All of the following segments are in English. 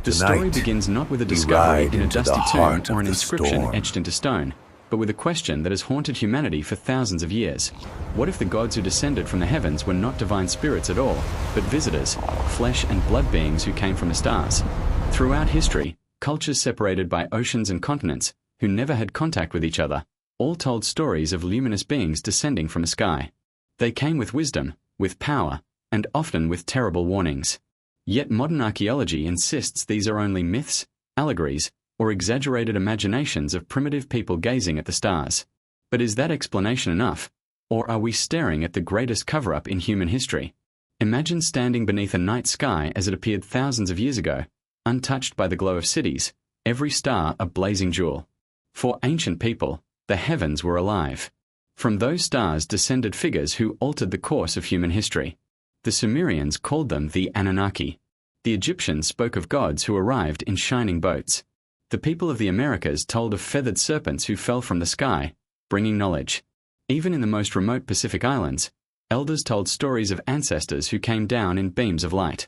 The story Tonight, begins not with a we discovery ride in a into the dusty tomb heart or of an the inscription storm. etched into stone, but with a question that has haunted humanity for thousands of years. What if the gods who descended from the heavens were not divine spirits at all, but visitors, flesh and blood beings who came from the stars? Throughout history, cultures separated by oceans and continents, who never had contact with each other, all told stories of luminous beings descending from the sky. They came with wisdom, with power, and often with terrible warnings. Yet modern archaeology insists these are only myths, allegories, or exaggerated imaginations of primitive people gazing at the stars. But is that explanation enough? Or are we staring at the greatest cover-up in human history? Imagine standing beneath a night sky as it appeared thousands of years ago, untouched by the glow of cities, every star a blazing jewel. For ancient people, the heavens were alive. From those stars descended figures who altered the course of human history. The Sumerians called them the Anunnaki. The Egyptians spoke of gods who arrived in shining boats. The people of the Americas told of feathered serpents who fell from the sky, bringing knowledge. Even in the most remote Pacific islands, elders told stories of ancestors who came down in beams of light.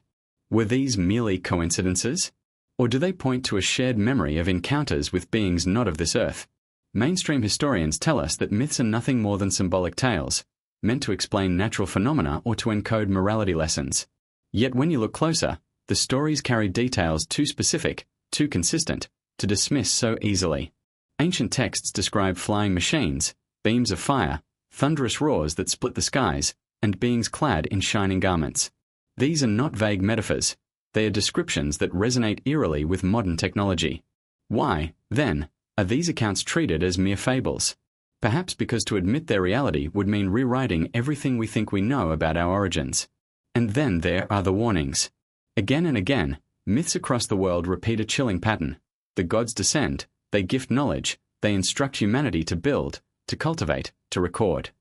Were these merely coincidences? Or do they point to a shared memory of encounters with beings not of this earth? Mainstream historians tell us that myths are nothing more than symbolic tales, meant to explain natural phenomena or to encode morality lessons. Yet when you look closer, the stories carry details too specific, too consistent, to dismiss so easily. Ancient texts describe flying machines, beams of fire, thunderous roars that split the skies, and beings clad in shining garments. These are not vague metaphors. They are descriptions that resonate eerily with modern technology. Why, then, are these accounts treated as mere fables? Perhaps because to admit their reality would mean rewriting everything we think we know about our origins. And then there are the warnings. Again and again, myths across the world repeat a chilling pattern. The gods descend, they gift knowledge, they instruct humanity to build, to cultivate, to record.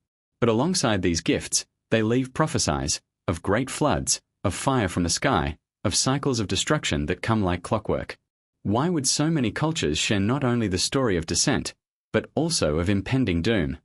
But alongside these gifts, they leave prophecies of great floods, of fire from the sky, of cycles of destruction that come like clockwork. Why would so many cultures share not only the story of descent, but also of impending doom?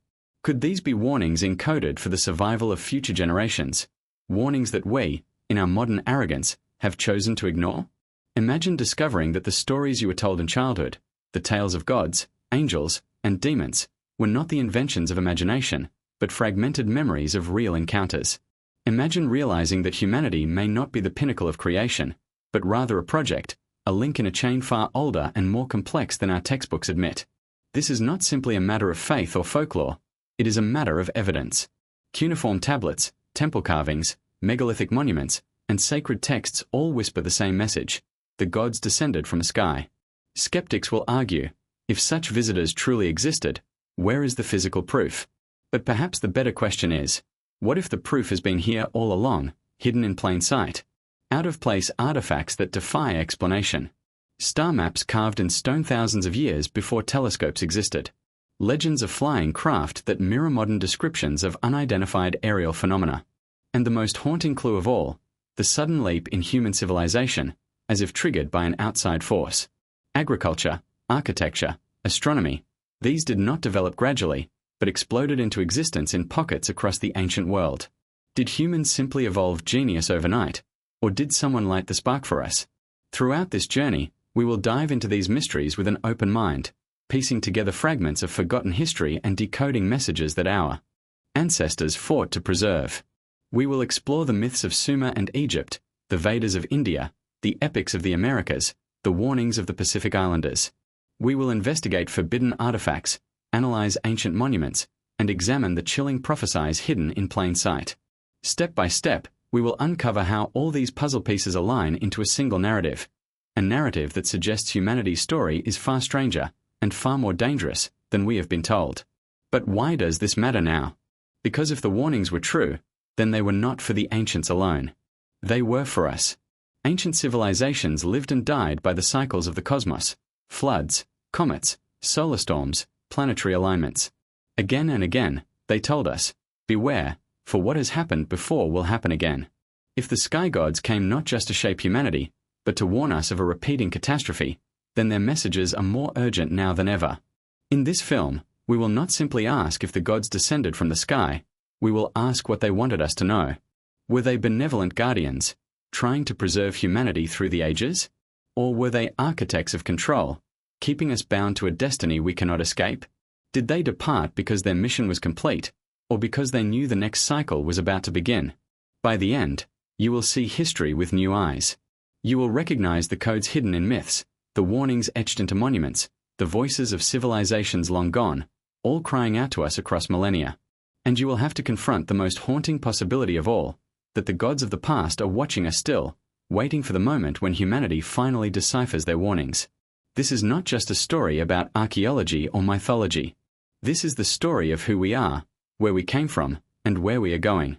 Could these be warnings encoded for the survival of future generations? Warnings that we, in our modern arrogance, have chosen to ignore? Imagine discovering that the stories you were told in childhood, the tales of gods, angels, and demons, were not the inventions of imagination, but fragmented memories of real encounters. Imagine realizing that humanity may not be the pinnacle of creation, but rather a project, a link in a chain far older and more complex than our textbooks admit. This is not simply a matter of faith or folklore. It is a matter of evidence. Cuneiform tablets, temple carvings, megalithic monuments, and sacred texts all whisper the same message. The gods descended from the sky. Skeptics will argue, if such visitors truly existed, where is the physical proof? But perhaps the better question is, what if the proof has been here all along, hidden in plain sight? Out-of-place artifacts that defy explanation. Star maps carved in stone thousands of years before telescopes existed. Legends of flying craft that mirror modern descriptions of unidentified aerial phenomena. And the most haunting clue of all, the sudden leap in human civilization, as if triggered by an outside force. Agriculture, architecture, astronomy, these did not develop gradually, but exploded into existence in pockets across the ancient world. Did humans simply evolve genius overnight, or did someone light the spark for us? Throughout this journey, we will dive into these mysteries with an open mind, piecing together fragments of forgotten history and decoding messages that our ancestors fought to preserve. We will explore the myths of Sumer and Egypt, the Vedas of India, the epics of the Americas, the warnings of the Pacific Islanders. We will investigate forbidden artifacts, analyze ancient monuments, and examine the chilling prophecies hidden in plain sight. Step by step, we will uncover how all these puzzle pieces align into a single narrative. A narrative that suggests humanity's story is far stranger and far more dangerous than we have been told. But why does this matter now? Because if the warnings were true, then they were not for the ancients alone. They were for us. Ancient civilizations lived and died by the cycles of the cosmos, floods, comets, solar storms, planetary alignments. Again and again, they told us, beware, for what has happened before will happen again. If the sky gods came not just to shape humanity, but to warn us of a repeating catastrophe, then their messages are more urgent now than ever. In this film, we will not simply ask if the gods descended from the sky, we will ask what they wanted us to know. Were they benevolent guardians, trying to preserve humanity through the ages? Or were they architects of control, keeping us bound to a destiny we cannot escape? Did they depart because their mission was complete, or because they knew the next cycle was about to begin? By the end, you will see history with new eyes. You will recognize the codes hidden in myths, the warnings etched into monuments, the voices of civilizations long gone, all crying out to us across millennia. And you will have to confront the most haunting possibility of all, that the gods of the past are watching us still, waiting for the moment when humanity finally deciphers their warnings. This is not just a story about archaeology or mythology. This is the story of who we are, where we came from, and where we are going.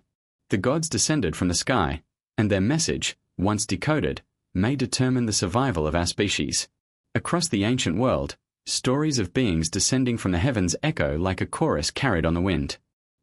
The gods descended from the sky, and their message, once decoded, may determine the survival of our species. Across the ancient world, stories of beings descending from the heavens echo like a chorus carried on the wind.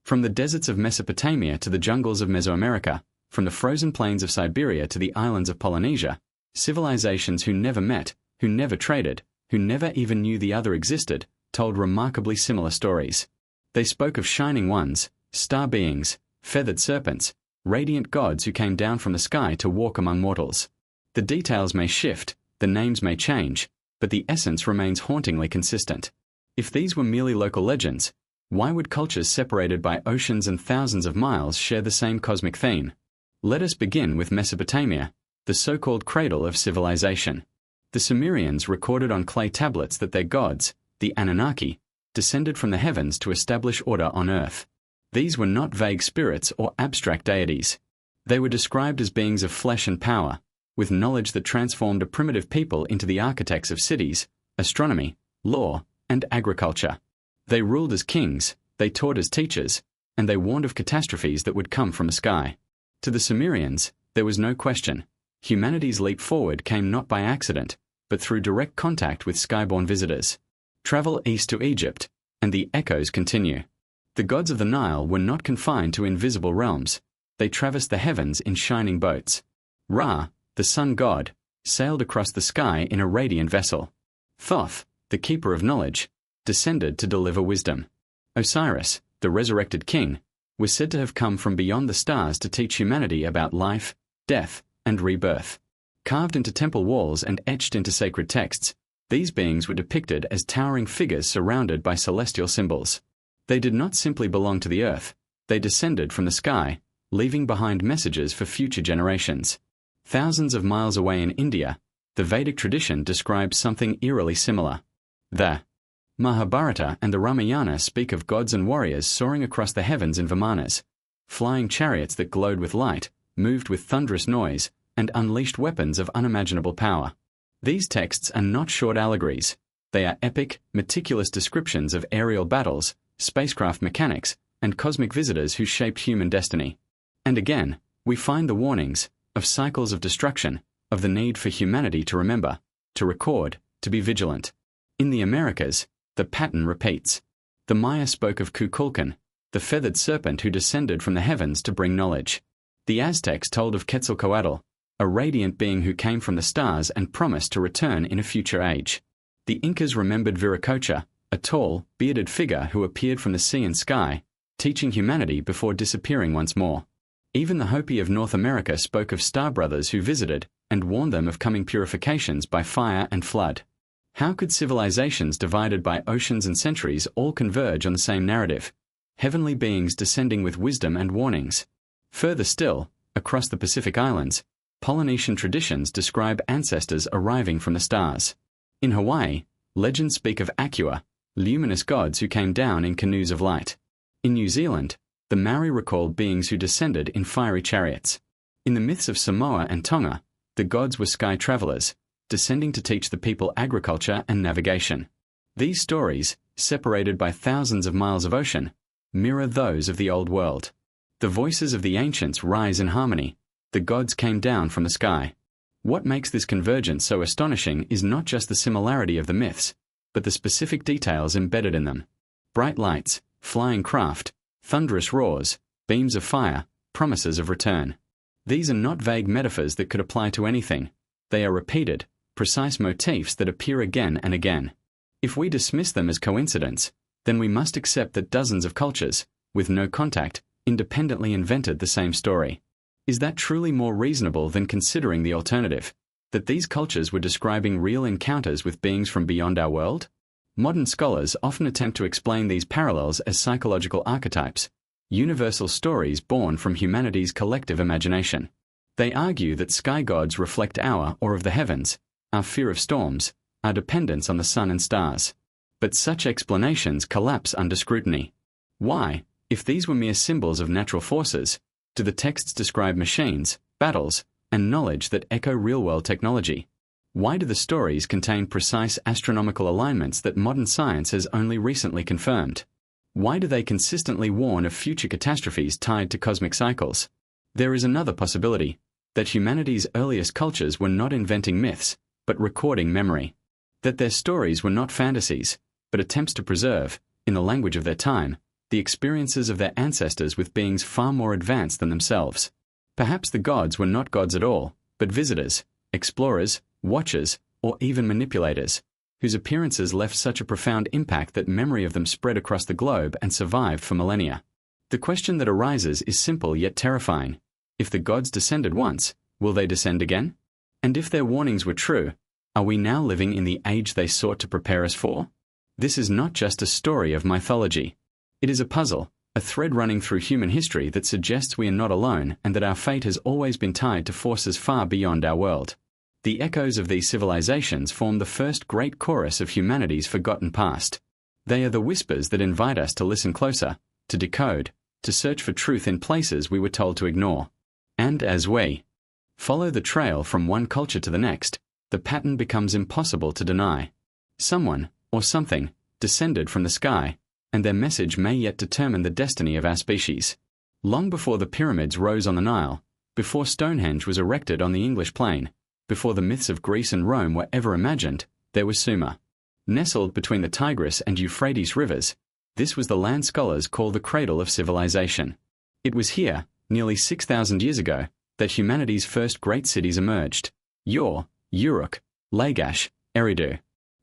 From the deserts of Mesopotamia to the jungles of Mesoamerica, from the frozen plains of Siberia to the islands of Polynesia, civilizations who never met, who never traded, who never even knew the other existed, told remarkably similar stories. They spoke of shining ones, star beings, feathered serpents, radiant gods who came down from the sky to walk among mortals. The details may shift, the names may change, but the essence remains hauntingly consistent. If these were merely local legends, why would cultures separated by oceans and thousands of miles share the same cosmic theme? Let us begin with Mesopotamia, the so-called cradle of civilization. The Sumerians recorded on clay tablets that their gods, the Anunnaki, descended from the heavens to establish order on earth. These were not vague spirits or abstract deities. They were described as beings of flesh and power, with knowledge that transformed a primitive people into the architects of cities, astronomy, law, and agriculture. They ruled as kings, they taught as teachers, and they warned of catastrophes that would come from the sky. To the Sumerians, there was no question. Humanity's leap forward came not by accident, but through direct contact with skyborne visitors. Travel east to Egypt, and the echoes continue. The gods of the Nile were not confined to invisible realms. They traversed the heavens in shining boats. Ra, the sun god, sailed across the sky in a radiant vessel. Thoth, the keeper of knowledge, descended to deliver wisdom. Osiris, the resurrected king, was said to have come from beyond the stars to teach humanity about life, death, and rebirth. Carved into temple walls and etched into sacred texts, these beings were depicted as towering figures surrounded by celestial symbols. They did not simply belong to the earth, they descended from the sky, leaving behind messages for future generations. Thousands of miles away in India, the Vedic tradition describes something eerily similar. The Mahabharata and the Ramayana speak of gods and warriors soaring across the heavens in Vimanas, flying chariots that glowed with light, moved with thunderous noise, and unleashed weapons of unimaginable power. These texts are not short allegories. They are epic, meticulous descriptions of aerial battles, spacecraft mechanics, and cosmic visitors who shaped human destiny. And again, we find the warnings of cycles of destruction, of the need for humanity to remember, to record, to be vigilant. In the Americas, the pattern repeats. The Maya spoke of Kukulkan, the feathered serpent who descended from the heavens to bring knowledge. The Aztecs told of Quetzalcoatl, a radiant being who came from the stars and promised to return in a future age. The Incas remembered Viracocha, a tall, bearded figure who appeared from the sea and sky, teaching humanity before disappearing once more. Even the Hopi of North America spoke of star brothers who visited and warned them of coming purifications by fire and flood. How could civilizations divided by oceans and centuries all converge on the same narrative? Heavenly beings descending with wisdom and warnings. Further still, across the Pacific Islands, Polynesian traditions describe ancestors arriving from the stars. In Hawaii, legends speak of Akua, luminous gods who came down in canoes of light. In New Zealand, the Maori recalled beings who descended in fiery chariots. In the myths of Samoa and Tonga, the gods were sky travelers, descending to teach the people agriculture and navigation. These stories, separated by thousands of miles of ocean, mirror those of the old world. The voices of the ancients rise in harmony. The gods came down from the sky. What makes this convergence so astonishing is not just the similarity of the myths, but the specific details embedded in them. Bright lights, flying craft, thunderous roars, beams of fire, promises of return. These are not vague metaphors that could apply to anything. They are repeated, precise motifs that appear again and again. If we dismiss them as coincidence, then we must accept that dozens of cultures, with no contact, independently invented the same story. Is that truly more reasonable than considering the alternative? That these cultures were describing real encounters with beings from beyond our world? Modern scholars often attempt to explain these parallels as psychological archetypes, universal stories born from humanity's collective imagination. They argue that sky gods reflect our awe of the heavens, our fear of storms, our dependence on the sun and stars. But such explanations collapse under scrutiny. Why, if these were mere symbols of natural forces, do the texts describe machines, battles, and knowledge that echo real-world technology? Why do the stories contain precise astronomical alignments that modern science has only recently confirmed? Why do they consistently warn of future catastrophes tied to cosmic cycles? There is another possibility, that humanity's earliest cultures were not inventing myths, but recording memory. That their stories were not fantasies, but attempts to preserve, in the language of their time, the experiences of their ancestors with beings far more advanced than themselves. Perhaps the gods were not gods at all, but visitors, explorers, watchers, or even manipulators, whose appearances left such a profound impact that memory of them spread across the globe and survived for millennia. The question that arises is simple yet terrifying. If the gods descended once, will they descend again? And if their warnings were true, are we now living in the age they sought to prepare us for? This is not just a story of mythology. It is a puzzle, a thread running through human history that suggests we are not alone and that our fate has always been tied to forces far beyond our world. The echoes of these civilizations form the first great chorus of humanity's forgotten past. They are the whispers that invite us to listen closer, to decode, to search for truth in places we were told to ignore. And as we follow the trail from one culture to the next, the pattern becomes impossible to deny. Someone, or something, descended from the sky, and their message may yet determine the destiny of our species. Long before the pyramids rose on the Nile, before Stonehenge was erected on the English plain, before the myths of Greece and Rome were ever imagined, there was Sumer. Nestled between the Tigris and Euphrates rivers, this was the land scholars call the cradle of civilization. It was here, nearly 6,000 years ago, that humanity's first great cities emerged: Ur, Uruk, Lagash, Eridu.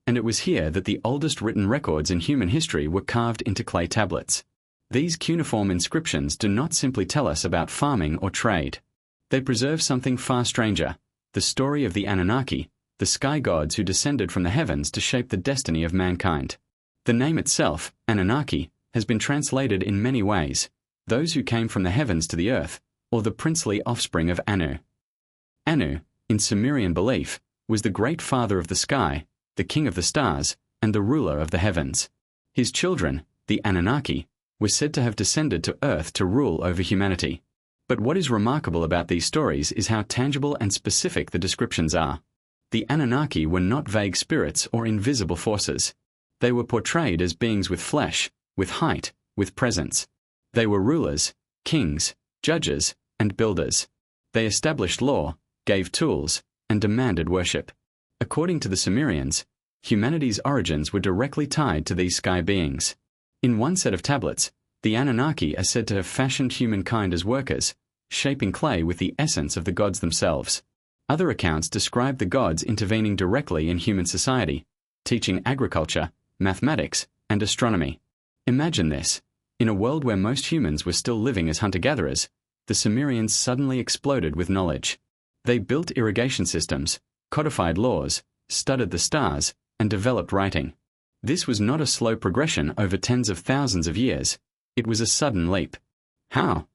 And it was here that the oldest written records in human history were carved into clay tablets. These cuneiform inscriptions do not simply tell us about farming or trade. They preserve something far stranger, the story of the Anunnaki, the sky gods who descended from the heavens to shape the destiny of mankind. The name itself, Anunnaki, has been translated in many ways: those who came from the heavens to the earth, or the princely offspring of Anu. Anu, in Sumerian belief, was the great father of the sky, the king of the stars, and the ruler of the heavens. His children, the Anunnaki, were said to have descended to earth to rule over humanity. But what is remarkable about these stories is how tangible and specific the descriptions are. The Anunnaki were not vague spirits or invisible forces. They were portrayed as beings with flesh, with height, with presence. They were rulers, kings, judges, and builders. They established law, gave tools, and demanded worship. According to the Sumerians, humanity's origins were directly tied to these sky beings. In one set of tablets, the Anunnaki are said to have fashioned humankind as workers, shaping clay with the essence of the gods themselves. Other accounts describe the gods intervening directly in human society, teaching agriculture, mathematics, and astronomy. Imagine this: in a world where most humans were still living as hunter-gatherers, the Sumerians suddenly exploded with knowledge. They built irrigation systems, codified laws, studied the stars, and developed writing. This was not a slow progression over tens of thousands of years. It was a sudden leap. How?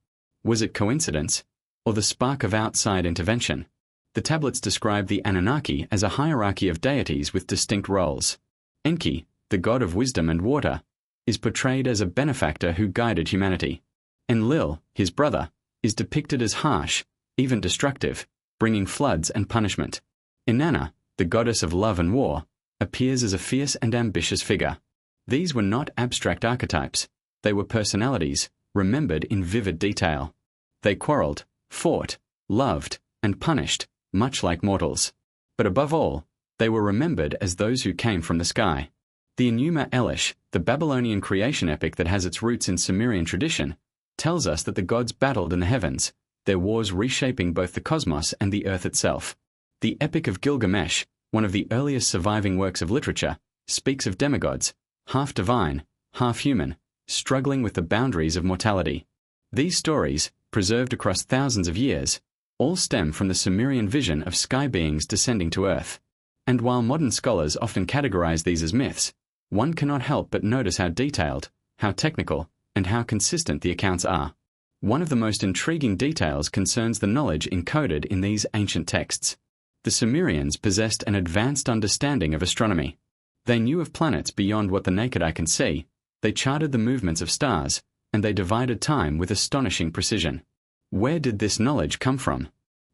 Was it coincidence, or the spark of outside intervention? The tablets describe the Anunnaki as a hierarchy of deities with distinct roles. Enki, the god of wisdom and water, is portrayed as a benefactor who guided humanity. Enlil, his brother, is depicted as harsh, even destructive, bringing floods and punishment. Inanna, the goddess of love and war, appears as a fierce and ambitious figure. These were not abstract archetypes. They were personalities, remembered in vivid detail. They quarreled, fought, loved, and punished, much like mortals. But above all, they were remembered as those who came from the sky. The Enuma Elish, the Babylonian creation epic that has its roots in Sumerian tradition, tells us that the gods battled in the heavens, their wars reshaping both the cosmos and the earth itself. The Epic of Gilgamesh, one of the earliest surviving works of literature, speaks of demigods, half divine, half human, struggling with the boundaries of mortality. These stories, preserved across thousands of years, All stem from the Sumerian vision of sky beings descending to Earth. And while modern scholars often categorize these as myths, one cannot help but notice how detailed, how technical, and how consistent the accounts are. One of the most intriguing details concerns the knowledge encoded in these ancient texts. The Sumerians possessed an advanced understanding of astronomy. They knew of planets beyond what the naked eye can see, they charted the movements of stars, and they divided time with astonishing precision. Where did this knowledge come from?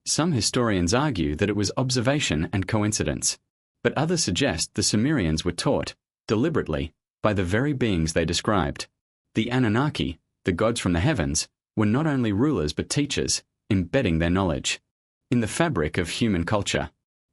Some historians argue that it was observation and coincidence, but others suggest the Sumerians were taught, deliberately, by the very beings they described. The Anunnaki, the gods from the heavens, were not only rulers but teachers, embedding their knowledge in the fabric of human culture.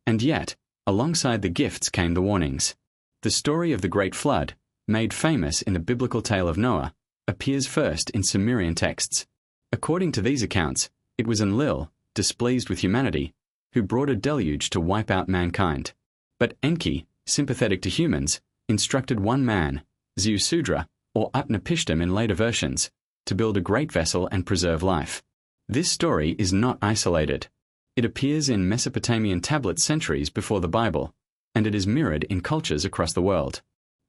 And yet, alongside the gifts came the warnings. The story of the Great Flood, made famous in the biblical tale of Noah, appears first in Sumerian texts. According to these accounts, it was Enlil, displeased with humanity, who brought a deluge to wipe out mankind. But Enki, sympathetic to humans, instructed one man, Ziusudra, or Utnapishtim in later versions, to build a great vessel and preserve life. This story is not isolated. It appears in Mesopotamian tablets centuries before the Bible, and it is mirrored in cultures across the world.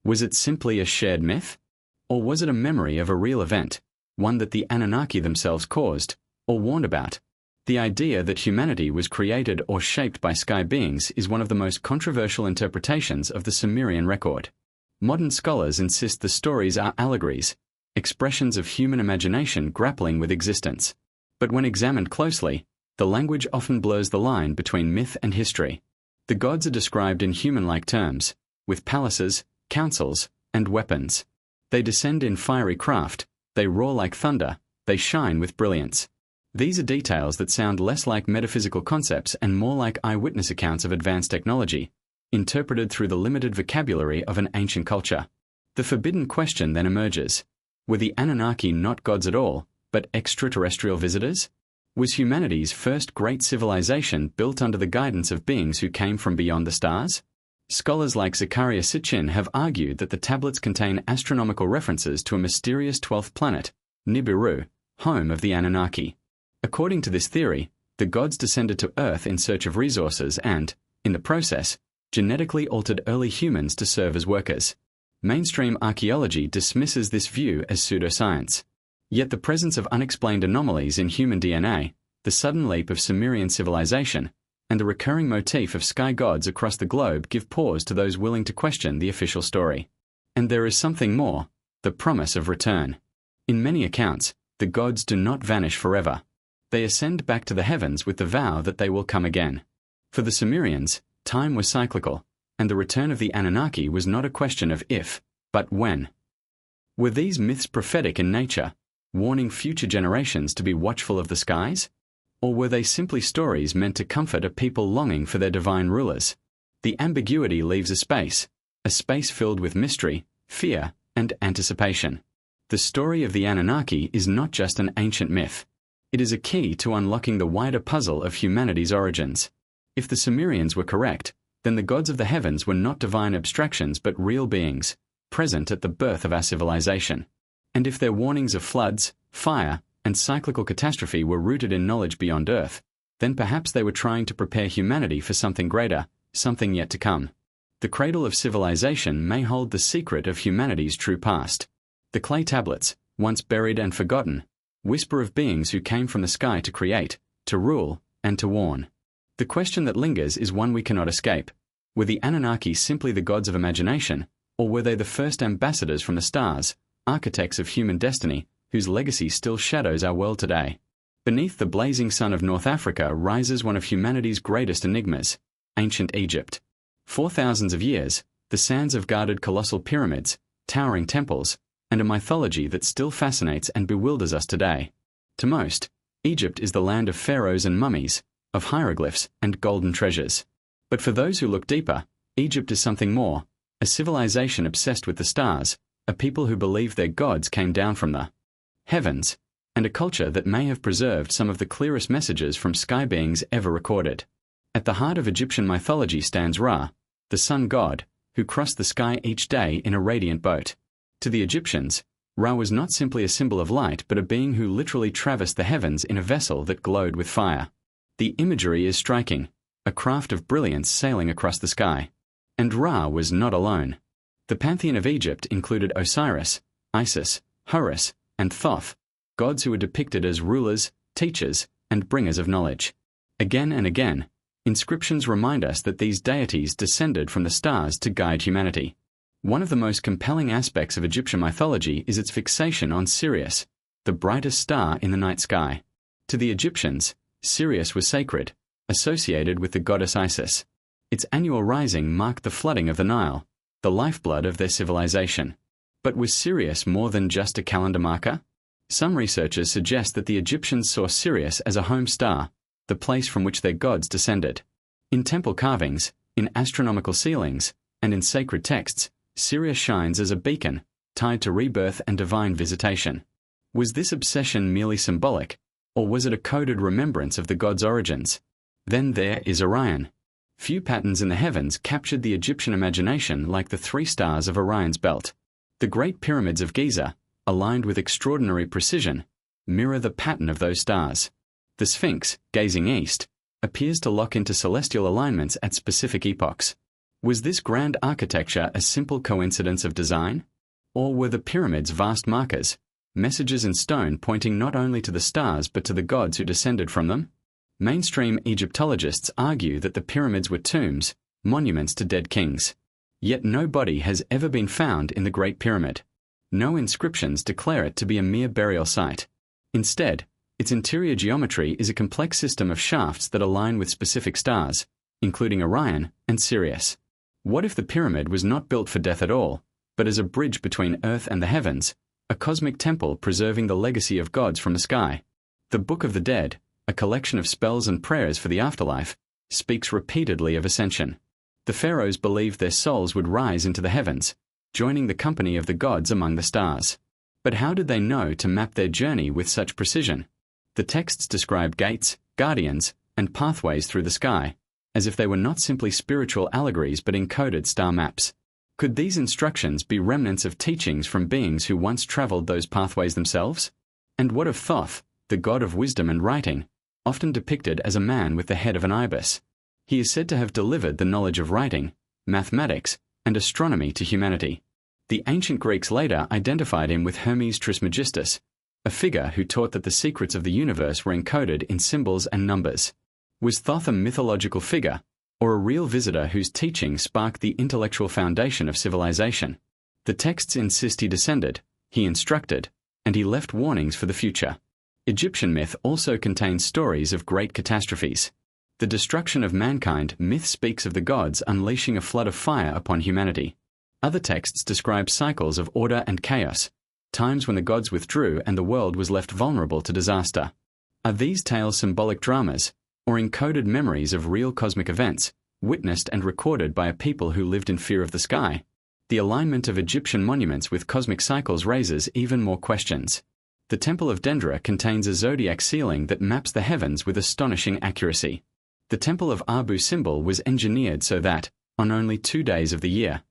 Was it simply a shared myth? Or was it a memory of a real event, one that the Anunnaki themselves caused, or warned about? The idea that humanity was created or shaped by sky beings is one of the most controversial interpretations of the Sumerian record. Modern scholars insist the stories are allegories, expressions of human imagination grappling with existence. But when examined closely, the language often blurs the line between myth and history. The gods are described in human-like terms, with palaces, councils, and weapons. They descend in fiery craft, they roar like thunder, they shine with brilliance. These are details that sound less like metaphysical concepts and more like eyewitness accounts of advanced technology, interpreted through the limited vocabulary of an ancient culture. The forbidden question then emerges: were the Anunnaki not gods at all, but extraterrestrial visitors? Was humanity's first great civilization built under the guidance of beings who came from beyond the stars? Scholars like Zechariah Sitchin have argued that the tablets contain astronomical references to a mysterious 12th planet, Nibiru, home of the Anunnaki. According to this theory, the gods descended to Earth in search of resources and, in the process, genetically altered early humans to serve as workers. Mainstream archaeology dismisses this view as pseudoscience. Yet the presence of unexplained anomalies in human DNA, the sudden leap of Sumerian civilization, and the recurring motif of sky gods across the globe give pause to those willing to question the official story. And there is something more: the promise of return. In many accounts, the gods do not vanish forever. They ascend back to the heavens with the vow that they will come again. For the Sumerians, time was cyclical, and the return of the Anunnaki was not a question of if, but when. Were these myths prophetic in nature, warning future generations to be watchful of the skies? Or were they simply stories meant to comfort a people longing for their divine rulers? The ambiguity leaves a space filled with mystery, fear, and anticipation. The story of the Anunnaki is not just an ancient myth. It is a key to unlocking the wider puzzle of humanity's origins. If the Sumerians were correct, then the gods of the heavens were not divine abstractions but real beings, present at the birth of our civilization. And if their warnings of floods, fire, and cyclical catastrophe were rooted in knowledge beyond Earth, then perhaps they were trying to prepare humanity for something greater, something yet to come. The cradle of civilization may hold the secret of humanity's true past. The clay tablets, once buried and forgotten, whisper of beings who came from the sky to create, to rule, and to warn. The question that lingers is one we cannot escape. Were the Anunnaki simply the gods of imagination, or were they the first ambassadors from the stars, architects of human destiny, whose legacy still shadows our world today? Beneath the blazing sun of North Africa rises one of humanity's greatest enigmas: ancient Egypt. For thousands of years, the sands have guarded colossal pyramids, towering temples, and a mythology that still fascinates and bewilders us today. To most, Egypt is the land of pharaohs and mummies, of hieroglyphs and golden treasures. But for those who look deeper, Egypt is something more: a civilization obsessed with the stars, a people who believe their gods came down from the heavens, and a culture that may have preserved some of the clearest messages from sky beings ever recorded. At the heart of Egyptian mythology stands Ra, the sun god, who crossed the sky each day in a radiant boat. To the Egyptians, Ra was not simply a symbol of light but a being who literally traversed the heavens in a vessel that glowed with fire. The imagery is striking, a craft of brilliance sailing across the sky. And Ra was not alone. The pantheon of Egypt included Osiris, Isis, Horus, and Thoth, gods who were depicted as rulers, teachers, and bringers of knowledge. Again and again, inscriptions remind us that these deities descended from the stars to guide humanity. One of the most compelling aspects of Egyptian mythology is its fixation on Sirius, the brightest star in the night sky. To the Egyptians, Sirius was sacred, associated with the goddess Isis. Its annual rising marked the flooding of the Nile, the lifeblood of their civilization. But was Sirius more than just a calendar marker? Some researchers suggest that the Egyptians saw Sirius as a home star, the place from which their gods descended. In temple carvings, in astronomical ceilings, and in sacred texts, Sirius shines as a beacon, tied to rebirth and divine visitation. Was this obsession merely symbolic, or was it a coded remembrance of the god's origins? Then there is Orion. Few patterns in the heavens captured the Egyptian imagination like the three stars of Orion's belt. The Great Pyramids of Giza, aligned with extraordinary precision, mirror the pattern of those stars. The Sphinx, gazing east, appears to lock into celestial alignments at specific epochs. Was this grand architecture a simple coincidence of design? Or were the pyramids vast markers, messages in stone pointing not only to the stars but to the gods who descended from them? Mainstream Egyptologists argue that the pyramids were tombs, monuments to dead kings. Yet no body has ever been found in the Great Pyramid. No inscriptions declare it to be a mere burial site. Instead, its interior geometry is a complex system of shafts that align with specific stars, including Orion and Sirius. What if the pyramid was not built for death at all, but as a bridge between Earth and the heavens, a cosmic temple preserving the legacy of gods from the sky? The Book of the Dead, a collection of spells and prayers for the afterlife, speaks repeatedly of ascension. The pharaohs believed their souls would rise into the heavens, joining the company of the gods among the stars. But how did they know to map their journey with such precision? The texts describe gates, guardians, and pathways through the sky, as if they were not simply spiritual allegories but encoded star maps. Could these instructions be remnants of teachings from beings who once traveled those pathways themselves? And what of Thoth, the god of wisdom and writing, often depicted as a man with the head of an ibis? He is said to have delivered the knowledge of writing, mathematics, and astronomy to humanity. The ancient Greeks later identified him with Hermes Trismegistus, a figure who taught that the secrets of the universe were encoded in symbols and numbers. Was Thoth a mythological figure, or a real visitor whose teaching sparked the intellectual foundation of civilization? The texts insist he descended, he instructed, and he left warnings for the future. Egyptian myth also contains stories of great catastrophes. The destruction of mankind myth speaks of the gods unleashing a flood of fire upon humanity. Other texts describe cycles of order and chaos, times when the gods withdrew and the world was left vulnerable to disaster. Are these tales symbolic dramas, or encoded memories of real cosmic events, witnessed and recorded by a people who lived in fear of the sky? The alignment of Egyptian monuments with cosmic cycles raises even more questions. The Temple of Dendera contains a zodiac ceiling that maps the heavens with astonishing accuracy. The Temple of Abu Simbel was engineered so that, on only 2 days of the year,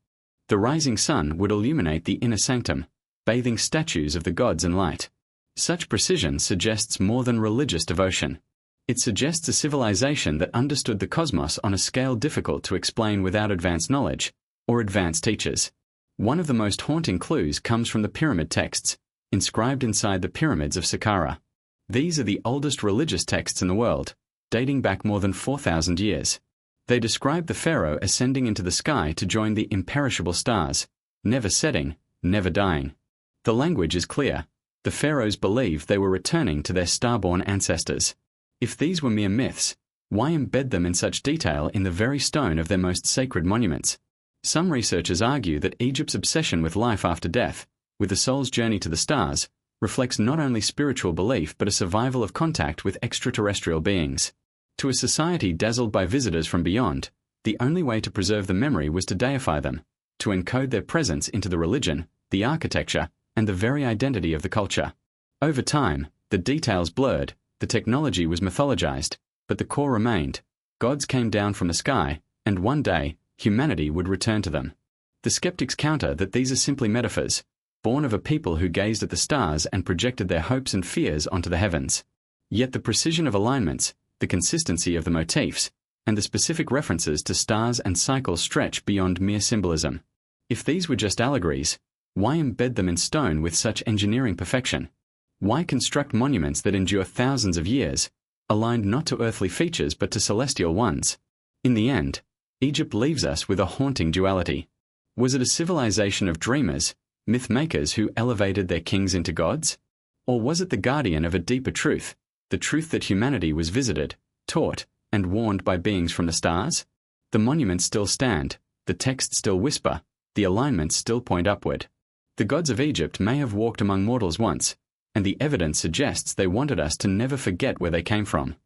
the rising sun would illuminate the inner sanctum, bathing statues of the gods in light. Such precision suggests more than religious devotion. It suggests a civilization that understood the cosmos on a scale difficult to explain without advanced knowledge, or advanced teachers. One of the most haunting clues comes from the pyramid texts, inscribed inside the pyramids of Saqqara. These are the oldest religious texts in the world, dating back more than 4,000 years. They describe the pharaoh ascending into the sky to join the imperishable stars, never setting, never dying. The language is clear. The pharaohs believed they were returning to their starborn ancestors. If these were mere myths, why embed them in such detail in the very stone of their most sacred monuments? Some researchers argue that Egypt's obsession with life after death, with the soul's journey to the stars, reflects not only spiritual belief but a survival of contact with extraterrestrial beings. To a society dazzled by visitors from beyond, the only way to preserve the memory was to deify them, to encode their presence into the religion, the architecture, and the very identity of the culture. Over time, the details blurred, the technology was mythologized, but the core remained. Gods came down from the sky, and one day, humanity would return to them. The skeptics counter that these are simply metaphors, born of a people who gazed at the stars and projected their hopes and fears onto the heavens. Yet the precision of alignments, the consistency of the motifs, and the specific references to stars and cycles stretch beyond mere symbolism. If these were just allegories, why embed them in stone with such engineering perfection? Why construct monuments that endure thousands of years, aligned not to earthly features but to celestial ones? In the end, Egypt leaves us with a haunting duality. Was it a civilization of dreamers, myth-makers who elevated their kings into gods? Or was it the guardian of a deeper truth, the truth that humanity was visited, taught, and warned by beings from the stars? The monuments still stand, the texts still whisper, the alignments still point upward. The gods of Egypt may have walked among mortals once, and the evidence suggests they wanted us to never forget where they came from.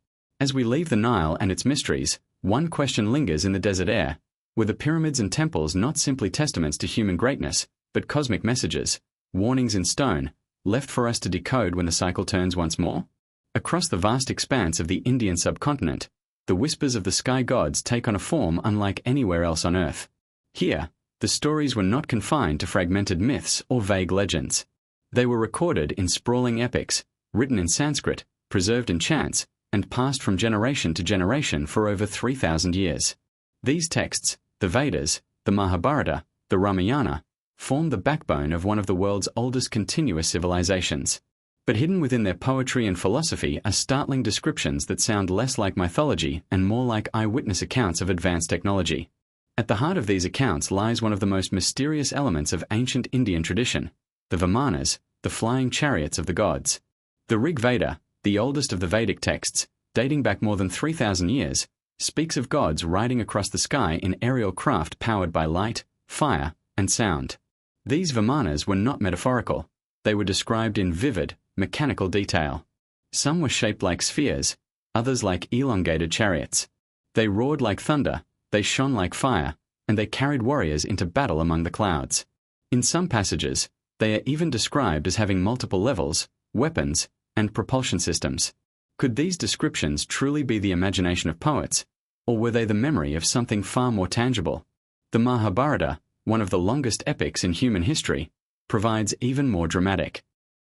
As we leave the Nile and its mysteries, one question lingers in the desert air. Were the pyramids and temples not simply testaments to human greatness, but cosmic messages, warnings in stone, left for us to decode when the cycle turns once more? Across the vast expanse of the Indian subcontinent, the whispers of the sky gods take on a form unlike anywhere else on Earth. Here, the stories were not confined to fragmented myths or vague legends. They were recorded in sprawling epics, written in Sanskrit, preserved in chants, and passed from generation to generation for over 3,000 years. These texts, the Vedas, the Mahabharata, the Ramayana, form the backbone of one of the world's oldest continuous civilizations. But hidden within their poetry and philosophy are startling descriptions that sound less like mythology and more like eyewitness accounts of advanced technology. At the heart of these accounts lies one of the most mysterious elements of ancient Indian tradition, the Vimanas, the flying chariots of the gods. The Rig Veda, the oldest of the Vedic texts, dating back more than 3,000 years, speaks of gods riding across the sky in aerial craft powered by light, fire, and sound. These Vimanas were not metaphorical. They were described in vivid, mechanical detail. Some were shaped like spheres, others like elongated chariots. They roared like thunder, they shone like fire, and they carried warriors into battle among the clouds. In some passages, they are even described as having multiple levels, weapons, and propulsion systems. Could these descriptions truly be the imagination of poets, or were they the memory of something far more tangible? The Mahabharata, one of the longest epics in human history, provides even more dramatic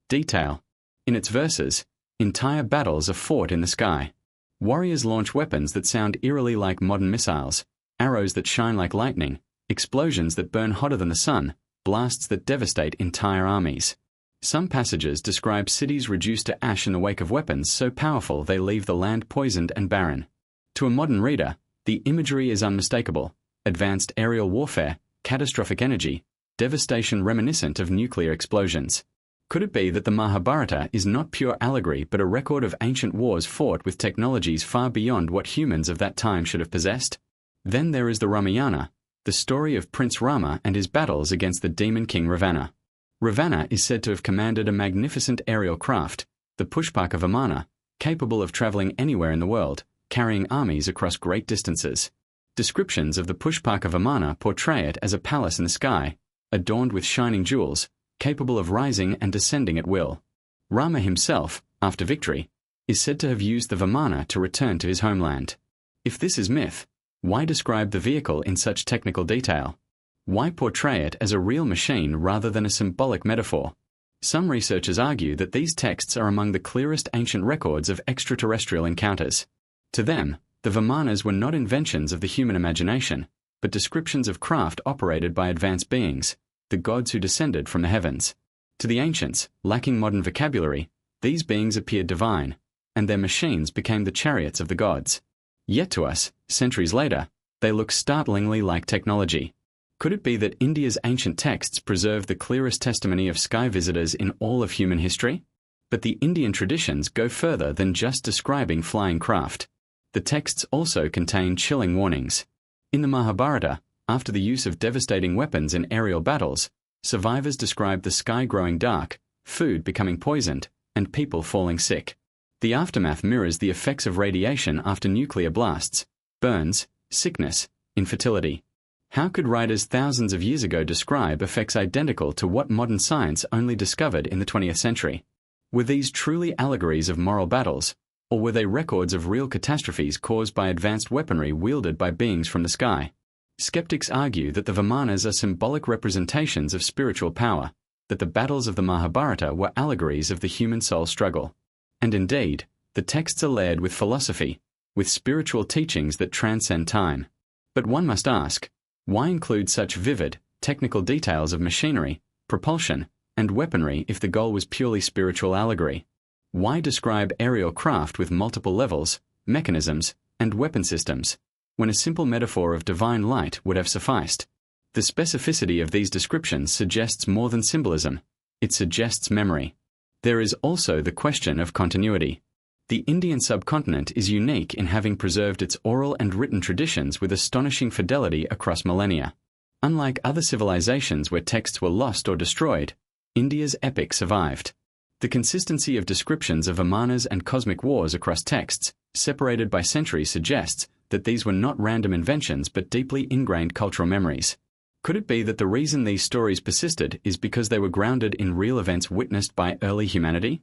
detail. In its verses, entire battles are fought in the sky. Warriors launch weapons that sound eerily like modern missiles, arrows that shine like lightning, explosions that burn hotter than the sun, blasts that devastate entire armies. Some passages describe cities reduced to ash in the wake of weapons so powerful they leave the land poisoned and barren. To a modern reader, the imagery is unmistakable: advanced aerial warfare, catastrophic energy, devastation reminiscent of nuclear explosions. Could it be that the Mahabharata is not pure allegory but a record of ancient wars fought with technologies far beyond what humans of that time should have possessed? Then there is the Ramayana, the story of Prince Rama and his battles against the demon king Ravana. Ravana is said to have commanded a magnificent aerial craft, the Pushpaka Vimana, capable of traveling anywhere in the world, carrying armies across great distances. Descriptions of the Pushpaka Vimana portray it as a palace in the sky, adorned with shining jewels, capable of rising and descending at will. Rama himself, after victory, is said to have used the Vimana to return to his homeland. If this is myth, why describe the vehicle in such technical detail? Why portray it as a real machine rather than a symbolic metaphor? Some researchers argue that these texts are among the clearest ancient records of extraterrestrial encounters. To them, the Vimanas were not inventions of the human imagination, but descriptions of craft operated by advanced beings, the gods who descended from the heavens. To the ancients, lacking modern vocabulary, these beings appeared divine, and their machines became the chariots of the gods. Yet to us, centuries later, they look startlingly like technology. Could it be that India's ancient texts preserve the clearest testimony of sky visitors in all of human history? But the Indian traditions go further than just describing flying craft. The texts also contain chilling warnings. In the Mahabharata, after the use of devastating weapons in aerial battles, survivors describe the sky growing dark, food becoming poisoned, and people falling sick. The aftermath mirrors the effects of radiation after nuclear blasts: burns, sickness, infertility. How could writers thousands of years ago describe effects identical to what modern science only discovered in the 20th century? Were these truly allegories of moral battles, or were they records of real catastrophes caused by advanced weaponry wielded by beings from the sky? Skeptics argue that the Vimanas are symbolic representations of spiritual power, that the battles of the Mahabharata were allegories of the human soul struggle. And indeed, the texts are layered with philosophy, with spiritual teachings that transcend time. But one must ask, why include such vivid, technical details of machinery, propulsion, and weaponry if the goal was purely spiritual allegory? Why describe aerial craft with multiple levels, mechanisms, and weapon systems, when a simple metaphor of divine light would have sufficed? The specificity of these descriptions suggests more than symbolism. It suggests memory. There is also the question of continuity. The Indian subcontinent is unique in having preserved its oral and written traditions with astonishing fidelity across millennia. Unlike other civilizations where texts were lost or destroyed, India's epic survived. The consistency of descriptions of Vimanas and cosmic wars across texts, separated by centuries, suggests that these were not random inventions but deeply ingrained cultural memories. Could it be that the reason these stories persisted is because they were grounded in real events witnessed by early humanity?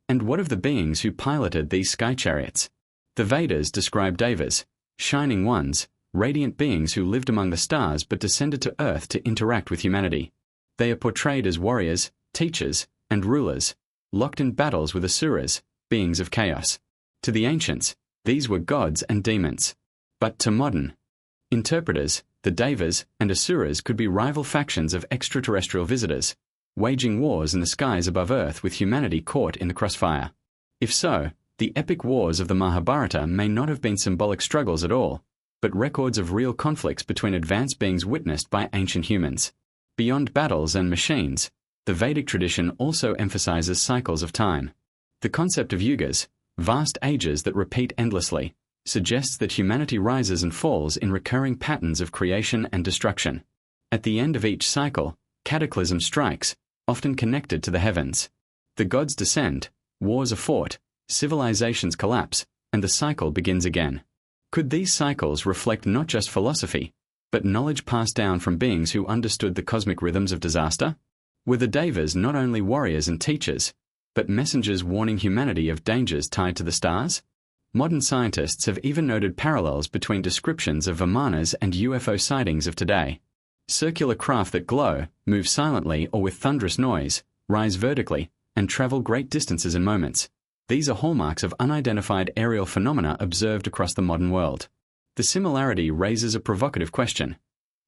And what of the beings who piloted these sky chariots? The Vedas describe devas, shining ones, radiant beings who lived among the stars but descended to earth to interact with humanity. They are portrayed as warriors, teachers, and rulers, locked in battles with asuras, beings of chaos. To the ancients, these were gods and demons. But to modern interpreters, the devas and asuras could be rival factions of extraterrestrial visitors, waging wars in the skies above Earth with humanity caught in the crossfire. If so, the epic wars of the Mahabharata may not have been symbolic struggles at all, but records of real conflicts between advanced beings witnessed by ancient humans. Beyond battles and machines, the Vedic tradition also emphasizes cycles of time. The concept of yugas, vast ages that repeat endlessly, suggests that humanity rises and falls in recurring patterns of creation and destruction. At the end of each cycle, cataclysm strikes, often connected to the heavens. The gods descend, wars are fought, civilizations collapse, and the cycle begins again. Could these cycles reflect not just philosophy, but knowledge passed down from beings who understood the cosmic rhythms of disaster? Were the devas not only warriors and teachers, but messengers warning humanity of dangers tied to the stars? Modern scientists have even noted parallels between descriptions of Vimanas and UFO sightings of today. Circular craft that glow, move silently or with thunderous noise, rise vertically, and travel great distances in moments. These are hallmarks of unidentified aerial phenomena observed across the modern world. The similarity raises a provocative question.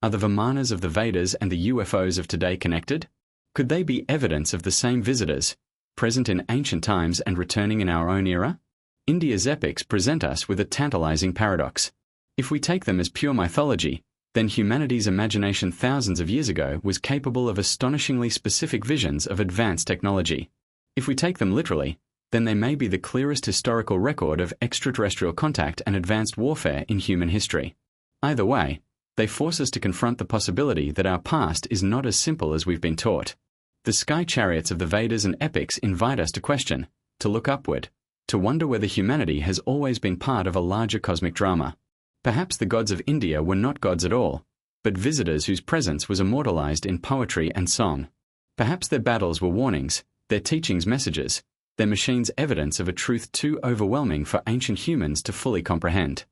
Are the Vimanas of the Vedas and the UFOs of today connected? Could they be evidence of the same visitors, present in ancient times and returning in our own era? India's epics present us with a tantalizing paradox. If we take them as pure mythology, then humanity's imagination thousands of years ago was capable of astonishingly specific visions of advanced technology. If we take them literally, then they may be the clearest historical record of extraterrestrial contact and advanced warfare in human history. Either way, they force us to confront the possibility that our past is not as simple as we've been taught. The sky chariots of the Vedas and epics invite us to question, to look upward, to wonder whether humanity has always been part of a larger cosmic drama. Perhaps the gods of India were not gods at all, but visitors whose presence was immortalized in poetry and song. Perhaps their battles were warnings, their teachings messages, their machines evidence of a truth too overwhelming for ancient humans to fully comprehend.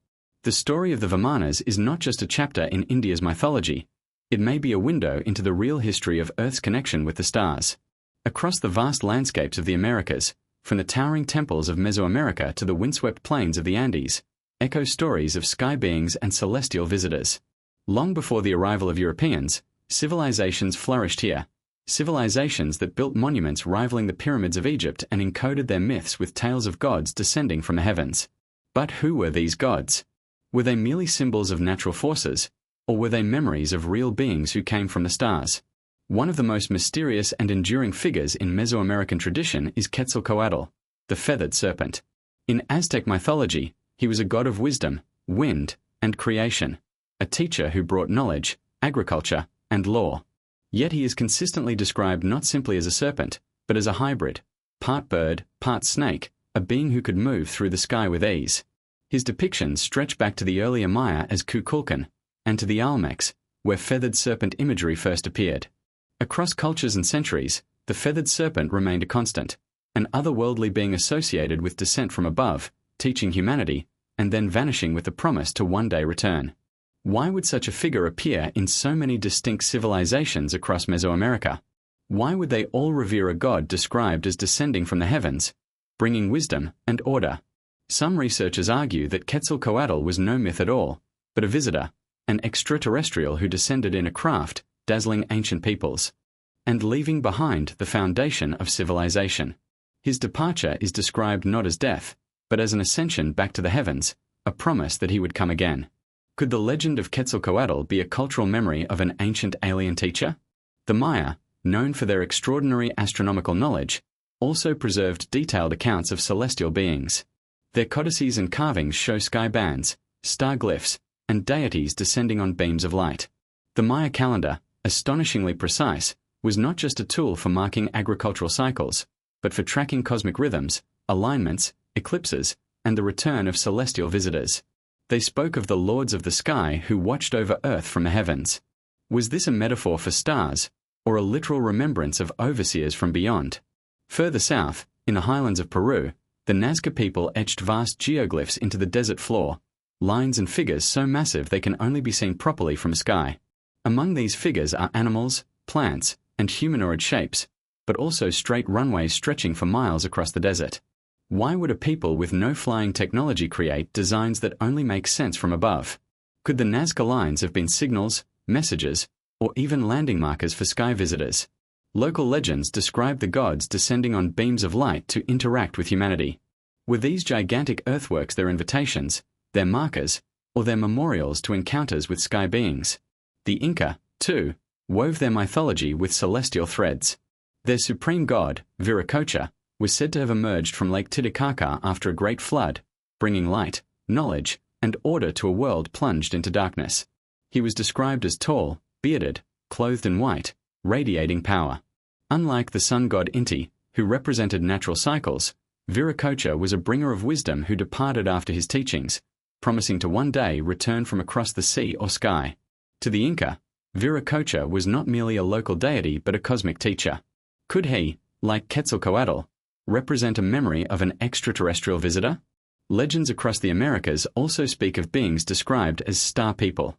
The story of the Vimanas is not just a chapter in India's mythology, it may be a window into the real history of Earth's connection with the stars. Across the vast landscapes of the Americas, from the towering temples of Mesoamerica to the windswept plains of the Andes, echo stories of sky beings and celestial visitors. Long before the arrival of Europeans, civilizations flourished here, civilizations that built monuments rivaling the pyramids of Egypt and encoded their myths with tales of gods descending from the heavens. But who were these gods? Were they merely symbols of natural forces, or were they memories of real beings who came from the stars? One of the most mysterious and enduring figures in Mesoamerican tradition is Quetzalcoatl, the feathered serpent. In Aztec mythology, he was a god of wisdom, wind, and creation, a teacher who brought knowledge, agriculture, and law. Yet he is consistently described not simply as a serpent, but as a hybrid, part bird, part snake, a being who could move through the sky with ease. His depictions stretch back to the earlier Maya as Kukulkan, and to the Olmecs, where feathered serpent imagery first appeared. Across cultures and centuries, the feathered serpent remained a constant, an otherworldly being associated with descent from above, teaching humanity, and then vanishing with the promise to one day return. Why would such a figure appear in so many distinct civilizations across Mesoamerica? Why would they all revere a god described as descending from the heavens, bringing wisdom and order? Some researchers argue that Quetzalcoatl was no myth at all, but a visitor, an extraterrestrial who descended in a craft, dazzling ancient peoples, and leaving behind the foundation of civilization. His departure is described not as death, but as an ascension back to the heavens, a promise that he would come again. Could the legend of Quetzalcoatl be a cultural memory of an ancient alien teacher? The Maya, known for their extraordinary astronomical knowledge, also preserved detailed accounts of celestial beings. Their codices and carvings show sky bands, star glyphs, and deities descending on beams of light. The Maya calendar, astonishingly precise, was not just a tool for marking agricultural cycles, but for tracking cosmic rhythms, alignments, eclipses, and the return of celestial visitors. They spoke of the lords of the sky who watched over Earth from the heavens. Was this a metaphor for stars, or a literal remembrance of overseers from beyond? Further south, in the highlands of Peru, the Nazca people etched vast geoglyphs into the desert floor, lines and figures so massive they can only be seen properly from the sky. Among these figures are animals, plants, and humanoid shapes, but also straight runways stretching for miles across the desert. Why would a people with no flying technology create designs that only make sense from above? Could the Nazca lines have been signals, messages, or even landing markers for sky visitors? Local legends describe the gods descending on beams of light to interact with humanity. Were these gigantic earthworks their invitations, their markers, or their memorials to encounters with sky beings? The Inca, too, wove their mythology with celestial threads. Their supreme god, Viracocha, was said to have emerged from Lake Titicaca after a great flood, bringing light, knowledge, and order to a world plunged into darkness. He was described as tall, bearded, clothed in white, radiating power. Unlike the sun god Inti, who represented natural cycles, Viracocha was a bringer of wisdom who departed after his teachings, promising to one day return from across the sea or sky. To the Inca, Viracocha was not merely a local deity but a cosmic teacher. Could he, like Quetzalcoatl, represent a memory of an extraterrestrial visitor? Legends across the Americas also speak of beings described as star people.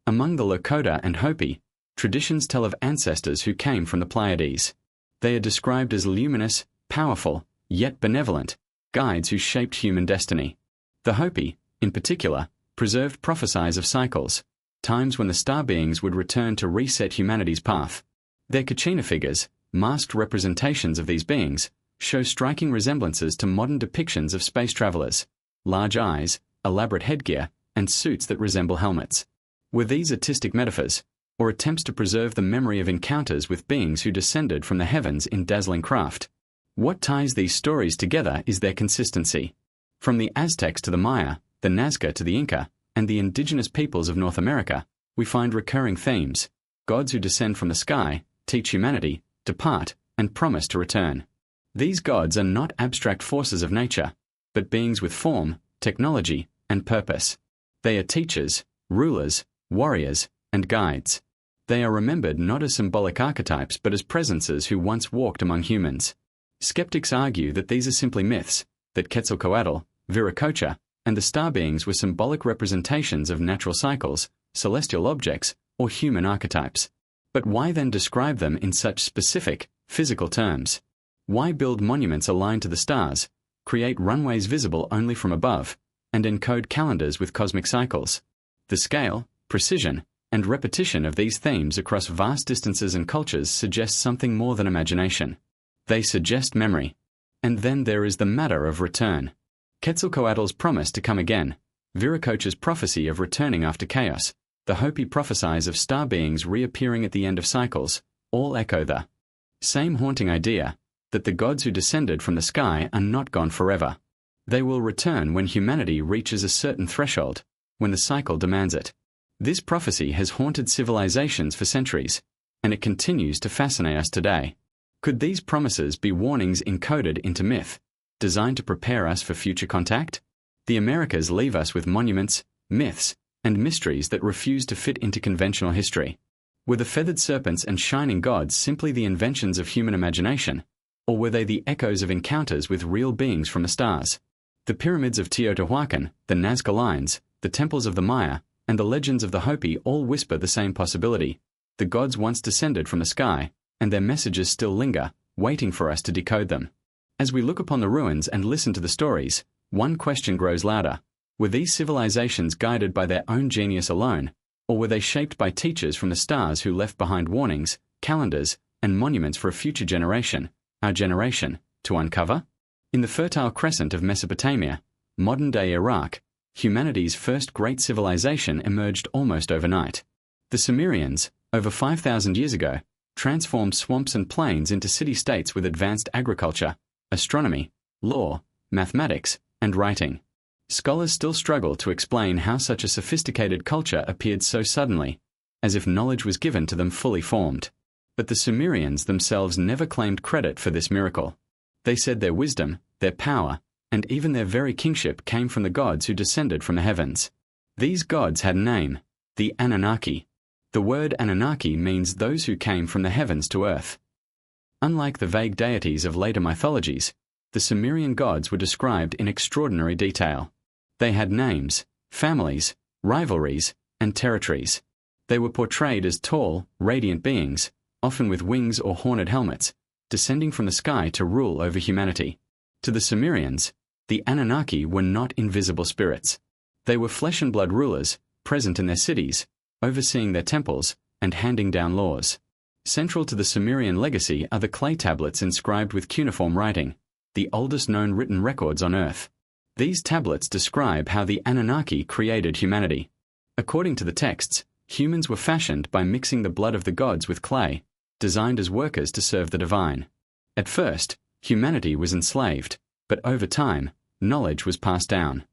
Among the Lakota and Hopi, traditions tell of ancestors who came from the Pleiades. They are described as luminous, powerful, yet benevolent, guides who shaped human destiny. The Hopi, in particular, preserved prophecies of cycles, times when the star beings would return to reset humanity's path. Their Kachina figures, masked representations of these beings, show striking resemblances to modern depictions of space travelers: large eyes, elaborate headgear, and suits that resemble helmets. Were these artistic metaphors, or attempts to preserve the memory of encounters with beings who descended from the heavens in dazzling craft? What ties these stories together is their consistency. From the Aztecs to the Maya, the Nazca to the Inca, and the indigenous peoples of North America, we find recurring themes: gods who descend from the sky, teach humanity, depart, and promise to return. These gods are not abstract forces of nature, but beings with form, technology, and purpose. They are teachers, rulers, warriors, and guides. They are remembered not as symbolic archetypes but as presences who once walked among humans. Skeptics argue that these are simply myths, that Quetzalcoatl, Viracocha, and the star beings were symbolic representations of natural cycles, celestial objects, or human archetypes. But why then describe them in such specific, physical terms? Why build monuments aligned to the stars, create runways visible only from above, and encode calendars with cosmic cycles? The scale, precision, and repetition of these themes across vast distances and cultures suggest something more than imagination. They suggest memory. And then there is the matter of return. Quetzalcoatl's promise to come again, Viracocha's prophecy of returning after chaos, the Hopi prophecies of star beings reappearing at the end of cycles, all echo the same haunting idea, that the gods who descended from the sky are not gone forever. They will return when humanity reaches a certain threshold, when the cycle demands it. This prophecy has haunted civilizations for centuries, and it continues to fascinate us today. Could these promises be warnings encoded into myth, designed to prepare us for future contact? The Americas leave us with monuments, myths, and mysteries that refuse to fit into conventional history. Were the feathered serpents and shining gods simply the inventions of human imagination, or were they the echoes of encounters with real beings from the stars? The pyramids of Teotihuacan, the Nazca lines, the temples of the Maya, and the legends of the Hopi all whisper the same possibility. The gods once descended from the sky, and their messages still linger, waiting for us to decode them. As we look upon the ruins and listen to the stories, One question grows louder. Were these civilizations guided by their own genius alone, or were they shaped by teachers from the stars who left behind warnings, calendars, and monuments for a future generation, our generation, to uncover? In the Fertile Crescent of Mesopotamia, modern-day Iraq, humanity's first great civilization emerged almost overnight. The Sumerians, over 5,000 years ago, transformed swamps and plains into city-states with advanced agriculture, astronomy, law, mathematics, and writing. Scholars still struggle to explain how such a sophisticated culture appeared so suddenly, as if knowledge was given to them fully formed. But the Sumerians themselves never claimed credit for this miracle. They said their wisdom, their power, and even their very kingship came from the gods who descended from the heavens. These gods had a name, the Anunnaki. The word Anunnaki means those who came from the heavens to earth. Unlike the vague deities of later mythologies, the Sumerian gods were described in extraordinary detail. They had names, families, rivalries, and territories. They were portrayed as tall, radiant beings, often with wings or horned helmets, descending from the sky to rule over humanity. To the Sumerians, the Anunnaki were not invisible spirits. They were flesh and blood rulers, present in their cities, overseeing their temples, and handing down laws. Central to the Sumerian legacy are the clay tablets inscribed with cuneiform writing, the oldest known written records on Earth. These tablets describe how the Anunnaki created humanity. According to the texts, humans were fashioned by mixing the blood of the gods with clay, designed as workers to serve the divine. At first, humanity was enslaved, but over time, knowledge was passed down.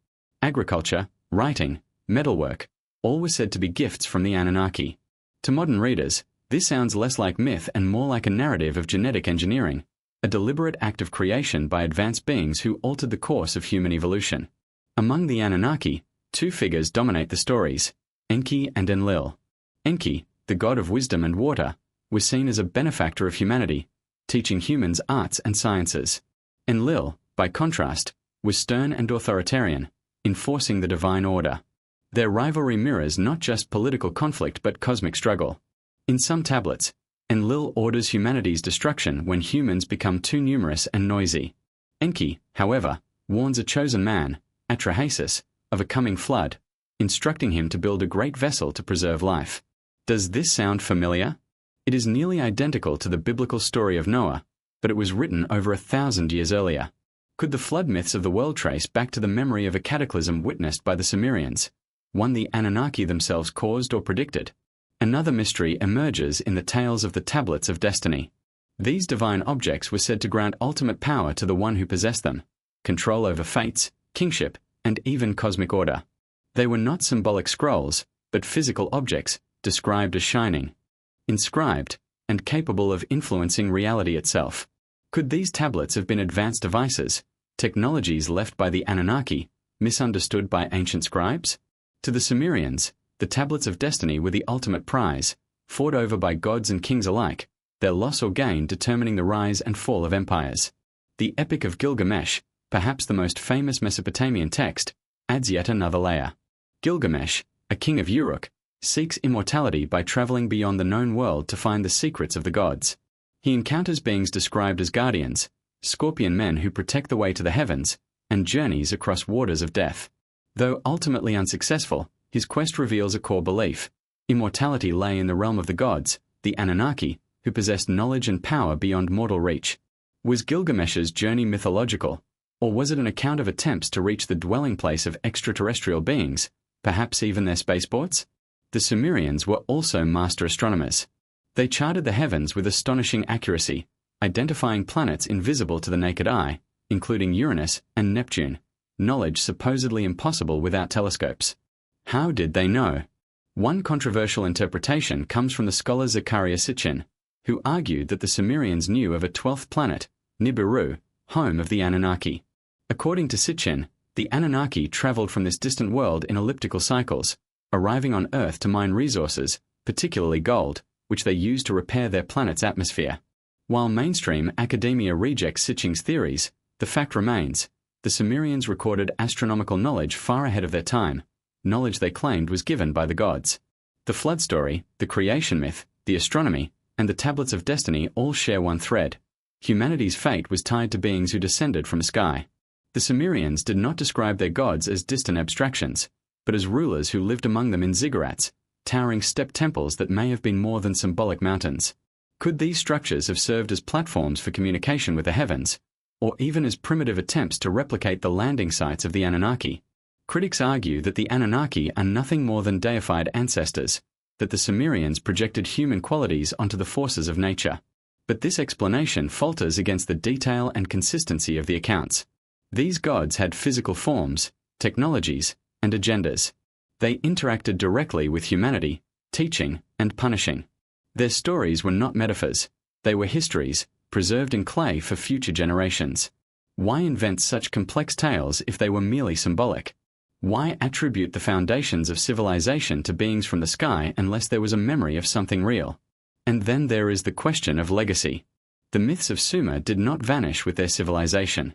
Agriculture, writing, metalwork, all were said to be gifts from the Anunnaki. To modern readers, this sounds less like myth and more like a narrative of genetic engineering, a deliberate act of creation by advanced beings who altered the course of human evolution. Among the Anunnaki, two figures dominate the stories, Enki and Enlil. Enki, the god of wisdom and water, was seen as a benefactor of humanity, teaching humans arts and sciences. Enlil, by contrast, was stern and authoritarian, enforcing the divine order. Their rivalry mirrors not just political conflict but cosmic struggle. In some tablets, Enlil orders humanity's destruction when humans become too numerous and noisy. Enki, however, warns a chosen man, Atrahasis, of a coming flood, instructing him to build a great vessel to preserve life. Does this sound familiar? It is nearly identical to the biblical story of Noah, but it was written over 1,000 years earlier. Could the flood myths of the world trace back to the memory of a cataclysm witnessed by the Sumerians, one the Anunnaki themselves caused or predicted? Another mystery emerges in the tales of the Tablets of Destiny. These divine objects were said to grant ultimate power to the one who possessed them, control over fates, kingship, and even cosmic order. They were not symbolic scrolls, but physical objects, described as shining, inscribed, and capable of influencing reality itself. Could these tablets have been advanced devices, technologies left by the Anunnaki, misunderstood by ancient scribes? To the Sumerians, the Tablets of Destiny were the ultimate prize, fought over by gods and kings alike, their loss or gain determining the rise and fall of empires. The Epic of Gilgamesh, perhaps the most famous Mesopotamian text, adds yet another layer. Gilgamesh, a king of Uruk, seeks immortality by traveling beyond the known world to find the secrets of the gods. He encounters beings described as guardians, scorpion men who protect the way to the heavens, and journeys across waters of death. Though ultimately unsuccessful, his quest reveals a core belief. Immortality lay in the realm of the gods, the Anunnaki, who possessed knowledge and power beyond mortal reach. Was Gilgamesh's journey mythological, or was it an account of attempts to reach the dwelling place of extraterrestrial beings, perhaps even their spaceports? The Sumerians were also master astronomers. They charted the heavens with astonishing accuracy, identifying planets invisible to the naked eye, including Uranus and Neptune, knowledge supposedly impossible without telescopes. How did they know? One controversial interpretation comes from the scholar Zecharia Sitchin, who argued that the Sumerians knew of a 12th planet, Nibiru, home of the Anunnaki. According to Sitchin, the Anunnaki traveled from this distant world in elliptical cycles, arriving on Earth to mine resources, particularly gold, which they used to repair their planet's atmosphere. While mainstream academia rejects Sitchin's theories, the fact remains, the Sumerians recorded astronomical knowledge far ahead of their time, knowledge they claimed was given by the gods. The flood story, the creation myth, the astronomy, and the Tablets of Destiny all share one thread. Humanity's fate was tied to beings who descended from the sky. The The Sumerians did not describe their gods as distant abstractions, but as rulers who lived among them in ziggurats, towering step temples that may have been more than symbolic mountains. Could these structures have served as platforms for communication with the heavens, or even as primitive attempts to replicate the landing sites of the Anunnaki? Critics argue that the Anunnaki are nothing more than deified ancestors, that the Sumerians projected human qualities onto the forces of nature. But this explanation falters against the detail and consistency of the accounts. These gods had physical forms, technologies, and agendas. They interacted directly with humanity, teaching and punishing. Their stories were not metaphors. They were histories, preserved in clay for future generations. Why invent such complex tales if they were merely symbolic? Why attribute the foundations of civilization to beings from the sky unless there was a memory of something real? And then there is the question of legacy. The myths of Sumer did not vanish with their civilization.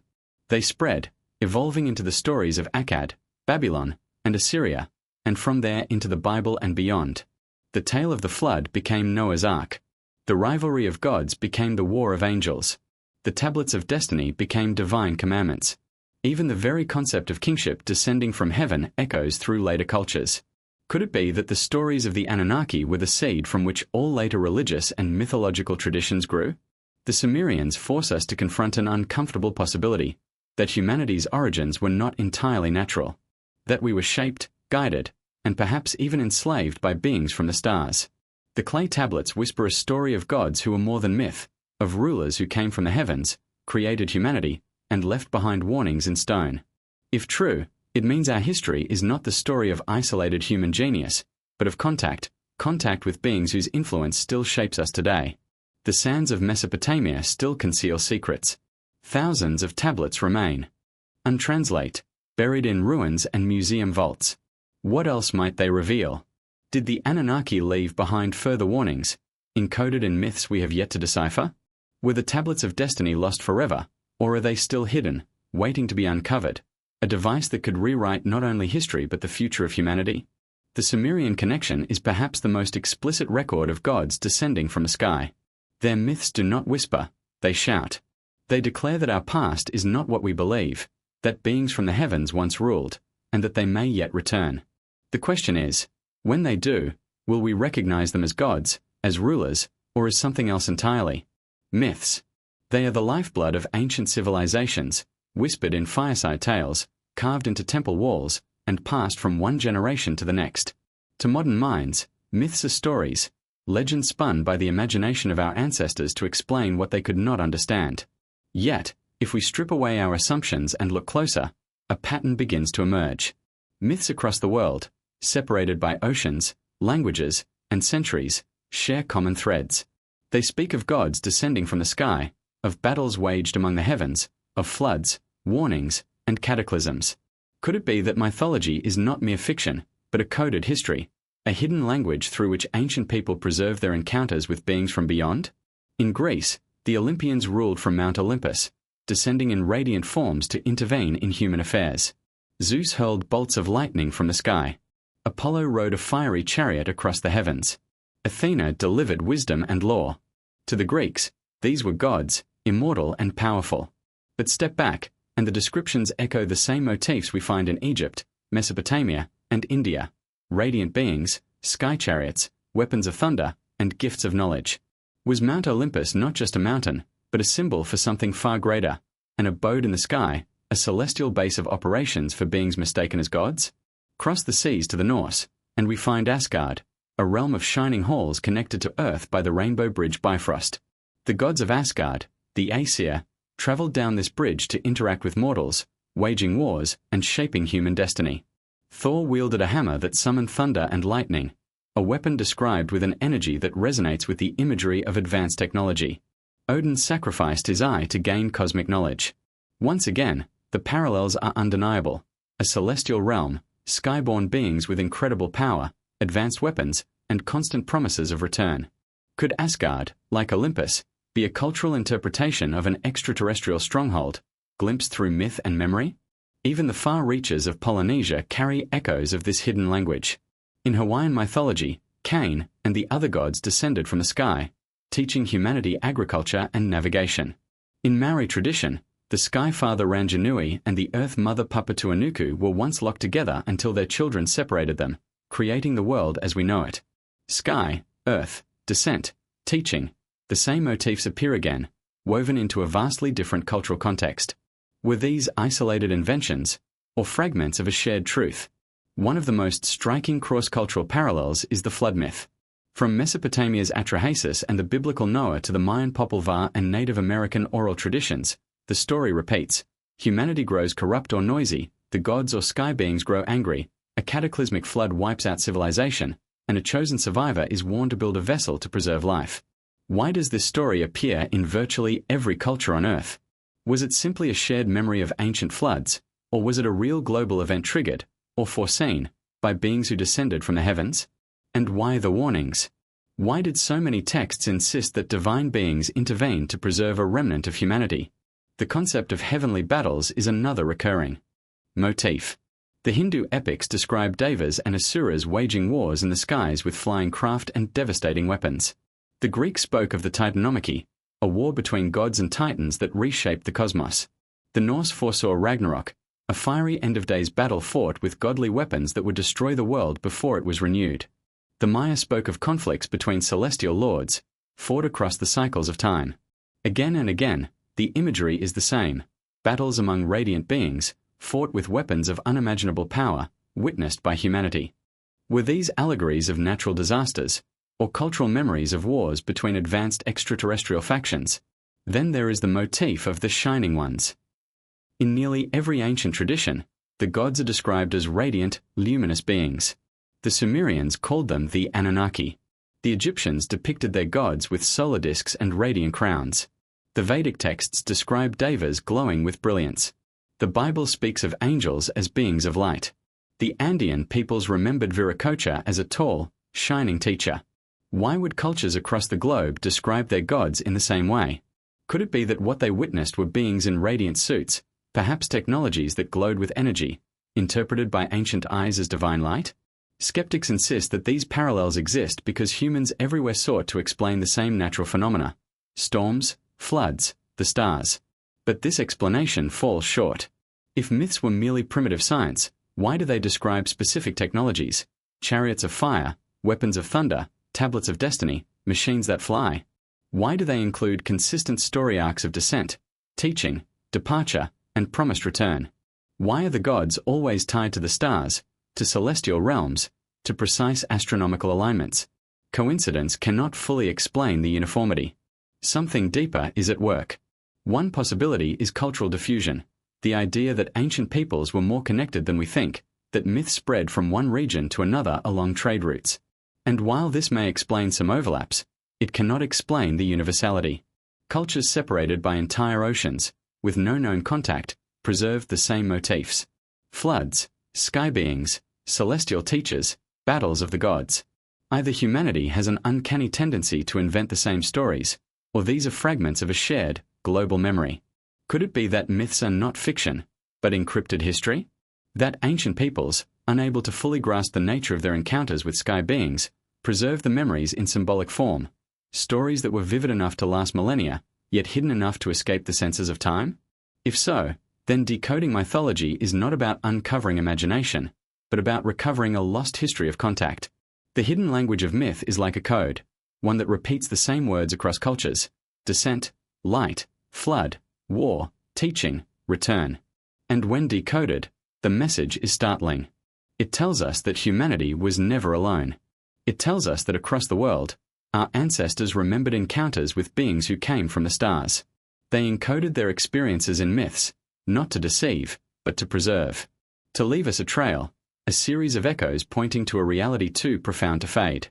They spread, evolving into the stories of Akkad, Babylon, and Assyria, and from there into the Bible and beyond. The tale of the flood became Noah's Ark. The rivalry of gods became the war of angels. The tablets of destiny became divine commandments. Even the very concept of kingship descending from heaven echoes through later cultures. Could it be that the stories of the Anunnaki were the seed from which all later religious and mythological traditions grew? The Sumerians force us to confront an uncomfortable possibility, that humanity's origins were not entirely natural, that we were shaped, guided, and perhaps even enslaved by beings from the stars. The clay tablets whisper a story of gods who were more than myth, of rulers who came from the heavens, created humanity, and left behind warnings in stone. If true, it means our history is not the story of isolated human genius, but of contact with beings whose influence still shapes us today. The sands of Mesopotamia still conceal secrets. Thousands of tablets remain, untranslate, buried in ruins and museum vaults. What else might they reveal? Did the Anunnaki leave behind further warnings, encoded in myths we have yet to decipher? Were the tablets of destiny lost forever, or are they still hidden, waiting to be uncovered, a device that could rewrite not only history but the future of humanity? The Sumerian connection is perhaps the most explicit record of gods descending from the sky. Their myths do not whisper, they shout. They declare that our past is not what we believe, that beings from the heavens once ruled, and that they may yet return. The question is, when they do, will we recognize them as gods, as rulers, or as something else entirely? Myths. They are the lifeblood of ancient civilizations, whispered in fireside tales, carved into temple walls, and passed from one generation to the next. To modern minds, myths are stories, legends spun by the imagination of our ancestors to explain what they could not understand. Yet, if we strip away our assumptions and look closer, a pattern begins to emerge. Myths across the world, separated by oceans, languages, and centuries, share common threads. They speak of gods descending from the sky, of battles waged among the heavens, of floods, warnings, and cataclysms. Could it be that mythology is not mere fiction, but a coded history, a hidden language through which ancient people preserve their encounters with beings from beyond? In Greece, the Olympians ruled from Mount Olympus, descending in radiant forms to intervene in human affairs. Zeus hurled bolts of lightning from the sky. Apollo rode a fiery chariot across the heavens. Athena delivered wisdom and law. To the Greeks, these were gods, immortal and powerful. But step back, and the descriptions echo the same motifs we find in Egypt, Mesopotamia, and India. Radiant beings, sky chariots, weapons of thunder, and gifts of knowledge. Was Mount Olympus not just a mountain, but a symbol for something far greater, an abode in the sky, a celestial base of operations for beings mistaken as gods? Cross the seas to the Norse, and we find Asgard, a realm of shining halls connected to Earth by the Rainbow Bridge Bifrost. The gods of Asgard, the Aesir, traveled down this bridge to interact with mortals, waging wars and shaping human destiny. Thor wielded a hammer that summoned thunder and lightning, a weapon described with an energy that resonates with the imagery of advanced technology. Odin sacrificed his eye to gain cosmic knowledge. Once again, the parallels are undeniable. A celestial realm, skyborn beings with incredible power, advanced weapons, and constant promises of return. Could Asgard, like Olympus, be a cultural interpretation of an extraterrestrial stronghold, glimpsed through myth and memory? Even the far reaches of Polynesia carry echoes of this hidden language. In Hawaiian mythology, Cain and the other gods descended from the sky, teaching humanity agriculture and navigation. In Maori tradition, The Sky Father Ranjanui and the Earth Mother Papatuanuku were once locked together until their children separated them, creating the world as we know it. Sky, Earth, descent, teaching, the same motifs appear again, woven into a vastly different cultural context. Were these isolated inventions, or fragments of a shared truth? One of the most striking cross-cultural parallels is the flood myth. From Mesopotamia's Atrahasis and the biblical Noah to the Mayan Popol Vuh and Native American oral traditions, the story repeats. Humanity grows corrupt or noisy, the gods or sky beings grow angry, a cataclysmic flood wipes out civilization, and a chosen survivor is warned to build a vessel to preserve life. Why does this story appear in virtually every culture on Earth? Was it simply a shared memory of ancient floods, or was it a real global event triggered, or foreseen, by beings who descended from the heavens? And why the warnings? Why did so many texts insist that divine beings intervene to preserve a remnant of humanity? The concept of heavenly battles is another recurring motif. The Hindu epics describe devas and asuras waging wars in the skies with flying craft and devastating weapons. The Greeks spoke of the Titanomachy, a war between gods and titans that reshaped the cosmos. The Norse foresaw Ragnarok, a fiery end-of-days battle fought with godly weapons that would destroy the world before it was renewed. The Maya spoke of conflicts between celestial lords, fought across the cycles of time. Again and again, the imagery is the same: battles among radiant beings, fought with weapons of unimaginable power, witnessed by humanity. Were these allegories of natural disasters, or cultural memories of wars between advanced extraterrestrial factions? Then there is the motif of the Shining Ones. In nearly every ancient tradition, the gods are described as radiant, luminous beings. The Sumerians called them the Anunnaki. The Egyptians depicted their gods with solar discs and radiant crowns. The Vedic texts describe devas glowing with brilliance. The Bible speaks of angels as beings of light. The Andean peoples remembered Viracocha as a tall, shining teacher. Why would cultures across the globe describe their gods in the same way? Could it be that what they witnessed were beings in radiant suits, perhaps technologies that glowed with energy, interpreted by ancient eyes as divine light? Skeptics insist that these parallels exist because humans everywhere sought to explain the same natural phenomena: storms, floods, the stars. But this explanation falls short. If myths were merely primitive science, why do they describe specific technologies: chariots of fire, weapons of thunder, tablets of destiny, machines that fly? Why do they include consistent story arcs of descent, teaching, departure, and promised return? Why are the gods always tied to the stars, to celestial realms, to precise astronomical alignments? Coincidence cannot fully explain the uniformity. Something deeper is at work. One possibility is cultural diffusion, the idea that ancient peoples were more connected than we think, that myths spread from one region to another along trade routes. And while this may explain some overlaps, it cannot explain the universality. Cultures separated by entire oceans, with no known contact, preserved the same motifs: floods, sky beings, celestial teachers, battles of the gods. Either humanity has an uncanny tendency to invent the same stories, or these are fragments of a shared, global memory. Could it be that myths are not fiction, but encrypted history? That ancient peoples, unable to fully grasp the nature of their encounters with sky beings, preserve the memories in symbolic form, stories that were vivid enough to last millennia, yet hidden enough to escape the senses of time? If so, then decoding mythology is not about uncovering imagination, but about recovering a lost history of contact. The hidden language of myth is like a code, one that repeats the same words across cultures: descent, light, flood, war, teaching, return. And when decoded, the message is startling. It tells us that humanity was never alone. It tells us that across the world, our ancestors remembered encounters with beings who came from the stars. They encoded their experiences in myths, not to deceive, but to preserve. To leave us a trail, a series of echoes pointing to a reality too profound to fade.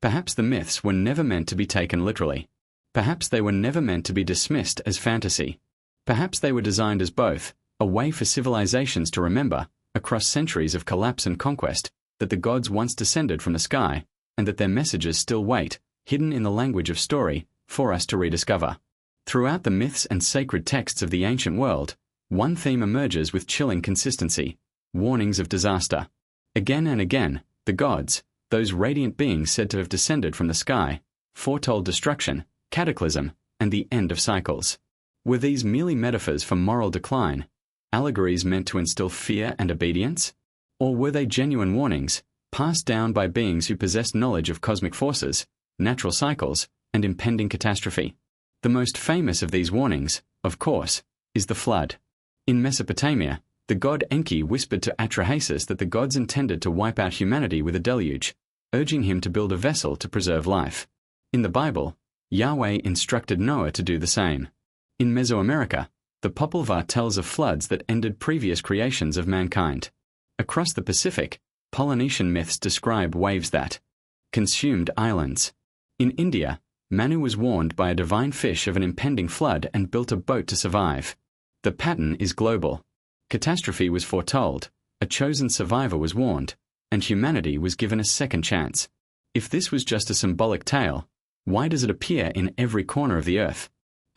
Perhaps the myths were never meant to be taken literally. Perhaps they were never meant to be dismissed as fantasy. Perhaps they were designed as both, a way for civilizations to remember, across centuries of collapse and conquest, that the gods once descended from the sky, and that their messages still wait, hidden in the language of story, for us to rediscover. Throughout the myths and sacred texts of the ancient world, one theme emerges with chilling consistency: warnings of disaster. Again and again, the gods, those radiant beings said to have descended from the sky, foretold destruction, cataclysm, and the end of cycles. Were these merely metaphors for moral decline, allegories meant to instill fear and obedience? Or were they genuine warnings, passed down by beings who possessed knowledge of cosmic forces, natural cycles, and impending catastrophe? The most famous of these warnings, of course, is the flood. In Mesopotamia, the god Enki whispered to Atrahasis that the gods intended to wipe out humanity with a deluge, urging him to build a vessel to preserve life. In the Bible, Yahweh instructed Noah to do the same. In Mesoamerica, the Popol Vuh tells of floods that ended previous creations of mankind. Across the Pacific, Polynesian myths describe waves that consumed islands. In India, Manu was warned by a divine fish of an impending flood and built a boat to survive. The pattern is global. Catastrophe was foretold, a chosen survivor was warned, and humanity was given a second chance. If this was just a symbolic tale, why does it appear in every corner of the earth?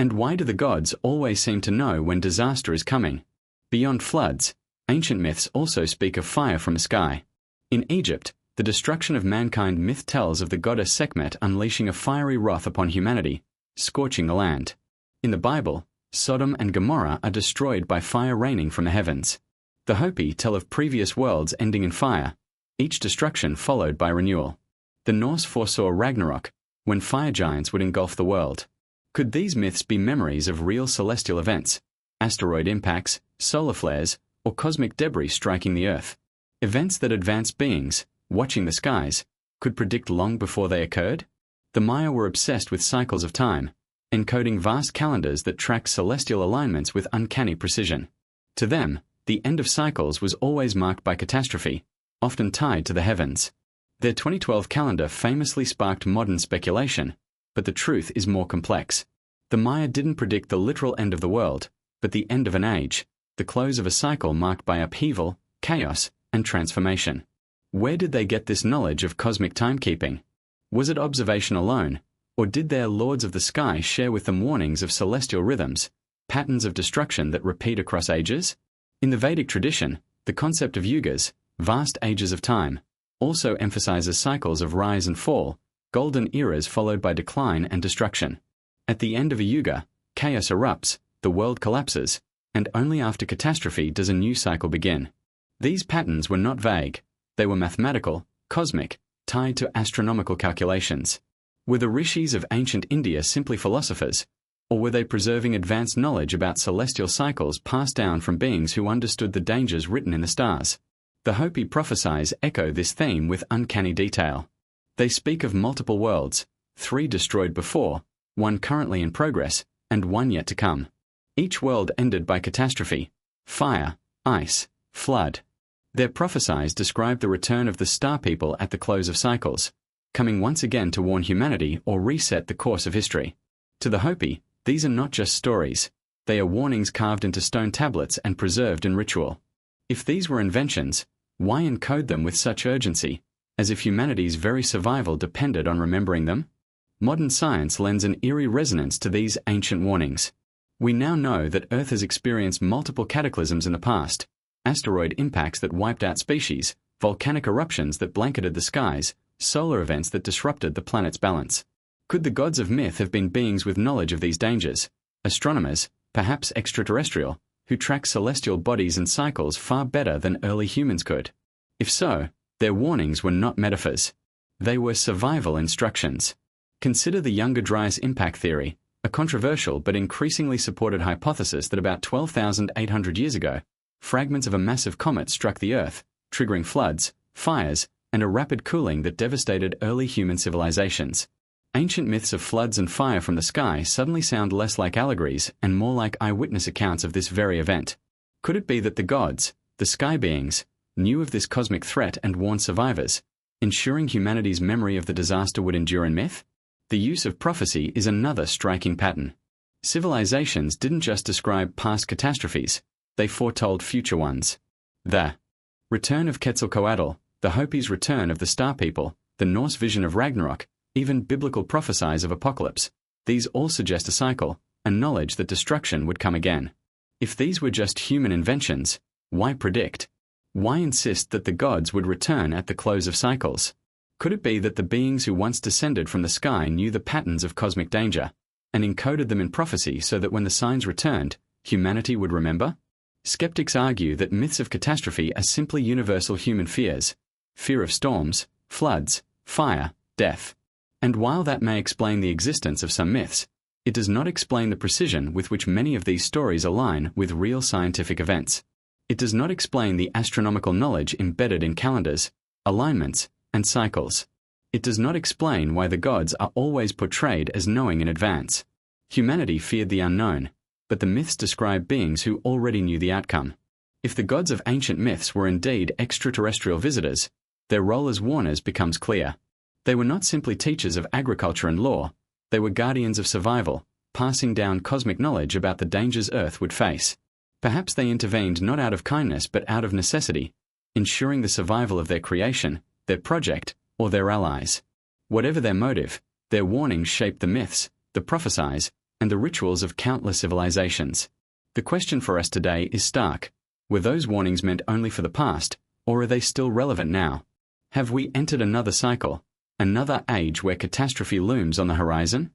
And why do the gods always seem to know when disaster is coming? Beyond floods, ancient myths also speak of fire from the sky. In Egypt, the destruction of mankind myth tells of the goddess Sekhmet unleashing a fiery wrath upon humanity, scorching the land. In the Bible, Sodom and Gomorrah are destroyed by fire raining from the heavens. The Hopi tell of previous worlds ending in fire, each destruction followed by renewal. The Norse foresaw Ragnarok, when fire giants would engulf the world. Could these myths be memories of real celestial events, asteroid impacts, solar flares, or cosmic debris striking the Earth? Events that advanced beings, watching the skies, could predict long before they occurred? The Maya were obsessed with cycles of time, encoding vast calendars that tracked celestial alignments with uncanny precision. To them, the end of cycles was always marked by catastrophe, often tied to the heavens. Their 2012 calendar famously sparked modern speculation, but the truth is more complex. The Maya didn't predict the literal end of the world, but the end of an age, the close of a cycle marked by upheaval, chaos, and transformation. Where did they get this knowledge of cosmic timekeeping? Was it observation alone, or did their lords of the sky share with them warnings of celestial rhythms, patterns of destruction that repeat across ages? In the Vedic tradition, the concept of yugas, vast ages of time, also emphasizes cycles of rise and fall, golden eras followed by decline and destruction. At the end of a yuga, chaos erupts, the world collapses, and only after catastrophe does a new cycle begin. These patterns were not vague, they were mathematical, cosmic, tied to astronomical calculations. Were the rishis of ancient India simply philosophers, or were they preserving advanced knowledge about celestial cycles passed down from beings who understood the dangers written in the stars? The Hopi prophecies echo this theme with uncanny detail. They speak of multiple worlds, 3 destroyed before, 1 currently in progress, and 1 yet to come. Each world ended by catastrophe, fire, ice, flood. Their prophecies describe the return of the star people at the close of cycles, coming once again to warn humanity or reset the course of history. To the Hopi, these are not just stories, they are warnings carved into stone tablets and preserved in ritual. If these were inventions, why encode them with such urgency, as if humanity's very survival depended on remembering them? Modern science lends an eerie resonance to these ancient warnings. We now know that Earth has experienced multiple cataclysms in the past, asteroid impacts that wiped out species, volcanic eruptions that blanketed the skies, solar events that disrupted the planet's balance. Could the gods of myth have been beings with knowledge of these dangers, astronomers, perhaps extraterrestrial, who track celestial bodies and cycles far better than early humans could? If so, their warnings were not metaphors. They were survival instructions. Consider the Younger Dryas impact theory, a controversial but increasingly supported hypothesis that about 12,800 years ago, fragments of a massive comet struck the Earth, triggering floods, fires, and a rapid cooling that devastated early human civilizations. Ancient myths of floods and fire from the sky suddenly sound less like allegories and more like eyewitness accounts of this very event. Could it be that the gods, the sky beings, knew of this cosmic threat and warned survivors, ensuring humanity's memory of the disaster would endure in myth? The use of prophecy is another striking pattern. Civilizations didn't just describe past catastrophes, they foretold future ones. The return of Quetzalcoatl, the Hopi's return of the Star People, the Norse vision of Ragnarok, even biblical prophecies of apocalypse, these all suggest a cycle, a knowledge that destruction would come again. If these were just human inventions, why predict? Why insist that the gods would return at the close of cycles? Could it be that the beings who once descended from the sky knew the patterns of cosmic danger, and encoded them in prophecy so that when the signs returned, humanity would remember? Skeptics argue that myths of catastrophe are simply universal human fears: fear of storms, floods, fire, death. And while that may explain the existence of some myths, it does not explain the precision with which many of these stories align with real scientific events. It does not explain the astronomical knowledge embedded in calendars, alignments, and cycles. It does not explain why the gods are always portrayed as knowing in advance. Humanity feared the unknown, but the myths describe beings who already knew the outcome. If the gods of ancient myths were indeed extraterrestrial visitors, their role as warners becomes clear. They were not simply teachers of agriculture and law, they were guardians of survival, passing down cosmic knowledge about the dangers Earth would face. Perhaps they intervened not out of kindness but out of necessity, ensuring the survival of their creation, their project, or their allies. Whatever their motive, their warnings shaped the myths, the prophecies, and the rituals of countless civilizations. The question for us today is stark. Were those warnings meant only for the past, or are they still relevant now? Have we entered another cycle, another age where catastrophe looms on the horizon?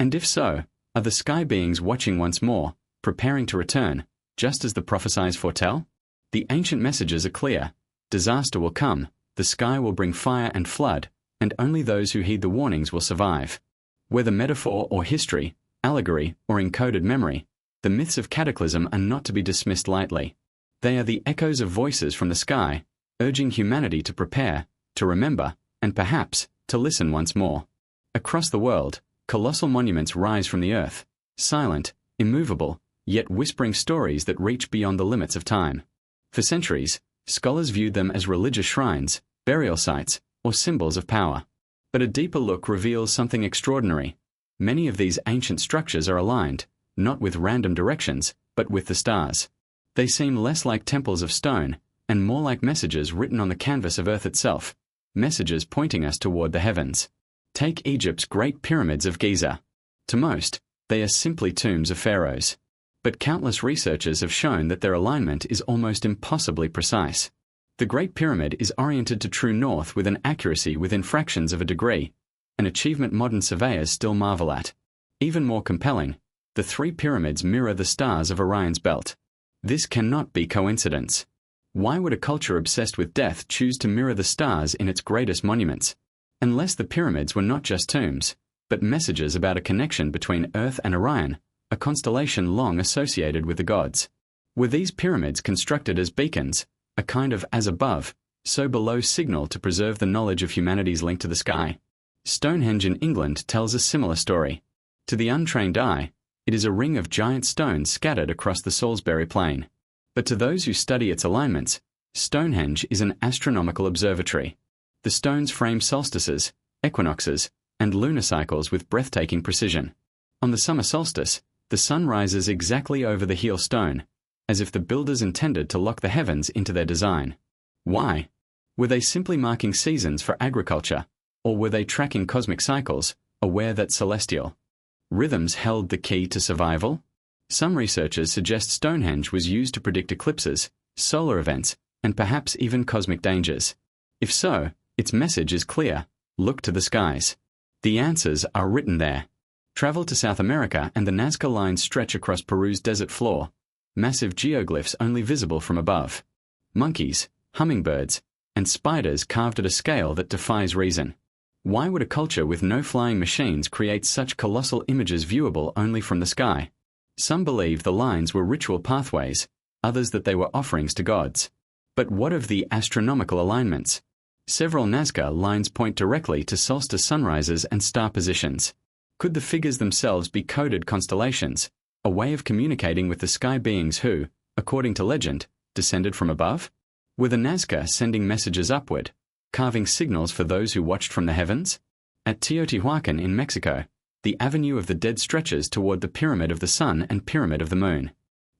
And if so, are the sky beings watching once more, preparing to return, just as the prophecies foretell? The ancient messages are clear. Disaster will come, the sky will bring fire and flood, and only those who heed the warnings will survive. Whether metaphor or history, allegory or encoded memory, the myths of cataclysm are not to be dismissed lightly. They are the echoes of voices from the sky, urging humanity to prepare, to remember, and perhaps, to listen once more. Across the world, colossal monuments rise from the earth, silent, immovable, yet whispering stories that reach beyond the limits of time. For centuries, scholars viewed them as religious shrines, burial sites, or symbols of power. But a deeper look reveals something extraordinary. Many of these ancient structures are aligned, not with random directions, but with the stars. They seem less like temples of stone, and more like messages written on the canvas of Earth itself, messages pointing us toward the heavens. Take Egypt's Great Pyramids of Giza. To most, they are simply tombs of pharaohs. But countless researchers have shown that their alignment is almost impossibly precise. The Great Pyramid is oriented to true north with an accuracy within fractions of a degree, an achievement modern surveyors still marvel at. Even more compelling, the three pyramids mirror the stars of Orion's belt. This cannot be coincidence. Why would a culture obsessed with death choose to mirror the stars in its greatest monuments? Unless the pyramids were not just tombs, but messages about a connection between Earth and Orion, a constellation long associated with the gods. Were these pyramids constructed as beacons, a kind of as above, so below signal to preserve the knowledge of humanity's link to the sky? Stonehenge in England tells a similar story. To the untrained eye, it is a ring of giant stones scattered across the Salisbury Plain. But to those who study its alignments, Stonehenge is an astronomical observatory. The stones frame solstices, equinoxes, and lunar cycles with breathtaking precision. On the summer solstice, the sun rises exactly over the heel stone, as if the builders intended to lock the heavens into their design. Why? Were they simply marking seasons for agriculture, or were they tracking cosmic cycles, aware that celestial rhythms held the key to survival? Some researchers suggest Stonehenge was used to predict eclipses, solar events, and perhaps even cosmic dangers. If so, its message is clear: look to the skies. The answers are written there. Travel to South America and the Nazca lines stretch across Peru's desert floor, massive geoglyphs only visible from above. Monkeys, hummingbirds, and spiders carved at a scale that defies reason. Why would a culture with no flying machines create such colossal images viewable only from the sky? Some believe the lines were ritual pathways, others that they were offerings to gods. But what of the astronomical alignments? Several Nazca lines point directly to solstice sunrises and star positions. Could the figures themselves be coded constellations, a way of communicating with the sky beings who, according to legend, descended from above? Were the Nazca sending messages upward, carving signals for those who watched from the heavens? At Teotihuacan in Mexico, the Avenue of the Dead stretches toward the Pyramid of the Sun and Pyramid of the Moon.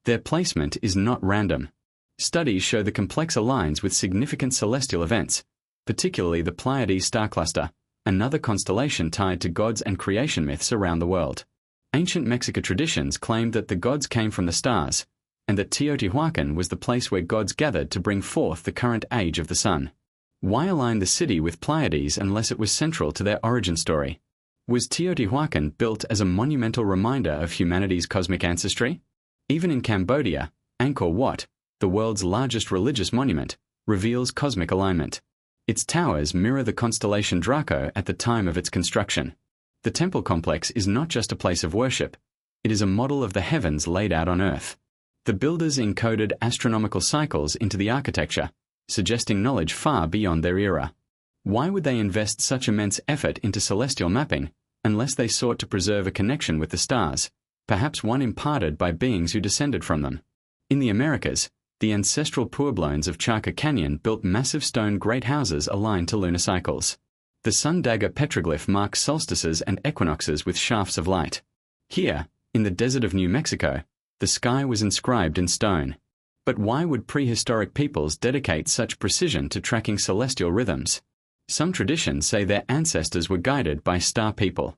Their placement is not random. Studies show the complex aligns with significant celestial events, particularly the Pleiades star cluster, another constellation tied to gods and creation myths around the world. Ancient Mexican traditions claimed that the gods came from the stars, and that Teotihuacan was the place where gods gathered to bring forth the current age of the sun. Why align the city with Pleiades unless it was central to their origin story? Was Teotihuacan built as a monumental reminder of humanity's cosmic ancestry? Even in Cambodia, Angkor Wat, the world's largest religious monument, reveals cosmic alignment. Its towers mirror the constellation Draco at the time of its construction. The temple complex is not just a place of worship, it is a model of the heavens laid out on Earth. The builders encoded astronomical cycles into the architecture, suggesting knowledge far beyond their era. Why would they invest such immense effort into celestial mapping, unless they sought to preserve a connection with the stars, perhaps one imparted by beings who descended from them? In the Americas, the ancestral Pueblones of Chaka Canyon built massive stone great houses aligned to lunar cycles. The sun dagger petroglyph marks solstices and equinoxes with shafts of light. Here, in the desert of New Mexico, the sky was inscribed in stone. But why would prehistoric peoples dedicate such precision to tracking celestial rhythms? Some traditions say their ancestors were guided by star people.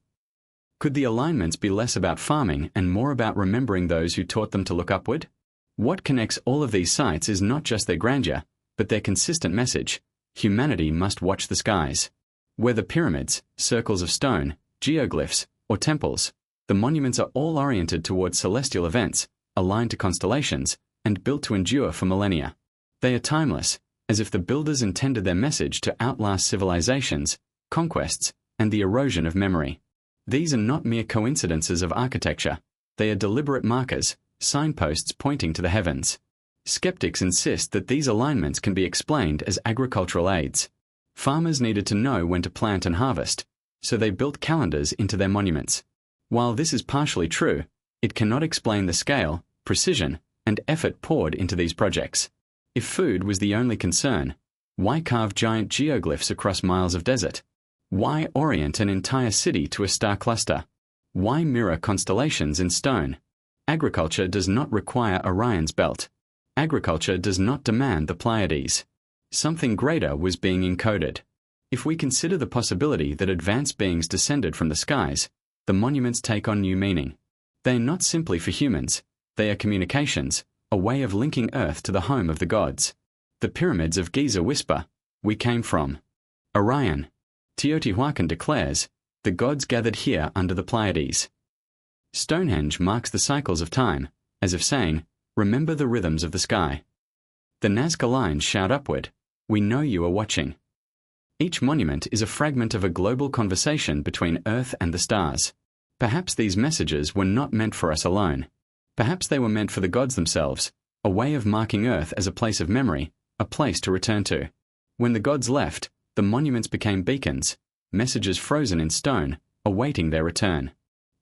Could the alignments be less about farming and more about remembering those who taught them to look upward? What connects all of these sites is not just their grandeur, but their consistent message: humanity must watch the skies. Whether pyramids, circles of stone, geoglyphs, or temples, the monuments are all oriented towards celestial events, aligned to constellations, and built to endure for millennia. They are timeless, as if the builders intended their message to outlast civilizations, conquests, and the erosion of memory. These are not mere coincidences of architecture. They are deliberate markers, signposts pointing to the heavens. Skeptics insist that these alignments can be explained as agricultural aids. Farmers needed to know when to plant and harvest, so they built calendars into their monuments. While this is partially true, it cannot explain the scale, precision, and effort poured into these projects. If food was the only concern, why carve giant geoglyphs across miles of desert? Why orient an entire city to a star cluster? Why mirror constellations in stone? Agriculture does not require Orion's belt. Agriculture does not demand the Pleiades. Something greater was being encoded. If we consider the possibility that advanced beings descended from the skies, the monuments take on new meaning. They are not simply for humans, they are communications, a way of linking Earth to the home of the gods. The pyramids of Giza whisper, "We came from Orion." Teotihuacan declares, "The gods gathered here under the Pleiades." Stonehenge marks the cycles of time, as if saying, "Remember the rhythms of the sky." The Nazca lines shout upward, "We know you are watching." Each monument is a fragment of a global conversation between Earth and the stars. Perhaps these messages were not meant for us alone. Perhaps they were meant for the gods themselves, a way of marking Earth as a place of memory, a place to return to. When the gods left, the monuments became beacons, messages frozen in stone, awaiting their return.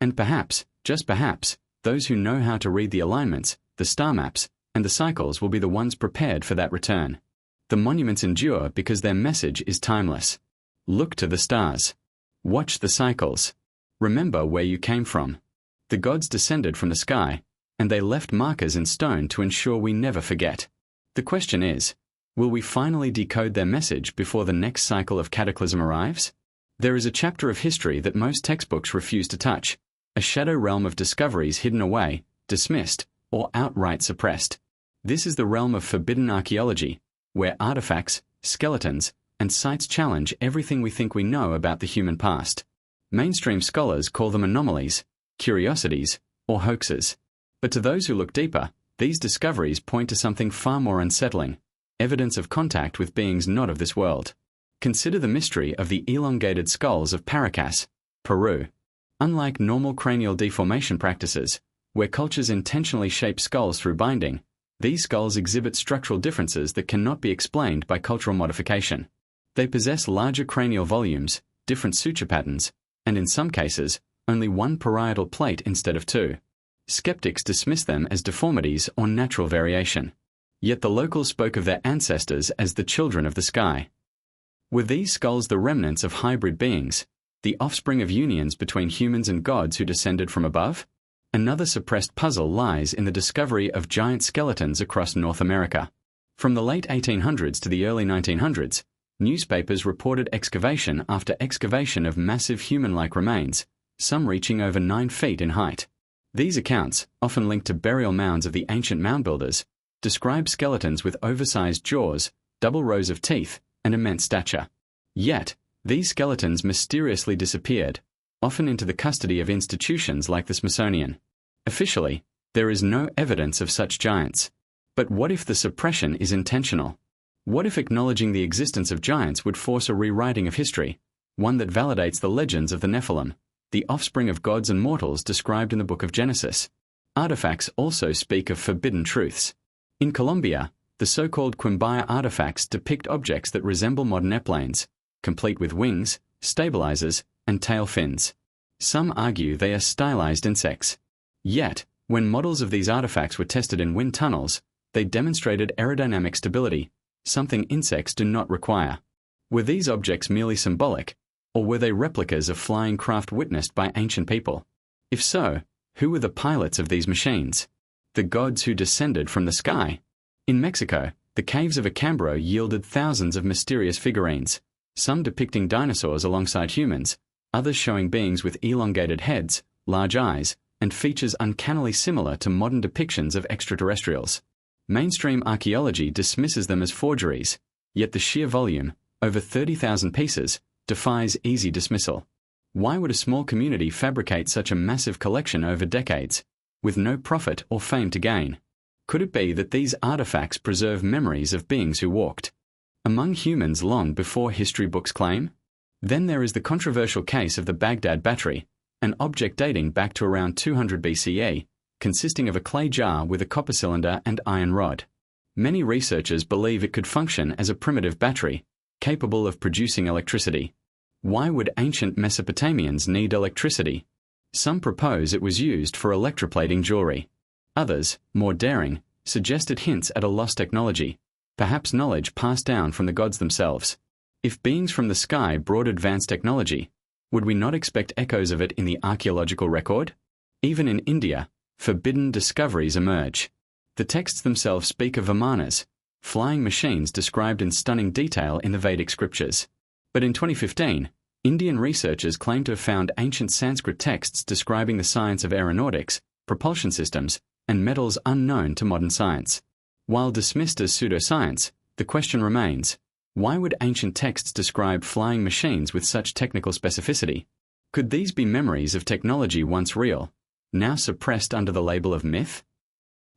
And perhaps, just perhaps, those who know how to read the alignments, the star maps, and the cycles will be the ones prepared for that return. The monuments endure because their message is timeless. Look to the stars. Watch the cycles. Remember where you came from. The gods descended from the sky, and they left markers in stone to ensure we never forget. The question is, will we finally decode their message before the next cycle of cataclysm arrives? There is a chapter of history that most textbooks refuse to touch, a shadow realm of discoveries hidden away, dismissed, or outright suppressed. This is the realm of forbidden archaeology, where artifacts, skeletons, and sites challenge everything we think we know about the human past. Mainstream scholars call them anomalies, curiosities, or hoaxes. But to those who look deeper, these discoveries point to something far more unsettling: evidence of contact with beings not of this world. Consider the mystery of the elongated skulls of Paracas, Peru. Unlike normal cranial deformation practices, where cultures intentionally shape skulls through binding, these skulls exhibit structural differences that cannot be explained by cultural modification. They possess larger cranial volumes, different suture patterns, and in some cases, only one parietal plate instead of two. Skeptics dismiss them as deformities or natural variation. Yet the locals spoke of their ancestors as the children of the sky. Were these skulls the remnants of hybrid beings, the offspring of unions between humans and gods who descended from above? Another suppressed puzzle lies in the discovery of giant skeletons across North America. From the late 1800s to the early 1900s, newspapers reported excavation after excavation of massive human-like remains, some reaching over 9 feet in height. These accounts, often linked to burial mounds of the ancient mound builders, describe skeletons with oversized jaws, double rows of teeth, and immense stature. Yet, these skeletons mysteriously disappeared, often into the custody of institutions like the Smithsonian. Officially, there is no evidence of such giants. But what if the suppression is intentional? What if acknowledging the existence of giants would force a rewriting of history, one that validates the legends of the Nephilim, the offspring of gods and mortals described in the book of Genesis? Artifacts also speak of forbidden truths. In Colombia, the so-called Quimbaya artifacts depict objects that resemble modern airplanes, complete with wings, stabilizers, and tail fins. Some argue they are stylized insects. Yet, when models of these artifacts were tested in wind tunnels, they demonstrated aerodynamic stability, something insects do not require. Were these objects merely symbolic, or were they replicas of flying craft witnessed by ancient people? If so, who were the pilots of these machines? The gods who descended from the sky? In Mexico, the caves of Acambro yielded thousands of mysterious figurines, some depicting dinosaurs alongside humans, others showing beings with elongated heads, large eyes, and features uncannily similar to modern depictions of extraterrestrials. Mainstream archaeology dismisses them as forgeries, yet the sheer volume, over 30,000 pieces, defies easy dismissal. Why would a small community fabricate such a massive collection over decades, with no profit or fame to gain? Could it be that these artifacts preserve memories of beings who walked among humans long before history books claim? Then there is the controversial case of the Baghdad battery, an object dating back to around 200 BCE, consisting of a clay jar with a copper cylinder and iron rod. Many researchers believe it could function as a primitive battery, capable of producing electricity. Why would ancient Mesopotamians need electricity? Some propose it was used for electroplating jewelry. Others, more daring, suggested hints at a lost technology, perhaps knowledge passed down from the gods themselves. If beings from the sky brought advanced technology, would we not expect echoes of it in the archaeological record? Even in India, forbidden discoveries emerge. The texts themselves speak of vimanas, flying machines described in stunning detail in the Vedic scriptures. But in 2015, Indian researchers claim to have found ancient Sanskrit texts describing the science of aeronautics, propulsion systems, and metals unknown to modern science. While dismissed as pseudoscience, the question remains, why would ancient texts describe flying machines with such technical specificity? Could these be memories of technology once real, now suppressed under the label of myth?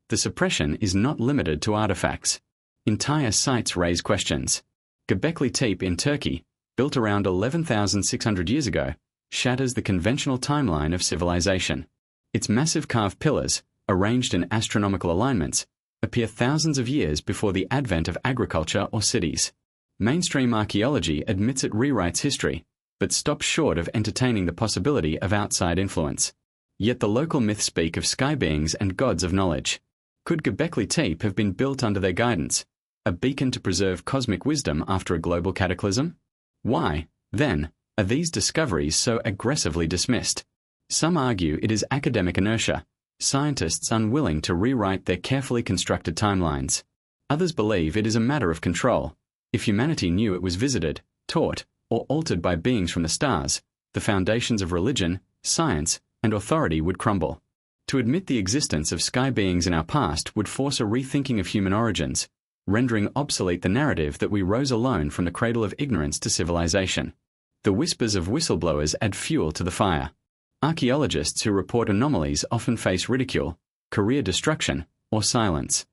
The suppression is not limited to artifacts. Entire sites raise questions. Göbekli Tepe in Turkey, built around 11,600 years ago, shatters the conventional timeline of civilization. Its massive carved pillars, arranged in astronomical alignments, appear thousands of years before the advent of agriculture or cities. Mainstream archaeology admits it rewrites history, but stops short of entertaining the possibility of outside influence. Yet the local myths speak of sky beings and gods of knowledge. Could Göbekli Tepe have been built under their guidance, a beacon to preserve cosmic wisdom after a global cataclysm? Why, then, are these discoveries so aggressively dismissed? Some argue it is academic inertia, scientists unwilling to rewrite their carefully constructed timelines. Others believe it is a matter of control. If humanity knew it was visited, taught, or altered by beings from the stars, the foundations of religion, science, and authority would crumble. To admit the existence of sky beings in our past would force a rethinking of human origins, rendering obsolete the narrative that we rose alone from the cradle of ignorance to civilization. The whispers of whistleblowers add fuel to the fire. Archaeologists who report anomalies often face ridicule, career destruction, or silence.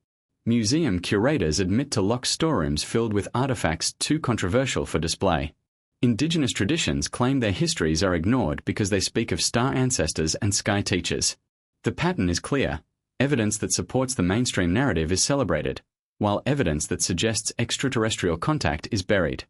Museum curators admit to locked storerooms filled with artifacts too controversial for display. Indigenous traditions claim their histories are ignored because they speak of star ancestors and sky teachers. The pattern is clear. Evidence that supports the mainstream narrative is celebrated, while evidence that suggests extraterrestrial contact is buried.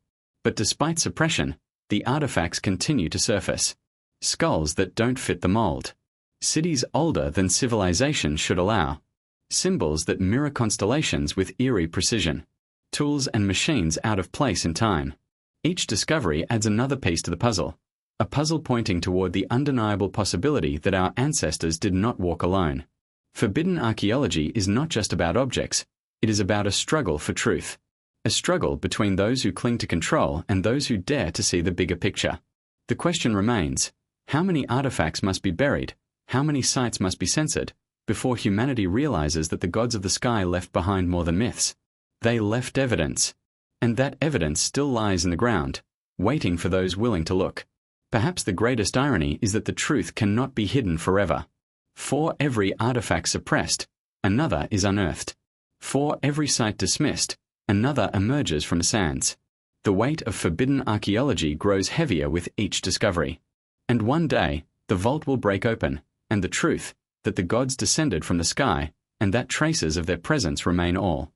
But despite suppression, the artifacts continue to surface. Skulls that don't fit the mold. Cities older than civilization should allow. Symbols that mirror constellations with eerie precision. Tools and machines out of place in time. Each discovery adds another piece to the puzzle. A puzzle pointing toward the undeniable possibility that our ancestors did not walk alone. Forbidden archaeology is not just about objects, it is about a struggle for truth. A struggle between those who cling to control and those who dare to see the bigger picture. The question remains, how many artifacts must be buried, how many sites must be censored, before humanity realizes that the gods of the sky left behind more than myths? They left evidence. And that evidence still lies in the ground, waiting for those willing to look. Perhaps the greatest irony is that the truth cannot be hidden forever. For every artifact suppressed, another is unearthed. For every site dismissed, another emerges from the sands. The weight of forbidden archaeology grows heavier with each discovery. And one day, the vault will break open, and the truth, that the gods descended from the sky, and that traces of their presence remain all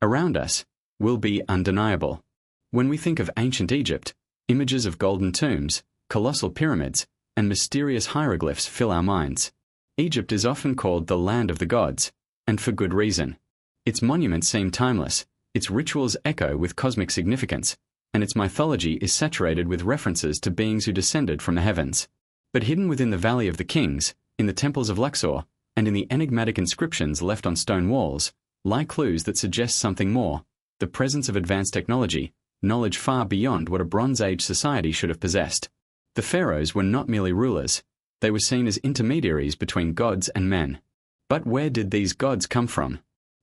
around us, will be undeniable. When we think of ancient Egypt, images of golden tombs, colossal pyramids, and mysterious hieroglyphs fill our minds. Egypt is often called the land of the gods, and for good reason. Its monuments seem timeless, its rituals echo with cosmic significance, and its mythology is saturated with references to beings who descended from the heavens. But hidden within the Valley of the Kings, in the temples of Luxor, and in the enigmatic inscriptions left on stone walls, lie clues that suggest something more: the presence of advanced technology, knowledge far beyond what a Bronze Age society should have possessed. The pharaohs were not merely rulers, they were seen as intermediaries between gods and men. But where did these gods come from?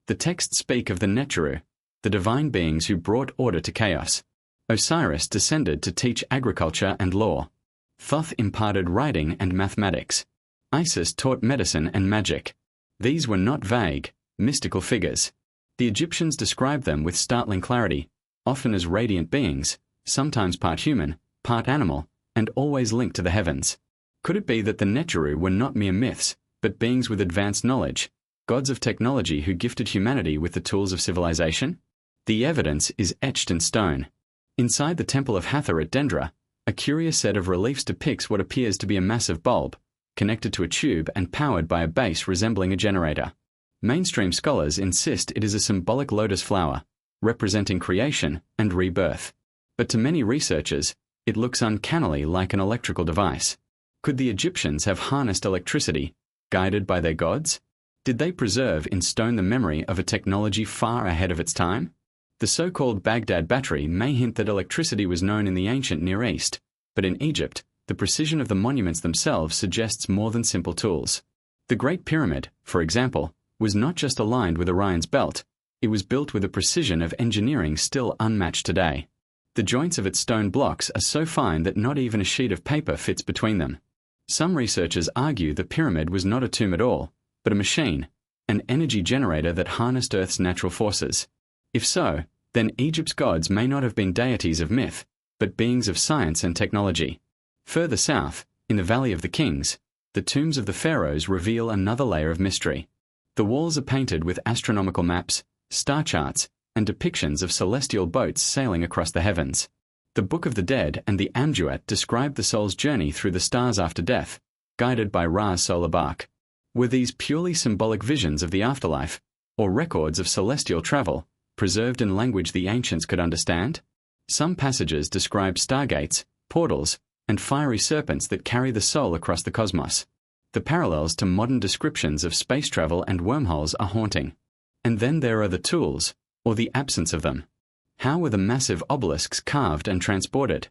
The texts speak of the Neteru, the divine beings who brought order to chaos. Osiris descended to teach agriculture and law. Thoth imparted writing and mathematics. Isis taught medicine and magic. These were not vague, mystical figures. The Egyptians described them with startling clarity, often as radiant beings, sometimes part human, part animal, and always linked to the heavens. Could it be that the Neteru were not mere myths, but beings with advanced knowledge, gods of technology who gifted humanity with the tools of civilization? The evidence is etched in stone. Inside the Temple of Hathor at Dendra, a curious set of reliefs depicts what appears to be a massive bulb, connected to a tube and powered by a base resembling a generator. Mainstream scholars insist it is a symbolic lotus flower, representing creation and rebirth. But to many researchers, it looks uncannily like an electrical device. Could the Egyptians have harnessed electricity, guided by their gods? Did they preserve in stone the memory of a technology far ahead of its time? The so-called Baghdad battery may hint that electricity was known in the ancient Near East, but in Egypt, the precision of the monuments themselves suggests more than simple tools. The Great Pyramid, for example, was not just aligned with Orion's belt, it was built with a precision of engineering still unmatched today. The joints of its stone blocks are so fine that not even a sheet of paper fits between them. Some researchers argue the pyramid was not a tomb at all, but a machine, an energy generator that harnessed Earth's natural forces. If so, then Egypt's gods may not have been deities of myth, but beings of science and technology. Further south, in the Valley of the Kings, the tombs of the pharaohs reveal another layer of mystery. The walls are painted with astronomical maps, star charts, and depictions of celestial boats sailing across the heavens. The Book of the Dead and the Amduat describe the soul's journey through the stars after death, guided by Ra's solar bark. Were these purely symbolic visions of the afterlife, or records of celestial travel, preserved in language the ancients could understand? Some passages describe stargates, portals, and fiery serpents that carry the soul across the cosmos. The parallels to modern descriptions of space travel and wormholes are haunting. And then there are the tools, or the absence of them. How were the massive obelisks carved and transported?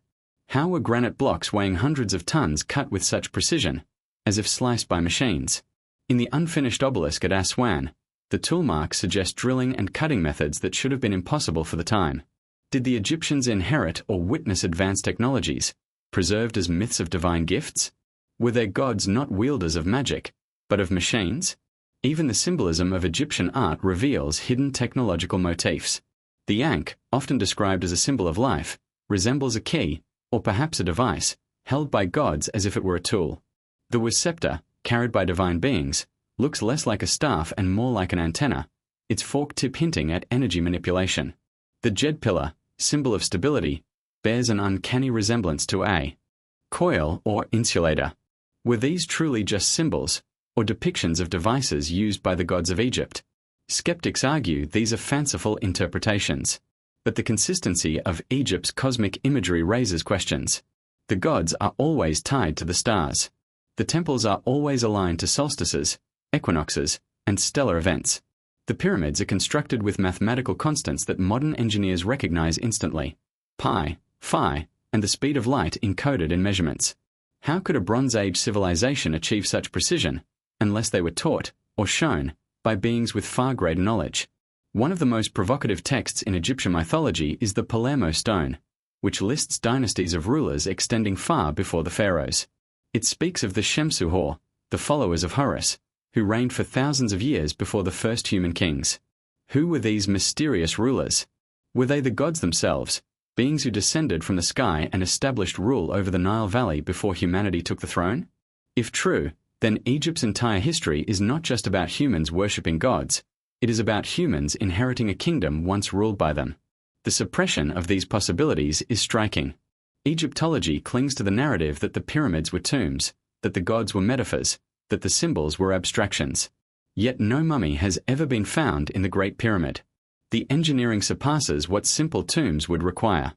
How were granite blocks weighing hundreds of tons cut with such precision, as if sliced by machines? In the unfinished obelisk at Aswan, the tool marks suggest drilling and cutting methods that should have been impossible for the time. Did the Egyptians inherit or witness advanced technologies, preserved as myths of divine gifts? Were their gods not wielders of magic, but of machines? Even the symbolism of Egyptian art reveals hidden technological motifs. The ankh, often described as a symbol of life, resembles a key, or perhaps a device, held by gods as if it were a tool. The scepter, carried by divine beings, looks less like a staff and more like an antenna, its forked tip hinting at energy manipulation. The jed pillar, symbol of stability, bears an uncanny resemblance to a coil or insulator. Were these truly just symbols, or depictions of devices used by the gods of Egypt? Skeptics argue these are fanciful interpretations. But the consistency of Egypt's cosmic imagery raises questions. The gods are always tied to the stars. The temples are always aligned to solstices, equinoxes, and stellar events. The pyramids are constructed with mathematical constants that modern engineers recognize instantly: pi, phi, and the speed of light encoded in measurements. How could a Bronze Age civilization achieve such precision, unless they were taught, or shown, by beings with far greater knowledge? One of the most provocative texts in Egyptian mythology is the Palermo stone. which lists dynasties of rulers extending far before the pharaohs. It speaks of the Shemsuhor, the followers of Horus, who reigned for thousands of years before the first human kings. Who were these mysterious rulers? Were they the gods themselves, beings who descended from the sky and established rule over the Nile Valley before humanity took the throne? If true, then Egypt's entire history is not just about humans worshipping gods, it is about humans inheriting a kingdom once ruled by them. The suppression of these possibilities is striking. Egyptology clings to the narrative that the pyramids were tombs, that the gods were metaphors, that the symbols were abstractions. Yet no mummy has ever been found in the Great Pyramid. The engineering surpasses what simple tombs would require.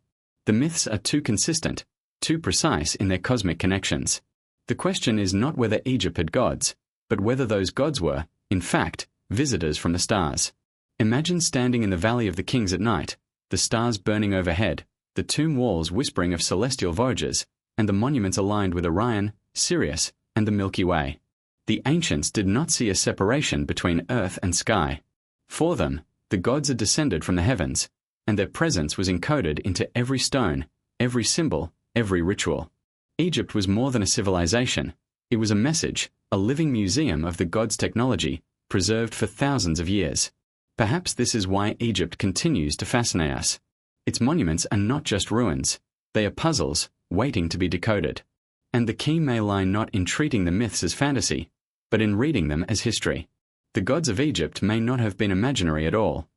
The myths are too consistent, too precise in their cosmic connections. The question is not whether Egypt had gods, but whether those gods were, in fact, visitors from the stars. Imagine standing in the Valley of the Kings at night, the stars burning overhead, the tomb walls whispering of celestial voyages, and the monuments aligned with Orion, Sirius, and the Milky Way. The ancients did not see a separation between earth and sky. For them, the gods had descended from the heavens, and their presence was encoded into every stone, every symbol, every ritual. Egypt was more than a civilization. It was a message, a living museum of the gods' technology, preserved for thousands of years. Perhaps this is why Egypt continues to fascinate us. Its monuments are not just ruins. They are puzzles, waiting to be decoded. And the key may lie not in treating the myths as fantasy, but in reading them as history. The gods of Egypt may not have been imaginary at all.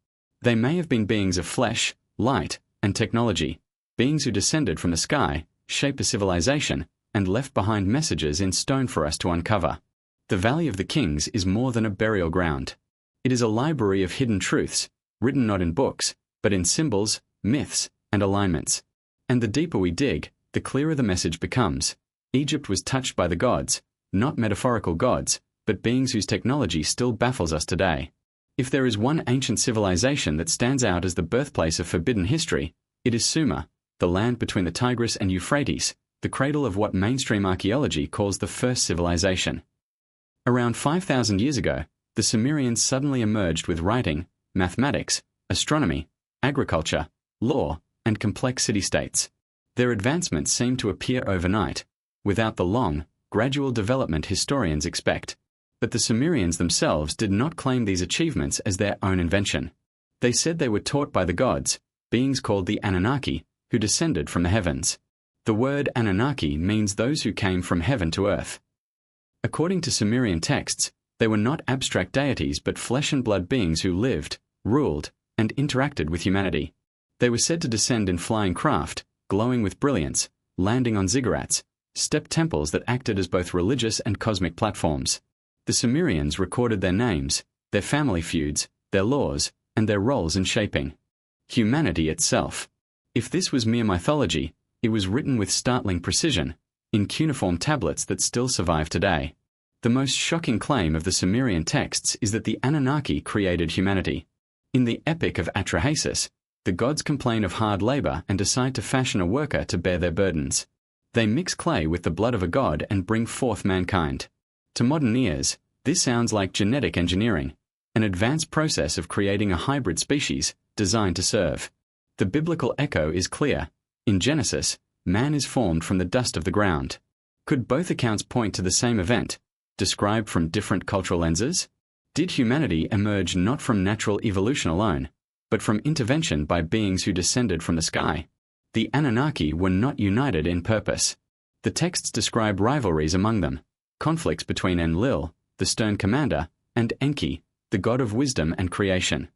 They may have been beings of flesh, light, and technology, beings who descended from the sky, shaped a civilization, and left behind messages in stone for us to uncover. The Valley of the Kings is more than a burial ground. It is a library of hidden truths, written not in books, but in symbols, myths, and alignments. And the deeper we dig, the clearer the message becomes. Egypt was touched by the gods, not metaphorical gods, but beings whose technology still baffles us today. If there is one ancient civilization that stands out as the birthplace of forbidden history, it is Sumer, the land between the Tigris and Euphrates, the cradle of what mainstream archaeology calls the first civilization. Around 5,000 years ago, the Sumerians suddenly emerged with writing, mathematics, astronomy, agriculture, law, and complex city-states. Their advancements seem to appear overnight, without the long, gradual development historians expect. But the Sumerians themselves did not claim these achievements as their own invention. They said they were taught by the gods, beings called the Anunnaki, who descended from the heavens. The word Anunnaki means those who came from heaven to earth. According to Sumerian texts, they were not abstract deities but flesh and blood beings who lived, ruled, and interacted with humanity. They were said to descend in flying craft, glowing with brilliance, landing on ziggurats, step temples that acted as both religious and cosmic platforms. The Sumerians recorded their names, their family feuds, their laws, and their roles in shaping humanity itself. If this was mere mythology, it was written with startling precision, in cuneiform tablets that still survive today. The most shocking claim of the Sumerian texts is that the Anunnaki created humanity. In the Epic of Atrahasis, the gods complain of hard labor and decide to fashion a worker to bear their burdens. They mix clay with the blood of a god and bring forth mankind. To modern ears, this sounds like genetic engineering, an advanced process of creating a hybrid species designed to serve. The biblical echo is clear. In Genesis, man is formed from the dust of the ground. Could both accounts point to the same event, described from different cultural lenses? Did humanity emerge not from natural evolution alone, but from intervention by beings who descended from the sky? The Anunnaki were not united in purpose. The texts describe rivalries among them, conflicts between Enlil, the stern commander, and Enki, the god of wisdom and creation.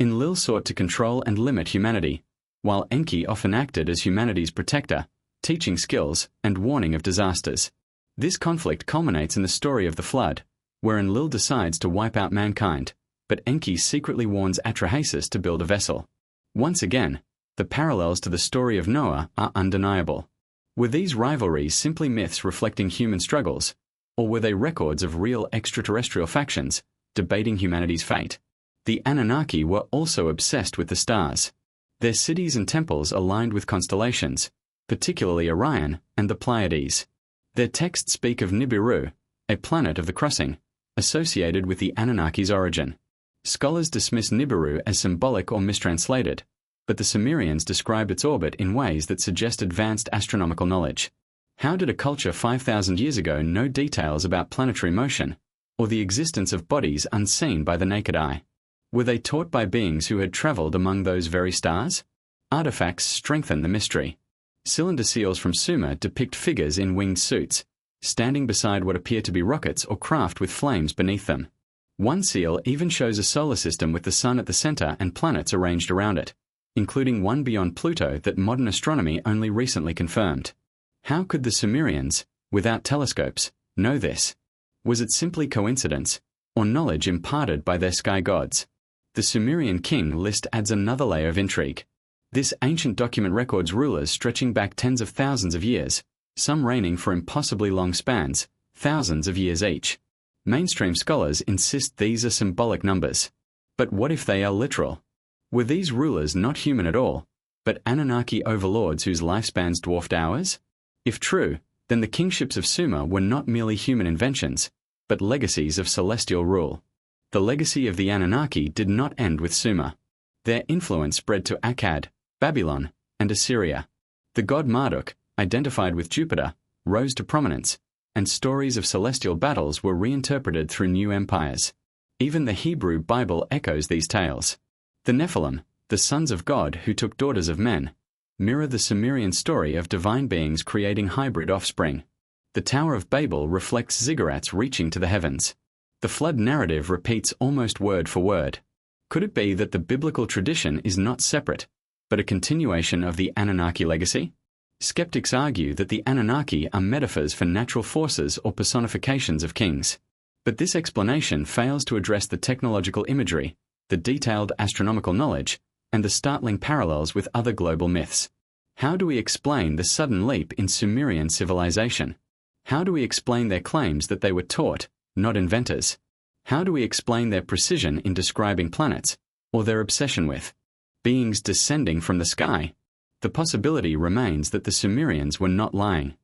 Enlil sought to control and limit humanity, while Enki often acted as humanity's protector, teaching skills and warning of disasters. This conflict culminates in the story of the flood, where Enlil decides to wipe out mankind, but Enki secretly warns Atrahasis to build a vessel. Once again, the parallels to the story of Noah are undeniable. Were these rivalries simply myths reflecting human struggles, or were they records of real extraterrestrial factions debating humanity's fate? The Anunnaki were also obsessed with the stars. Their cities and temples aligned with constellations, particularly Orion and the Pleiades. Their texts speak of Nibiru, a planet of the crossing, associated with the Anunnaki's origin. Scholars dismiss Nibiru as symbolic or mistranslated, but the Sumerians described its orbit in ways that suggest advanced astronomical knowledge. How did a culture 5,000 years ago know details about planetary motion, or the existence of bodies unseen by the naked eye? Were they taught by beings who had traveled among those very stars? Artifacts strengthen the mystery. Cylinder seals from Sumer depict figures in winged suits, standing beside what appear to be rockets or craft with flames beneath them. One seal even shows a solar system with the sun at the center and planets arranged around it, including one beyond Pluto that modern astronomy only recently confirmed. How could the Sumerians, without telescopes, know this? Was it simply coincidence, or knowledge imparted by their sky gods? The Sumerian king list adds another layer of intrigue. This ancient document records rulers stretching back tens of thousands of years, some reigning for impossibly long spans, thousands of years each. Mainstream scholars insist these are symbolic numbers. But what if they are literal? Were these rulers not human at all, but Anunnaki overlords whose lifespans dwarfed ours? If true, then the kingships of Sumer were not merely human inventions, but legacies of celestial rule. The legacy of the Anunnaki did not end with Sumer. Their influence spread to Akkad, Babylon, and Assyria. The god Marduk, identified with Jupiter, rose to prominence, and stories of celestial battles were reinterpreted through new empires. Even the Hebrew Bible echoes these tales. The Nephilim, the sons of God who took daughters of men, mirror the Sumerian story of divine beings creating hybrid offspring. The Tower of Babel reflects ziggurats reaching to the heavens. The flood narrative repeats almost word for word. Could it be that the biblical tradition is not separate, but a continuation of the Anunnaki legacy? Skeptics argue that the Anunnaki are metaphors for natural forces or personifications of kings. But this explanation fails to address the technological imagery, the detailed astronomical knowledge, and the startling parallels with other global myths. How do we explain the sudden leap in Sumerian civilization? How do we explain their claims that they were taught, not inventors? How do we explain their precision in describing planets, or their obsession with beings descending from the sky? The possibility remains that the Sumerians were not lying.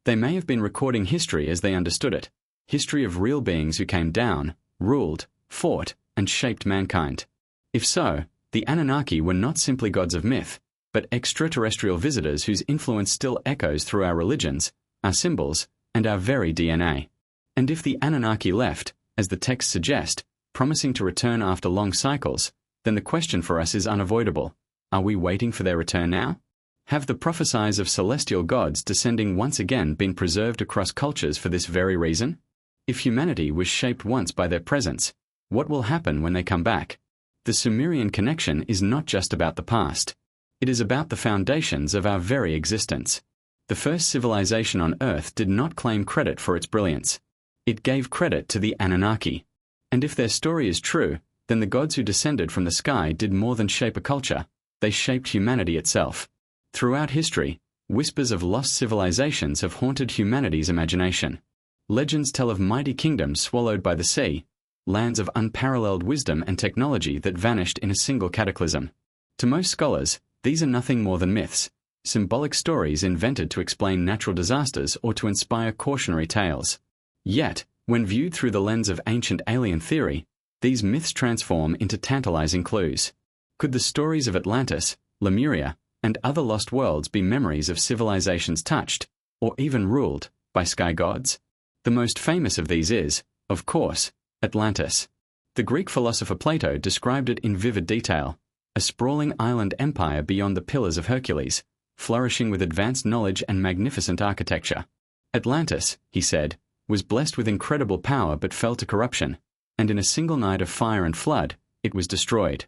They may have been recording history as they understood it, history of real beings who came down, ruled, fought, and shaped mankind. If so, the Anunnaki were not simply gods of myth, but extraterrestrial visitors whose influence still echoes through our religions, our symbols, and our very DNA. And if the Anunnaki left, as the texts suggest, promising to return after long cycles, then the question for us is unavoidable. Are we waiting for their return now? Have the prophecies of celestial gods descending once again been preserved across cultures for this very reason? If humanity was shaped once by their presence, what will happen when they come back? The Sumerian connection is not just about the past. It is about the foundations of our very existence. The first civilization on Earth did not claim credit for its brilliance. It gave credit to the Anunnaki. And if their story is true, then the gods who descended from the sky did more than shape a culture. They shaped humanity itself. Throughout history, whispers of lost civilizations have haunted humanity's imagination. Legends tell of mighty kingdoms swallowed by the sea, lands of unparalleled wisdom and technology that vanished in a single cataclysm. To most scholars, these are nothing more than myths, symbolic stories invented to explain natural disasters or to inspire cautionary tales. Yet, when viewed through the lens of ancient alien theory, these myths transform into tantalizing clues. Could the stories of Atlantis, Lemuria, and other lost worlds be memories of civilizations touched, or even ruled, by sky gods? The most famous of these is, of course, Atlantis. The Greek philosopher Plato described it in vivid detail, a sprawling island empire beyond the Pillars of Hercules, flourishing with advanced knowledge and magnificent architecture. Atlantis, he said, was blessed with incredible power but fell to corruption, and in a single night of fire and flood, it was destroyed.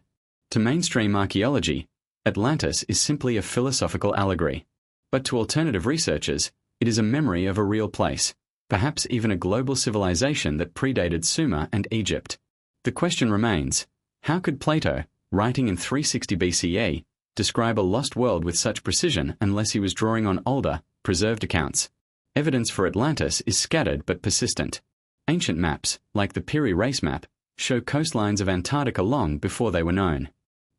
To mainstream archaeology, Atlantis is simply a philosophical allegory. But to alternative researchers, it is a memory of a real place, perhaps even a global civilization that predated Sumer and Egypt. The question remains, how could Plato, writing in 360 BCE, describe a lost world with such precision unless he was drawing on older, preserved accounts? Evidence for Atlantis is scattered but persistent. Ancient maps, like the Piri Reis map, show coastlines of Antarctica long before they were known.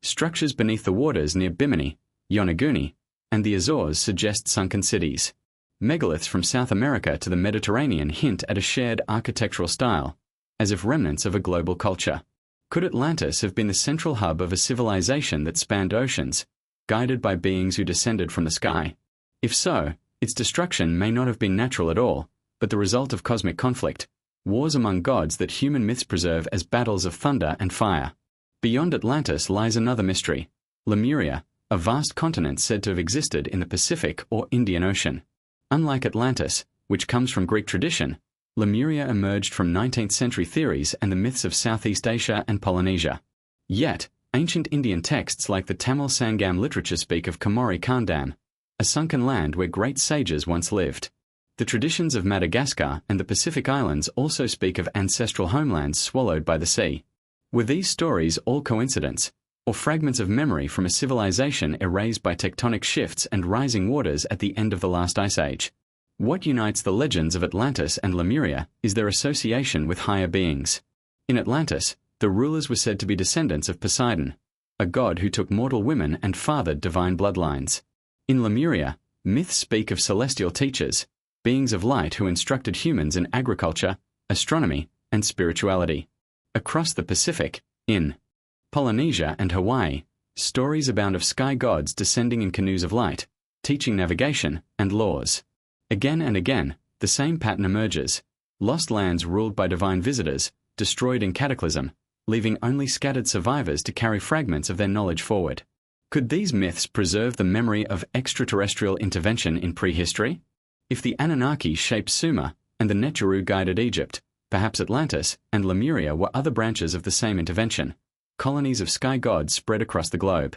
Structures beneath the waters near Bimini, Yonaguni, and the Azores suggest sunken cities. Megaliths from South America to the Mediterranean hint at a shared architectural style, as if remnants of a global culture. Could Atlantis have been the central hub of a civilization that spanned oceans, guided by beings who descended from the sky? If so, its destruction may not have been natural at all, but the result of cosmic conflict, wars among gods that human myths preserve as battles of thunder and fire. Beyond Atlantis lies another mystery: Lemuria, a vast continent said to have existed in the Pacific or Indian Ocean. Unlike Atlantis, which comes from Greek tradition, Lemuria emerged from 19th century theories and the myths of Southeast Asia and Polynesia. Yet, ancient Indian texts like the Tamil Sangam literature speak of Komori Kandam, a sunken land where great sages once lived. The traditions of Madagascar and the Pacific Islands also speak of ancestral homelands swallowed by the sea. Were these stories all coincidence, or fragments of memory from a civilization erased by tectonic shifts and rising waters at the end of the last ice age? What unites the legends of Atlantis and Lemuria is their association with higher beings. In Atlantis, the rulers were said to be descendants of Poseidon, a god who took mortal women and fathered divine bloodlines. In Lemuria, myths speak of celestial teachers, beings of light who instructed humans in agriculture, astronomy, and spirituality. Across the Pacific, in Polynesia and Hawaii, stories abound of sky gods descending in canoes of light, teaching navigation and laws. Again and again, the same pattern emerges: lost lands ruled by divine visitors, destroyed in cataclysm, leaving only scattered survivors to carry fragments of their knowledge forward. Could these myths preserve the memory of extraterrestrial intervention in prehistory? If the Anunnaki shaped Sumer and the Netjeru guided Egypt, perhaps Atlantis and Lemuria were other branches of the same intervention, colonies of sky gods spread across the globe.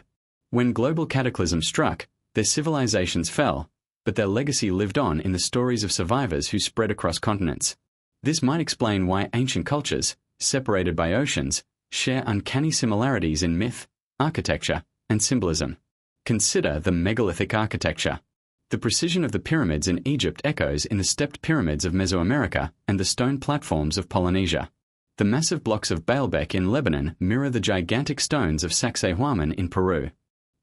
When global cataclysm struck, their civilizations fell, but their legacy lived on in the stories of survivors who spread across continents. This might explain why ancient cultures, separated by oceans, share uncanny similarities in myth, architecture, and symbolism. Consider the megalithic architecture. The precision of the pyramids in Egypt echoes in the stepped pyramids of Mesoamerica and the stone platforms of Polynesia. The massive blocks of Baalbek in Lebanon mirror the gigantic stones of Sacsayhuaman in Peru.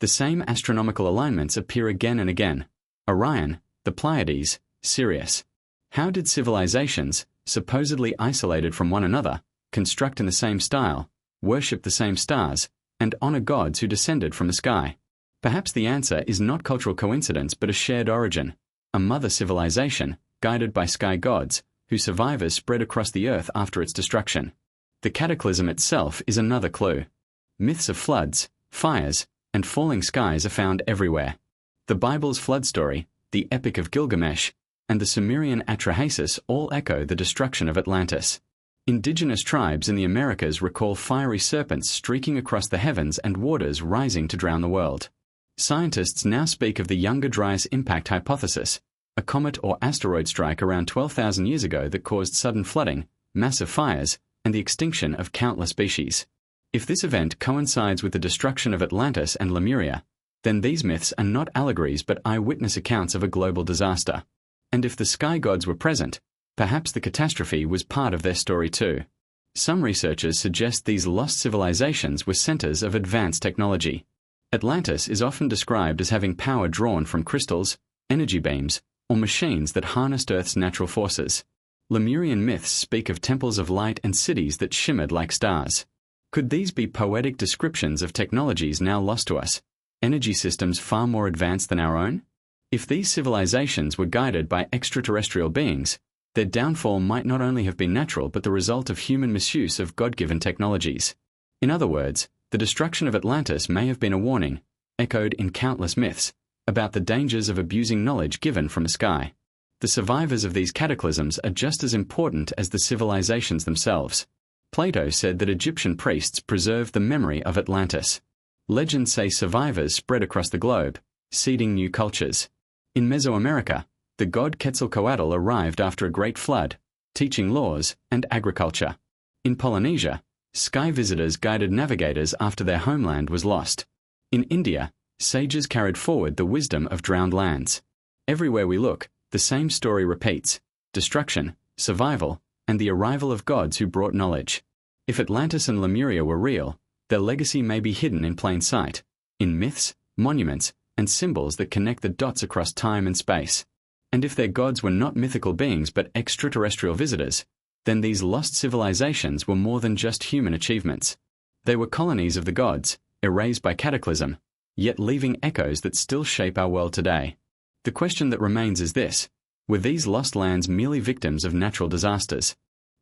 The same astronomical alignments appear again and again: Orion, the Pleiades, Sirius. How did civilizations, supposedly isolated from one another, construct in the same style, worship the same stars, and honor gods who descended from the sky? Perhaps the answer is not cultural coincidence but a shared origin, a mother civilization, guided by sky gods, whose survivors spread across the earth after its destruction. The cataclysm itself is another clue. Myths of floods, fires, and falling skies are found everywhere. The Bible's flood story, the Epic of Gilgamesh, and the Sumerian Atrahasis all echo the destruction of Atlantis. Indigenous tribes in the Americas recall fiery serpents streaking across the heavens and waters rising to drown the world. Scientists now speak of the Younger Dryas impact hypothesis, a comet or asteroid strike around 12,000 years ago that caused sudden flooding, massive fires, and the extinction of countless species. If this event coincides with the destruction of Atlantis and Lemuria, then these myths are not allegories but eyewitness accounts of a global disaster. And if the sky gods were present, perhaps the catastrophe was part of their story too. Some researchers suggest these lost civilizations were centers of advanced technology. Atlantis is often described as having power drawn from crystals, energy beams, or machines that harnessed Earth's natural forces. Lemurian myths speak of temples of light and cities that shimmered like stars. Could these be poetic descriptions of technologies now lost to us, energy systems far more advanced than our own? If these civilizations were guided by extraterrestrial beings, their downfall might not only have been natural but the result of human misuse of God-given technologies. In other words, the destruction of Atlantis may have been a warning, echoed in countless myths, about the dangers of abusing knowledge given from the sky. The survivors of these cataclysms are just as important as the civilizations themselves. Plato said that Egyptian priests preserved the memory of Atlantis. Legends say survivors spread across the globe, seeding new cultures. In Mesoamerica, the god Quetzalcoatl arrived after a great flood, teaching laws and agriculture. In Polynesia, sky visitors guided navigators after their homeland was lost. In India, sages carried forward the wisdom of drowned lands. Everywhere we look, the same story repeats: destruction, survival, and the arrival of gods who brought knowledge. If Atlantis and Lemuria were real, their legacy may be hidden in plain sight, in myths, monuments, and symbols that connect the dots across time and space. And if their gods were not mythical beings but extraterrestrial visitors, then these lost civilizations were more than just human achievements. They were colonies of the gods, erased by cataclysm, yet leaving echoes that still shape our world today. The question that remains is this: were these lost lands merely victims of natural disasters?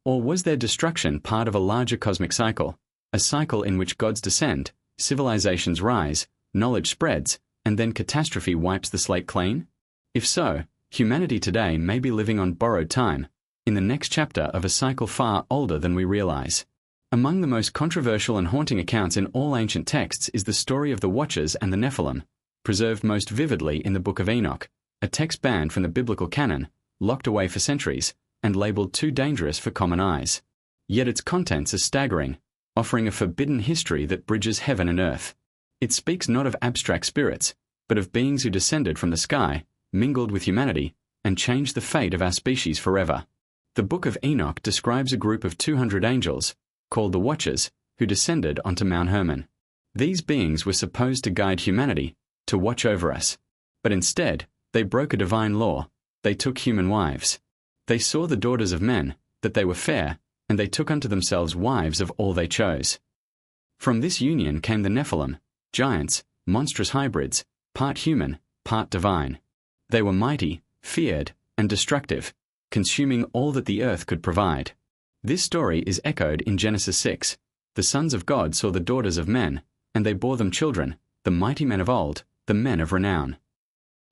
Or was their destruction part of a larger cosmic cycle, a cycle in which gods descend, civilizations rise, knowledge spreads, and then catastrophe wipes the slate clean? If so, humanity today may be living on borrowed time, in the next chapter of a cycle far older than we realize. Among the most controversial and haunting accounts in all ancient texts is the story of the Watchers and the Nephilim, preserved most vividly in the Book of Enoch, a text banned from the biblical canon, locked away for centuries, and labeled too dangerous for common eyes. Yet its contents are staggering, offering a forbidden history that bridges heaven and earth. It speaks not of abstract spirits, but of beings who descended from the sky, mingled with humanity, and changed the fate of our species forever. The Book of Enoch describes a group of 200 angels, called the Watchers, who descended onto Mount Hermon. These beings were supposed to guide humanity, to watch over us. But instead, they broke a divine law. They took human wives. They saw the daughters of men, that they were fair, and they took unto themselves wives of all they chose. From this union came the Nephilim, giants, monstrous hybrids, part human, part divine. They were mighty, feared, and destructive, consuming all that the earth could provide. This story is echoed in Genesis 6. The sons of God saw the daughters of men, and they bore them children, the mighty men of old, the men of renown.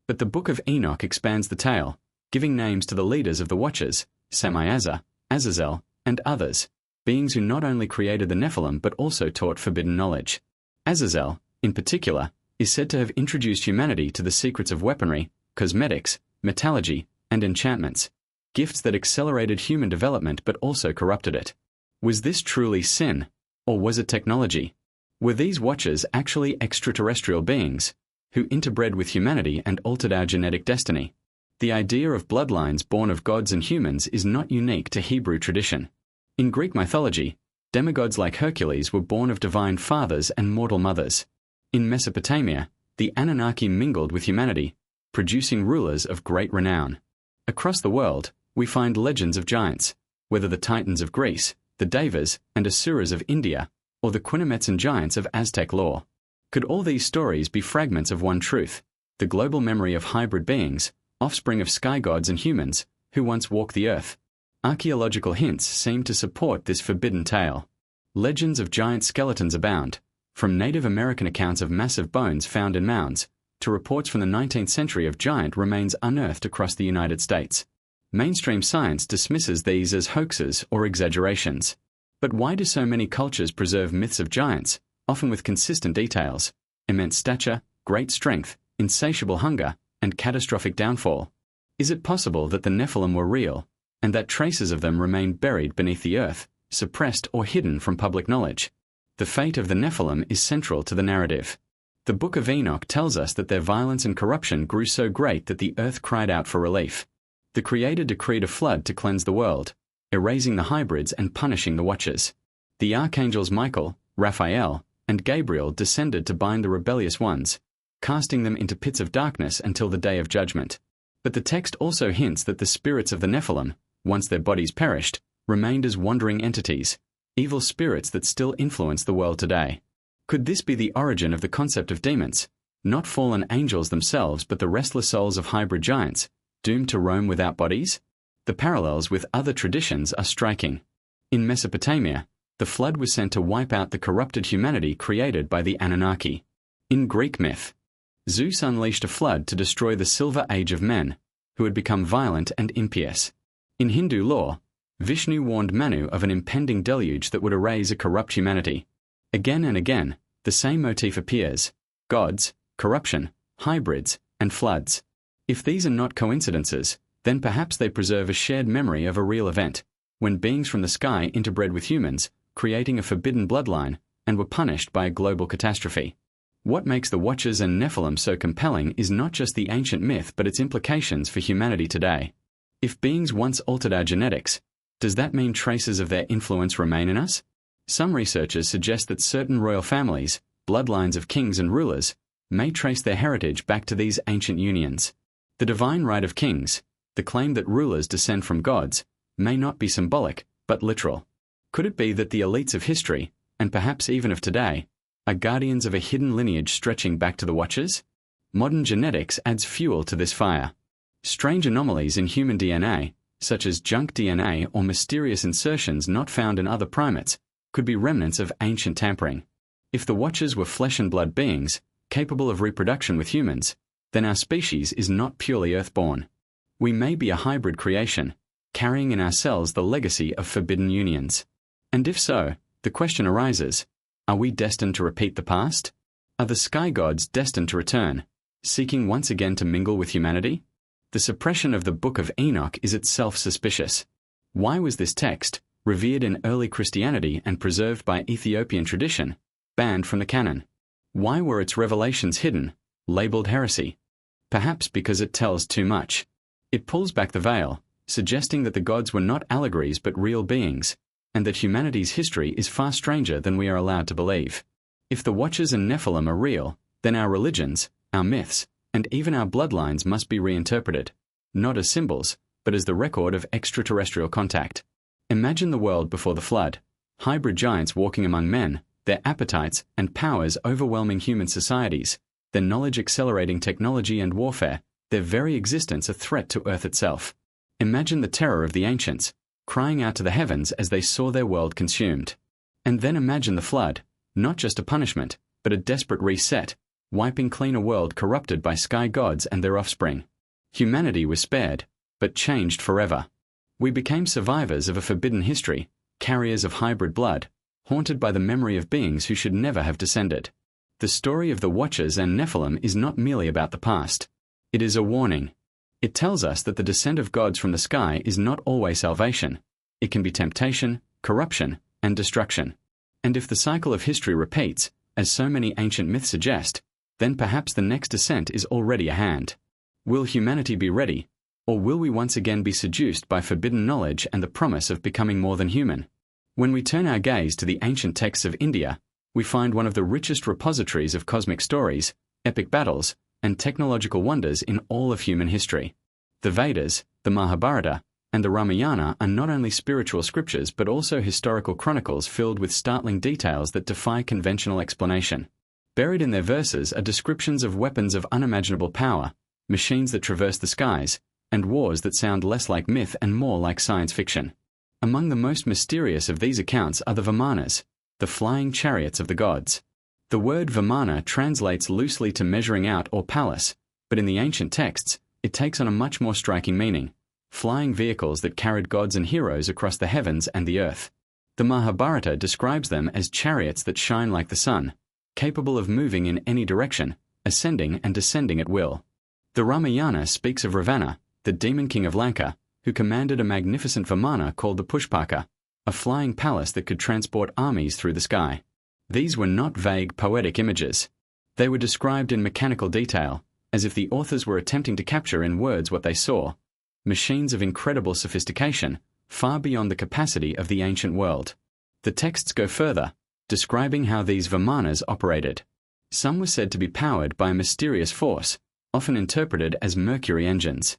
But the Book of Enoch expands the tale, giving names to the leaders of the Watchers, Samiazzar, Azazel, and others, beings who not only created the Nephilim but also taught forbidden knowledge. Azazel, in particular, is said to have introduced humanity to the secrets of weaponry, cosmetics, metallurgy, and enchantments, gifts that accelerated human development but also corrupted it. Was this truly sin, or was it technology? Were these Watchers actually extraterrestrial beings, who interbred with humanity and altered our genetic destiny? The idea of bloodlines born of gods and humans is not unique to Hebrew tradition. In Greek mythology, demigods like Hercules were born of divine fathers and mortal mothers. In Mesopotamia, the Anunnaki mingled with humanity, producing rulers of great renown. Across the world, we find legends of giants, whether the Titans of Greece, the Devas and Asuras of India, or the Quinametsan giants of Aztec lore. Could all these stories be fragments of one truth, the global memory of hybrid beings, offspring of sky gods and humans, who once walked the earth? Archaeological hints seem to support this forbidden tale. Legends of giant skeletons abound, from Native American accounts of massive bones found in mounds, to reports from the 19th century of giant remains unearthed across the United States. Mainstream science dismisses these as hoaxes or exaggerations. But why do so many cultures preserve myths of giants, often with consistent details: immense stature, great strength, insatiable hunger, and catastrophic downfall? Is it possible that the Nephilim were real, and that traces of them remain buried beneath the earth, suppressed or hidden from public knowledge? The fate of the Nephilim is central to the narrative. The Book of Enoch tells us that their violence and corruption grew so great that the earth cried out for relief. The Creator decreed a flood to cleanse the world, erasing the hybrids and punishing the Watchers. The archangels Michael, Raphael, and Gabriel descended to bind the rebellious ones, casting them into pits of darkness until the day of judgment. But the text also hints that the spirits of the Nephilim, once their bodies perished, remained as wandering entities, evil spirits that still influence the world today. Could this be the origin of the concept of demons, not fallen angels themselves but the restless souls of hybrid giants, doomed to roam without bodies? The parallels with other traditions are striking. In Mesopotamia, the flood was sent to wipe out the corrupted humanity created by the Anunnaki. In Greek myth, Zeus unleashed a flood to destroy the Silver Age of men, who had become violent and impious. In Hindu lore, Vishnu warned Manu of an impending deluge that would erase a corrupt humanity. Again and again, the same motif appears: gods, corruption, hybrids, and floods. If these are not coincidences, then perhaps they preserve a shared memory of a real event, when beings from the sky interbred with humans, creating a forbidden bloodline, and were punished by a global catastrophe. What makes the Watchers and Nephilim so compelling is not just the ancient myth but its implications for humanity today. If beings once altered our genetics, does that mean traces of their influence remain in us? Some researchers suggest that certain royal families, bloodlines of kings and rulers, may trace their heritage back to these ancient unions. The divine right of kings, the claim that rulers descend from gods, may not be symbolic, but literal. Could it be that the elites of history, and perhaps even of today, are guardians of a hidden lineage stretching back to the Watchers? Modern genetics adds fuel to this fire. Strange anomalies in human DNA, such as junk DNA or mysterious insertions not found in other primates, could be remnants of ancient tampering. If the Watchers were flesh and blood beings, capable of reproduction with humans, then our species is not purely earthborn. We may be a hybrid creation, carrying in ourselves the legacy of forbidden unions. And if so, the question arises, are we destined to repeat the past? Are the sky gods destined to return, seeking once again to mingle with humanity? The suppression of the Book of Enoch is itself suspicious. Why was this text, revered in early Christianity and preserved by Ethiopian tradition, banned from the canon? Why were its revelations hidden, labeled heresy? Perhaps because it tells too much. It pulls back the veil, suggesting that the gods were not allegories but real beings, and that humanity's history is far stranger than we are allowed to believe. If the Watchers and Nephilim are real, then our religions, our myths, and even our bloodlines must be reinterpreted, not as symbols, but as the record of extraterrestrial contact. Imagine the world before the flood, hybrid giants walking among men, their appetites and powers overwhelming human societies, their knowledge accelerating technology and warfare, their very existence a threat to Earth itself. Imagine the terror of the ancients, crying out to the heavens as they saw their world consumed. And then imagine the flood, not just a punishment, but a desperate reset, wiping clean a world corrupted by sky gods and their offspring. Humanity was spared, but changed forever. We became survivors of a forbidden history, carriers of hybrid blood, haunted by the memory of beings who should never have descended. The story of the Watchers and Nephilim is not merely about the past. It is a warning. It tells us that the descent of gods from the sky is not always salvation. It can be temptation, corruption, and destruction. And if the cycle of history repeats, as so many ancient myths suggest, then perhaps the next descent is already at hand. Will humanity be ready, or will we once again be seduced by forbidden knowledge and the promise of becoming more than human? When we turn our gaze to the ancient texts of India, we find one of the richest repositories of cosmic stories, epic battles, and technological wonders in all of human history. The Vedas, the Mahabharata, and the Ramayana are not only spiritual scriptures but also historical chronicles filled with startling details that defy conventional explanation. Buried in their verses are descriptions of weapons of unimaginable power, machines that traverse the skies, and wars that sound less like myth and more like science fiction. Among the most mysterious of these accounts are the Vimanas, the flying chariots of the gods. The word Vimana translates loosely to measuring out or palace, but in the ancient texts, it takes on a much more striking meaning: flying vehicles that carried gods and heroes across the heavens and the earth. The Mahabharata describes them as chariots that shine like the sun, capable of moving in any direction, ascending and descending at will. The Ramayana speaks of Ravana, the demon king of Lanka, who commanded a magnificent Vimana called the Pushpaka, a flying palace that could transport armies through the sky. These were not vague poetic images. They were described in mechanical detail, as if the authors were attempting to capture in words what they saw: machines of incredible sophistication, far beyond the capacity of the ancient world. The texts go further, describing how these Vimanas operated. Some were said to be powered by a mysterious force, often interpreted as mercury engines.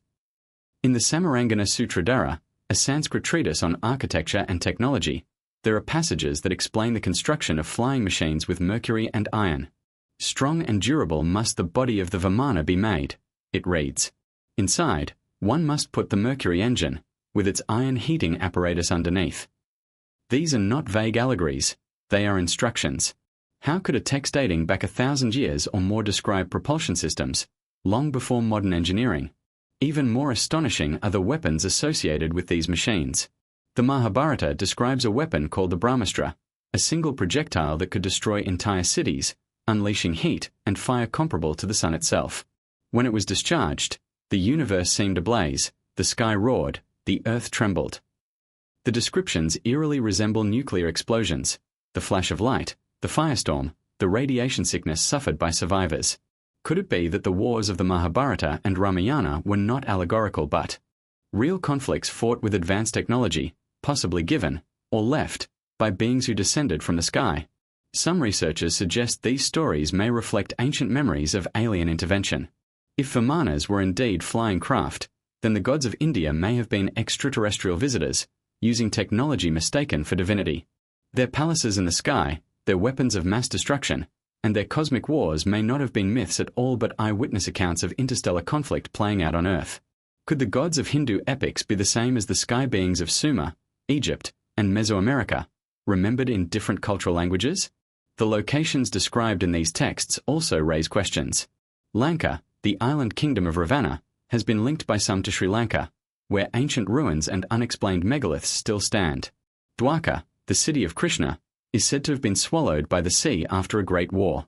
In the Samarangana Sutradhara, a Sanskrit treatise on architecture and technology, there are passages that explain the construction of flying machines with mercury and iron. Strong and durable must the body of the Vimana be made, it reads. Inside, one must put the mercury engine, with its iron heating apparatus underneath. These are not vague allegories, they are instructions. How could a text dating back 1,000 years or more describe propulsion systems, long before modern engineering? Even more astonishing are the weapons associated with these machines. The Mahabharata describes a weapon called the Brahmastra, a single projectile that could destroy entire cities, unleashing heat and fire comparable to the sun itself. When it was discharged, the universe seemed ablaze, the sky roared, the earth trembled. The descriptions eerily resemble nuclear explosions, the flash of light, the firestorm, the radiation sickness suffered by survivors. Could it be that the wars of the Mahabharata and Ramayana were not allegorical but real conflicts fought with advanced technology, possibly given, or left, by beings who descended from the sky? Some researchers suggest these stories may reflect ancient memories of alien intervention. If Vimanas were indeed flying craft, then the gods of India may have been extraterrestrial visitors, using technology mistaken for divinity. Their palaces in the sky, their weapons of mass destruction, and their cosmic wars may not have been myths at all but eyewitness accounts of interstellar conflict playing out on Earth. Could the gods of Hindu epics be the same as the sky beings of Sumer, Egypt, and Mesoamerica, remembered in different cultural languages? The locations described in these texts also raise questions. Lanka, the island kingdom of Ravana, has been linked by some to Sri Lanka, where ancient ruins and unexplained megaliths still stand. Dwarka, the city of Krishna, is said to have been swallowed by the sea after a great war.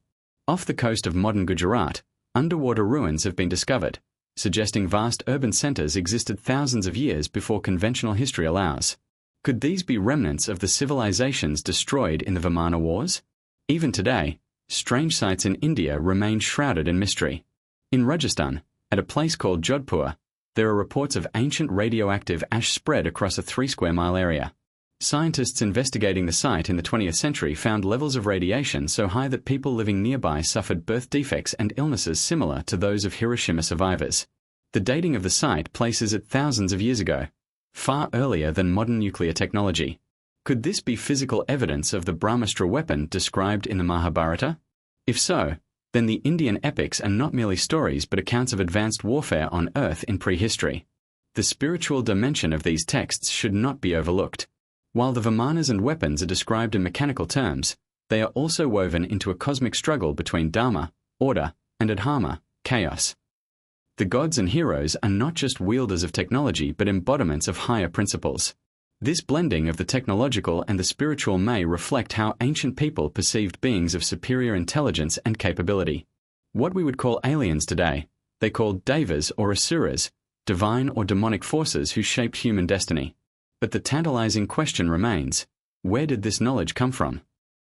Off the coast of modern Gujarat, underwater ruins have been discovered, suggesting vast urban centers existed thousands of years before conventional history allows. Could these be remnants of the civilizations destroyed in the Vimana Wars? Even today, strange sites in India remain shrouded in mystery. In Rajasthan, at a place called Jodhpur, there are reports of ancient radioactive ash spread across a 3-square-mile area. Scientists investigating the site in the 20th century found levels of radiation so high that people living nearby suffered birth defects and illnesses similar to those of Hiroshima survivors. The dating of the site places it thousands of years ago, far earlier than modern nuclear technology. Could this be physical evidence of the Brahmastra weapon described in the Mahabharata? If so, then the Indian epics are not merely stories but accounts of advanced warfare on Earth in prehistory. The spiritual dimension of these texts should not be overlooked. While the Vimanas and weapons are described in mechanical terms, they are also woven into a cosmic struggle between Dharma, order, and Adharma, chaos. The gods and heroes are not just wielders of technology but embodiments of higher principles. This blending of the technological and the spiritual may reflect how ancient people perceived beings of superior intelligence and capability. What we would call aliens today, they called devas or asuras, divine or demonic forces who shaped human destiny. But the tantalizing question remains, where did this knowledge come from?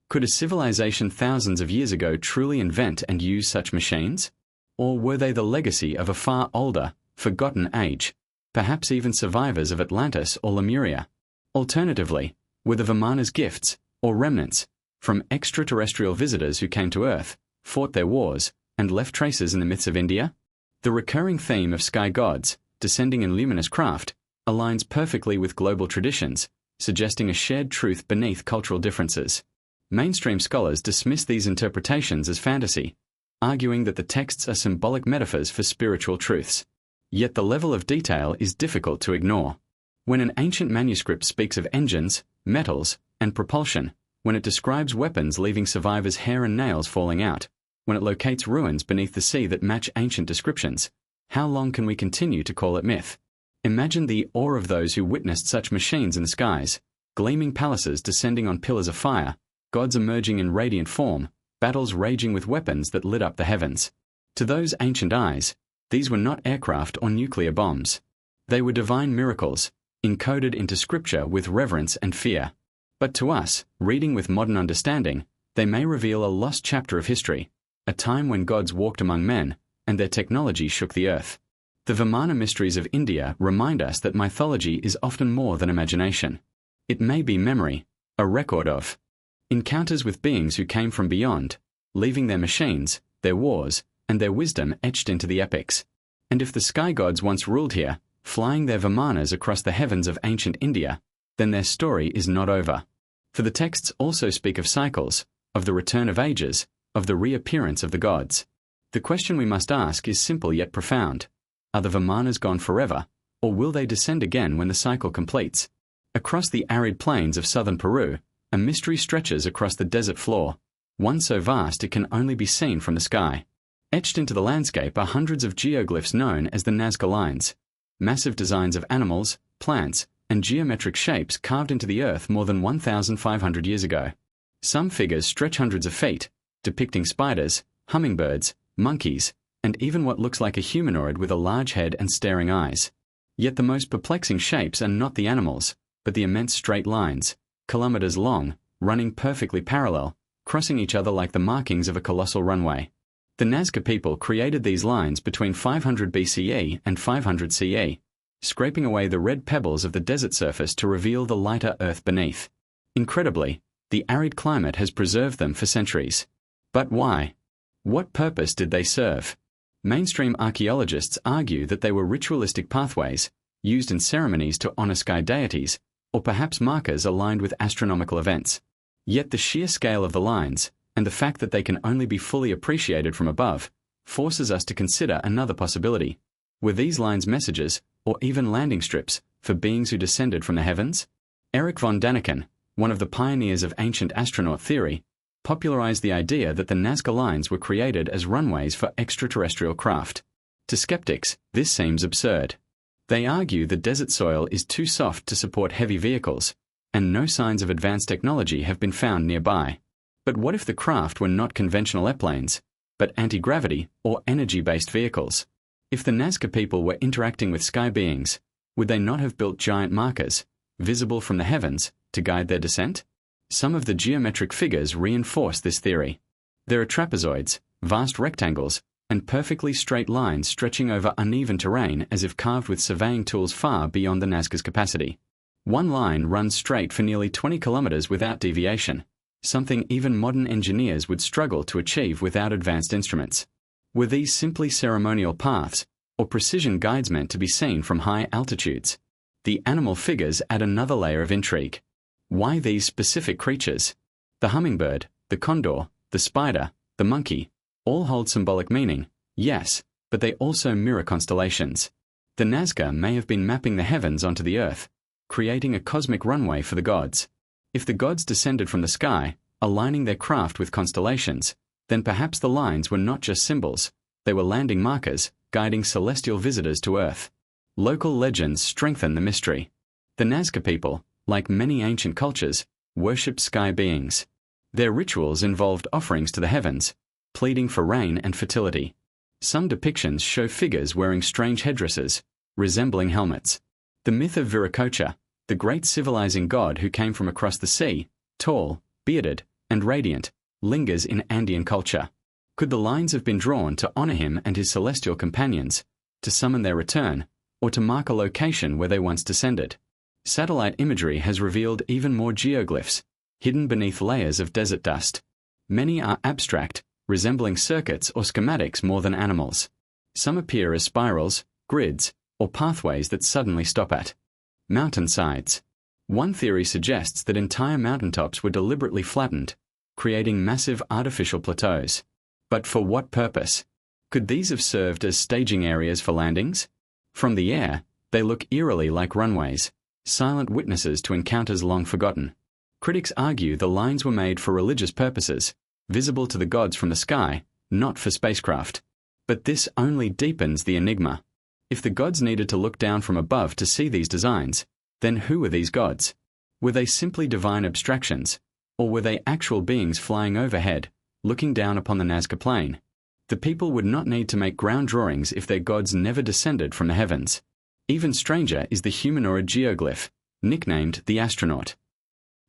Could a civilization thousands of years ago truly invent and use such machines? Or were they the legacy of a far older, forgotten age, perhaps even survivors of Atlantis or Lemuria? Alternatively, were the Vimanas gifts, or remnants, from extraterrestrial visitors who came to Earth, fought their wars, and left traces in the myths of India? The recurring theme of sky gods, descending in luminous craft, aligns perfectly with global traditions, suggesting a shared truth beneath cultural differences. Mainstream scholars dismiss these interpretations as fantasy, arguing that the texts are symbolic metaphors for spiritual truths. Yet the level of detail is difficult to ignore. When an ancient manuscript speaks of engines, metals, and propulsion, when it describes weapons leaving survivors' hair and nails falling out, when it locates ruins beneath the sea that match ancient descriptions, how long can we continue to call it myth? Imagine the awe of those who witnessed such machines in the skies, gleaming palaces descending on pillars of fire, gods emerging in radiant form, battles raging with weapons that lit up the heavens. To those ancient eyes, these were not aircraft or nuclear bombs. They were divine miracles, encoded into scripture with reverence and fear. But to us, reading with modern understanding, they may reveal a lost chapter of history, a time when gods walked among men, and their technology shook the earth. The Vimana mysteries of India remind us that mythology is often more than imagination. It may be memory, a record of encounters with beings who came from beyond, leaving their machines, their wars, and their wisdom etched into the epics. And if the sky gods once ruled here, flying their Vimanas across the heavens of ancient India, then their story is not over. For the texts also speak of cycles, of the return of ages, of the reappearance of the gods. The question we must ask is simple yet profound. Are the Vimanas gone forever, or will they descend again when the cycle completes? Across the arid plains of southern Peru, a mystery stretches across the desert floor, one so vast it can only be seen from the sky. Etched into the landscape are hundreds of geoglyphs known as the Nazca lines, massive designs of animals, plants, and geometric shapes carved into the earth more than 1,500 years ago. Some figures stretch hundreds of feet, depicting spiders, hummingbirds, monkeys, and even what looks like a humanoid with a large head and staring eyes. Yet the most perplexing shapes are not the animals, but the immense straight lines, kilometers long, running perfectly parallel, crossing each other like the markings of a colossal runway. The Nazca people created these lines between 500 BCE and 500 CE, scraping away the red pebbles of the desert surface to reveal the lighter earth beneath. Incredibly, the arid climate has preserved them for centuries. But why? What purpose did they serve? Mainstream archaeologists argue that they were ritualistic pathways, used in ceremonies to honor sky deities, or perhaps markers aligned with astronomical events. Yet the sheer scale of the lines, and the fact that they can only be fully appreciated from above forces us to consider another possibility. Were these lines messages, or even landing strips, for beings who descended from the heavens? Erich von Däniken, one of the pioneers of ancient astronaut theory, popularized the idea that the Nazca lines were created as runways for extraterrestrial craft. To skeptics, this seems absurd. They argue the desert soil is too soft to support heavy vehicles, and no signs of advanced technology have been found nearby. But what if the craft were not conventional airplanes, but anti-gravity or energy-based vehicles? If the Nazca people were interacting with sky beings, would they not have built giant markers, visible from the heavens, to guide their descent? Some of the geometric figures reinforce this theory. There are trapezoids, vast rectangles, and perfectly straight lines stretching over uneven terrain as if carved with surveying tools far beyond the Nazca's capacity. One line runs straight for nearly 20 kilometers without deviation, something even modern engineers would struggle to achieve without advanced instruments. Were these simply ceremonial paths, or precision guides meant to be seen from high altitudes? The animal figures add another layer of intrigue. Why these specific creatures? The hummingbird, the condor, the spider, the monkey, all hold symbolic meaning, yes, but they also mirror constellations. The Nazca may have been mapping the heavens onto the earth, creating a cosmic runway for the gods. If the gods descended from the sky, aligning their craft with constellations, then perhaps the lines were not just symbols, they were landing markers, guiding celestial visitors to Earth. Local legends strengthen the mystery. The Nazca people, like many ancient cultures, worshipped sky beings. Their rituals involved offerings to the heavens, pleading for rain and fertility. Some depictions show figures wearing strange headdresses, resembling helmets. The myth of Viracocha, the great civilizing god who came from across the sea, tall, bearded, and radiant, lingers in Andean culture. Could the lines have been drawn to honor him and his celestial companions, to summon their return, or to mark a location where they once descended? Satellite imagery has revealed even more geoglyphs, hidden beneath layers of desert dust. Many are abstract, resembling circuits or schematics more than animals. Some appear as spirals, grids, or pathways that suddenly stop at mountainsides. One theory suggests that entire mountaintops were deliberately flattened, creating massive artificial plateaus. But for what purpose? Could these have served as staging areas for landings? From the air, they look eerily like runways, silent witnesses to encounters long forgotten. Critics argue the lines were made for religious purposes, visible to the gods from the sky, not for spacecraft. But this only deepens the enigma. If the gods needed to look down from above to see these designs, then who were these gods? Were they simply divine abstractions, or were they actual beings flying overhead, looking down upon the Nazca plain? The people would not need to make ground drawings if their gods never descended from the heavens. Even stranger is the humanoid geoglyph, nicknamed the astronaut.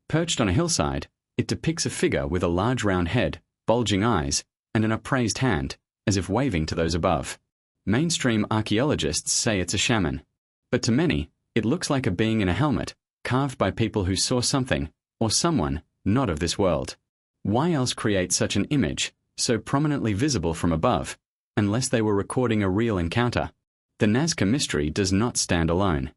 Perched on a hillside, it depicts a figure with a large round head, bulging eyes, and an upraised hand, as if waving to those above. Mainstream archaeologists say it's a shaman, but to many, it looks like a being in a helmet, carved by people who saw something, or someone, not of this world. Why else create such an image, so prominently visible from above, unless they were recording a real encounter? The Nazca mystery does not stand alone.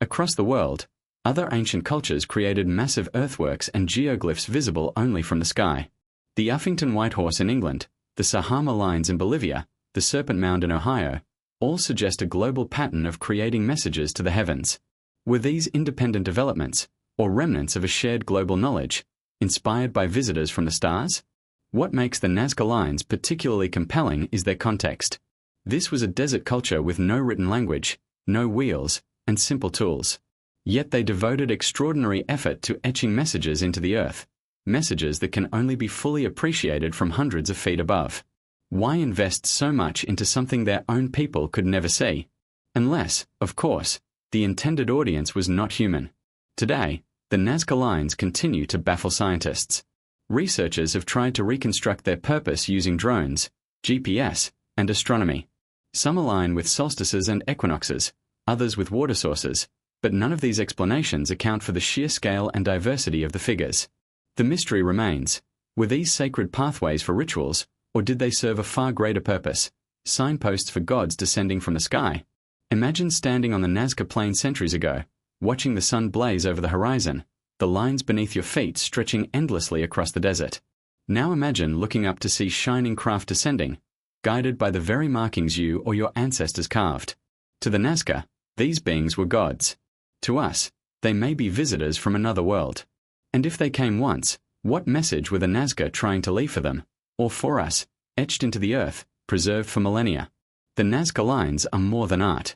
Across the world, other ancient cultures created massive earthworks and geoglyphs visible only from the sky. The Uffington White Horse in England, the Sahama Lines in Bolivia, the Serpent Mound in Ohio, all suggest a global pattern of creating messages to the heavens. Were these independent developments, or remnants of a shared global knowledge, inspired by visitors from the stars? What makes the Nazca lines particularly compelling is their context. This was a desert culture with no written language, no wheels, and simple tools. Yet they devoted extraordinary effort to etching messages into the earth, messages that can only be fully appreciated from hundreds of feet above. Why invest so much into something their own people could never see? Unless, of course, the intended audience was not human. Today, the Nazca lines continue to baffle scientists. Researchers have tried to reconstruct their purpose using drones, GPS, and astronomy. Some align with solstices and equinoxes, others with water sources, but none of these explanations account for the sheer scale and diversity of the figures. The mystery remains. Were these sacred pathways for rituals, or did they serve a far greater purpose? Signposts for gods descending from the sky? Imagine standing on the Nazca Plain centuries ago, watching the sun blaze over the horizon, the lines beneath your feet stretching endlessly across the desert. Now imagine looking up to see shining craft descending, guided by the very markings you or your ancestors carved. To the Nazca, these beings were gods. To us, they may be visitors from another world. And if they came once, what message were the Nazca trying to leave for them, or for us, etched into the earth, preserved for millennia? The Nazca lines are more than art.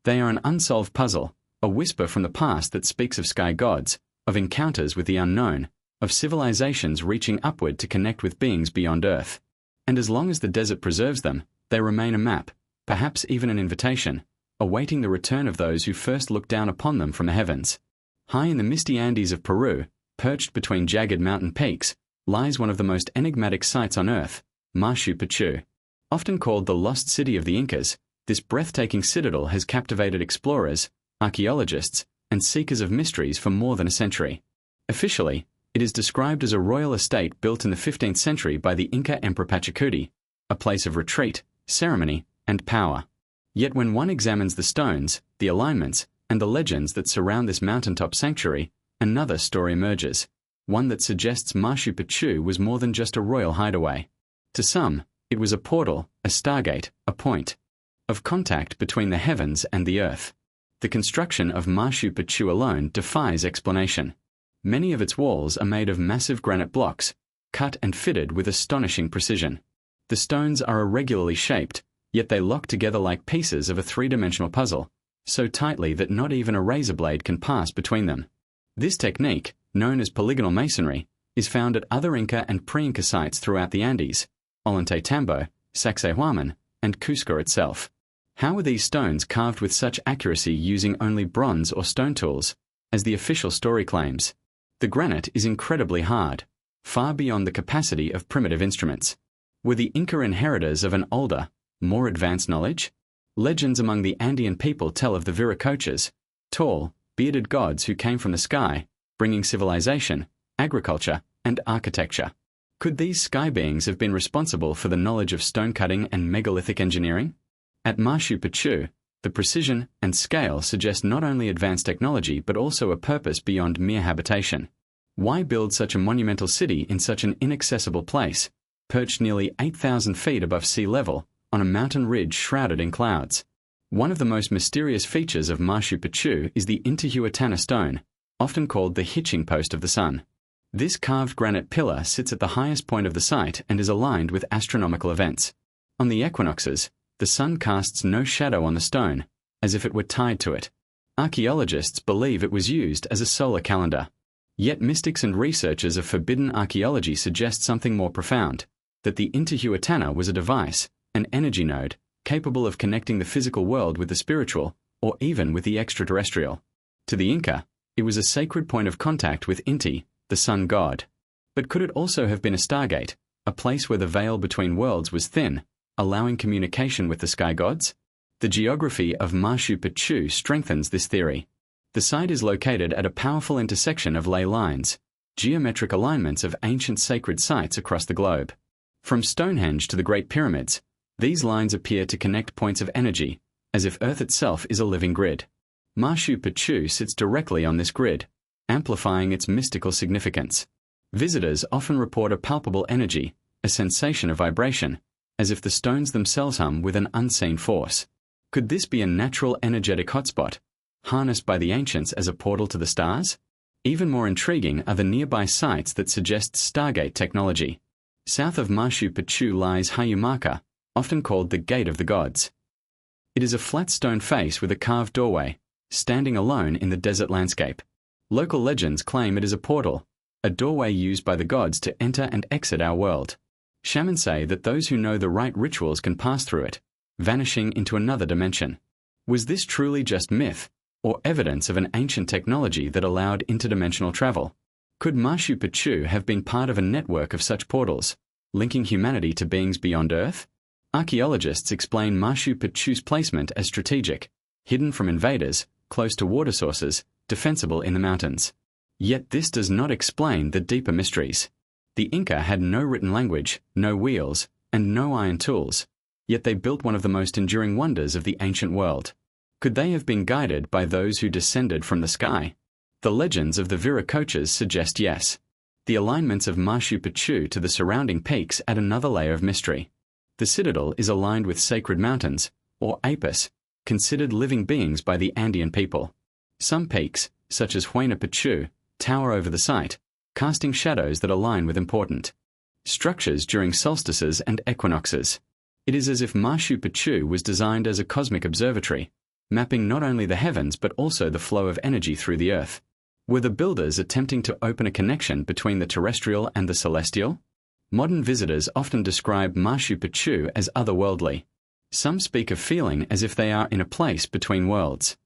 They are an unsolved puzzle, a whisper from the past that speaks of sky gods, of encounters with the unknown, of civilizations reaching upward to connect with beings beyond Earth. And as long as the desert preserves them, they remain a map, perhaps even an invitation, awaiting the return of those who first looked down upon them from the heavens. High in the misty Andes of Peru, perched between jagged mountain peaks, lies one of the most enigmatic sites on Earth, Machu Picchu. Often called the lost city of the Incas, this breathtaking citadel has captivated explorers, archaeologists, and seekers of mysteries for more than a century. Officially, it is described as a royal estate built in the 15th century by the Inca Emperor Pachacuti, a place of retreat, ceremony, and power. Yet when one examines the stones, the alignments, and the legends that surround this mountaintop sanctuary, another story emerges, one that suggests Machu Picchu was more than just a royal hideaway. To some, it was a portal, a stargate, a point of contact between the heavens and the earth. The construction of Machu Picchu alone defies explanation. Many of its walls are made of massive granite blocks, cut and fitted with astonishing precision. The stones are irregularly shaped, yet they lock together like pieces of a three-dimensional puzzle, so tightly that not even a razor blade can pass between them. This technique, known as polygonal masonry, is found at other Inca and pre-Inca sites throughout the Andes, Ollantaytambo, Sacsayhuaman, and Cusco itself. How were these stones carved with such accuracy using only bronze or stone tools, as the official story claims? The granite is incredibly hard, far beyond the capacity of primitive instruments. Were the Inca inheritors of an older, more advanced knowledge? Legends among the Andean people tell of the Viracochas, tall, bearded gods who came from the sky, bringing civilization, agriculture, and architecture. Could these sky beings have been responsible for the knowledge of stone cutting and megalithic engineering? At Machu Picchu, the precision and scale suggest not only advanced technology but also a purpose beyond mere habitation. Why build such a monumental city in such an inaccessible place, perched nearly 8,000 feet above sea level, on a mountain ridge shrouded in clouds? One of the most mysterious features of Machu Picchu is the Intihuatana stone, often called the hitching post of the sun. This carved granite pillar sits at the highest point of the site and is aligned with astronomical events. On the equinoxes, the sun casts no shadow on the stone, as if it were tied to it. Archaeologists believe it was used as a solar calendar. Yet mystics and researchers of forbidden archaeology suggest something more profound, that the Intihuatana was a device, an energy node, capable of connecting the physical world with the spiritual, or even with the extraterrestrial. To the Inca, it was a sacred point of contact with Inti, the sun god. But could it also have been a stargate, a place where the veil between worlds was thin, allowing communication with the sky gods? The geography of Machu Picchu strengthens this theory. The site is located at a powerful intersection of ley lines, geometric alignments of ancient sacred sites across the globe. From Stonehenge to the Great Pyramids, these lines appear to connect points of energy, as if Earth itself is a living grid. Machu Picchu sits directly on this grid, amplifying its mystical significance. Visitors often report a palpable energy, a sensation of vibration, as if the stones themselves hum with an unseen force. Could this be a natural energetic hotspot, harnessed by the ancients as a portal to the stars? Even more intriguing are the nearby sites that suggest stargate technology. South of Machu Picchu lies Hayumaka, often called the Gate of the Gods. It is a flat stone face with a carved doorway, standing alone in the desert landscape. Local legends claim it is a portal, a doorway used by the gods to enter and exit our world. Shamans say that those who know the right rituals can pass through it, vanishing into another dimension. Was this truly just myth, or evidence of an ancient technology that allowed interdimensional travel? Could Machu Picchu have been part of a network of such portals, linking humanity to beings beyond Earth? Archaeologists explain Machu Picchu's placement as strategic, hidden from invaders, close to water sources, defensible in the mountains. Yet this does not explain the deeper mysteries. The Inca had no written language, no wheels, and no iron tools, yet they built one of the most enduring wonders of the ancient world. Could they have been guided by those who descended from the sky? The legends of the Viracochas suggest yes. The alignments of Machu Picchu to the surrounding peaks add another layer of mystery. The citadel is aligned with sacred mountains, or apis, considered living beings by the Andean people. Some peaks, such as Huayna Picchu, tower over the site, casting shadows that align with important structures during solstices and equinoxes. It is as if Machu Picchu was designed as a cosmic observatory, mapping not only the heavens but also the flow of energy through the earth. Were the builders attempting to open a connection between the terrestrial and the celestial? Modern visitors often describe Machu Picchu as otherworldly. Some speak of feeling as if they are in a place between worlds.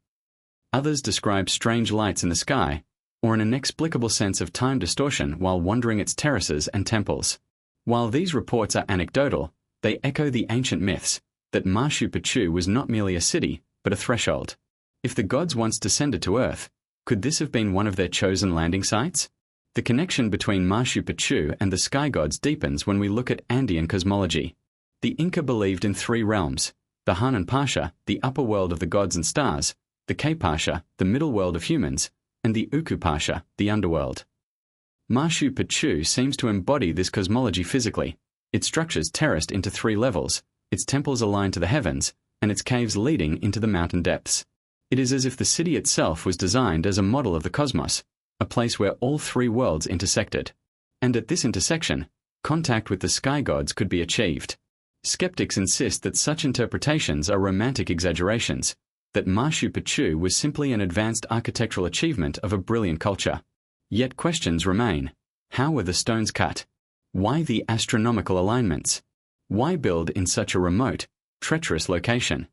Others describe strange lights in the sky, or an inexplicable sense of time distortion while wandering its terraces and temples. While these reports are anecdotal, they echo the ancient myths that Machu Picchu was not merely a city, but a threshold. If the gods once descended to Earth, could this have been one of their chosen landing sites? The connection between Machu Picchu and the sky gods deepens when we look at Andean cosmology. The Inca believed in three realms: the Hanan Pasha, the upper world of the gods and stars; the K Pasha, the middle world of humans; and the Uku Pasha, the underworld. Machu Picchu seems to embody this cosmology physically, its structures terraced into three levels, its temples aligned to the heavens, and its caves leading into the mountain depths. It is as if the city itself was designed as a model of the cosmos, a place where all three worlds intersected. And at this intersection, contact with the sky gods could be achieved. Skeptics insist that such interpretations are romantic exaggerations, that Machu Picchu was simply an advanced architectural achievement of a brilliant culture. Yet questions remain. How were the stones cut? Why the astronomical alignments? Why build in such a remote, treacherous location?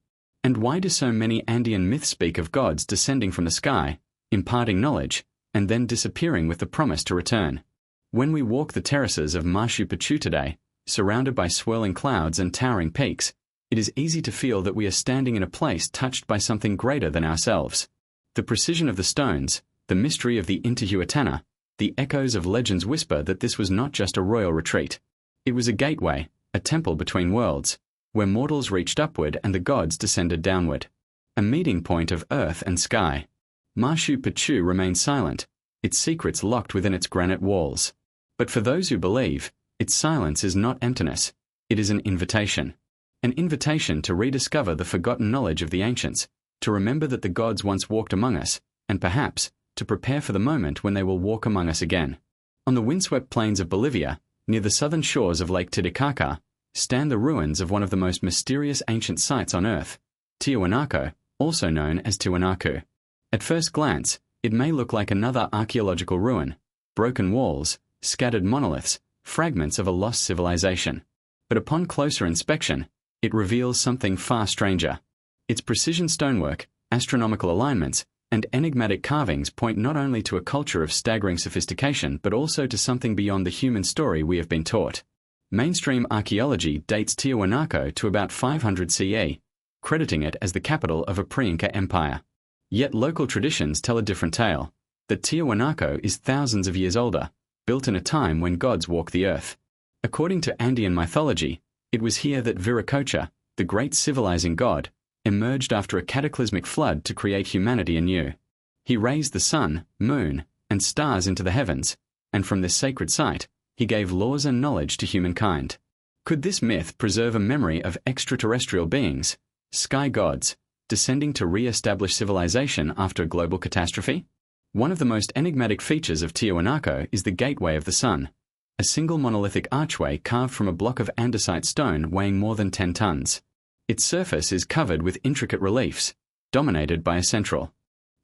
And why do so many Andean myths speak of gods descending from the sky, imparting knowledge, and then disappearing with the promise to return? When we walk the terraces of Machu Picchu today, surrounded by swirling clouds and towering peaks, it is easy to feel that we are standing in a place touched by something greater than ourselves. The precision of the stones, the mystery of the Intihuatana, the echoes of legends whisper that this was not just a royal retreat. It was a gateway, a temple between worlds, where mortals reached upward and the gods descended downward. A meeting point of earth and sky. Machu Picchu remains silent, its secrets locked within its granite walls. But for those who believe, its silence is not emptiness, it is an invitation. An invitation to rediscover the forgotten knowledge of the ancients, to remember that the gods once walked among us, and perhaps, to prepare for the moment when they will walk among us again. On the windswept plains of Bolivia, near the southern shores of Lake Titicaca, stand the ruins of one of the most mysterious ancient sites on Earth, Tiwanaku, also known as Tiwanaku. At first glance, it may look like another archaeological ruin, broken walls, scattered monoliths, fragments of a lost civilization. But upon closer inspection, it reveals something far stranger. Its precision stonework, astronomical alignments, and enigmatic carvings point not only to a culture of staggering sophistication but also to something beyond the human story we have been taught. Mainstream archaeology dates Tiwanaku to about 500 CE, crediting it as the capital of a pre-Inca empire. Yet local traditions tell a different tale, that Tiwanaku is thousands of years older, built in a time when gods walked the earth. According to Andean mythology, it was here that Viracocha, the great civilizing god, emerged after a cataclysmic flood to create humanity anew. He raised the sun, moon, and stars into the heavens, and from this sacred site, he gave laws and knowledge to humankind. Could this myth preserve a memory of extraterrestrial beings, sky gods, descending to re-establish civilization after a global catastrophe? One of the most enigmatic features of Tiwanaku is the Gateway of the Sun, a single monolithic archway carved from a block of andesite stone weighing more than 10 tons. Its surface is covered with intricate reliefs, dominated by a central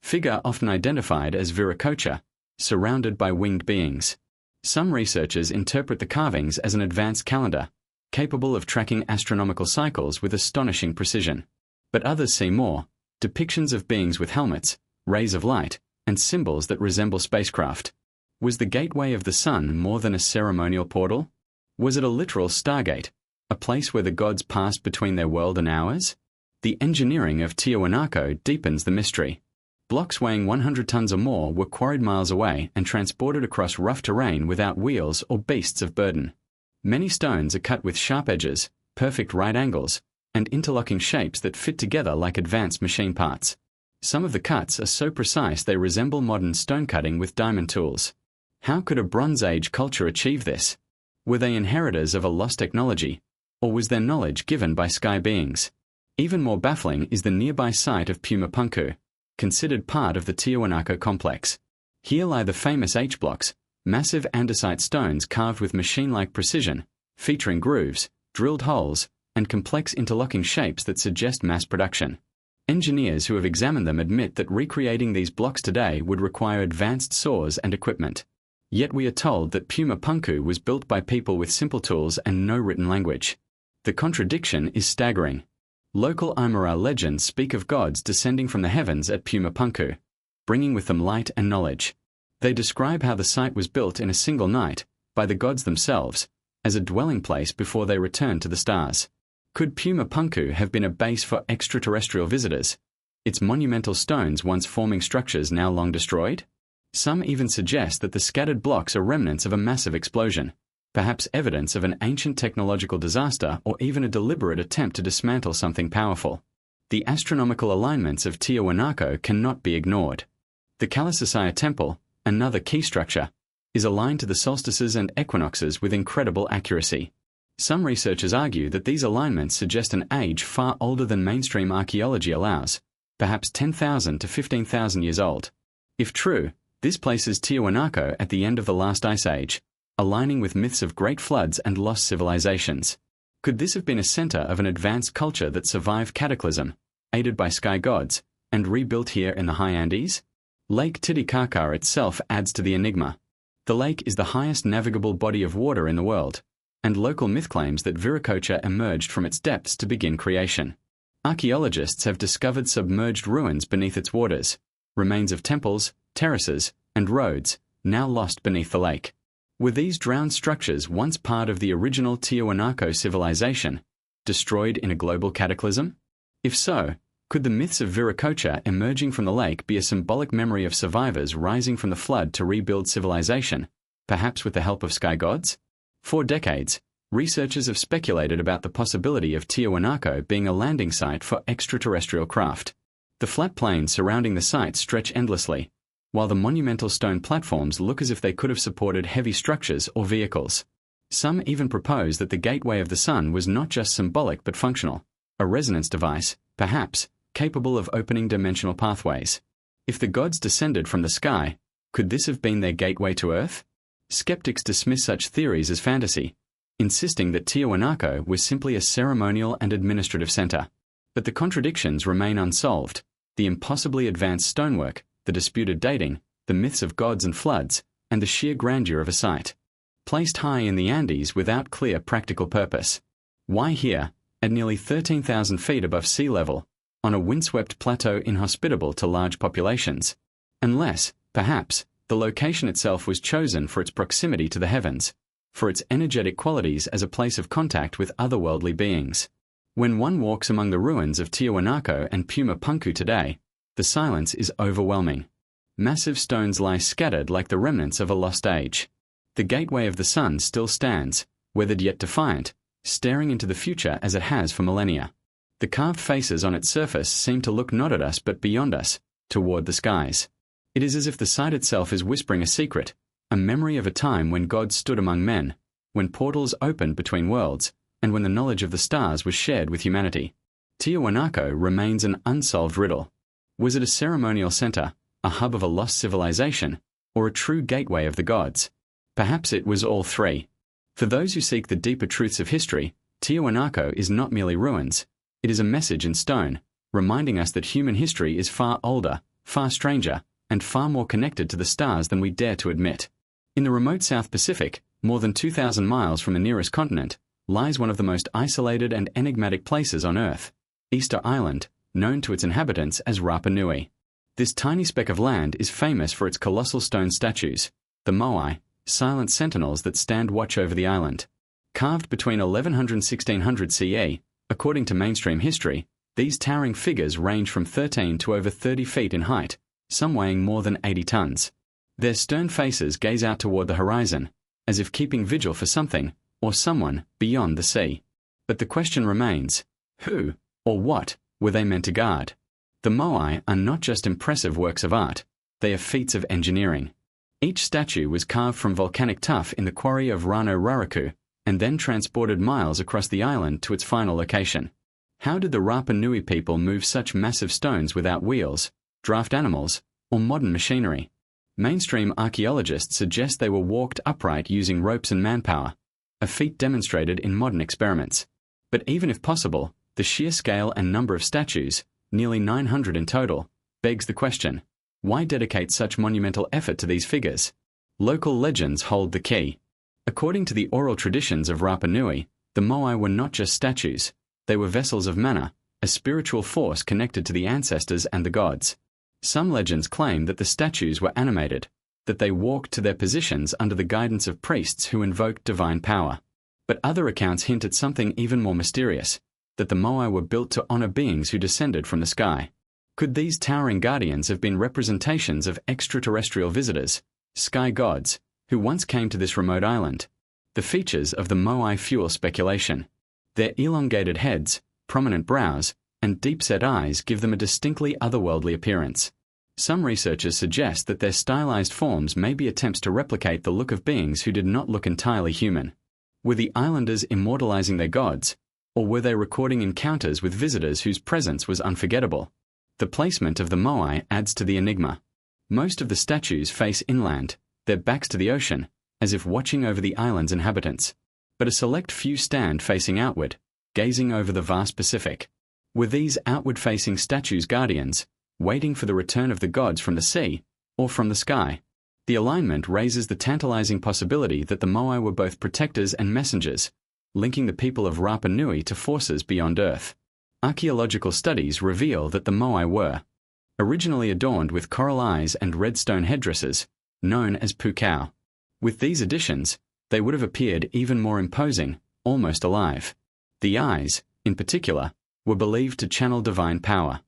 figure often identified as Viracocha, surrounded by winged beings. Some researchers interpret the carvings as an advanced calendar, capable of tracking astronomical cycles with astonishing precision. But others see more, depictions of beings with helmets, rays of light, and symbols that resemble spacecraft. Was the Gateway of the Sun more than a ceremonial portal? Was it a literal stargate, a place where the gods passed between their world and ours? The engineering of Tiwanaku deepens the mystery. Blocks weighing 100 tons or more were quarried miles away and transported across rough terrain without wheels or beasts of burden. Many stones are cut with sharp edges, perfect right angles, and interlocking shapes that fit together like advanced machine parts. Some of the cuts are so precise they resemble modern stone cutting with diamond tools. How could a Bronze Age culture achieve this? Were they inheritors of a lost technology, or was their knowledge given by sky beings? Even more baffling is the nearby site of Pumapunku, considered part of the Tiwanaku complex. Here lie the famous H-blocks, massive andesite stones carved with machine-like precision, featuring grooves, drilled holes, and complex interlocking shapes that suggest mass production. Engineers who have examined them admit that recreating these blocks today would require advanced saws and equipment. Yet we are told that Pumapunku was built by people with simple tools and no written language. The contradiction is staggering. Local Aymara legends speak of gods descending from the heavens at Pumapunku, bringing with them light and knowledge. They describe how the site was built in a single night, by the gods themselves, as a dwelling place before they returned to the stars. Could Pumapunku have been a base for extraterrestrial visitors? Its monumental stones once forming structures now long destroyed? Some even suggest that the scattered blocks are remnants of a massive explosion, perhaps evidence of an ancient technological disaster or even a deliberate attempt to dismantle something powerful. The astronomical alignments of Tiwanaku cannot be ignored. The Kalasasaya Temple, another key structure, is aligned to the solstices and equinoxes with incredible accuracy. Some researchers argue that these alignments suggest an age far older than mainstream archaeology allows, perhaps 10,000 to 15,000 years old. If true, this places Tiwanaku at the end of the last ice age, aligning with myths of great floods and lost civilizations. Could this have been a center of an advanced culture that survived cataclysm, aided by sky gods, and rebuilt here in the high Andes? Lake Titicaca itself adds to the enigma. The lake is the highest navigable body of water in the world, and local myth claims that Viracocha emerged from its depths to begin creation. Archaeologists have discovered submerged ruins beneath its waters, remains of temples, terraces, and roads, now lost beneath the lake. Were these drowned structures once part of the original Tiwanaku civilization, destroyed in a global cataclysm? If so, could the myths of Viracocha emerging from the lake be a symbolic memory of survivors rising from the flood to rebuild civilization, perhaps with the help of sky gods? For decades, researchers have speculated about the possibility of Tiwanaku being a landing site for extraterrestrial craft. The flat plains surrounding the site stretch endlessly, while the monumental stone platforms look as if they could have supported heavy structures or vehicles. Some even propose that the Gateway of the Sun was not just symbolic but functional, a resonance device, perhaps, capable of opening dimensional pathways. If the gods descended from the sky, could this have been their gateway to Earth? Skeptics dismiss such theories as fantasy, insisting that Tiwanaku was simply a ceremonial and administrative center. But the contradictions remain unsolved: the impossibly advanced stonework, the disputed dating, the myths of gods and floods, and the sheer grandeur of a site. Placed high in the Andes without clear practical purpose. Why here, at nearly 13,000 feet above sea level, on a windswept plateau inhospitable to large populations? Unless, perhaps, the location itself was chosen for its proximity to the heavens, for its energetic qualities as a place of contact with otherworldly beings. When one walks among the ruins of Tiwanaku and Pumapunku today, the silence is overwhelming. Massive stones lie scattered like the remnants of a lost age. The Gateway of the Sun still stands, weathered yet defiant, staring into the future as it has for millennia. The carved faces on its surface seem to look not at us but beyond us, toward the skies. It is as if the site itself is whispering a secret, a memory of a time when gods stood among men, when portals opened between worlds, and when the knowledge of the stars was shared with humanity. Tiwanaku remains an unsolved riddle. Was it a ceremonial center, a hub of a lost civilization, or a true gateway of the gods? Perhaps it was all three. For those who seek the deeper truths of history, Tiwanaku is not merely ruins. It is a message in stone, reminding us that human history is far older, far stranger, and far more connected to the stars than we dare to admit. In the remote South Pacific, more than 2,000 miles from the nearest continent, lies one of the most isolated and enigmatic places on Earth, Easter Island, known to its inhabitants as Rapa Nui. This tiny speck of land is famous for its colossal stone statues, the moai, silent sentinels that stand watch over the island. Carved between 1100 and 1600 CE, according to mainstream history, these towering figures range from 13 to over 30 feet in height, some weighing more than 80 tons. Their stern faces gaze out toward the horizon, as if keeping vigil for something, or someone, beyond the sea. But the question remains, who, or what, were they meant to guard? The moai are not just impressive works of art, they are feats of engineering. Each statue was carved from volcanic tuff in the quarry of Rano Raraku, and then transported miles across the island to its final location. How did the Rapa Nui people move such massive stones without wheels, draft animals, or modern machinery? Mainstream archaeologists suggest they were walked upright using ropes and manpower, a feat demonstrated in modern experiments. But even if possible, the sheer scale and number of statues, nearly 900 in total, begs the question, why dedicate such monumental effort to these figures? Local legends hold the key. According to the oral traditions of Rapa Nui, the Moai were not just statues, they were vessels of mana, a spiritual force connected to the ancestors and the gods. Some legends claim that the statues were animated, that they walked to their positions under the guidance of priests who invoked divine power. But other accounts hint at something even more mysterious, that the Moai were built to honor beings who descended from the sky. Could these towering guardians have been representations of extraterrestrial visitors, sky gods, who once came to this remote island? The features of the Moai fuel speculation. Their elongated heads, prominent brows, and deep-set eyes give them a distinctly otherworldly appearance. Some researchers suggest that their stylized forms may be attempts to replicate the look of beings who did not look entirely human. Were the islanders immortalizing their gods, or were they recording encounters with visitors whose presence was unforgettable? The placement of the Moai adds to the enigma. Most of the statues face inland, their backs to the ocean, as if watching over the island's inhabitants. But a select few stand facing outward, gazing over the vast Pacific. Were these outward-facing statues guardians, waiting for the return of the gods from the sea, or from the sky? The alignment raises the tantalizing possibility that the Moai were both protectors and messengers, linking the people of Rapa Nui to forces beyond Earth. Archaeological studies reveal that the Moai were originally adorned with coral eyes and red stone headdresses, known as pukau. With these additions, they would have appeared even more imposing, almost alive. The eyes, in particular, were believed to channel divine power.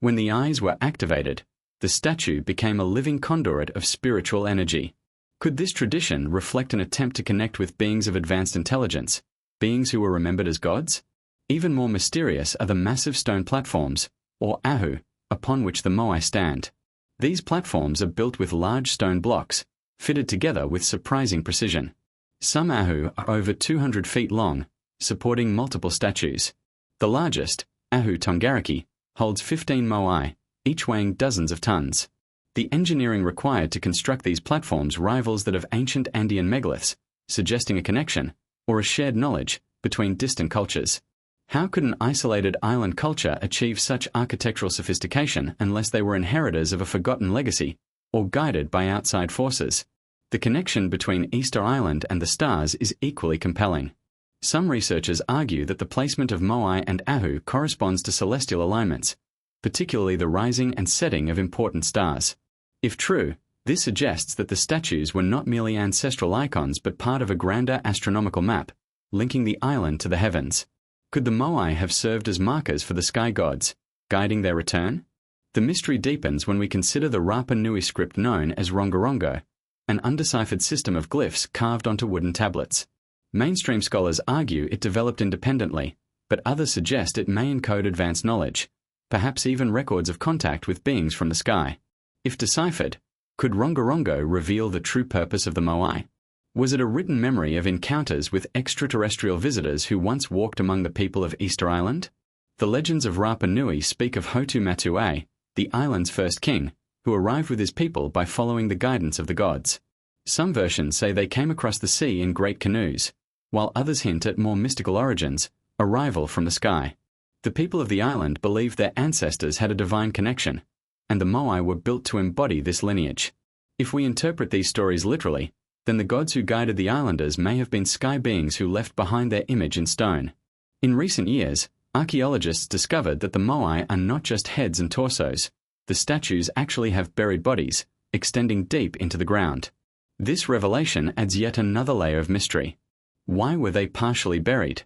When the eyes were activated, the statue became a living conduit of spiritual energy. Could this tradition reflect an attempt to connect with beings of advanced intelligence, beings who were remembered as gods? Even more mysterious are the massive stone platforms, or ahu, upon which the Moai stand. These platforms are built with large stone blocks, fitted together with surprising precision. Some ahu are over 200 feet long, supporting multiple statues. The largest, Ahu Tongariki, holds 15 Moai, each weighing dozens of tons. The engineering required to construct these platforms rivals that of ancient Andean megaliths, suggesting a connection, or a shared knowledge, between distant cultures. How could an isolated island culture achieve such architectural sophistication unless they were inheritors of a forgotten legacy, or guided by outside forces? The connection between Easter Island and the stars is equally compelling. Some researchers argue that the placement of Moai and Ahu corresponds to celestial alignments, particularly the rising and setting of important stars. If true, this suggests that the statues were not merely ancestral icons but part of a grander astronomical map, linking the island to the heavens. Could the Moai have served as markers for the sky gods, guiding their return? The mystery deepens when we consider the Rapa Nui script known as Rongorongo, an undeciphered system of glyphs carved onto wooden tablets. Mainstream scholars argue it developed independently, but others suggest it may encode advanced knowledge, perhaps even records of contact with beings from the sky. If deciphered, could Rongorongo reveal the true purpose of the Moai? Was it a written memory of encounters with extraterrestrial visitors who once walked among the people of Easter Island? The legends of Rapa Nui speak of Hotu Matu'e, the island's first king, who arrived with his people by following the guidance of the gods. Some versions say they came across the sea in great canoes, while others hint at more mystical origins, arrival from the sky. The people of the island believed their ancestors had a divine connection, and the Moai were built to embody this lineage. If we interpret these stories literally, then the gods who guided the islanders may have been sky beings who left behind their image in stone. In recent years, archaeologists discovered that the Moai are not just heads and torsos. The statues actually have buried bodies, extending deep into the ground. This revelation adds yet another layer of mystery. Why were they partially buried?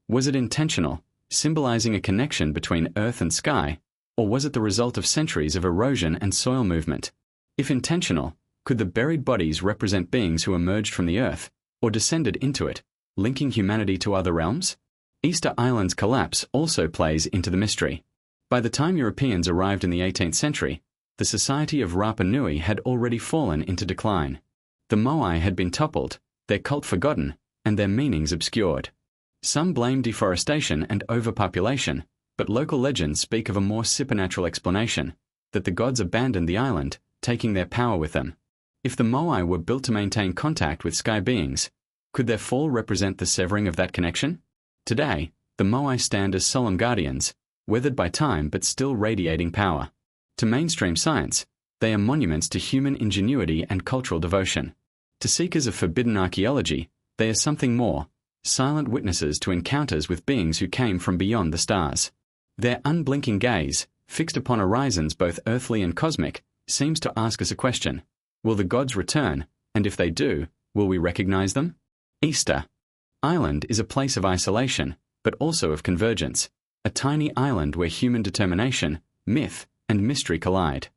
Was it intentional, symbolizing a connection between earth and sky, or was it the result of centuries of erosion and soil movement? If intentional, could the buried bodies represent beings who emerged from the earth, or descended into it, linking humanity to other realms? Easter Island's collapse also plays into the mystery. By the time Europeans arrived in the 18th century, the society of Rapa Nui had already fallen into decline. The Moai had been toppled, their cult forgotten, and their meanings obscured. Some blame deforestation and overpopulation, but local legends speak of a more supernatural explanation, that the gods abandoned the island, taking their power with them. If the Moai were built to maintain contact with sky beings, could their fall represent the severing of that connection? Today, the Moai stand as solemn guardians, weathered by time but still radiating power. To mainstream science, they are monuments to human ingenuity and cultural devotion. To seekers of forbidden archaeology, they are something more, silent witnesses to encounters with beings who came from beyond the stars. Their unblinking gaze, fixed upon horizons both earthly and cosmic, seems to ask us a question. Will the gods return, and if they do, will we recognize them? Easter Island is a place of isolation, but also of convergence, a tiny island where human determination, myth, and mystery collide.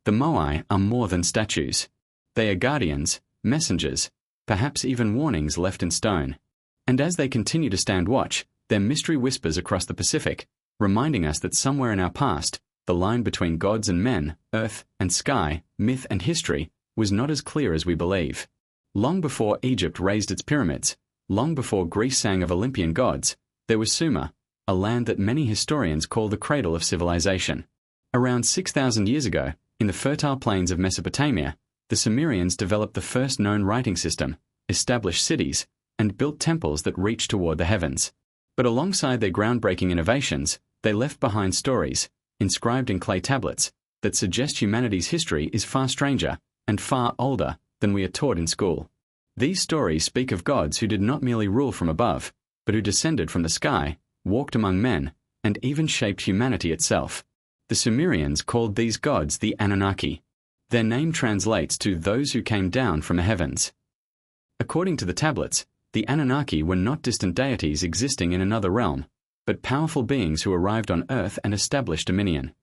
The Moai are more than statues. They are guardians, messengers, perhaps even warnings left in stone. And as they continue to stand watch, their mystery whispers across the Pacific, reminding us that somewhere in our past, the line between gods and men, earth and sky, myth and history, was not as clear as we believe. Long before Egypt raised its pyramids, long before Greece sang of Olympian gods, there was Sumer, a land that many historians call the cradle of civilization. Around 6,000 years ago, in the fertile plains of Mesopotamia, the Sumerians developed the first known writing system, established cities, and built temples that reached toward the heavens. But alongside their groundbreaking innovations, they left behind stories, inscribed in clay tablets, that suggest humanity's history is far stranger and far older than we are taught in school. These stories speak of gods who did not merely rule from above, but who descended from the sky, walked among men, and even shaped humanity itself. The Sumerians called these gods the Anunnaki. Their name translates to those who came down from the heavens. According to the tablets, the Anunnaki were not distant deities existing in another realm, but powerful beings who arrived on Earth and established dominion.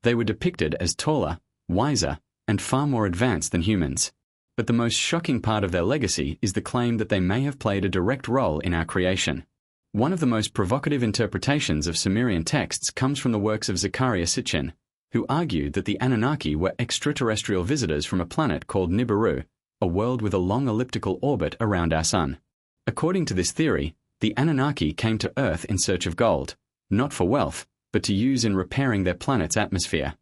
They were depicted as taller, wiser, and far more advanced than humans. But the most shocking part of their legacy is the claim that they may have played a direct role in our creation. One of the most provocative interpretations of Sumerian texts comes from the works of Zecharia Sitchin, who argued that the Anunnaki were extraterrestrial visitors from a planet called Nibiru, a world with a long elliptical orbit around our sun. According to this theory, the Anunnaki came to Earth in search of gold, not for wealth, but to use in repairing their planet's atmosphere.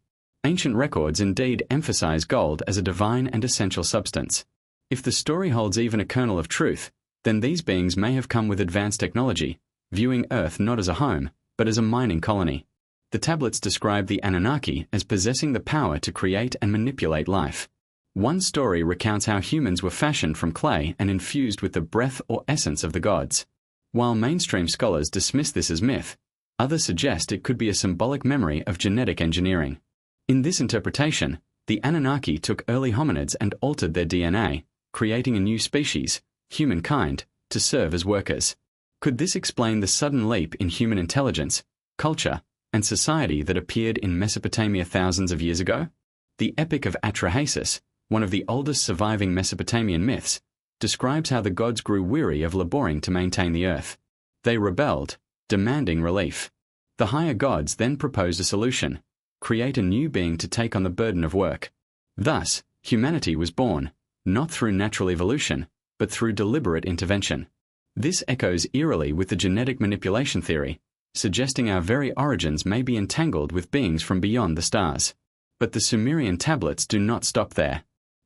Ancient records indeed emphasize gold as a divine and essential substance. If the story holds even a kernel of truth, then these beings may have come with advanced technology, viewing Earth not as a home, but as a mining colony. The tablets describe the Anunnaki as possessing the power to create and manipulate life. One story recounts how humans were fashioned from clay and infused with the breath or essence of the gods. While mainstream scholars dismiss this as myth, others suggest it could be a symbolic memory of genetic engineering. In this interpretation, the Anunnaki took early hominids and altered their DNA, creating a new species, humankind, to serve as workers. Could this explain the sudden leap in human intelligence, culture, and society that appeared in Mesopotamia thousands of years ago? The Epic of Atrahasis, one of the oldest surviving Mesopotamian myths, describes how the gods grew weary of laboring to maintain the earth. They rebelled, demanding relief. The higher gods then proposed a solution: create a new being to take on the burden of work. Thus, humanity was born, not through natural evolution, but through deliberate intervention. This echoes eerily with the genetic manipulation theory, suggesting our very origins may be entangled with beings from beyond the stars. But the Sumerian tablets do not stop there.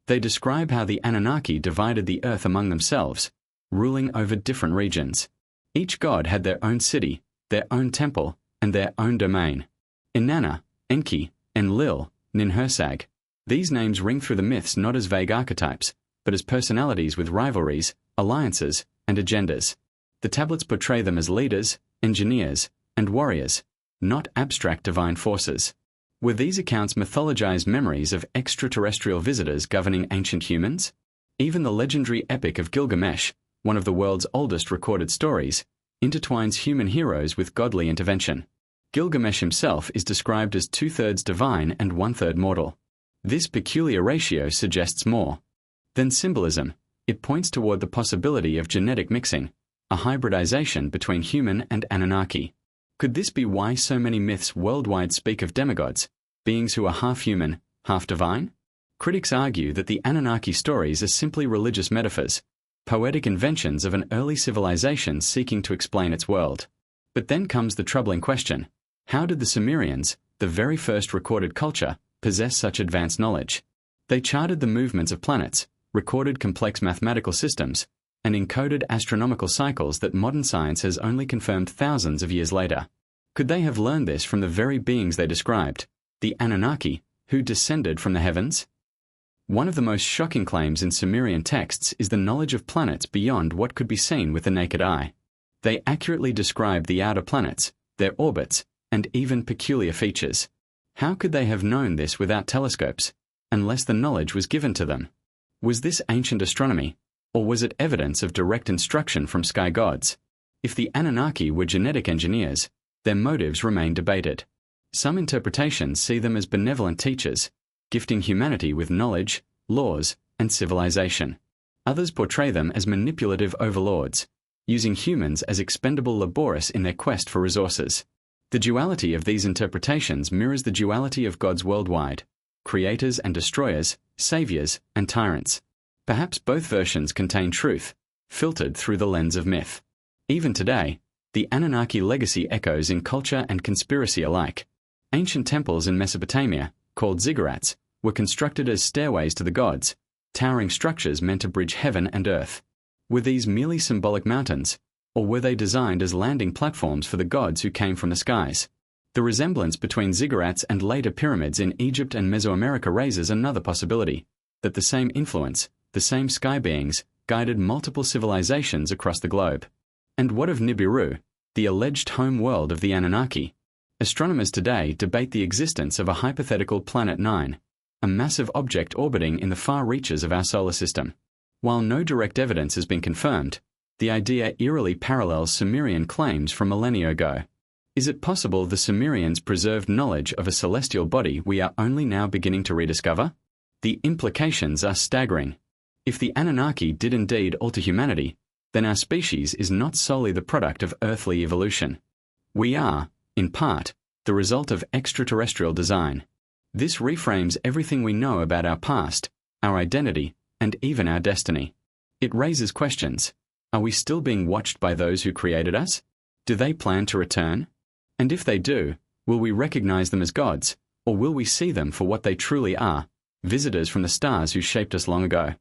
They describe how the Anunnaki divided the earth among themselves, ruling over different regions. Each god had their own city, their own temple, and their own domain. Inanna, Enki, Enlil, Ninhursag. These names ring through the myths not as vague archetypes, but as personalities with rivalries, alliances, and agendas. The tablets portray them as leaders, engineers, and warriors, not abstract divine forces. Were these accounts mythologized memories of extraterrestrial visitors governing ancient humans? Even the legendary Epic of Gilgamesh, one of the world's oldest recorded stories, intertwines human heroes with godly intervention. Gilgamesh himself is described as 2/3 divine and 1/3 mortal. This peculiar ratio suggests more than symbolism. It points toward the possibility of genetic mixing, a hybridization between human and Anunnaki. Could this be why so many myths worldwide speak of demigods, beings who are half human, half divine? Critics argue that the Anunnaki stories are simply religious metaphors, poetic inventions of an early civilization seeking to explain its world. But then comes the troubling question: how did the Sumerians, the very first recorded culture, possess such advanced knowledge? They charted the movements of planets, recorded complex mathematical systems, and encoded astronomical cycles that modern science has only confirmed thousands of years later. Could they have learned this from the very beings they described, the Anunnaki, who descended from the heavens? One of the most shocking claims in Sumerian texts is the knowledge of planets beyond what could be seen with the naked eye. They accurately describe the outer planets, their orbits, and even peculiar features. How could they have known this without telescopes, unless the knowledge was given to them? Was this ancient astronomy, or was it evidence of direct instruction from sky gods? If the Anunnaki were genetic engineers, their motives remain debated. Some interpretations see them as benevolent teachers, gifting humanity with knowledge, laws, and civilization. Others portray them as manipulative overlords, using humans as expendable laborers in their quest for resources. The duality of these interpretations mirrors the duality of gods worldwide: creators and destroyers, saviors and tyrants. Perhaps both versions contain truth, filtered through the lens of myth. Even today, the Anunnaki legacy echoes in culture and conspiracy alike. Ancient temples in Mesopotamia, called ziggurats, were constructed as stairways to the gods, towering structures meant to bridge heaven and earth. Were these merely symbolic mountains, or were they designed as landing platforms for the gods who came from the skies? The resemblance between ziggurats and later pyramids in Egypt and Mesoamerica raises another possibility: that the same influence, the same sky beings, guided multiple civilizations across the globe. And what of Nibiru, the alleged home world of the Anunnaki? Astronomers today debate the existence of a hypothetical Planet 9, a massive object orbiting in the far reaches of our solar system. While no direct evidence has been confirmed, the idea eerily parallels Sumerian claims from millennia ago. Is it possible the Sumerians preserved knowledge of a celestial body we are only now beginning to rediscover? The implications are staggering. If the Anunnaki did indeed alter humanity, then our species is not solely the product of earthly evolution. We are, in part, the result of extraterrestrial design. This reframes everything we know about our past, our identity, and even our destiny. It raises questions. Are we still being watched by those who created us? Do they plan to return? And if they do, will we recognize them as gods, or will we see them for what they truly are, visitors from the stars who shaped us long ago?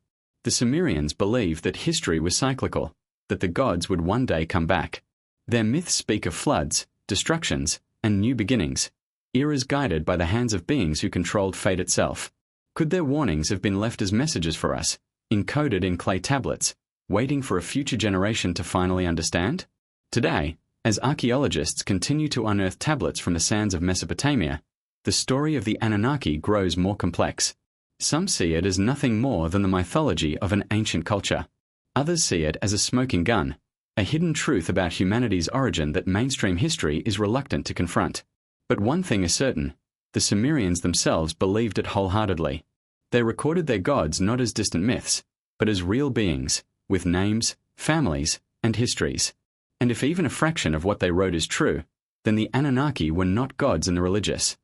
The Sumerians believed that history was cyclical, that the gods would one day come back. Their myths speak of floods, destructions, and new beginnings, eras guided by the hands of beings who controlled fate itself. Could their warnings have been left as messages for us, encoded in clay tablets, waiting for a future generation to finally understand? Today, as archaeologists continue to unearth tablets from the sands of Mesopotamia, the story of the Anunnaki grows more complex. Some see it as nothing more than the mythology of an ancient culture. Others see it as a smoking gun, a hidden truth about humanity's origin that mainstream history is reluctant to confront. But one thing is certain: the Sumerians themselves believed it wholeheartedly. They recorded their gods not as distant myths, but as real beings, with names, families, and histories. And if even a fraction of what they wrote is true, then the Anunnaki were not gods in the religious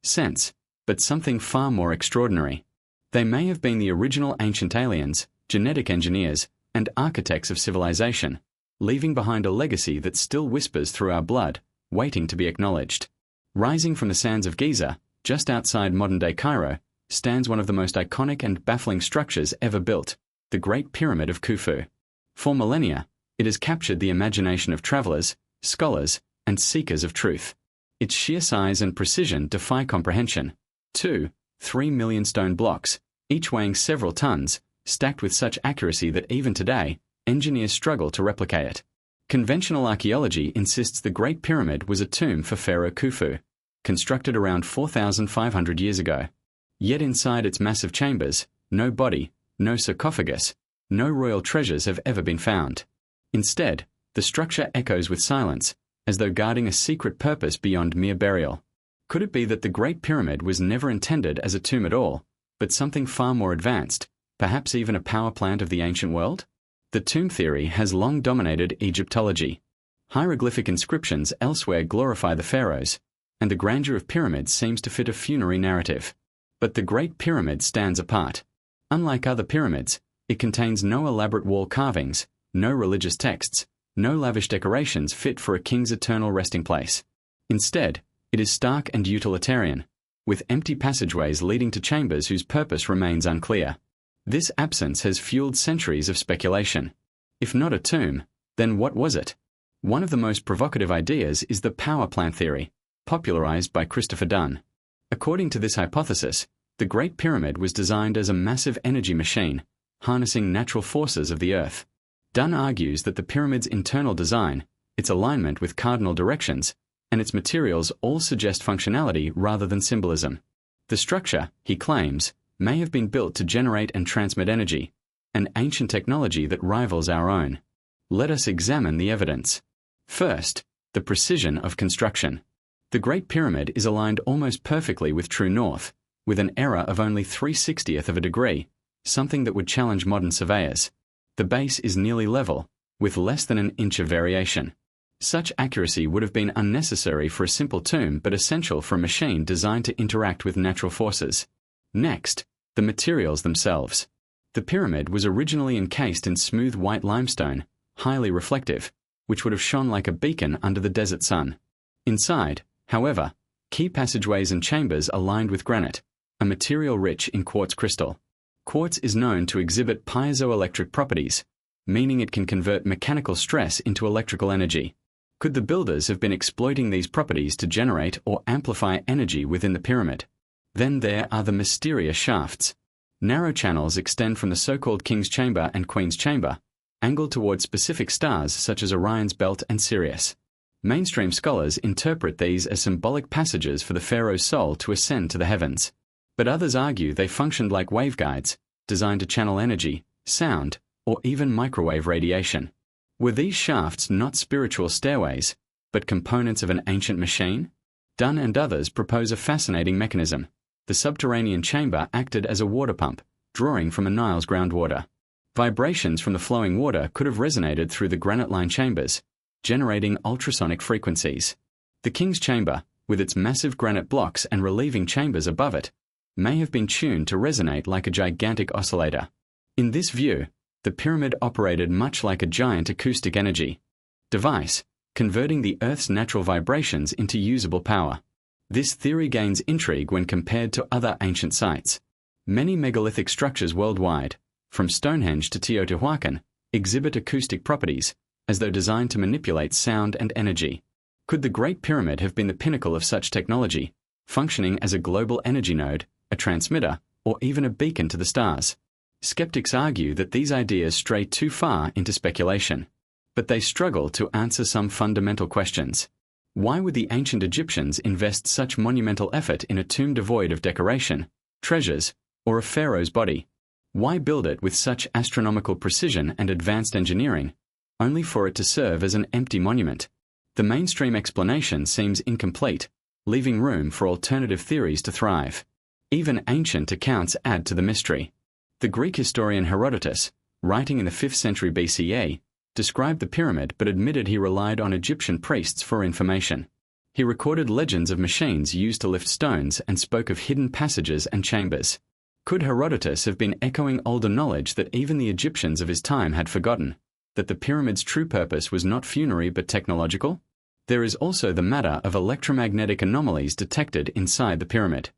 sense, but something far more extraordinary. They may have been the original ancient aliens, genetic engineers, and architects of civilization, leaving behind a legacy that still whispers through our blood, waiting to be acknowledged. Rising from the sands of Giza, just outside modern-day Cairo, stands one of the most iconic and baffling structures ever built, the Great Pyramid of Khufu. For millennia, it has captured the imagination of travelers, scholars, and seekers of truth. Its sheer size and precision defy comprehension. 3 million stone blocks, each weighing several tons, stacked with such accuracy that even today, engineers struggle to replicate it. Conventional archaeology insists the Great Pyramid was a tomb for Pharaoh Khufu, constructed around 4,500 years ago. Yet inside its massive chambers, no body, no sarcophagus, no royal treasures have ever been found. Instead, the structure echoes with silence, as though guarding a secret purpose beyond mere burial. Could it be that the Great Pyramid was never intended as a tomb at all, but something far more advanced, perhaps even a power plant of the ancient world? The tomb theory has long dominated Egyptology. Hieroglyphic inscriptions elsewhere glorify the pharaohs, and the grandeur of pyramids seems to fit a funerary narrative. But the Great Pyramid stands apart. Unlike other pyramids, it contains no elaborate wall carvings, no religious texts, no lavish decorations fit for a king's eternal resting place. Instead, it is stark and utilitarian, with empty passageways leading to chambers whose purpose remains unclear. This absence has fueled centuries of speculation. If not a tomb, then what was it? One of the most provocative ideas is the power plant theory, popularized by Christopher Dunn. According to this hypothesis, the Great Pyramid was designed as a massive energy machine, harnessing natural forces of the earth. Dunn argues that the pyramid's internal design, its alignment with cardinal directions, and its materials all suggest functionality rather than symbolism. The structure, he claims, may have been built to generate and transmit energy, an ancient technology that rivals our own. Let us examine the evidence. First, the precision of construction. The Great Pyramid is aligned almost perfectly with true north, with an error of only 3/60th of a degree, something that would challenge modern surveyors. The base is nearly level, with less than an inch of variation. Such accuracy would have been unnecessary for a simple tomb but essential for a machine designed to interact with natural forces. Next, the materials themselves. The pyramid was originally encased in smooth white limestone, highly reflective, which would have shone like a beacon under the desert sun. Inside, however, key passageways and chambers are lined with granite, a material rich in quartz crystal. Quartz is known to exhibit piezoelectric properties, meaning it can convert mechanical stress into electrical energy. Could the builders have been exploiting these properties to generate or amplify energy within the pyramid? Then there are the mysterious shafts. Narrow channels extend from the so-called King's Chamber and Queen's Chamber, angled toward specific stars such as Orion's Belt and Sirius. Mainstream scholars interpret these as symbolic passages for the pharaoh's soul to ascend to the heavens. But others argue they functioned like waveguides, designed to channel energy, sound, or even microwave radiation. Were these shafts not spiritual stairways, but components of an ancient machine? Dunn and others propose a fascinating mechanism. The subterranean chamber acted as a water pump, drawing from a Nile's groundwater. Vibrations from the flowing water could have resonated through the granite-lined chambers, generating ultrasonic frequencies. The King's Chamber, with its massive granite blocks and relieving chambers above it, may have been tuned to resonate like a gigantic oscillator. In this view, the pyramid operated much like a giant acoustic energy device, converting the Earth's natural vibrations into usable power. This theory gains intrigue when compared to other ancient sites. Many megalithic structures worldwide, from Stonehenge to Teotihuacan, exhibit acoustic properties, as though designed to manipulate sound and energy. Could the Great Pyramid have been the pinnacle of such technology, functioning as a global energy node, a transmitter, or even a beacon to the stars? Skeptics argue that these ideas stray too far into speculation, but they struggle to answer some fundamental questions. Why would the ancient Egyptians invest such monumental effort in a tomb devoid of decoration, treasures, or a pharaoh's body? Why build it with such astronomical precision and advanced engineering, only for it to serve as an empty monument? The mainstream explanation seems incomplete, leaving room for alternative theories to thrive. Even ancient accounts add to the mystery. The Greek historian Herodotus, writing in the 5th century BCE, described the pyramid but admitted he relied on Egyptian priests for information. He recorded legends of machines used to lift stones and spoke of hidden passages and chambers. Could Herodotus have been echoing older knowledge that even the Egyptians of his time had forgotten, that the pyramid's true purpose was not funerary but technological? There is also the matter of electromagnetic anomalies detected inside the pyramid.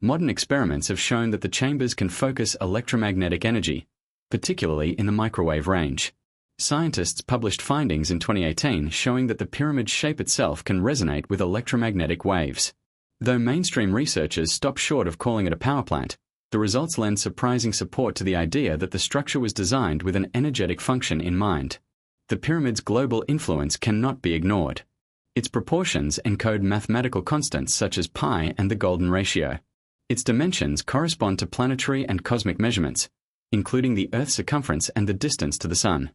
Modern experiments have shown that the chambers can focus electromagnetic energy, particularly in the microwave range. Scientists published findings in 2018 showing that the pyramid's shape itself can resonate with electromagnetic waves. Though mainstream researchers stop short of calling it a power plant, the results lend surprising support to the idea that the structure was designed with an energetic function in mind. The pyramid's global influence cannot be ignored. Its proportions encode mathematical constants such as pi and the golden ratio. Its dimensions correspond to planetary and cosmic measurements, including the Earth's circumference and the distance to the Sun.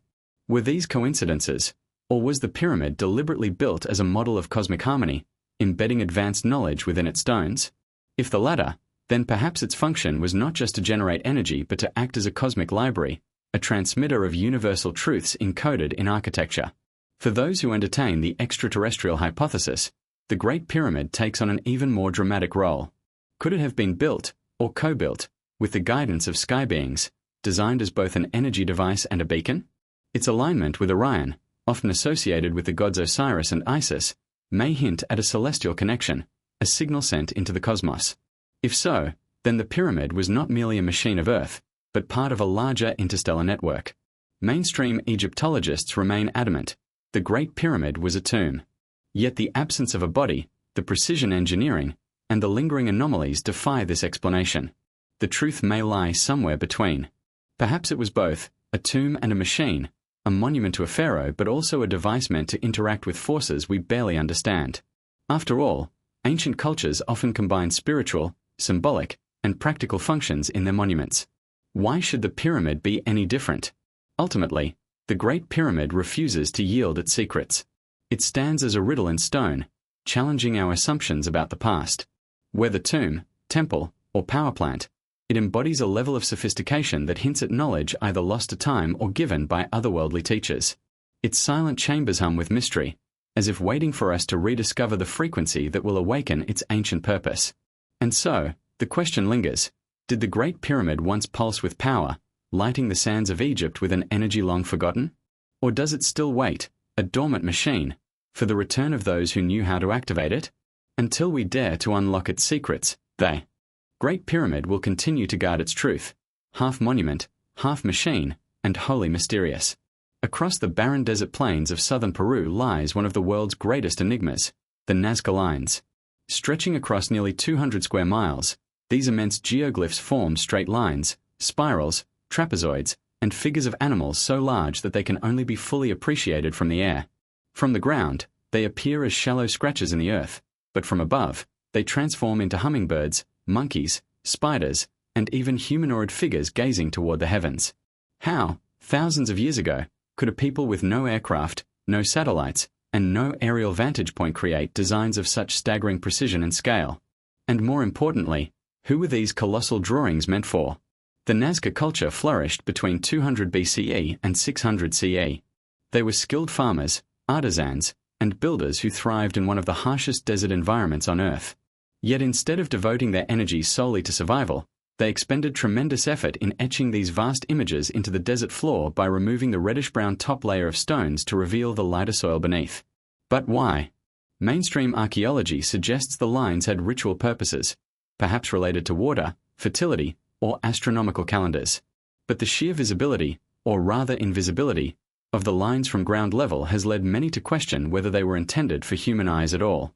Were these coincidences, or was the pyramid deliberately built as a model of cosmic harmony, embedding advanced knowledge within its stones? If the latter, then perhaps its function was not just to generate energy but to act as a cosmic library, a transmitter of universal truths encoded in architecture. For those who entertain the extraterrestrial hypothesis, the Great Pyramid takes on an even more dramatic role. Could it have been built, or co-built, with the guidance of sky beings, designed as both an energy device and a beacon? Its alignment with Orion, often associated with the gods Osiris and Isis, may hint at a celestial connection, a signal sent into the cosmos. If so, then the pyramid was not merely a machine of Earth, but part of a larger interstellar network. Mainstream Egyptologists remain adamant: the Great Pyramid was a tomb. Yet the absence of a body, the precision engineering, and the lingering anomalies defy this explanation. The truth may lie somewhere between. Perhaps it was both, a tomb and a machine, a monument to a pharaoh, but also a device meant to interact with forces we barely understand. After all, ancient cultures often combine spiritual, symbolic, and practical functions in their monuments. Why should the pyramid be any different? Ultimately, the Great Pyramid refuses to yield its secrets. It stands as a riddle in stone, challenging our assumptions about the past. Whether tomb, temple, or power plant, it embodies a level of sophistication that hints at knowledge either lost to time or given by otherworldly teachers. Its silent chambers hum with mystery, as if waiting for us to rediscover the frequency that will awaken its ancient purpose. And so, the question lingers: did the Great Pyramid once pulse with power, lighting the sands of Egypt with an energy long forgotten? Or does it still wait, a dormant machine, for the return of those who knew how to activate it? Until we dare to unlock its secrets, the Great Pyramid will continue to guard its truth, half monument, half machine, and wholly mysterious. Across the barren desert plains of southern Peru lies one of the world's greatest enigmas, the Nazca Lines. Stretching across nearly 200 square miles, these immense geoglyphs form straight lines, spirals, trapezoids, and figures of animals so large that they can only be fully appreciated from the air. From the ground, they appear as shallow scratches in the earth, but from above, they transform into hummingbirds, monkeys, spiders, and even humanoid figures gazing toward the heavens. How, thousands of years ago, could a people with no aircraft, no satellites, and no aerial vantage point create designs of such staggering precision and scale? And more importantly, who were these colossal drawings meant for? The Nazca culture flourished between 200 BCE and 600 CE. They were skilled farmers, artisans, and builders who thrived in one of the harshest desert environments on Earth. Yet instead of devoting their energy solely to survival, they expended tremendous effort in etching these vast images into the desert floor by removing the reddish-brown top layer of stones to reveal the lighter soil beneath. But why? Mainstream archaeology suggests the lines had ritual purposes, perhaps related to water, fertility, or astronomical calendars. But the sheer visibility, or rather invisibility, of the lines from ground level has led many to question whether they were intended for human eyes at all.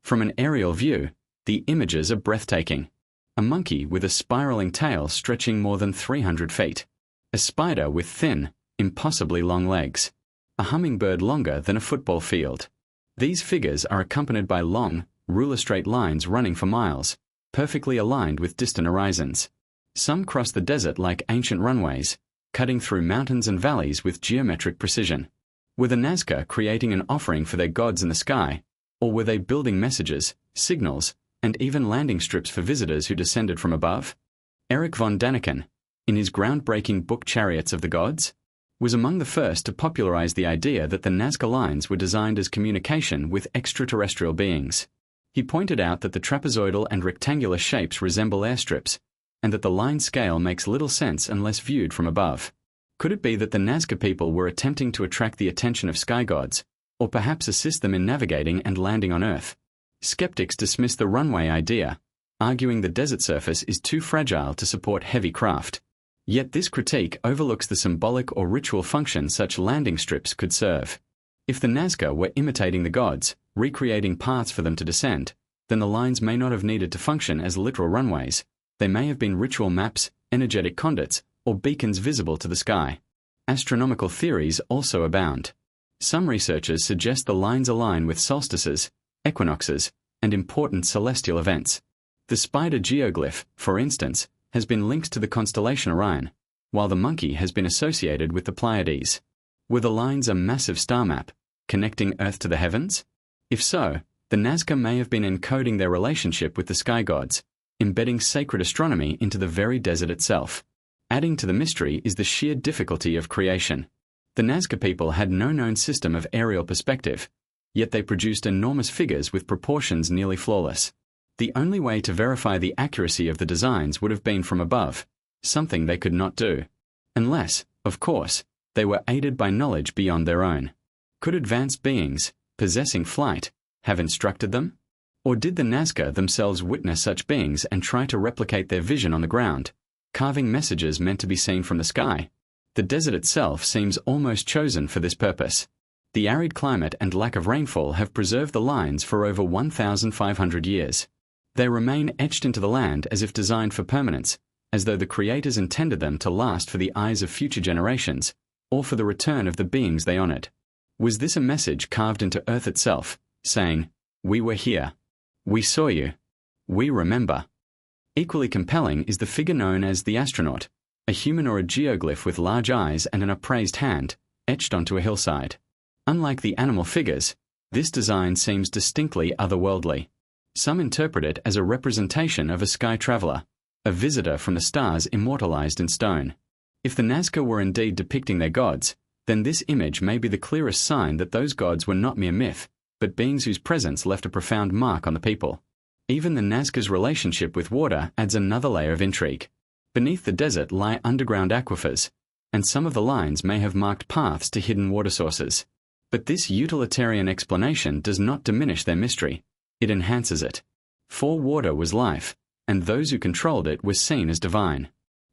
From an aerial view, the images are breathtaking. A monkey with a spiraling tail stretching more than 300 feet. A spider with thin, impossibly long legs. A hummingbird longer than a football field. These figures are accompanied by long, ruler-straight lines running for miles, perfectly aligned with distant horizons. Some cross the desert like ancient runways, cutting through mountains and valleys with geometric precision. Were the Nazca creating an offering for their gods in the sky, or were they building messages, signals, and even landing strips for visitors who descended from above? Erich von Däniken, in his groundbreaking book Chariots of the Gods, was among the first to popularize the idea that the Nazca Lines were designed as communication with extraterrestrial beings. He pointed out that the trapezoidal and rectangular shapes resemble airstrips, and that the line scale makes little sense unless viewed from above. Could it be that the Nazca people were attempting to attract the attention of sky gods, or perhaps assist them in navigating and landing on Earth? Skeptics dismiss the runway idea, arguing the desert surface is too fragile to support heavy craft. Yet this critique overlooks the symbolic or ritual function such landing strips could serve. If the Nazca were imitating the gods, recreating paths for them to descend, then the lines may not have needed to function as literal runways. They may have been ritual maps, energetic conduits, or beacons visible to the sky. Astronomical theories also abound. Some researchers suggest the lines align with solstices, equinoxes, and important celestial events. The spider geoglyph, for instance, has been linked to the constellation Orion, while the monkey has been associated with the Pleiades. Were the lines a massive star map, connecting Earth to the heavens? If so, the Nazca may have been encoding their relationship with the sky gods, embedding sacred astronomy into the very desert itself. Adding to the mystery is the sheer difficulty of creation. The Nazca people had no known system of aerial perspective, yet they produced enormous figures with proportions nearly flawless. The only way to verify the accuracy of the designs would have been from above, something they could not do. Unless, of course, they were aided by knowledge beyond their own. Could advanced beings, possessing flight, have instructed them? Or did the Nazca themselves witness such beings and try to replicate their vision on the ground, carving messages meant to be seen from the sky? The desert itself seems almost chosen for this purpose. The arid climate and lack of rainfall have preserved the lines for over 1,500 years. They remain etched into the land as if designed for permanence, as though the creators intended them to last for the eyes of future generations, or for the return of the beings they honored. Was this a message carved into earth itself, saying, "We were here. We saw you. We remember"? Equally compelling is the figure known as the astronaut, a human or a geoglyph with large eyes and an upraised hand, etched onto a hillside. Unlike the animal figures, this design seems distinctly otherworldly. Some interpret it as a representation of a sky traveler, a visitor from the stars immortalized in stone. If the Nazca were indeed depicting their gods, then this image may be the clearest sign that those gods were not mere myth, but beings whose presence left a profound mark on the people. Even the Nazca's relationship with water adds another layer of intrigue. Beneath the desert lie underground aquifers, and some of the lines may have marked paths to hidden water sources. But this utilitarian explanation does not diminish their mystery. It enhances it. For water was life, and those who controlled it were seen as divine.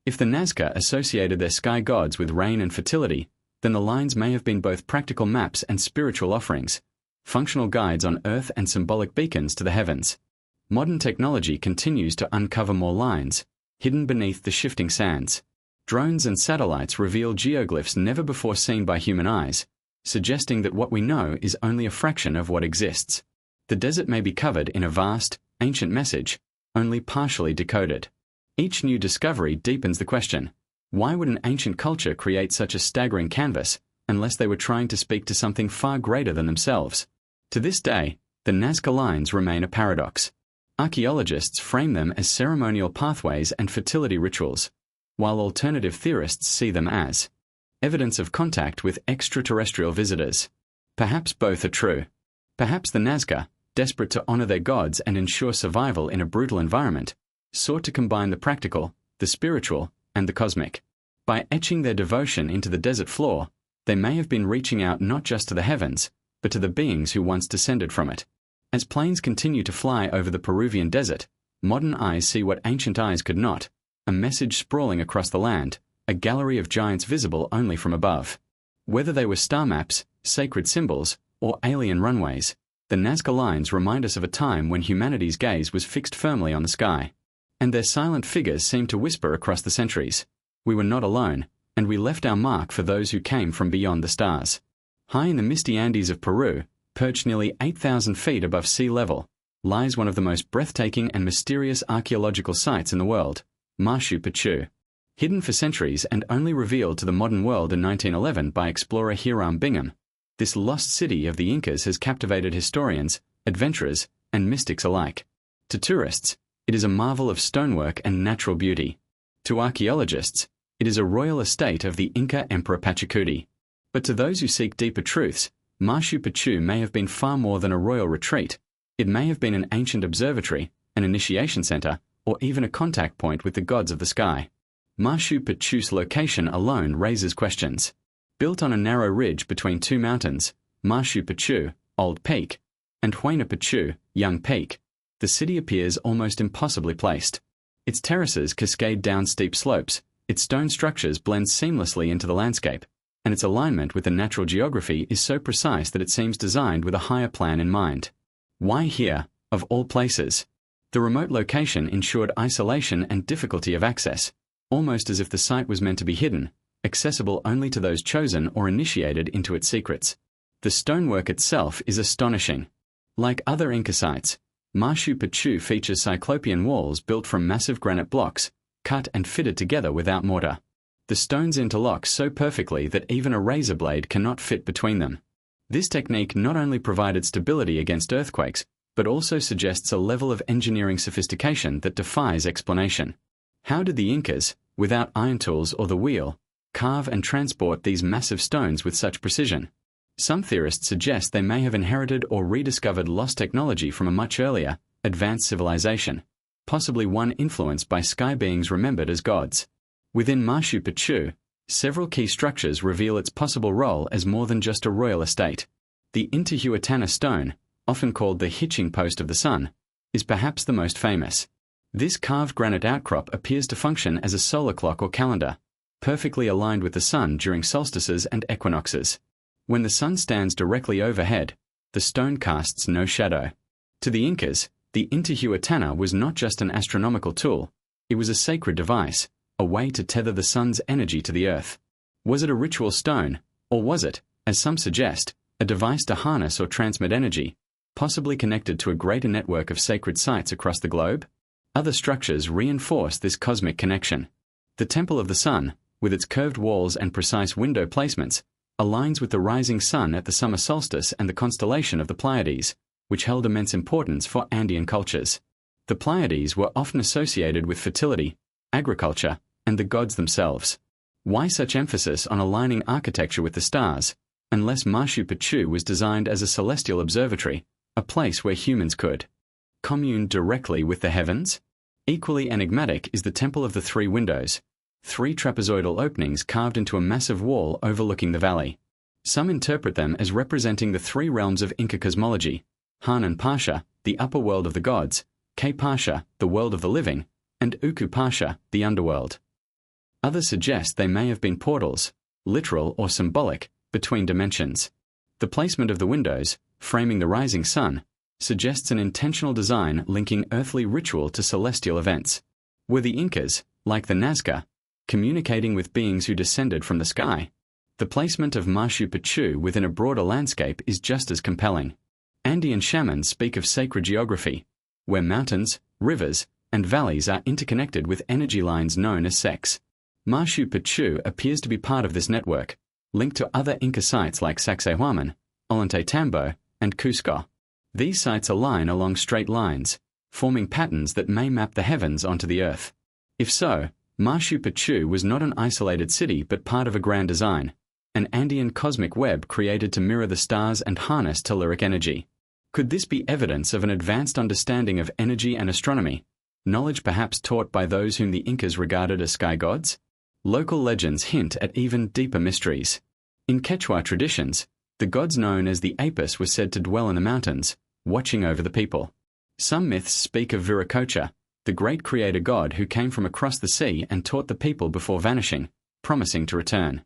If the Nazca associated their sky gods with rain and fertility, then the lines may have been both practical maps and spiritual offerings, functional guides on earth and symbolic beacons to the heavens. Modern technology continues to uncover more lines, hidden beneath the shifting sands. Drones and satellites reveal geoglyphs never before seen by human eyes, suggesting that what we know is only a fraction of what exists. The desert may be covered in a vast, ancient message, only partially decoded. Each new discovery deepens the question: why would an ancient culture create such a staggering canvas unless they were trying to speak to something far greater than themselves? To this day, the Nazca lines remain a paradox. Archaeologists frame them as ceremonial pathways and fertility rituals, while alternative theorists see them as evidence of contact with extraterrestrial visitors. Perhaps both are true. Perhaps the Nazca, desperate to honor their gods and ensure survival in a brutal environment, sought to combine the practical, the spiritual, and the cosmic. By etching their devotion into the desert floor, they may have been reaching out not just to the heavens, but to the beings who once descended from it. As planes continue to fly over the Peruvian desert, modern eyes see what ancient eyes could not: a message sprawling across the land, a gallery of giants visible only from above. Whether they were star maps, sacred symbols, or alien runways, the Nazca lines remind us of a time when humanity's gaze was fixed firmly on the sky. And their silent figures seem to whisper across the centuries: we were not alone, and we left our mark for those who came from beyond the stars. High in the misty Andes of Peru, perched nearly 8,000 feet above sea level, lies one of the most breathtaking and mysterious archaeological sites in the world, Machu Picchu. Hidden for centuries and only revealed to the modern world in 1911 by explorer Hiram Bingham, this lost city of the Incas has captivated historians, adventurers, and mystics alike. To tourists, it is a marvel of stonework and natural beauty. To archaeologists, it is a royal estate of the Inca Emperor Pachacuti. But to those who seek deeper truths, Machu Picchu may have been far more than a royal retreat. It may have been an ancient observatory, an initiation center, or even a contact point with the gods of the sky. Machu Picchu's location alone raises questions. Built on a narrow ridge between two mountains, Machu Picchu, Old Peak, and Huayna Picchu, Young Peak, the city appears almost impossibly placed. Its terraces cascade down steep slopes, its stone structures blend seamlessly into the landscape, and its alignment with the natural geography is so precise that it seems designed with a higher plan in mind. Why here, of all places? The remote location ensured isolation and difficulty of access, almost as if the site was meant to be hidden, accessible only to those chosen or initiated into its secrets. The stonework itself is astonishing. Like other Inca sites, Machu Picchu features cyclopean walls built from massive granite blocks, cut and fitted together without mortar. The stones interlock so perfectly that even a razor blade cannot fit between them. This technique not only provided stability against earthquakes, but also suggests a level of engineering sophistication that defies explanation. How did the Incas, without iron tools or the wheel, carve and transport these massive stones with such precision? Some theorists suggest they may have inherited or rediscovered lost technology from a much earlier, advanced civilization, possibly one influenced by sky beings remembered as gods. Within Machu Picchu, several key structures reveal its possible role as more than just a royal estate. The Intihuatana stone, often called the hitching post of the sun, is perhaps the most famous. This carved granite outcrop appears to function as a solar clock or calendar, perfectly aligned with the sun during solstices and equinoxes. When the sun stands directly overhead, the stone casts no shadow. To the Incas, the Intihuatana was not just an astronomical tool, it was a sacred device, a way to tether the sun's energy to the earth. Was it a ritual stone, or was it, as some suggest, a device to harness or transmit energy, possibly connected to a greater network of sacred sites across the globe? Other structures reinforce this cosmic connection. The Temple of the Sun, with its curved walls and precise window placements, aligns with the rising sun at the summer solstice and the constellation of the Pleiades, which held immense importance for Andean cultures. The Pleiades were often associated with fertility, agriculture, and the gods themselves. Why such emphasis on aligning architecture with the stars, unless Machu Picchu was designed as a celestial observatory, a place where humans could commune directly with the heavens? Equally enigmatic is the Temple of the Three Windows, three trapezoidal openings carved into a massive wall overlooking the valley. Some interpret them as representing the three realms of Inca cosmology: Hanan Pasha, the upper world of the gods; Ke Pasha, the world of the living; and Uku Pasha, the underworld. Others suggest they may have been portals, literal or symbolic, between dimensions. The placement of the windows, framing the rising sun, suggests an intentional design linking earthly ritual to celestial events. Were the Incas, like the Nazca, communicating with beings who descended from the sky? The placement of Machu Picchu within a broader landscape is just as compelling. Andean shamans speak of sacred geography, where mountains, rivers, and valleys are interconnected with energy lines known as sex. Machu Picchu appears to be part of this network, linked to other Inca sites like Sacsayhuaman, Ollantaytambo, and Cusco. These sites align along straight lines, forming patterns that may map the heavens onto the earth. If so, Machu Picchu was not an isolated city but part of a grand design, an Andean cosmic web created to mirror the stars and harness telluric energy. Could this be evidence of an advanced understanding of energy and astronomy, knowledge perhaps taught by those whom the Incas regarded as sky gods? Local legends hint at even deeper mysteries. In Quechua traditions, the gods known as the Apis were said to dwell in the mountains, watching over the people. Some myths speak of Viracocha, the great creator god who came from across the sea and taught the people before vanishing, promising to return.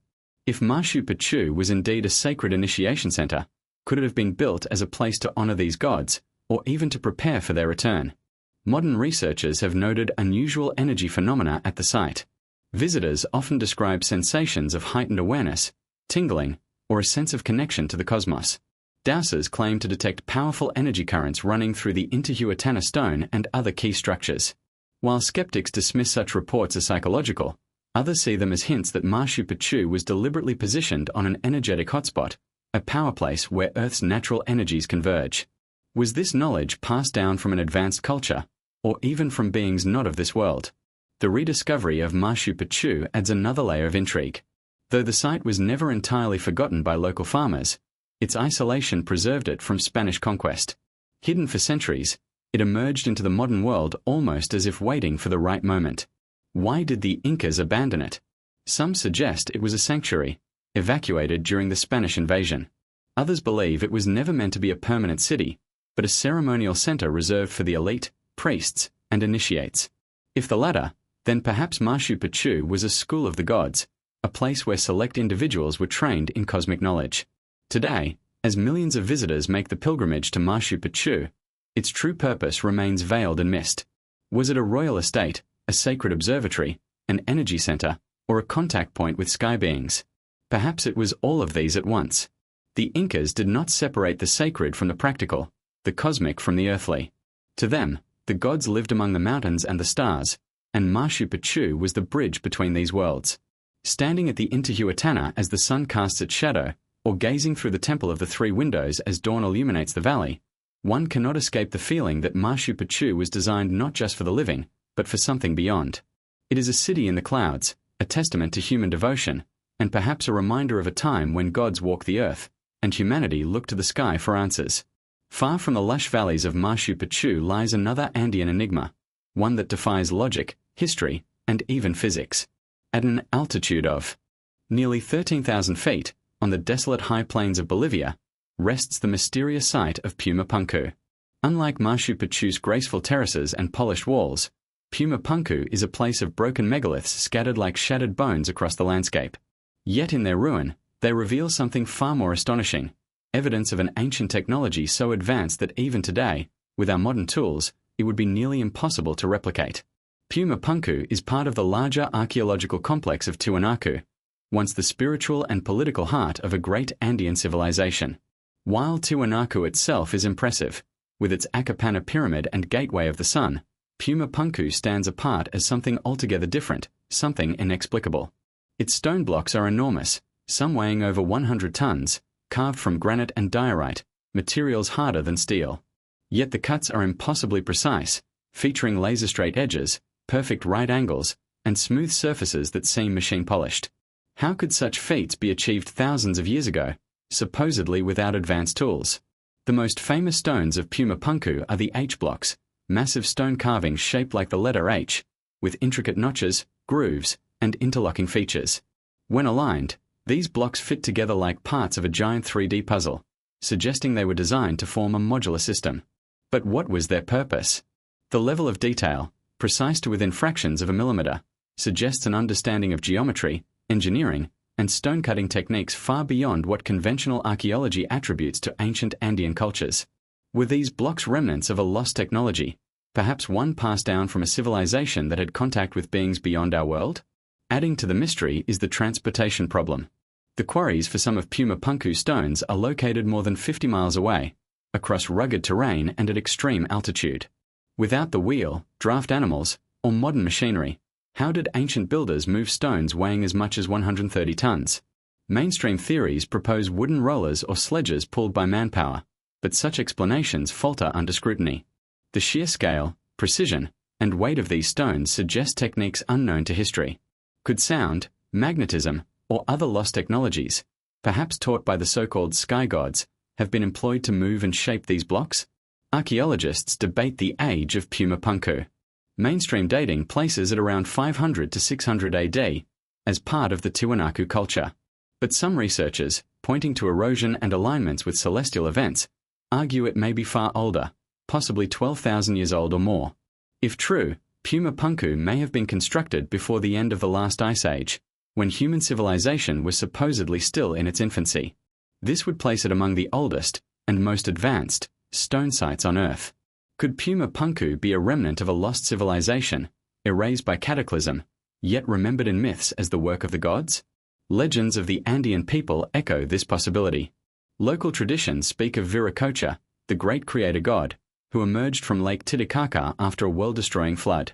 If Machu Picchu was indeed a sacred initiation center, could it have been built as a place to honor these gods, or even to prepare for their return? Modern researchers have noted unusual energy phenomena at the site. Visitors often describe sensations of heightened awareness, tingling, or a sense of connection to the cosmos. Dowsers claim to detect powerful energy currents running through the Intihuatana stone and other key structures. While skeptics dismiss such reports as psychological, others see them as hints that Machu Picchu was deliberately positioned on an energetic hotspot, a power place where Earth's natural energies converge. Was this knowledge passed down from an advanced culture, or even from beings not of this world? The rediscovery of Machu Picchu adds another layer of intrigue. Though the site was never entirely forgotten by local farmers, its isolation preserved it from Spanish conquest. Hidden for centuries, it emerged into the modern world almost as if waiting for the right moment. Why did the Incas abandon it? Some suggest it was a sanctuary, evacuated during the Spanish invasion. Others believe it was never meant to be a permanent city, but a ceremonial center reserved for the elite, priests, and initiates. If the latter, then perhaps Machu Picchu was a school of the gods, a place where select individuals were trained in cosmic knowledge. Today, as millions of visitors make the pilgrimage to Machu Picchu, its true purpose remains veiled in mist. Was it a royal estate, a sacred observatory, an energy center, or a contact point with sky beings? Perhaps it was all of these at once. The Incas did not separate the sacred from the practical, the cosmic from the earthly. To them, the gods lived among the mountains and the stars, and Machu Picchu was the bridge between these worlds. Standing at the Intihuatana as the sun casts its shadow, or gazing through the Temple of the Three Windows as dawn illuminates the valley, one cannot escape the feeling that Machu Picchu was designed not just for the living, but for something beyond. It is a city in the clouds, a testament to human devotion, and perhaps a reminder of a time when gods walked the earth, and humanity looked to the sky for answers. Far from the lush valleys of Machu Picchu lies another Andean enigma, one that defies logic, history, and even physics. At an altitude of nearly 13,000 feet, on the desolate high plains of Bolivia, rests the mysterious site of Pumapunku. Unlike Machu Picchu's graceful terraces and polished walls, Pumapunku is a place of broken megaliths scattered like shattered bones across the landscape. Yet in their ruin, they reveal something far more astonishing, evidence of an ancient technology so advanced that even today, with our modern tools, it would be nearly impossible to replicate. Pumapunku is part of the larger archaeological complex of Tiwanaku, once the spiritual and political heart of a great Andean civilization. While Tiwanaku itself is impressive, with its Acapana pyramid and gateway of the sun, Pumapunku stands apart as something altogether different, something inexplicable. Its stone blocks are enormous, some weighing over 100 tons, carved from granite and diorite, materials harder than steel. Yet the cuts are impossibly precise, featuring laser-straight edges, perfect right angles, and smooth surfaces that seem machine-polished. How could such feats be achieved thousands of years ago, supposedly without advanced tools? The most famous stones of Pumapunku are the H-blocks, massive stone carvings shaped like the letter H, with intricate notches, grooves, and interlocking features. When aligned, these blocks fit together like parts of a giant 3D puzzle, suggesting they were designed to form a modular system. But what was their purpose? The level of detail, precise to within fractions of a millimeter, suggests an understanding of geometry, engineering, and stone-cutting techniques far beyond what conventional archaeology attributes to ancient Andean cultures. Were these blocks remnants of a lost technology, perhaps one passed down from a civilization that had contact with beings beyond our world? Adding to the mystery is the transportation problem. The quarries for some of Pumapunku's stones are located more than 50 miles away, across rugged terrain and at extreme altitude. Without the wheel, draft animals, or modern machinery, how did ancient builders move stones weighing as much as 130 tons? Mainstream theories propose wooden rollers or sledges pulled by manpower, but such explanations falter under scrutiny. The sheer scale, precision, and weight of these stones suggest techniques unknown to history. Could sound, magnetism, or other lost technologies, perhaps taught by the so-called sky gods, have been employed to move and shape these blocks? Archaeologists debate the age of Pumapunku. Mainstream dating places it around 500 to 600 AD as part of the Tiwanaku culture. But some researchers, pointing to erosion and alignments with celestial events, argue it may be far older, possibly 12,000 years old or more. If true, Pumapunku may have been constructed before the end of the last ice age, when human civilization was supposedly still in its infancy. This would place it among the oldest and most advanced stone sites on Earth. Could Pumapunku be a remnant of a lost civilization, erased by cataclysm, yet remembered in myths as the work of the gods? Legends of the Andean people echo this possibility. Local traditions speak of Viracocha, the great creator god, who emerged from Lake Titicaca after a world-destroying flood.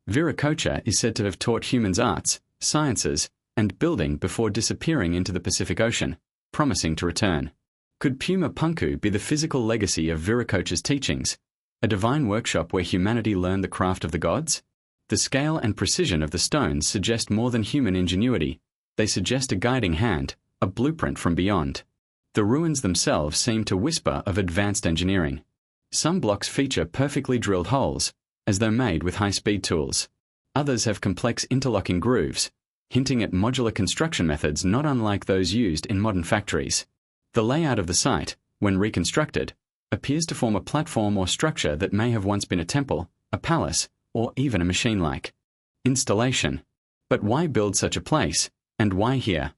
Viracocha is said to have taught humans arts, sciences, and building before disappearing into the Pacific Ocean, promising to return. Could Pumapunku be the physical legacy of Viracocha's teachings, a divine workshop where humanity learned the craft of the gods? The scale and precision of the stones suggest more than human ingenuity. They suggest a guiding hand, a blueprint from beyond. The ruins themselves seem to whisper of advanced engineering. Some blocks feature perfectly drilled holes, as though made with high-speed tools. Others have complex interlocking grooves, hinting at modular construction methods not unlike those used in modern factories. The layout of the site, when reconstructed, appears to form a platform or structure that may have once been a temple, a palace, or even a machine-like installation. But why build such a place, and why here?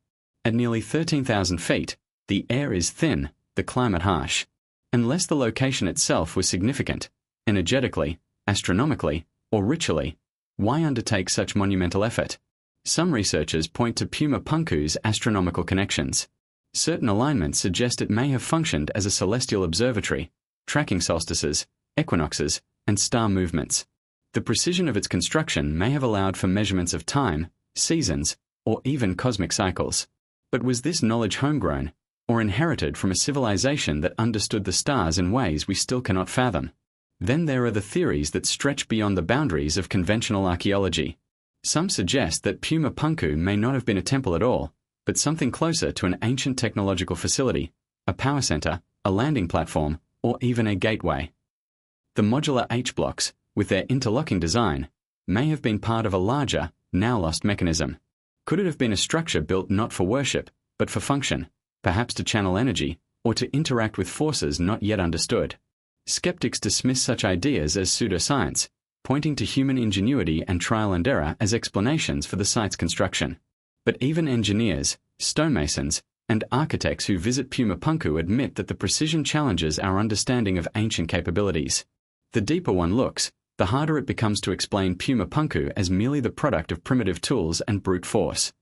At nearly 13,000 feet, the air is thin, the climate harsh. Unless the location itself was significant, energetically, astronomically, or ritually, why undertake such monumental effort? Some researchers point to Pumapunku's astronomical connections. Certain alignments suggest it may have functioned as a celestial observatory, tracking solstices, equinoxes, and star movements. The precision of its construction may have allowed for measurements of time, seasons, or even cosmic cycles. But was this knowledge homegrown, or inherited from a civilization that understood the stars in ways we still cannot fathom? Then there are the theories that stretch beyond the boundaries of conventional archaeology. Some suggest that Pumapunku may not have been a temple at all, but something closer to an ancient technological facility, a power center, a landing platform, or even a gateway. The modular H-blocks, with their interlocking design, may have been part of a larger, now lost mechanism. Could it have been a structure built not for worship, but for function, perhaps to channel energy, or to interact with forces not yet understood? Skeptics dismiss such ideas as pseudoscience, pointing to human ingenuity and trial and error as explanations for the site's construction. But even engineers, stonemasons, and architects who visit Puma Punku admit that the precision challenges our understanding of ancient capabilities. The deeper one looks, the harder it becomes to explain Puma Punku as merely the product of primitive tools and brute force.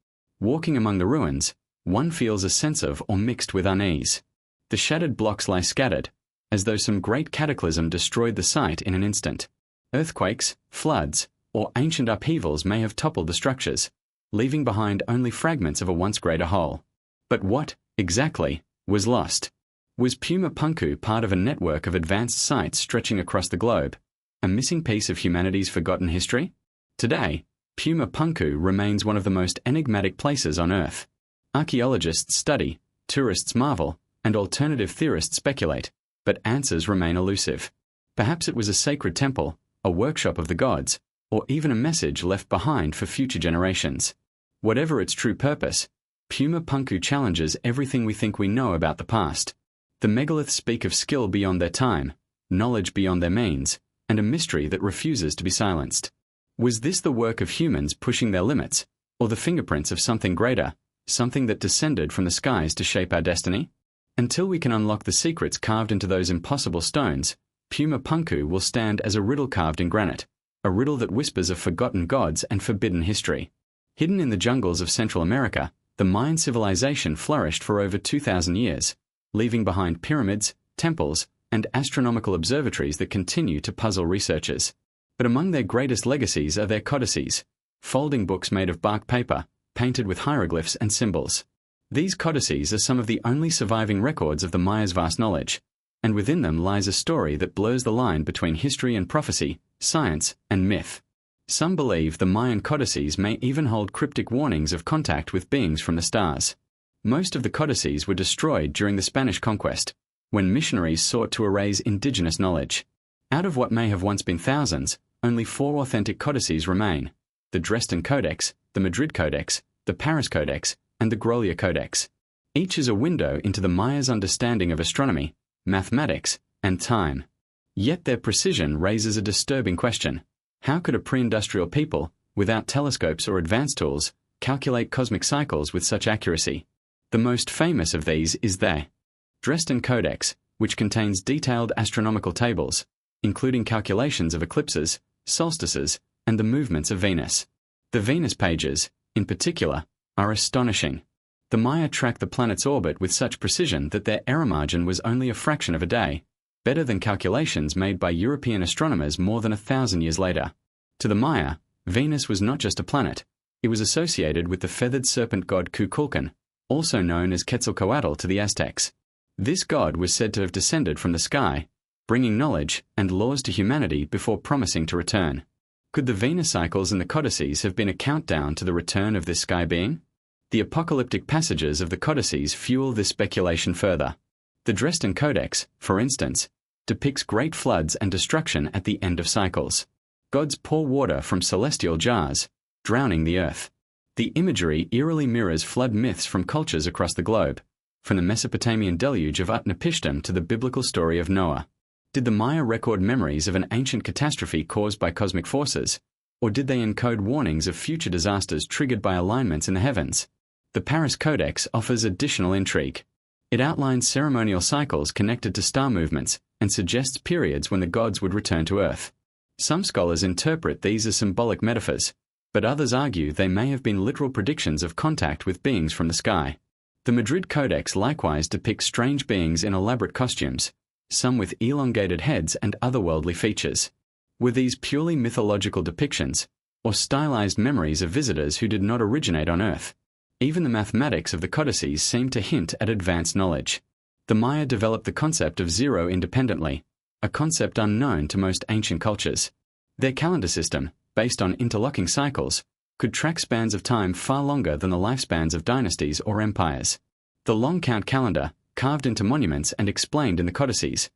Walking among the ruins, one feels a sense of or mixed with unease. The shattered blocks lie scattered, as though some great cataclysm destroyed the site in an instant. Earthquakes, floods, or ancient upheavals may have toppled the structures, leaving behind only fragments of a once greater whole. But what, exactly, was lost? Was Puma Punku part of a network of advanced sites stretching across the globe, a missing piece of humanity's forgotten history? Today, Puma Punku remains one of the most enigmatic places on Earth. Archaeologists study, tourists marvel, and alternative theorists speculate, but answers remain elusive. Perhaps it was a sacred temple, a workshop of the gods, or even a message left behind for future generations. Whatever its true purpose, Puma Punku challenges everything we think we know about the past. The megaliths speak of skill beyond their time, knowledge beyond their means, and a mystery that refuses to be silenced. Was this the work of humans pushing their limits, or the fingerprints of something greater, something that descended from the skies to shape our destiny? Until we can unlock the secrets carved into those impossible stones, Puma Punku will stand as a riddle carved in granite, a riddle that whispers of forgotten gods and forbidden history. Hidden in the jungles of Central America, the Mayan civilization flourished for over 2,000 years, leaving behind pyramids, temples, and astronomical observatories that continue to puzzle researchers. But among their greatest legacies are their codices, folding books made of bark paper, painted with hieroglyphs and symbols. These codices are some of the only surviving records of the Mayas' vast knowledge, and within them lies a story that blurs the line between history and prophecy, science and myth. Some believe the Mayan codices may even hold cryptic warnings of contact with beings from the stars. Most of the codices were destroyed during the Spanish conquest, when missionaries sought to erase indigenous knowledge. Out of what may have once been thousands, only 4 authentic codices remain: the Dresden Codex, the Madrid Codex, the Paris Codex, and the Grolier Codex. Each is a window into the Mayas' understanding of astronomy, mathematics, and time. Yet their precision raises a disturbing question. How could a pre-industrial people, without telescopes or advanced tools, calculate cosmic cycles with such accuracy? The most famous of these is the Dresden Codex, which contains detailed astronomical tables, including calculations of eclipses, solstices, and the movements of Venus. The Venus pages, in particular, are astonishing. The Maya tracked the planet's orbit with such precision that their error margin was only a fraction of a day, better than calculations made by European astronomers more than 1,000 years later. To the Maya, Venus was not just a planet. It was associated with the feathered serpent god Kukulkan, also known as Quetzalcoatl to the Aztecs. This god was said to have descended from the sky, bringing knowledge and laws to humanity before promising to return. Could the Venus cycles in the codices have been a countdown to the return of this sky being? The apocalyptic passages of the codices fuel this speculation further. The Dresden Codex, for instance, depicts great floods and destruction at the end of cycles. Gods pour water from celestial jars, drowning the earth. The imagery eerily mirrors flood myths from cultures across the globe, from the Mesopotamian deluge of Utnapishtim to the biblical story of Noah. Did the Maya record memories of an ancient catastrophe caused by cosmic forces, or did they encode warnings of future disasters triggered by alignments in the heavens? The Paris Codex offers additional intrigue. It outlines ceremonial cycles connected to star movements and suggests periods when the gods would return to Earth. Some scholars interpret these as symbolic metaphors, but others argue they may have been literal predictions of contact with beings from the sky. The Madrid Codex likewise depicts strange beings in elaborate costumes, some with elongated heads and otherworldly features. Were these purely mythological depictions, or stylized memories of visitors who did not originate on Earth? Even the mathematics of the codices seem to hint at advanced knowledge. The Maya developed the concept of zero independently, a concept unknown to most ancient cultures. Their calendar system, based on interlocking cycles, could track spans of time far longer than the lifespans of dynasties or empires. The long count calendar, carved into monuments and explained in the codices,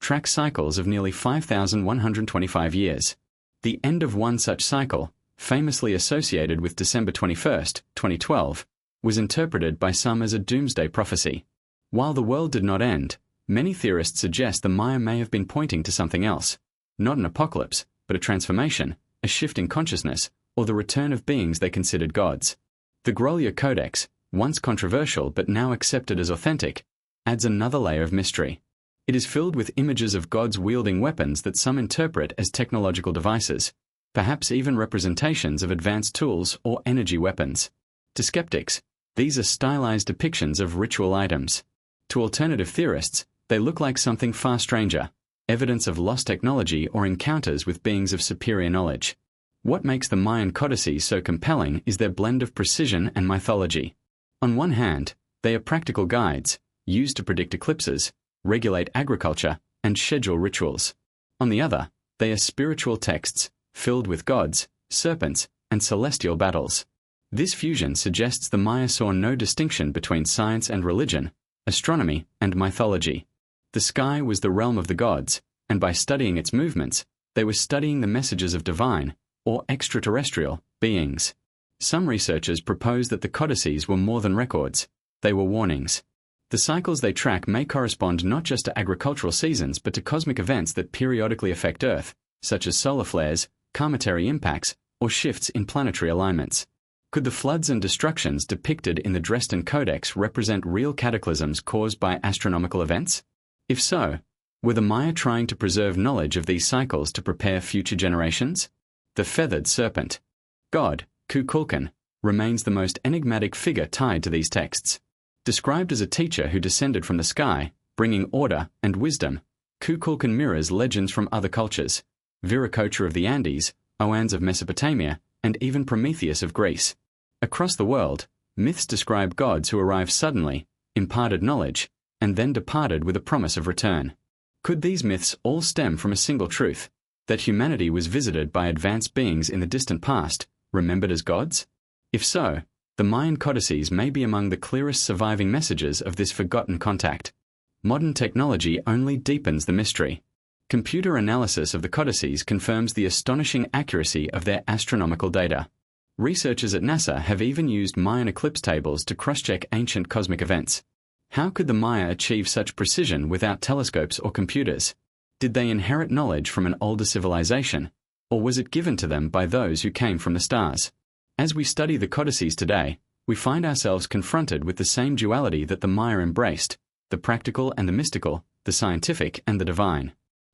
track cycles of nearly 5,125 years. The end of one such cycle, famously associated with December 21, 2012, was interpreted by some as a doomsday prophecy. While the world did not end, many theorists suggest the Maya may have been pointing to something else, not an apocalypse, but a transformation, a shift in consciousness, or the return of beings they considered gods. The Grolier Codex, once controversial but now accepted as authentic, adds another layer of mystery. It is filled with images of gods wielding weapons that some interpret as technological devices, perhaps even representations of advanced tools or energy weapons. To skeptics, these are stylized depictions of ritual items. To alternative theorists, they look like something far stranger, evidence of lost technology or encounters with beings of superior knowledge. What makes the Mayan codices so compelling is their blend of precision and mythology. On one hand, they are practical guides, used to predict eclipses, regulate agriculture, and schedule rituals. On the other, they are spiritual texts, filled with gods, serpents, and celestial battles. This fusion suggests the Maya saw no distinction between science and religion, astronomy and mythology. The sky was the realm of the gods, and by studying its movements, they were studying the messages of divine, or extraterrestrial, beings. Some researchers propose that the codices were more than records, they were warnings. The cycles they track may correspond not just to agricultural seasons but to cosmic events that periodically affect Earth, such as solar flares, cometary impacts, or shifts in planetary alignments. Could the floods and destructions depicted in the Dresden Codex represent real cataclysms caused by astronomical events? If so, were the Maya trying to preserve knowledge of these cycles to prepare future generations? The feathered serpent, god Kukulkan, remains the most enigmatic figure tied to these texts. Described as a teacher who descended from the sky, bringing order and wisdom, Kukulkan mirrors legends from other cultures, Viracocha of the Andes, Oannes of Mesopotamia, and even Prometheus of Greece. Across the world, myths describe gods who arrived suddenly, imparted knowledge, and then departed with a promise of return. Could these myths all stem from a single truth, that humanity was visited by advanced beings in the distant past, remembered as gods? If so, the Mayan codices may be among the clearest surviving messages of this forgotten contact. Modern technology only deepens the mystery. Computer analysis of the codices confirms the astonishing accuracy of their astronomical data. Researchers at NASA have even used Mayan eclipse tables to cross-check ancient cosmic events. How could the Maya achieve such precision without telescopes or computers? Did they inherit knowledge from an older civilization, or was it given to them by those who came from the stars? As we study the codices today, we find ourselves confronted with the same duality that the Maya embraced, the practical and the mystical, the scientific and the divine.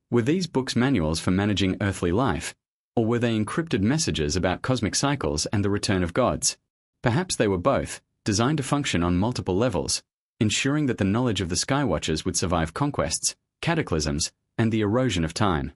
Were these books manuals for managing earthly life, or were they encrypted messages about cosmic cycles and the return of gods? Perhaps they were both, designed to function on multiple levels, ensuring that the knowledge of the Skywatchers would survive conquests, cataclysms, and the erosion of time.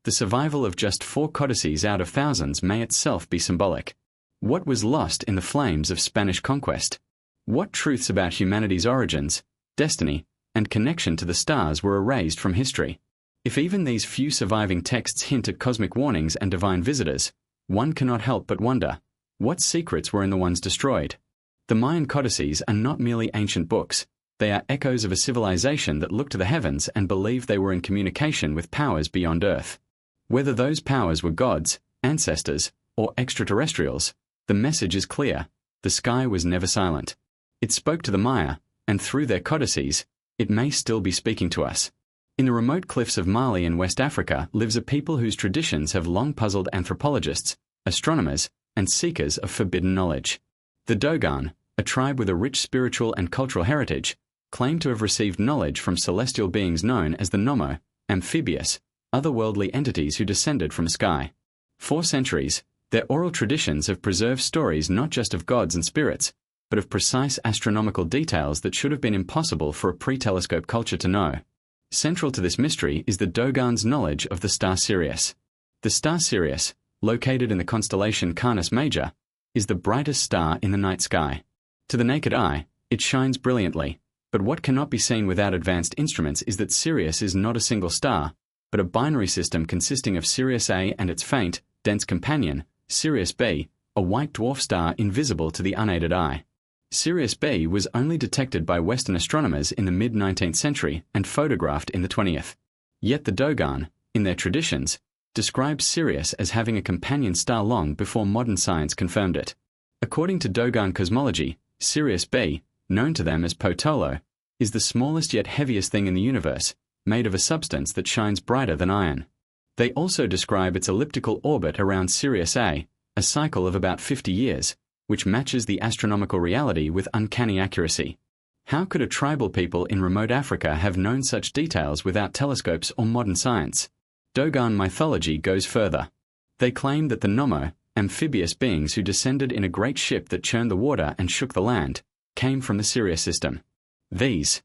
The survival of just 4 codices out of thousands may itself be symbolic. What was lost in the flames of Spanish conquest? What truths about humanity's origins, destiny, and connection to the stars were erased from history? If even these few surviving texts hint at cosmic warnings and divine visitors, one cannot help but wonder, what secrets were in the ones destroyed? The Mayan codices are not merely ancient books, they are echoes of a civilization that looked to the heavens and believed they were in communication with powers beyond Earth. Whether those powers were gods, ancestors, or extraterrestrials, the message is clear: the sky was never silent. It spoke to the Maya, and through their codices, it may still be speaking to us. In the remote cliffs of Mali in West Africa lives a people whose traditions have long puzzled anthropologists, astronomers, and seekers of forbidden knowledge. The Dogon, a tribe with a rich spiritual and cultural heritage, claim to have received knowledge from celestial beings known as the Nomo, amphibious, otherworldly entities who descended from the sky. For centuries, their oral traditions have preserved stories not just of gods and spirits, but of precise astronomical details that should have been impossible for a pre-telescope culture to know. Central to this mystery is the Dogon's knowledge of the star Sirius. The star Sirius, located in the constellation Canis Major, is the brightest star in the night sky. To the naked eye, it shines brilliantly, but what cannot be seen without advanced instruments is that Sirius is not a single star, but a binary system consisting of Sirius A and its faint, dense companion, Sirius B, a white dwarf star invisible to the unaided eye. Sirius B was only detected by Western astronomers in the mid-19th century and photographed in the 20th. Yet the Dogon, in their traditions, described Sirius as having a companion star long before modern science confirmed it. According to Dogon cosmology, Sirius B, known to them as Potolo, is the smallest yet heaviest thing in the universe, made of a substance that shines brighter than iron. They also describe its elliptical orbit around Sirius A, a cycle of about 50 years, which matches the astronomical reality with uncanny accuracy. How could a tribal people in remote Africa have known such details without telescopes or modern science? Dogon mythology goes further. They claim that the Nommo, amphibious beings who descended in a great ship that churned the water and shook the land, came from the Sirius system. These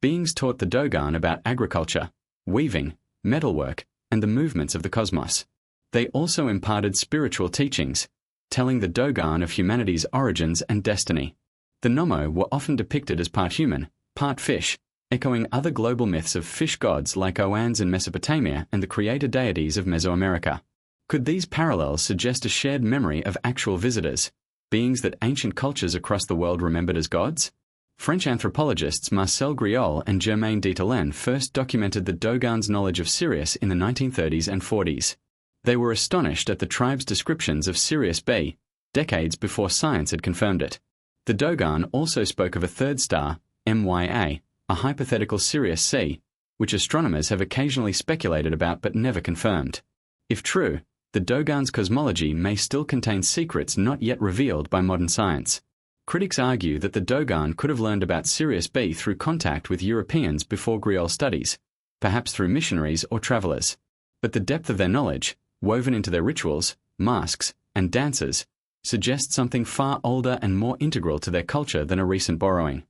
beings taught the Dogon about agriculture, weaving, metalwork, and the movements of the cosmos. They also imparted spiritual teachings, telling the Dogon of humanity's origins and destiny. The Nommo were often depicted as part human, part fish, echoing other global myths of fish gods like Oannes in Mesopotamia and the creator deities of Mesoamerica. Could these parallels suggest a shared memory of actual visitors, beings that ancient cultures across the world remembered as gods? French anthropologists Marcel Griol and Germaine Dieterlen first documented the Dogon's knowledge of Sirius in the 1930s and 40s. They were astonished at the tribe's descriptions of Sirius B, decades before science had confirmed it. The Dogon also spoke of a third star, MYA, a hypothetical Sirius C, which astronomers have occasionally speculated about but never confirmed. If true, the Dogon's cosmology may still contain secrets not yet revealed by modern science. Critics argue that the Dogon could have learned about Sirius B through contact with Europeans before Griol's studies, perhaps through missionaries or travelers. But the depth of their knowledge, woven into their rituals, masks, and dances, suggests something far older and more integral to their culture than a recent borrowing.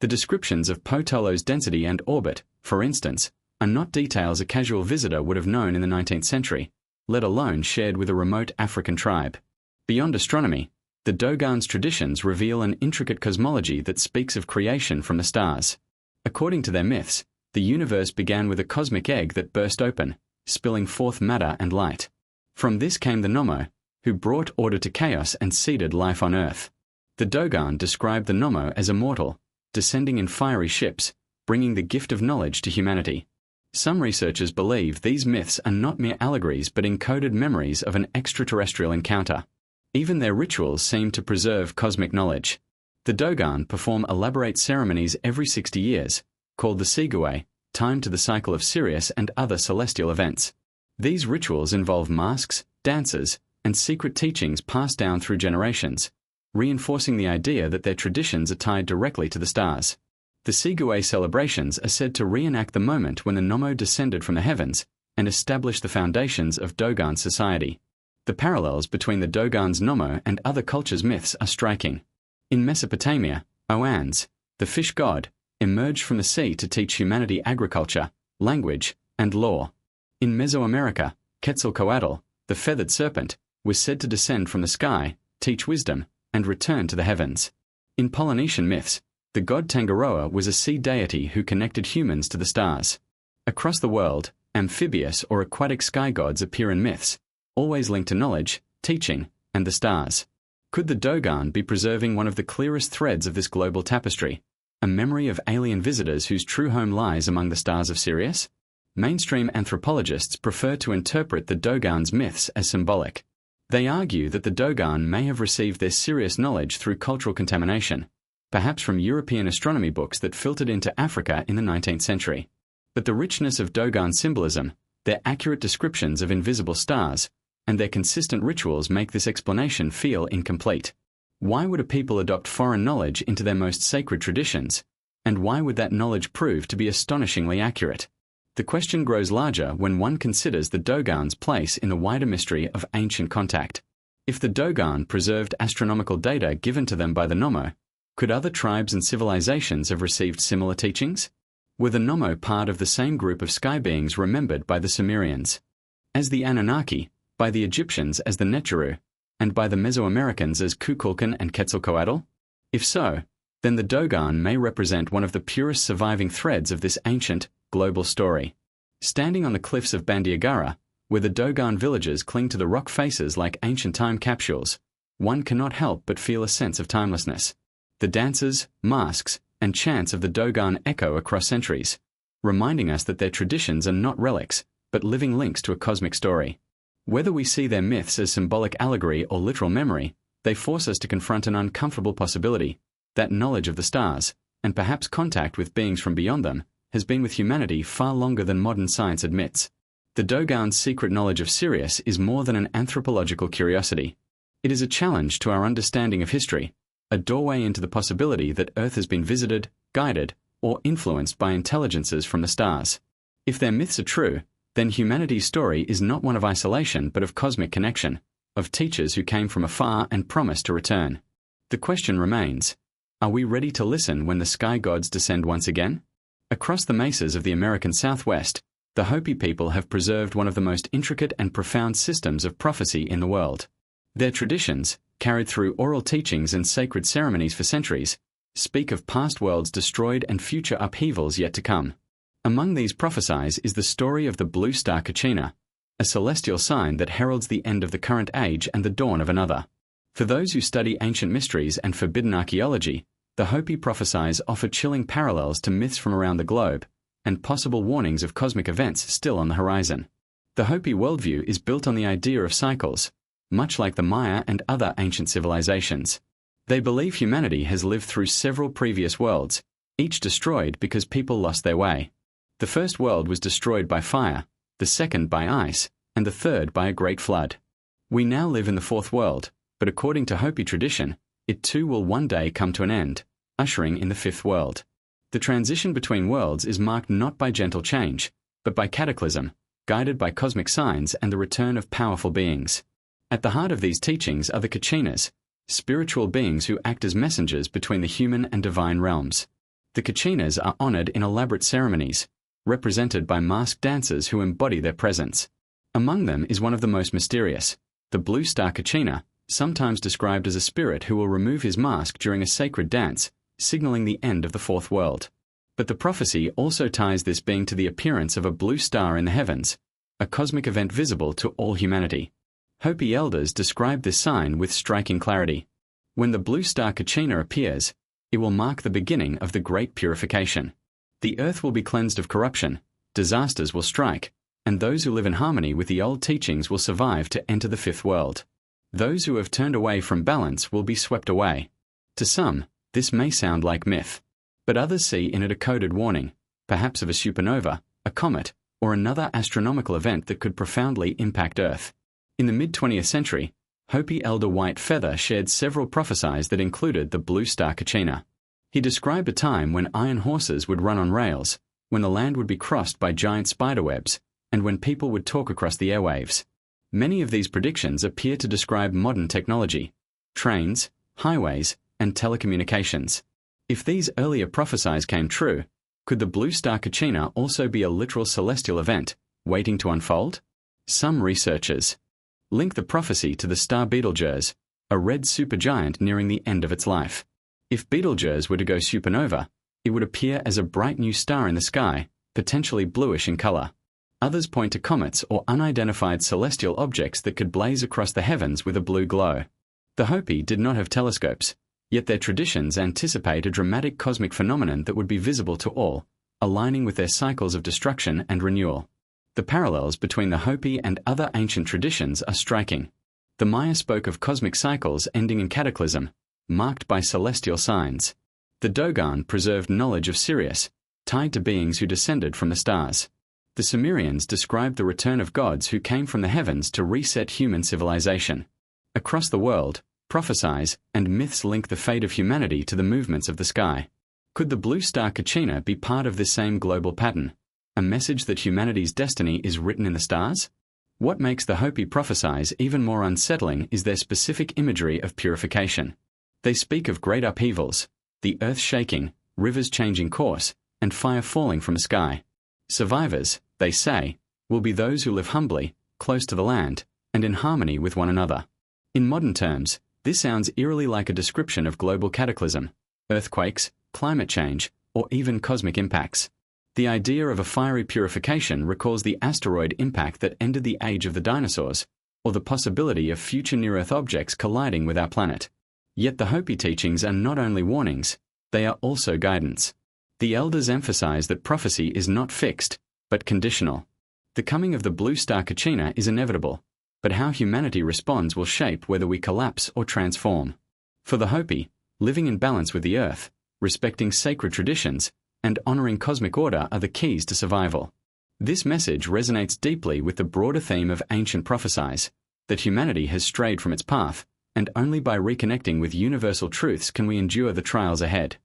The descriptions of Potolo's density and orbit, for instance, are not details a casual visitor would have known in the 19th century, let alone shared with a remote African tribe. Beyond astronomy, the Dogon's traditions reveal an intricate cosmology that speaks of creation from the stars. According to their myths, the universe began with a cosmic egg that burst open, spilling forth matter and light. From this came the Nommo, who brought order to chaos and seeded life on Earth. The Dogon described the Nommo as immortal, descending in fiery ships, bringing the gift of knowledge to humanity. Some researchers believe these myths are not mere allegories but encoded memories of an extraterrestrial encounter. Even their rituals seem to preserve cosmic knowledge. The Dogon perform elaborate ceremonies every 60 years, called the Sigue, timed to the cycle of Sirius and other celestial events. These rituals involve masks, dances, and secret teachings passed down through generations, reinforcing the idea that their traditions are tied directly to the stars. The Sigue celebrations are said to reenact the moment when the Nommo descended from the heavens and established the foundations of Dogon society. The parallels between the Dogon's Nommo and other cultures' myths are striking. In Mesopotamia, Oannes, the fish god, emerged from the sea to teach humanity agriculture, language, and law. In Mesoamerica, Quetzalcoatl, the feathered serpent, was said to descend from the sky, teach wisdom, and return to the heavens. In Polynesian myths, the god Tangaroa was a sea deity who connected humans to the stars. Across the world, amphibious or aquatic sky gods appear in myths, always linked to knowledge, teaching, and the stars. Could the Dogon be preserving one of the clearest threads of this global tapestry, a memory of alien visitors whose true home lies among the stars of Sirius? Mainstream anthropologists prefer to interpret the Dogon's myths as symbolic. They argue that the Dogon may have received their Sirius knowledge through cultural contamination, perhaps from European astronomy books that filtered into Africa in the 19th century. But the richness of Dogon symbolism, their accurate descriptions of invisible stars, and their consistent rituals make this explanation feel incomplete. Why would a people adopt foreign knowledge into their most sacred traditions? And why would that knowledge prove to be astonishingly accurate? The question grows larger when one considers the Dogon's place in the wider mystery of ancient contact. If the Dogon preserved astronomical data given to them by the Nommo, could other tribes and civilizations have received similar teachings? Were the Nommo part of the same group of sky beings remembered by the Sumerians, as the Anunnaki, by the Egyptians as the Neteru, and by the Mesoamericans as Kukulkan and Quetzalcoatl? If so, then the Dogon may represent one of the purest surviving threads of this ancient, global story. Standing on the cliffs of Bandiagara, where the Dogon villages cling to the rock faces like ancient time capsules, one cannot help but feel a sense of timelessness. The dances, masks, and chants of the Dogon echo across centuries, reminding us that their traditions are not relics, but living links to a cosmic story. Whether we see their myths as symbolic allegory or literal memory, they force us to confront an uncomfortable possibility: that knowledge of the stars, and perhaps contact with beings from beyond them, has been with humanity far longer than modern science admits. The Dogon's secret knowledge of Sirius is more than an anthropological curiosity. It is a challenge to our understanding of history, a doorway into the possibility that Earth has been visited, guided, or influenced by intelligences from the stars. If their myths are true, then humanity's story is not one of isolation but of cosmic connection, of teachers who came from afar and promised to return. The question remains: are we ready to listen when the sky gods descend once again? Across the mesas of the American Southwest, the Hopi people have preserved one of the most intricate and profound systems of prophecy in the world. Their traditions, carried through oral teachings and sacred ceremonies for centuries, speak of past worlds destroyed and future upheavals yet to come. Among these prophecies is the story of the blue star Kachina, a celestial sign that heralds the end of the current age and the dawn of another. For those who study ancient mysteries and forbidden archaeology, the Hopi prophecies offer chilling parallels to myths from around the globe, and possible warnings of cosmic events still on the horizon. The Hopi worldview is built on the idea of cycles, much like the Maya and other ancient civilizations. They believe humanity has lived through several previous worlds, each destroyed because people lost their way. The first world was destroyed by fire, the second by ice, and the third by a great flood. We now live in the fourth world, but according to Hopi tradition, it too will one day come to an end, ushering in the fifth world. The transition between worlds is marked not by gentle change, but by cataclysm, guided by cosmic signs and the return of powerful beings. At the heart of these teachings are the Kachinas, spiritual beings who act as messengers between the human and divine realms. The Kachinas are honored in elaborate ceremonies, represented by masked dancers who embody their presence. Among them is one of the most mysterious, the blue star Kachina, sometimes described as a spirit who will remove his mask during a sacred dance, signaling the end of the fourth world. But the prophecy also ties this being to the appearance of a blue star in the heavens, a cosmic event visible to all humanity. Hopi elders describe this sign with striking clarity. When the blue star Kachina appears, it will mark the beginning of the great purification. The earth will be cleansed of corruption, disasters will strike, and those who live in harmony with the old teachings will survive to enter the fifth world. Those who have turned away from balance will be swept away. To some, this may sound like myth, but others see in it a coded warning, perhaps of a supernova, a comet, or another astronomical event that could profoundly impact Earth. In the mid-20th century, Hopi elder White Feather shared several prophecies that included the blue star Kachina. He described a time when iron horses would run on rails, when the land would be crossed by giant spiderwebs, and when people would talk across the airwaves. Many of these predictions appear to describe modern technology, trains, highways, and telecommunications. If these earlier prophecies came true, could the blue star Kachina also be a literal celestial event, waiting to unfold? Some researchers link the prophecy to the star Betelgeuse, a red supergiant nearing the end of its life. If Betelgeuse were to go supernova, it would appear as a bright new star in the sky, potentially bluish in color. Others point to comets or unidentified celestial objects that could blaze across the heavens with a blue glow. The Hopi did not have telescopes, yet their traditions anticipate a dramatic cosmic phenomenon that would be visible to all, aligning with their cycles of destruction and renewal. The parallels between the Hopi and other ancient traditions are striking. The Maya spoke of cosmic cycles ending in cataclysm, marked by celestial signs. The Dogon preserved knowledge of Sirius, tied to beings who descended from the stars. The Sumerians described the return of gods who came from the heavens to reset human civilization. Across the world, prophecies and myths link the fate of humanity to the movements of the sky. Could the blue star Kachina be part of this same global pattern, a message that humanity's destiny is written in the stars? What makes the Hopi prophecies even more unsettling is their specific imagery of purification. They speak of great upheavals, the earth shaking, rivers changing course, and fire falling from the sky. Survivors, they say, will be those who live humbly, close to the land, and in harmony with one another. In modern terms, this sounds eerily like a description of global cataclysm, earthquakes, climate change, or even cosmic impacts. The idea of a fiery purification recalls the asteroid impact that ended the age of the dinosaurs, or the possibility of future near-Earth objects colliding with our planet. Yet the Hopi teachings are not only warnings, they are also guidance. The elders emphasize that prophecy is not fixed, but conditional. The coming of the blue star Kachina is inevitable, but how humanity responds will shape whether we collapse or transform. For the Hopi, living in balance with the earth, respecting sacred traditions, and honoring cosmic order are the keys to survival. This message resonates deeply with the broader theme of ancient prophecies, that humanity has strayed from its path, and only by reconnecting with universal truths can we endure the trials ahead.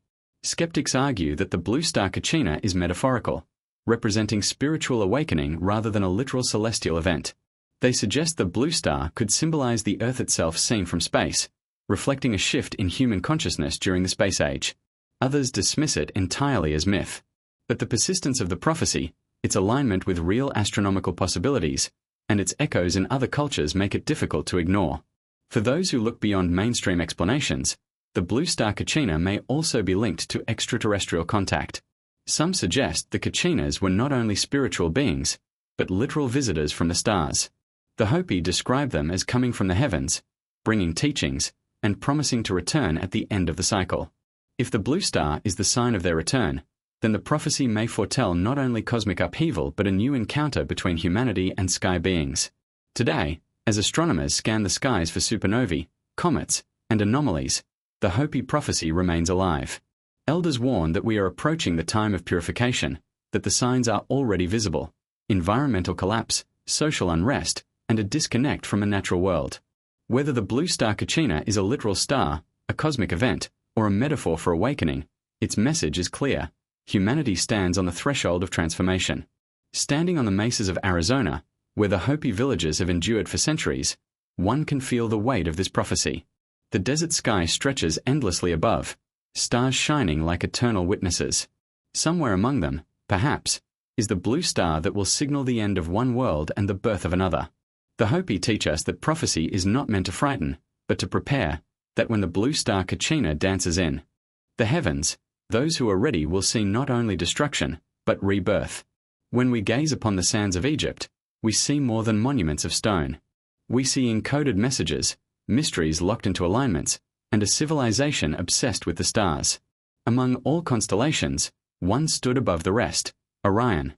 Skeptics argue that the blue star Kachina is metaphorical, representing spiritual awakening rather than a literal celestial event. They suggest the blue star could symbolize the Earth itself seen from space, reflecting a shift in human consciousness during the space age. Others dismiss it entirely as myth. But the persistence of the prophecy, its alignment with real astronomical possibilities, and its echoes in other cultures make it difficult to ignore. For those who look beyond mainstream explanations, the blue star Kachina may also be linked to extraterrestrial contact. Some suggest the Kachinas were not only spiritual beings, but literal visitors from the stars. The Hopi describe them as coming from the heavens, bringing teachings, and promising to return at the end of the cycle. If the blue star is the sign of their return, then the prophecy may foretell not only cosmic upheaval but a new encounter between humanity and sky beings. Today, as astronomers scan the skies for supernovae, comets, and anomalies, the Hopi prophecy remains alive. Elders warn that we are approaching the time of purification, that the signs are already visible: environmental collapse, social unrest, and a disconnect from the natural world. Whether the blue star Kachina is a literal star, a cosmic event, or a metaphor for awakening, its message is clear. Humanity stands on the threshold of transformation. Standing on the mesas of Arizona, where the Hopi villages have endured for centuries, one can feel the weight of this prophecy. The desert sky stretches endlessly above, stars shining like eternal witnesses. Somewhere among them, perhaps, is the blue star that will signal the end of one world and the birth of another. The Hopi teach us that prophecy is not meant to frighten, but to prepare, that when the blue star Kachina dances in the heavens, those who are ready will see not only destruction, but rebirth. When we gaze upon the sands of Egypt, we see more than monuments of stone. We see encoded messages, mysteries locked into alignments, and a civilization obsessed with the stars. Among all constellations, one stood above the rest: Orion.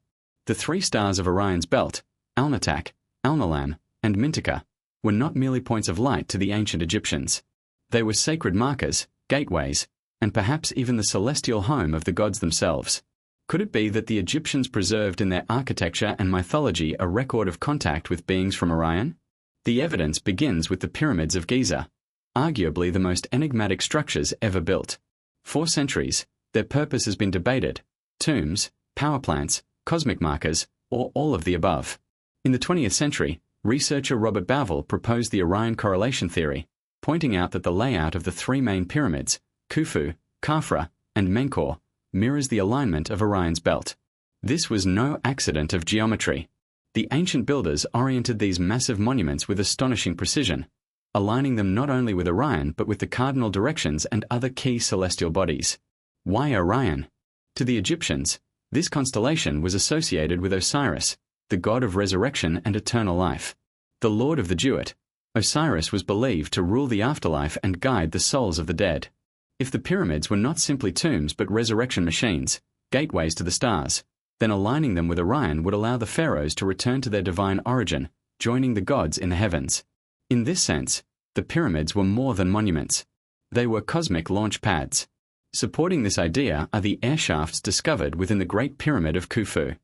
The three stars of Orion's belt, Alnitak, Alnilam, and Mintika, were not merely points of light to the ancient Egyptians. They were sacred markers, gateways, and perhaps even the celestial home of the gods themselves. Could it be that the Egyptians preserved in their architecture and mythology a record of contact with beings from Orion? The evidence begins with the pyramids of Giza, arguably the most enigmatic structures ever built. For centuries, their purpose has been debated: tombs, power plants, cosmic markers, or all of the above. In the 20th century, researcher Robert Bauval proposed the Orion correlation theory, pointing out that the layout of the three main pyramids, Khufu, Khafra, and Menkaure, mirrors the alignment of Orion's belt. This was no accident of geometry. The ancient builders oriented these massive monuments with astonishing precision, aligning them not only with Orion but with the cardinal directions and other key celestial bodies. Why Orion? To the Egyptians, this constellation was associated with Osiris, the god of resurrection and eternal life. The lord of the Duat, Osiris was believed to rule the afterlife and guide the souls of the dead. If the pyramids were not simply tombs but resurrection machines, gateways to the stars, then aligning them with Orion would allow the pharaohs to return to their divine origin, joining the gods in the heavens. In this sense, the pyramids were more than monuments. They were cosmic launch pads. Supporting this idea are the air shafts discovered within the Great Pyramid of Khufu.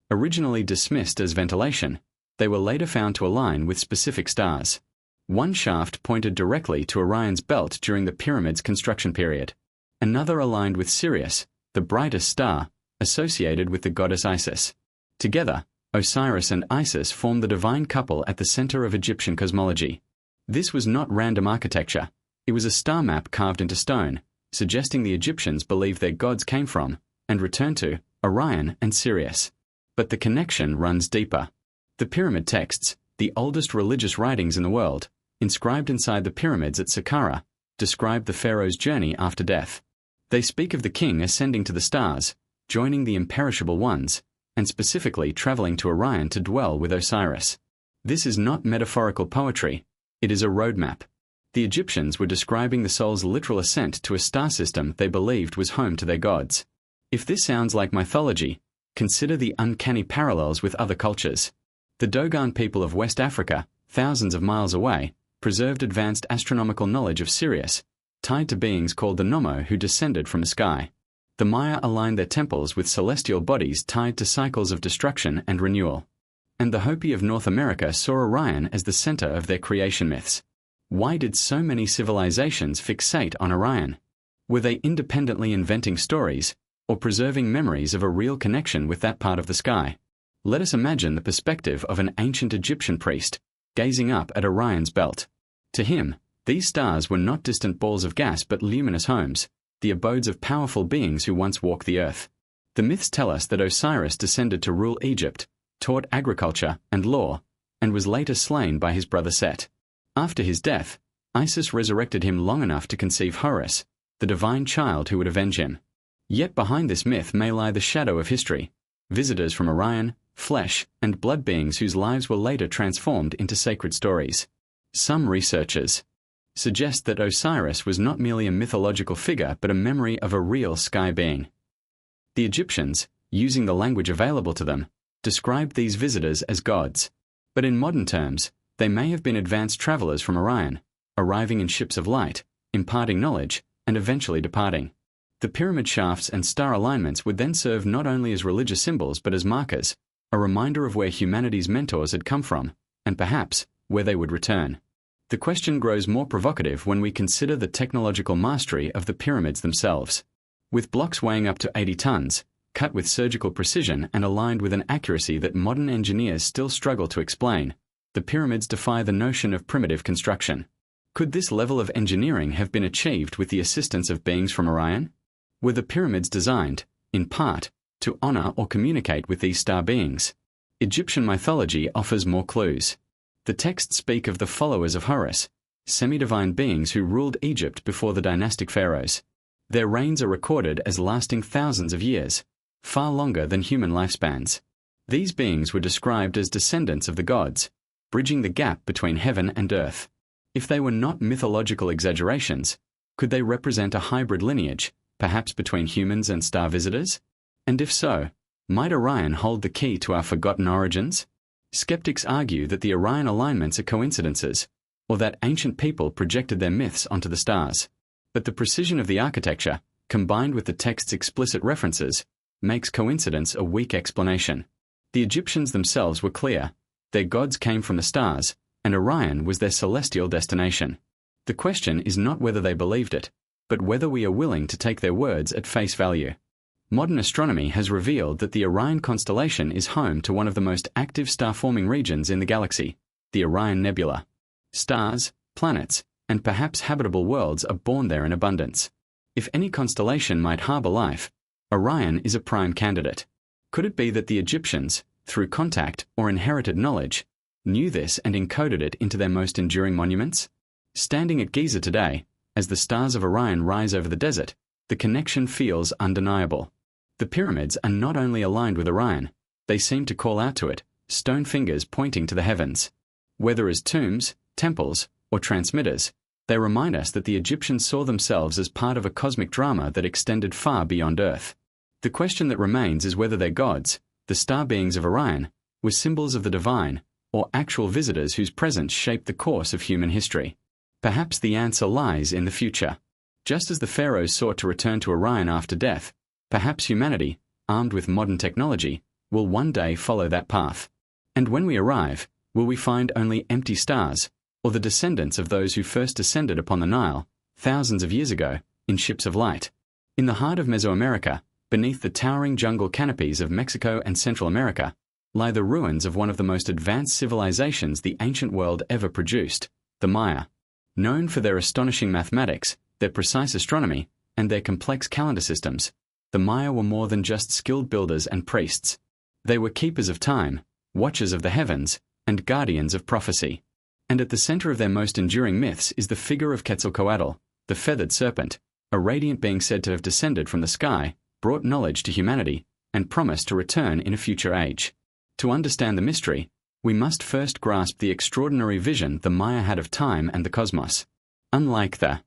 Originally dismissed as ventilation, they were later found to align with specific stars. One shaft pointed directly to Orion's belt during the pyramid's construction period. Another aligned with Sirius, the brightest star, associated with the goddess Isis. Together, Osiris and Isis formed the divine couple at the center of Egyptian cosmology. This was not random architecture. It was a star map carved into stone, suggesting the Egyptians believed their gods came from, and returned to, Orion and Sirius. But the connection runs deeper. The pyramid texts, the oldest religious writings in the world, inscribed inside the pyramids at Saqqara, describe the pharaoh's journey after death. They speak of the king ascending to the stars, joining the imperishable ones, and specifically traveling to Orion to dwell with Osiris. This is not metaphorical poetry, it is a roadmap. The Egyptians were describing the soul's literal ascent to a star system they believed was home to their gods. If this sounds like mythology, consider the uncanny parallels with other cultures. The Dogon people of West Africa, thousands of miles away, preserved advanced astronomical knowledge of Sirius, tied to beings called the Nommo who descended from the sky. The Maya aligned their temples with celestial bodies tied to cycles of destruction and renewal. And the Hopi of North America saw Orion as the center of their creation myths. Why did so many civilizations fixate on Orion? Were they independently inventing stories, or preserving memories of a real connection with that part of the sky? Let us imagine the perspective of an ancient Egyptian priest, gazing up at Orion's belt. To him, these stars were not distant balls of gas but luminous homes, the abodes of powerful beings who once walked the earth. The myths tell us that Osiris descended to rule Egypt, taught agriculture and law, and was later slain by his brother Set. After his death, Isis resurrected him long enough to conceive Horus, the divine child who would avenge him. Yet behind this myth may lie the shadow of history, visitors from Orion, flesh and blood beings whose lives were later transformed into sacred stories. Some researchers suggest that Osiris was not merely a mythological figure but a memory of a real sky being. The Egyptians, using the language available to them, described these visitors as gods. But in modern terms, they may have been advanced travelers from Orion, arriving in ships of light, imparting knowledge, and eventually departing. The pyramid shafts and star alignments would then serve not only as religious symbols but as markers, a reminder of where humanity's mentors had come from, and perhaps where they would return. The question grows more provocative when we consider the technological mastery of the pyramids themselves. With blocks weighing up to 80 tons, cut with surgical precision and aligned with an accuracy that modern engineers still struggle to explain, the pyramids defy the notion of primitive construction. Could this level of engineering have been achieved with the assistance of beings from Orion? Were the pyramids designed, in part, to honor or communicate with these star beings? Egyptian mythology offers more clues. The texts speak of the followers of Horus, semi-divine beings who ruled Egypt before the dynastic pharaohs. Their reigns are recorded as lasting thousands of years, far longer than human lifespans. These beings were described as descendants of the gods, bridging the gap between heaven and earth. If they were not mythological exaggerations, could they represent a hybrid lineage, perhaps between humans and star visitors? And if so, might Orion hold the key to our forgotten origins? Skeptics argue that the Orion alignments are coincidences, or that ancient people projected their myths onto the stars. But the precision of the architecture, combined with the text's explicit references, makes coincidence a weak explanation. The Egyptians themselves were clear. Their gods came from the stars, and Orion was their celestial destination. The question is not whether they believed it, but whether we are willing to take their words at face value. Modern astronomy has revealed that the Orion constellation is home to one of the most active star-forming regions in the galaxy, the Orion Nebula. Stars, planets, and perhaps habitable worlds are born there in abundance. If any constellation might harbor life, Orion is a prime candidate. Could it be that the Egyptians, through contact or inherited knowledge, knew this and encoded it into their most enduring monuments? Standing at Giza today, as the stars of Orion rise over the desert, the connection feels undeniable. The pyramids are not only aligned with Orion, they seem to call out to it, stone fingers pointing to the heavens. Whether as tombs, temples, or transmitters, they remind us that the Egyptians saw themselves as part of a cosmic drama that extended far beyond Earth. The question that remains is whether their gods, the star beings of Orion, were symbols of the divine, or actual visitors whose presence shaped the course of human history. Perhaps the answer lies in the future. Just as the pharaohs sought to return to Orion after death, perhaps humanity, armed with modern technology, will one day follow that path. And when we arrive, will we find only empty stars, or the descendants of those who first descended upon the Nile, thousands of years ago, in ships of light? In the heart of Mesoamerica, beneath the towering jungle canopies of Mexico and Central America, lie the ruins of one of the most advanced civilizations the ancient world ever produced, the Maya. Known for their astonishing mathematics, their precise astronomy, and their complex calendar systems, the Maya were more than just skilled builders and priests. They were keepers of time, watchers of the heavens, and guardians of prophecy. And at the center of their most enduring myths is the figure of Quetzalcoatl, the feathered serpent, a radiant being said to have descended from the sky, brought knowledge to humanity, and promised to return in a future age. To understand the mystery, we must first grasp the extraordinary vision the Maya had of time and the cosmos. Unlike the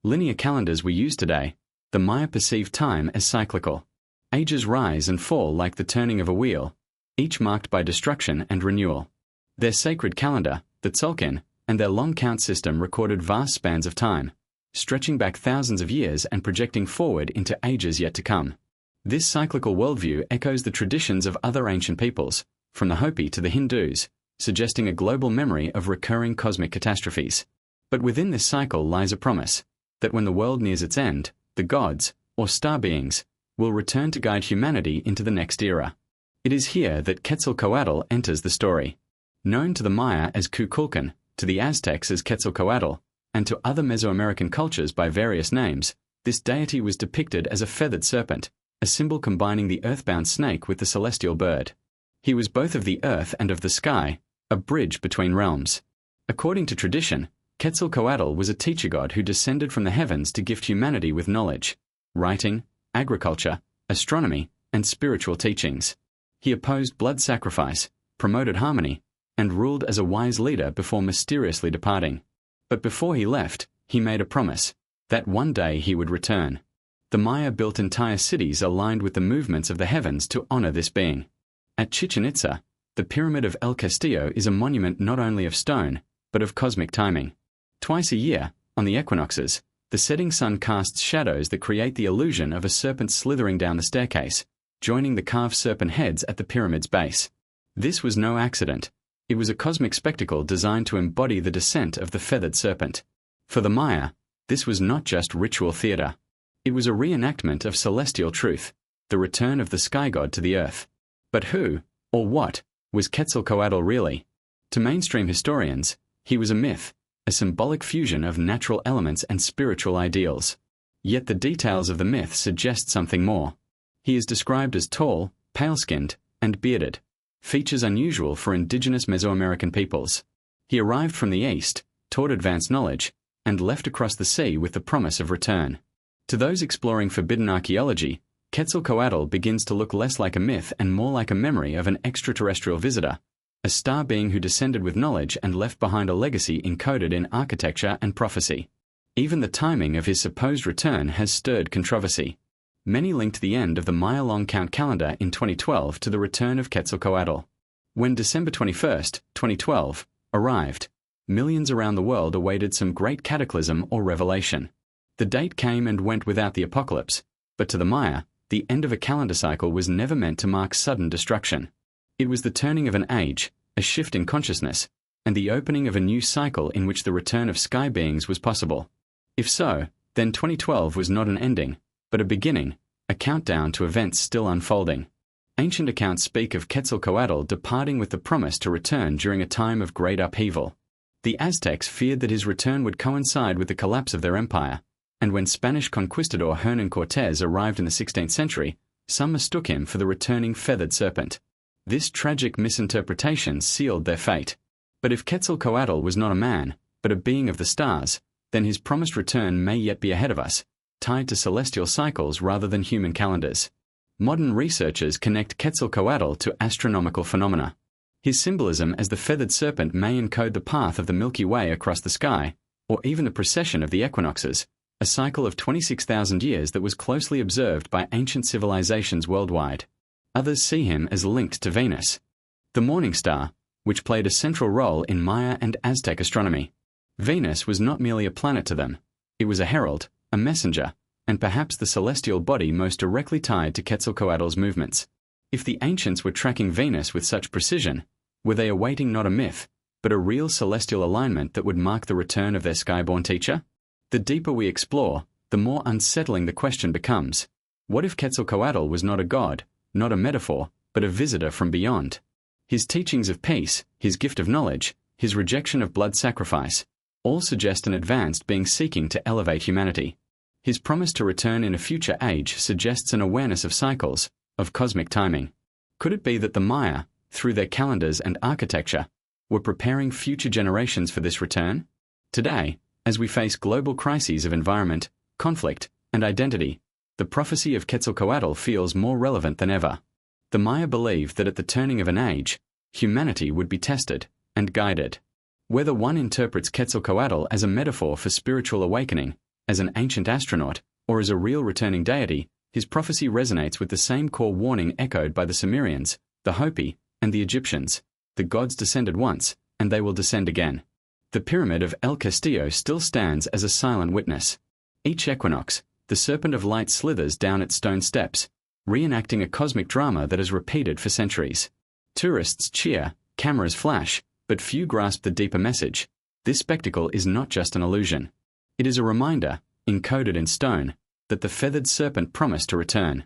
linear calendars we use today, the Maya perceived time as cyclical. Ages rise and fall like the turning of a wheel, each marked by destruction and renewal. Their sacred calendar, the Tzolk'in, and their long count system recorded vast spans of time, stretching back thousands of years and projecting forward into ages yet to come. This cyclical worldview echoes the traditions of other ancient peoples, from the Hopi to the Hindus, suggesting a global memory of recurring cosmic catastrophes. But within this cycle lies a promise, that when the world nears its end, the gods, or star beings, will return to guide humanity into the next era. It is here that Quetzalcoatl enters the story. Known to the Maya as Kukulkan, to the Aztecs as Quetzalcoatl, and to other Mesoamerican cultures by various names, this deity was depicted as a feathered serpent, a symbol combining the earthbound snake with the celestial bird. He was both of the earth and of the sky, a bridge between realms. According to tradition, Quetzalcoatl was a teacher god who descended from the heavens to gift humanity with knowledge, writing, agriculture, astronomy, and spiritual teachings. He opposed blood sacrifice, promoted harmony, and ruled as a wise leader before mysteriously departing. But before he left, he made a promise, that one day he would return. The Maya built entire cities aligned with the movements of the heavens to honor this being. At Chichen Itza, the Pyramid of El Castillo is a monument not only of stone, but of cosmic timing. Twice a year, on the equinoxes, the setting sun casts shadows that create the illusion of a serpent slithering down the staircase, joining the carved serpent heads at the pyramid's base. This was no accident. It was a cosmic spectacle designed to embody the descent of the feathered serpent. For the Maya, this was not just ritual theater. It was a reenactment of celestial truth, the return of the sky god to the earth. But who, or what, was Quetzalcoatl really? To mainstream historians, he was a myth, a symbolic fusion of natural elements and spiritual ideals. Yet the details of the myth suggest something more. He is described as tall, pale-skinned, and bearded, features unusual for indigenous Mesoamerican peoples. He arrived from the east, taught advanced knowledge, and left across the sea with the promise of return. To those exploring forbidden archaeology, Quetzalcoatl begins to look less like a myth and more like a memory of an extraterrestrial visitor, a star being who descended with knowledge and left behind a legacy encoded in architecture and prophecy. Even the timing of his supposed return has stirred controversy. Many linked the end of the Maya long count calendar in 2012 to the return of Quetzalcoatl. When December 21, 2012, arrived, millions around the world awaited some great cataclysm or revelation. The date came and went without the apocalypse, but to the Maya, the end of a calendar cycle was never meant to mark sudden destruction. It was the turning of an age, a shift in consciousness, and the opening of a new cycle in which the return of sky beings was possible. If so, then 2012 was not an ending, but a beginning, a countdown to events still unfolding. Ancient accounts speak of Quetzalcoatl departing with the promise to return during a time of great upheaval. The Aztecs feared that his return would coincide with the collapse of their empire, and when Spanish conquistador Hernán Cortés arrived in the 16th century, some mistook him for the returning feathered serpent. This tragic misinterpretation sealed their fate. But if Quetzalcoatl was not a man, but a being of the stars, then his promised return may yet be ahead of us, tied to celestial cycles rather than human calendars. Modern researchers connect Quetzalcoatl to astronomical phenomena. His symbolism as the feathered serpent may encode the path of the Milky Way across the sky, or even the precession of the equinoxes, a cycle of 26,000 years that was closely observed by ancient civilizations worldwide. Others see him as linked to Venus, the morning star, which played a central role in Maya and Aztec astronomy. Venus was not merely a planet to them. It was a herald, a messenger, and perhaps the celestial body most directly tied to Quetzalcoatl's movements. If the ancients were tracking Venus with such precision, were they awaiting not a myth, but a real celestial alignment that would mark the return of their skyborn teacher? The deeper we explore, the more unsettling the question becomes. What if Quetzalcoatl was not a god, not a metaphor, but a visitor from beyond? His teachings of peace, his gift of knowledge, his rejection of blood sacrifice, all suggest an advanced being seeking to elevate humanity. His promise to return in a future age suggests an awareness of cycles, of cosmic timing. Could it be that the Maya, through their calendars and architecture, were preparing future generations for this return? Today, as we face global crises of environment, conflict, and identity, the prophecy of Quetzalcoatl feels more relevant than ever. The Maya believed that at the turning of an age, humanity would be tested and guided. Whether one interprets Quetzalcoatl as a metaphor for spiritual awakening, as an ancient astronaut, or as a real returning deity, His prophecy resonates with the same core warning echoed by the Sumerians, the Hopi, and the Egyptians. The gods descended once, and they will descend again. The pyramid of El Castillo still stands as a silent witness. Each equinox, the serpent of light slithers down its stone steps, reenacting a cosmic drama that has repeated for centuries. Tourists cheer, cameras flash, but few grasp the deeper message. This spectacle is not just an illusion. It is a reminder, encoded in stone, that the feathered serpent promised to return.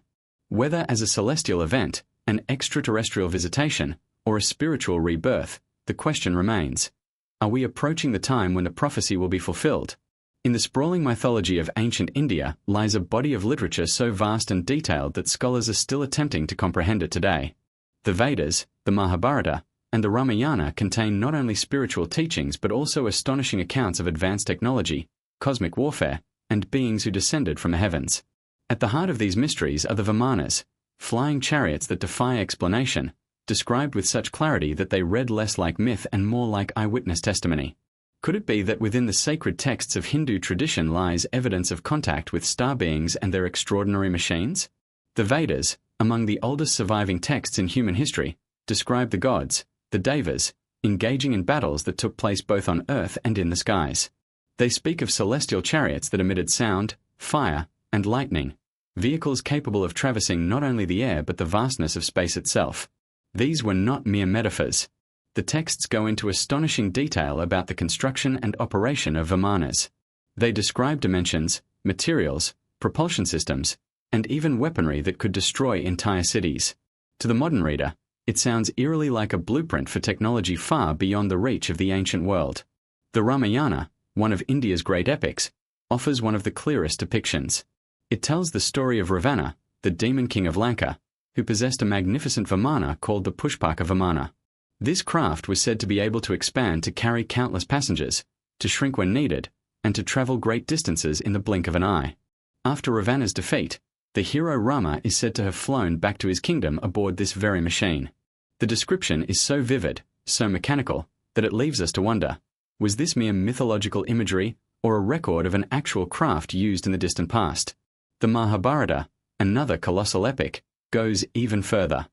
Whether as a celestial event, an extraterrestrial visitation, or a spiritual rebirth, the question remains. Are we approaching the time when the prophecy will be fulfilled? In the sprawling mythology of ancient India lies a body of literature so vast and detailed that scholars are still attempting to comprehend it today. The Vedas, the Mahabharata, and the Ramayana contain not only spiritual teachings but also astonishing accounts of advanced technology, cosmic warfare, and beings who descended from the heavens. At the heart of these mysteries are the Vimanas, flying chariots that defy explanation, described with such clarity that they read less like myth and more like eyewitness testimony. Could it be that within the sacred texts of Hindu tradition lies evidence of contact with star beings and their extraordinary machines? The Vedas, among the oldest surviving texts in human history, describe the gods, the Devas, engaging in battles that took place both on earth and in the skies. They speak of celestial chariots that emitted sound, fire, and lightning, vehicles capable of traversing not only the air but the vastness of space itself. These were not mere metaphors. The texts go into astonishing detail about the construction and operation of Vimanas. They describe dimensions, materials, propulsion systems, and even weaponry that could destroy entire cities. To the modern reader, it sounds eerily like a blueprint for technology far beyond the reach of the ancient world. The Ramayana, one of India's great epics, offers one of the clearest depictions. It tells the story of Ravana, the demon king of Lanka, who possessed a magnificent Vimana called the Pushpaka Vimana. This craft was said to be able to expand to carry countless passengers, to shrink when needed, and to travel great distances in the blink of an eye. After Ravana's defeat, the hero Rama is said to have flown back to his kingdom aboard this very machine. The description is so vivid, so mechanical, that it leaves us to wonder, was this mere mythological imagery or a record of an actual craft used in the distant past? The Mahabharata, another colossal epic, goes even further.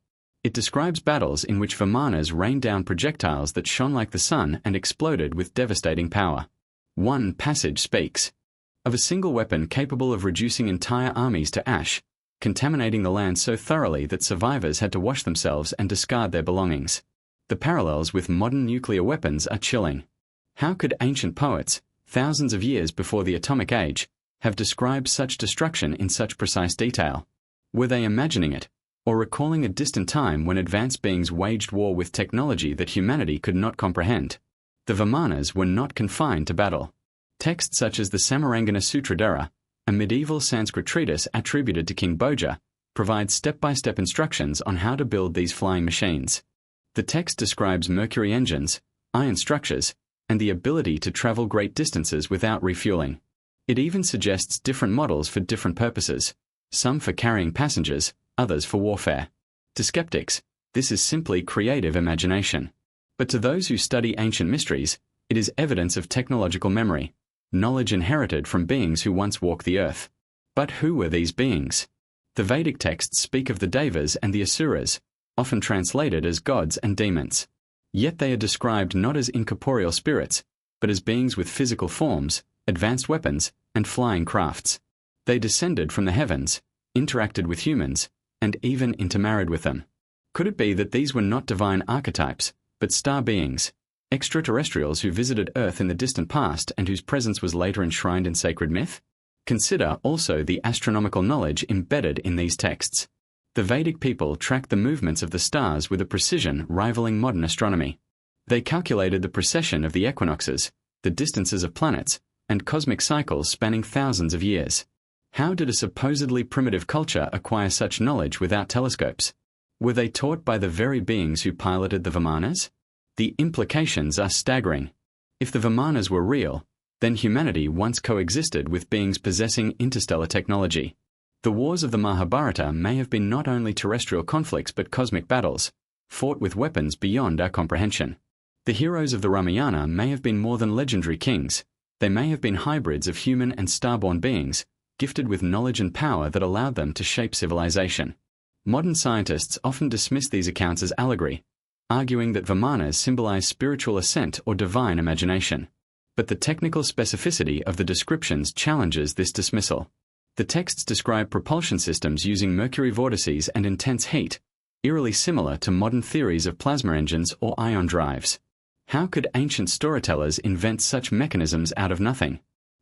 It describes battles in which Vimanas rained down projectiles that shone like the sun and exploded with devastating power. One passage speaks of a single weapon capable of reducing entire armies to ash, contaminating the land so thoroughly that survivors had to wash themselves and discard their belongings. The parallels with modern nuclear weapons are chilling. How could ancient poets, thousands of years before the atomic age, have described such destruction in such precise detail? Were they imagining it, or recalling a distant time when advanced beings waged war with technology that humanity could not comprehend? The Vimanas were not confined to battle. Texts such as the Samarangana Sutradhara, a medieval Sanskrit treatise attributed to King Bhoja, provide step-by-step instructions on how to build these flying machines. The text describes mercury engines, iron structures, and the ability to travel great distances without refueling. It even suggests different models for different purposes, some for carrying passengers, others for warfare. To skeptics, this is simply creative imagination. But to those who study ancient mysteries, it is evidence of technological memory, knowledge inherited from beings who once walked the earth. But who were these beings? The Vedic texts speak of the Devas and the Asuras, often translated as gods and demons. Yet they are described not as incorporeal spirits, but as beings with physical forms, advanced weapons, and flying crafts. They descended from the heavens, interacted with humans, and even intermarried with them. Could it be that these were not divine archetypes, but star beings, extraterrestrials who visited Earth in the distant past and whose presence was later enshrined in sacred myth? Consider also the astronomical knowledge embedded in these texts. The Vedic people tracked the movements of the stars with a precision rivaling modern astronomy. They calculated the precession of the equinoxes, the distances of planets, and cosmic cycles spanning thousands of years. How did a supposedly primitive culture acquire such knowledge without telescopes? Were they taught by the very beings who piloted the Vimanas? The implications are staggering. If the Vimanas were real, then humanity once coexisted with beings possessing interstellar technology. The wars of the Mahabharata may have been not only terrestrial conflicts but cosmic battles, fought with weapons beyond our comprehension. The heroes of the Ramayana may have been more than legendary kings. They may have been hybrids of human and starborn beings, gifted with knowledge and power that allowed them to shape civilization. Modern scientists often dismiss these accounts as allegory, arguing that Vimanas symbolize spiritual ascent or divine imagination. But the technical specificity of the descriptions challenges this dismissal. The texts describe propulsion systems using mercury vortices and intense heat, eerily similar to modern theories of plasma engines or ion drives. How could ancient storytellers invent such mechanisms out of nothing?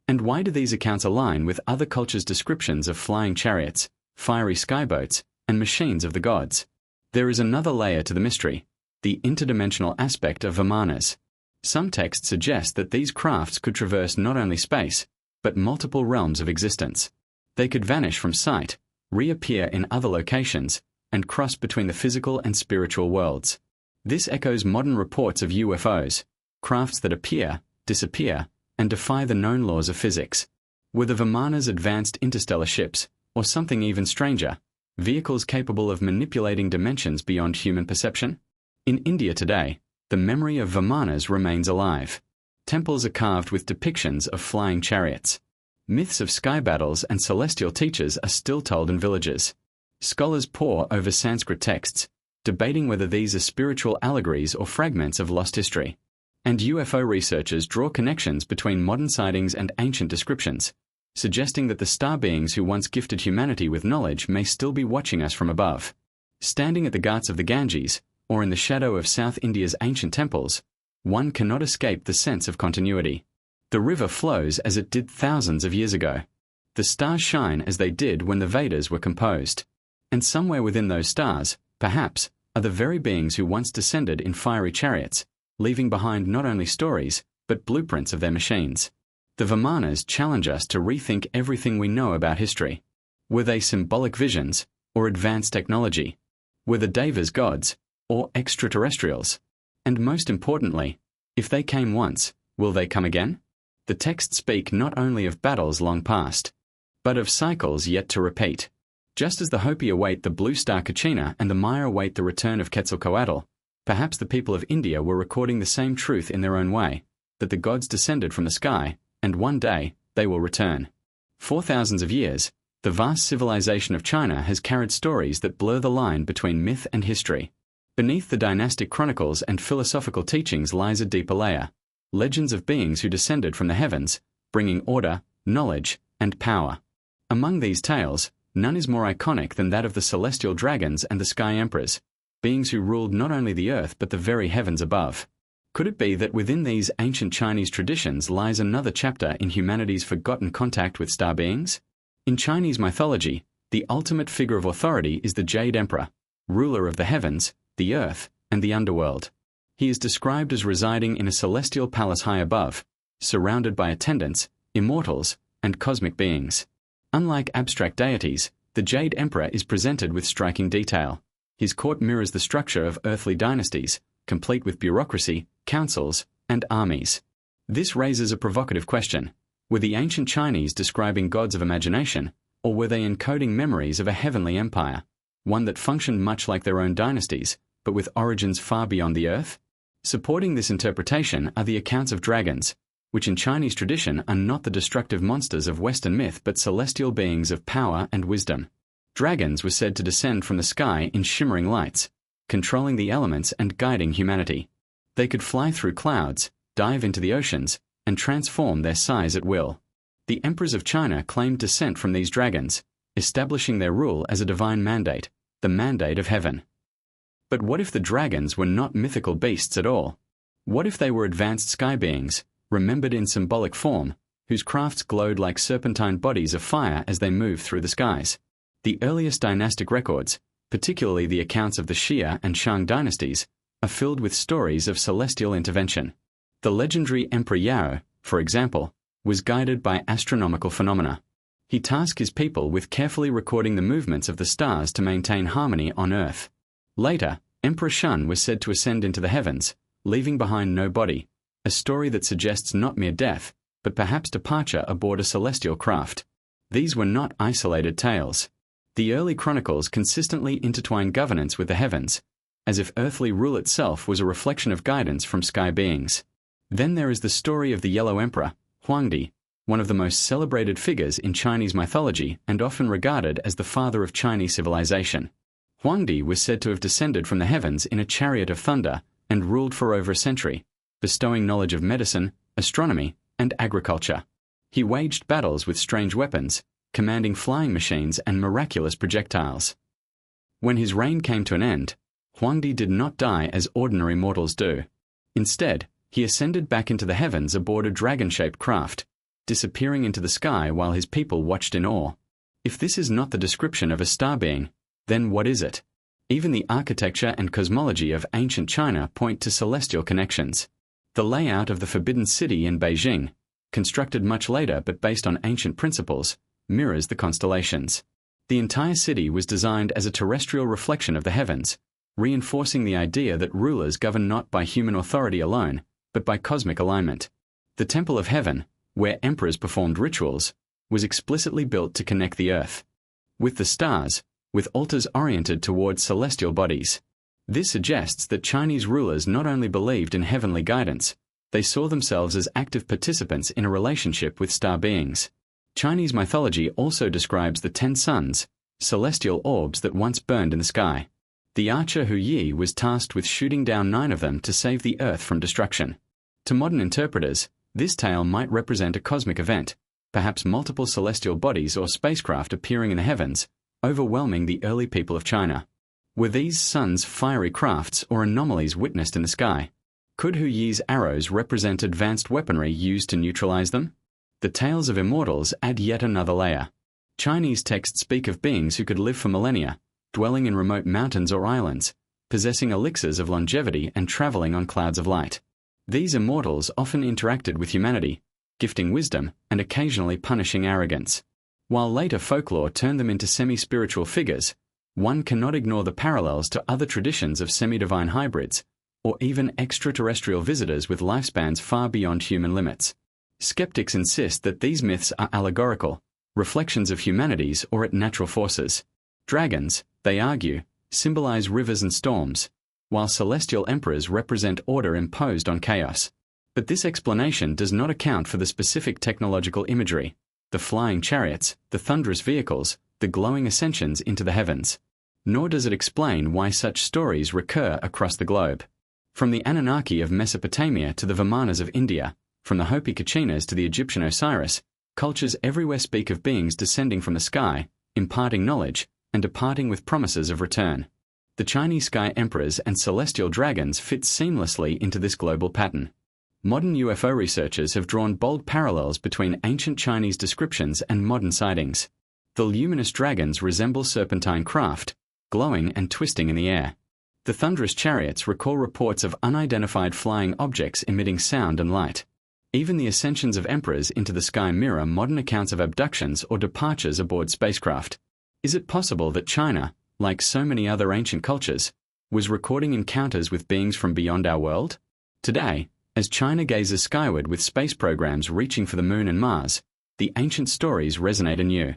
And why do these accounts align with other cultures' descriptions of flying chariots, fiery skyboats, and machines of the gods? There is another layer to the mystery, the interdimensional aspect of Vimanas. Some texts suggest that these crafts could traverse not only space, but multiple realms of existence. They could vanish from sight, reappear in other locations, and cross between the physical and spiritual worlds. This echoes modern reports of UFOs, crafts that appear, disappear, and defy the known laws of physics. Were the Vimanas advanced interstellar ships, or something even stranger, vehicles capable of manipulating dimensions beyond human perception? In India today, the memory of Vimanas remains alive. Temples are carved with depictions of flying chariots. Myths of sky battles and celestial teachers are still told in villages. Scholars pore over Sanskrit texts, debating whether these are spiritual allegories or fragments of lost history. And UFO researchers draw connections between modern sightings and ancient descriptions, suggesting that the star beings who once gifted humanity with knowledge may still be watching us from above. Standing at the ghats of the Ganges, or in the shadow of South India's ancient temples, one cannot escape the sense of continuity. The river flows as it did thousands of years ago. The stars shine as they did when the Vedas were composed. And somewhere within those stars, perhaps, are the very beings who once descended in fiery chariots, leaving behind not only stories, but blueprints of their machines. The Vimanas challenge us to rethink everything we know about history. Were they symbolic visions, or advanced technology? Were the Devas gods, or extraterrestrials? And most importantly, if they came once, will they come again? The texts speak not only of battles long past, but of cycles yet to repeat. Just as the Hopi await the blue star Kachina and the Maya await the return of Quetzalcoatl, perhaps the people of India were recording the same truth in their own way, that the gods descended from the sky, and one day they will return. For thousands of years, the vast civilization of China has carried stories that blur the line between myth and history. Beneath the dynastic chronicles and philosophical teachings lies a deeper layer, legends of beings who descended from the heavens, bringing order, knowledge, and power. Among these tales, none is more iconic than that of the celestial dragons and the sky emperors, beings who ruled not only the earth but the very heavens above. Could it be that within these ancient Chinese traditions lies another chapter in humanity's forgotten contact with star beings? In Chinese mythology, the ultimate figure of authority is the Jade Emperor, ruler of the heavens, the earth, and the underworld. He is described as residing in a celestial palace high above, surrounded by attendants, immortals, and cosmic beings. Unlike abstract deities, the Jade Emperor is presented with striking detail. His court mirrors the structure of earthly dynasties, complete with bureaucracy, councils, and armies. This raises a provocative question. Were the ancient Chinese describing gods of imagination, or were they encoding memories of a heavenly empire, one that functioned much like their own dynasties, but with origins far beyond the earth? Supporting this interpretation are the accounts of dragons, which in Chinese tradition are not the destructive monsters of Western myth but celestial beings of power and wisdom. Dragons were said to descend from the sky in shimmering lights, controlling the elements and guiding humanity. They could fly through clouds, dive into the oceans, and transform their size at will. The emperors of China claimed descent from these dragons, establishing their rule as a divine mandate, the mandate of heaven. But what if the dragons were not mythical beasts at all? What if they were advanced sky beings, remembered in symbolic form, whose crafts glowed like serpentine bodies of fire as they moved through the skies? The earliest dynastic records, particularly the accounts of the Xia and Shang dynasties, are filled with stories of celestial intervention. The legendary Emperor Yao, for example, was guided by astronomical phenomena. He tasked his people with carefully recording the movements of the stars to maintain harmony on Earth. Later, Emperor Shun was said to ascend into the heavens, leaving behind no body, a story that suggests not mere death, but perhaps departure aboard a celestial craft. These were not isolated tales. The early chronicles consistently intertwine governance with the heavens, as if earthly rule itself was a reflection of guidance from sky beings. Then there is the story of the Yellow Emperor, Huangdi, one of the most celebrated figures in Chinese mythology and often regarded as the father of Chinese civilization. Huangdi was said to have descended from the heavens in a chariot of thunder and ruled for over a century, bestowing knowledge of medicine, astronomy, and agriculture. He waged battles with strange weapons, commanding flying machines and miraculous projectiles. When his reign came to an end, Huangdi did not die as ordinary mortals do. Instead, he ascended back into the heavens aboard a dragon-shaped craft, disappearing into the sky while his people watched in awe. If this is not the description of a star being, then what is it? Even the architecture and cosmology of ancient China point to celestial connections. The layout of the Forbidden City in Beijing, constructed much later but based on ancient principles, mirrors the constellations. The entire city was designed as a terrestrial reflection of the heavens, reinforcing the idea that rulers govern not by human authority alone, but by cosmic alignment. The Temple of Heaven, where emperors performed rituals, was explicitly built to connect the earth with the stars, with altars oriented towards celestial bodies. This suggests that Chinese rulers not only believed in heavenly guidance, they saw themselves as active participants in a relationship with star beings. Chinese mythology also describes the 10 suns, celestial orbs that once burned in the sky. The archer Hu Yi was tasked with shooting down 9 of them to save the earth from destruction. To modern interpreters, this tale might represent a cosmic event, perhaps multiple celestial bodies or spacecraft appearing in the heavens, overwhelming the early people of China. Were these suns fiery crafts or anomalies witnessed in the sky? Could Hu Yi's arrows represent advanced weaponry used to neutralize them? The tales of immortals add yet another layer. Chinese texts speak of beings who could live for millennia, dwelling in remote mountains or islands, possessing elixirs of longevity and traveling on clouds of light. These immortals often interacted with humanity, gifting wisdom and occasionally punishing arrogance. While later folklore turned them into semi-spiritual figures, one cannot ignore the parallels to other traditions of semi-divine hybrids, or even extraterrestrial visitors with lifespans far beyond human limits. Skeptics insist that these myths are allegorical, reflections of humanities or natural forces. Dragons, they argue, symbolize rivers and storms, while celestial emperors represent order imposed on chaos. But this explanation does not account for the specific technological imagery, the flying chariots, the thunderous vehicles, the glowing ascensions into the heavens. Nor does it explain why such stories recur across the globe. From the Anunnaki of Mesopotamia to the Vimanas of India, from the Hopi Kachinas to the Egyptian Osiris, cultures everywhere speak of beings descending from the sky, imparting knowledge, and departing with promises of return. The Chinese sky emperors and celestial dragons fit seamlessly into this global pattern. Modern UFO researchers have drawn bold parallels between ancient Chinese descriptions and modern sightings. The luminous dragons resemble serpentine craft, glowing and twisting in the air. The thunderous chariots recall reports of unidentified flying objects emitting sound and light. Even the ascensions of emperors into the sky mirror modern accounts of abductions or departures aboard spacecraft. Is it possible that China, like so many other ancient cultures, was recording encounters with beings from beyond our world? Today, as China gazes skyward with space programs reaching for the Moon and Mars, the ancient stories resonate anew.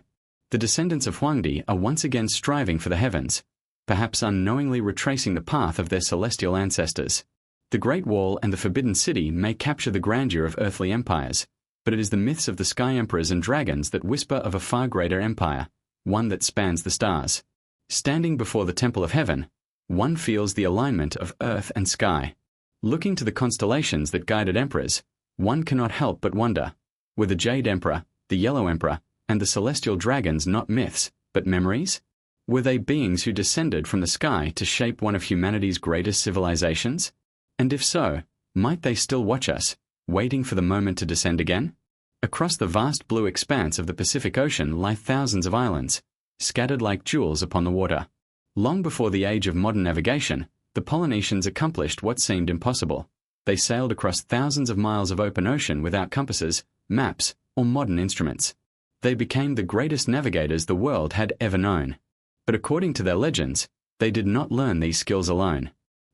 The descendants of Huangdi are once again striving for the heavens, perhaps unknowingly retracing the path of their celestial ancestors. The Great Wall and the Forbidden City may capture the grandeur of earthly empires, but it is the myths of the sky emperors and dragons that whisper of a far greater empire, one that spans the stars. Standing before the Temple of Heaven, one feels the alignment of earth and sky. Looking to the constellations that guided emperors, one cannot help but wonder, were the Jade Emperor, the Yellow Emperor, and the celestial dragons not myths, but memories? Were they beings who descended from the sky to shape one of humanity's greatest civilizations? And if so, might they still watch us, waiting for the moment to descend again? Across the vast blue expanse of the Pacific Ocean lie thousands of islands, scattered like jewels upon the water. Long before the age of modern navigation, the Polynesians accomplished what seemed impossible. They sailed across thousands of miles of open ocean without compasses, maps, or modern instruments. They became the greatest navigators the world had ever known. But according to their legends, they did not learn these skills alone.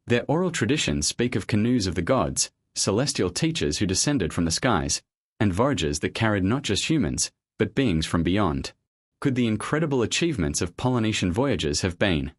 Their oral traditions speak of canoes of the gods, celestial teachers who descended from the skies, and voyages that carried not just humans, but beings from beyond. Could the incredible achievements of Polynesian voyagers have been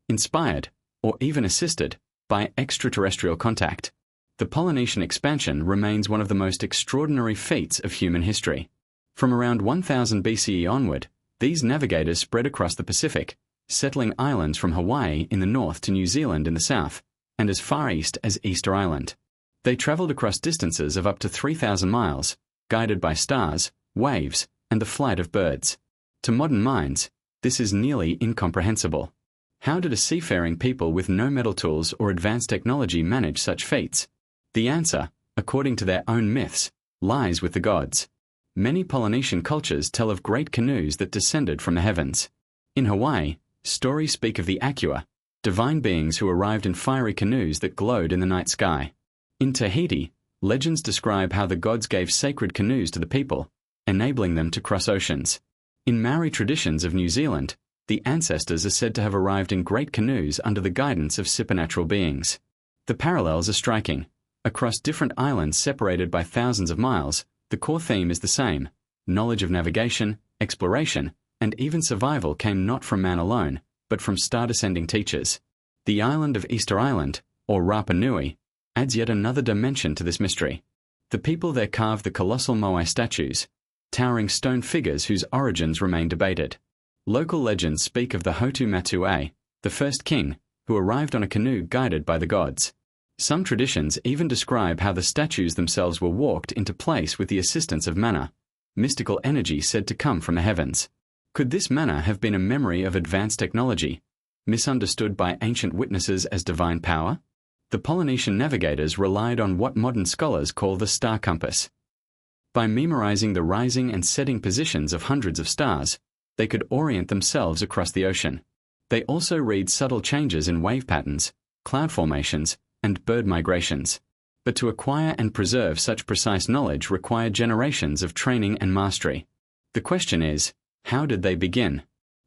inspired, or even assisted, by extraterrestrial contact? The Polynesian expansion remains one of the most extraordinary feats of human history. From around 1000 BCE onward, these navigators spread across the Pacific, settling islands from Hawaii in the north to New Zealand in the south, and as far east as Easter Island. They traveled across distances of up to 3,000 miles, guided by stars, waves, and the flight of birds. To modern minds, this is nearly incomprehensible. How did a seafaring people with no metal tools or advanced technology manage such feats? The answer, according to their own myths, lies with the gods. Many Polynesian cultures tell of great canoes that descended from the heavens. In Hawaii, stories speak of the Akua, divine beings who arrived in fiery canoes that glowed in the night sky. In Tahiti, legends describe how the gods gave sacred canoes to the people, enabling them to cross oceans. In Maori traditions of New Zealand, the ancestors are said to have arrived in great canoes under the guidance of supernatural beings. The parallels are striking. Across different islands separated by thousands of miles, the core theme is the same. Knowledge of navigation, exploration, and even survival came not from man alone, but from star-descending teachers. The island of Easter Island, or Rapa Nui, adds yet another dimension to this mystery. The people there carved the colossal moai statues, towering stone figures whose origins remain debated. Local legends speak of the Hotu Matue, the first king, who arrived on a canoe guided by the gods. Some traditions even describe how the statues themselves were walked into place with the assistance of mana, mystical energy said to come from the heavens. Could this mana have been a memory of advanced technology, misunderstood by ancient witnesses as divine power? The Polynesian navigators relied on what modern scholars call the star compass. By memorizing the rising and setting positions of hundreds of stars, they could orient themselves across the ocean. They also read subtle changes in wave patterns, cloud formations, and bird migrations. But to acquire and preserve such precise knowledge required generations of training and mastery. The question is, how did they begin?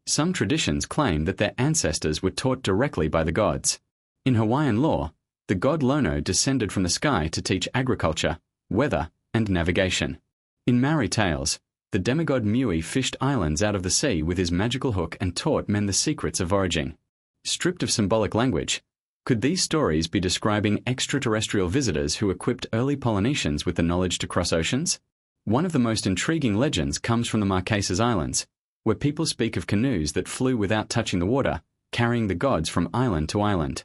Some traditions claim that their ancestors were taught directly by the gods. In Hawaiian lore, the god Lono descended from the sky to teach agriculture, weather, and navigation. In Maori tales, the demigod Mui fished islands out of the sea with his magical hook and taught men the secrets of foraging. Stripped of symbolic language, could these stories be describing extraterrestrial visitors who equipped early Polynesians with the knowledge to cross oceans? One of the most intriguing legends comes from the Marquesas Islands, where people speak of canoes that flew without touching the water, carrying the gods from island to island.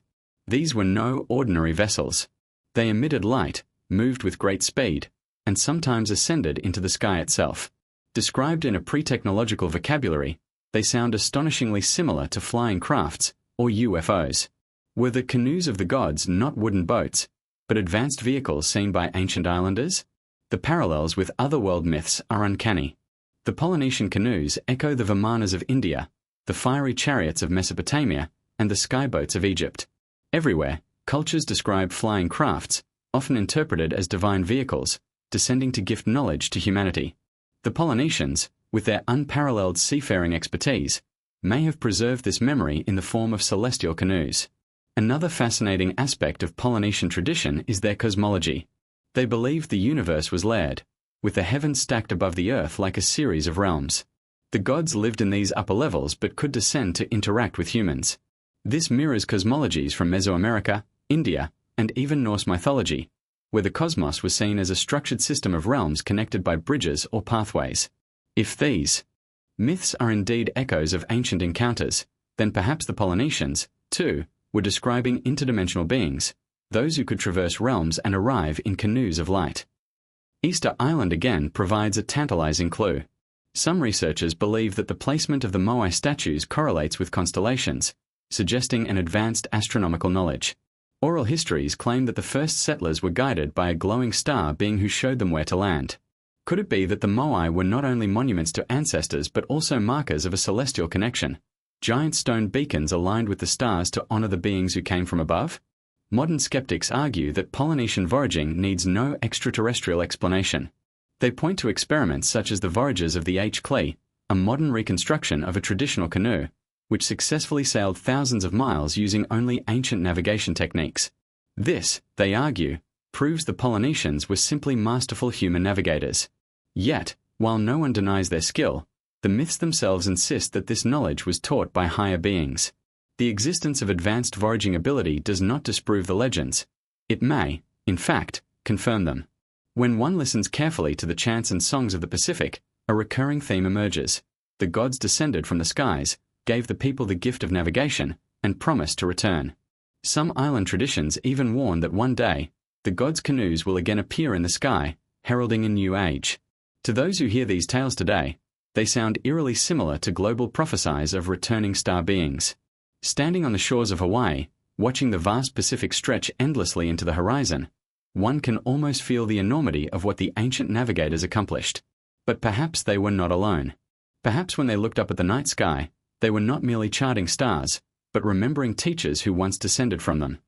These were no ordinary vessels. They emitted light, moved with great speed, and sometimes ascended into the sky itself. Described in a pre-technological vocabulary, they sound astonishingly similar to flying crafts, or UFOs. Were the canoes of the gods not wooden boats, but advanced vehicles seen by ancient islanders? The parallels with other world myths are uncanny. The Polynesian canoes echo the Vimanas of India, the fiery chariots of Mesopotamia, and the skyboats of Egypt. Everywhere, cultures describe flying crafts, often interpreted as divine vehicles, descending to gift knowledge to humanity. The Polynesians, with their unparalleled seafaring expertise, may have preserved this memory in the form of celestial canoes. Another fascinating aspect of Polynesian tradition is their cosmology. They believed the universe was layered, with the heavens stacked above the earth like a series of realms. The gods lived in these upper levels but could descend to interact with humans. This mirrors cosmologies from Mesoamerica, India, and even Norse mythology, where the cosmos was seen as a structured system of realms connected by bridges or pathways. If these myths are indeed echoes of ancient encounters, then perhaps the Polynesians, too, were describing interdimensional beings, those who could traverse realms and arrive in canoes of light. Easter Island again provides a tantalizing clue. Some researchers believe that the placement of the moai statues correlates with constellations, suggesting an advanced astronomical knowledge. Oral histories claim that the first settlers were guided by a glowing star being who showed them where to land. Could it be that the moai were not only monuments to ancestors but also markers of a celestial connection? Giant stone beacons aligned with the stars to honor the beings who came from above? Modern skeptics argue that Polynesian voyaging needs no extraterrestrial explanation. They point to experiments such as the voyages of the H. Clee, a modern reconstruction of a traditional canoe, which successfully sailed thousands of miles using only ancient navigation techniques. This, they argue, proves the Polynesians were simply masterful human navigators. Yet, while no one denies their skill, the myths themselves insist that this knowledge was taught by higher beings. The existence of advanced voyaging ability does not disprove the legends. It may, in fact, confirm them. When one listens carefully to the chants and songs of the Pacific, a recurring theme emerges. The gods descended from the skies, gave the people the gift of navigation, and promised to return. Some island traditions even warn that one day, the gods' canoes will again appear in the sky, heralding a new age. To those who hear these tales today, they sound eerily similar to global prophecies of returning star beings. Standing on the shores of Hawaii, watching the vast Pacific stretch endlessly into the horizon, one can almost feel the enormity of what the ancient navigators accomplished. But perhaps they were not alone. Perhaps when they looked up at the night sky, they were not merely charting stars, but remembering teachers who once descended from them.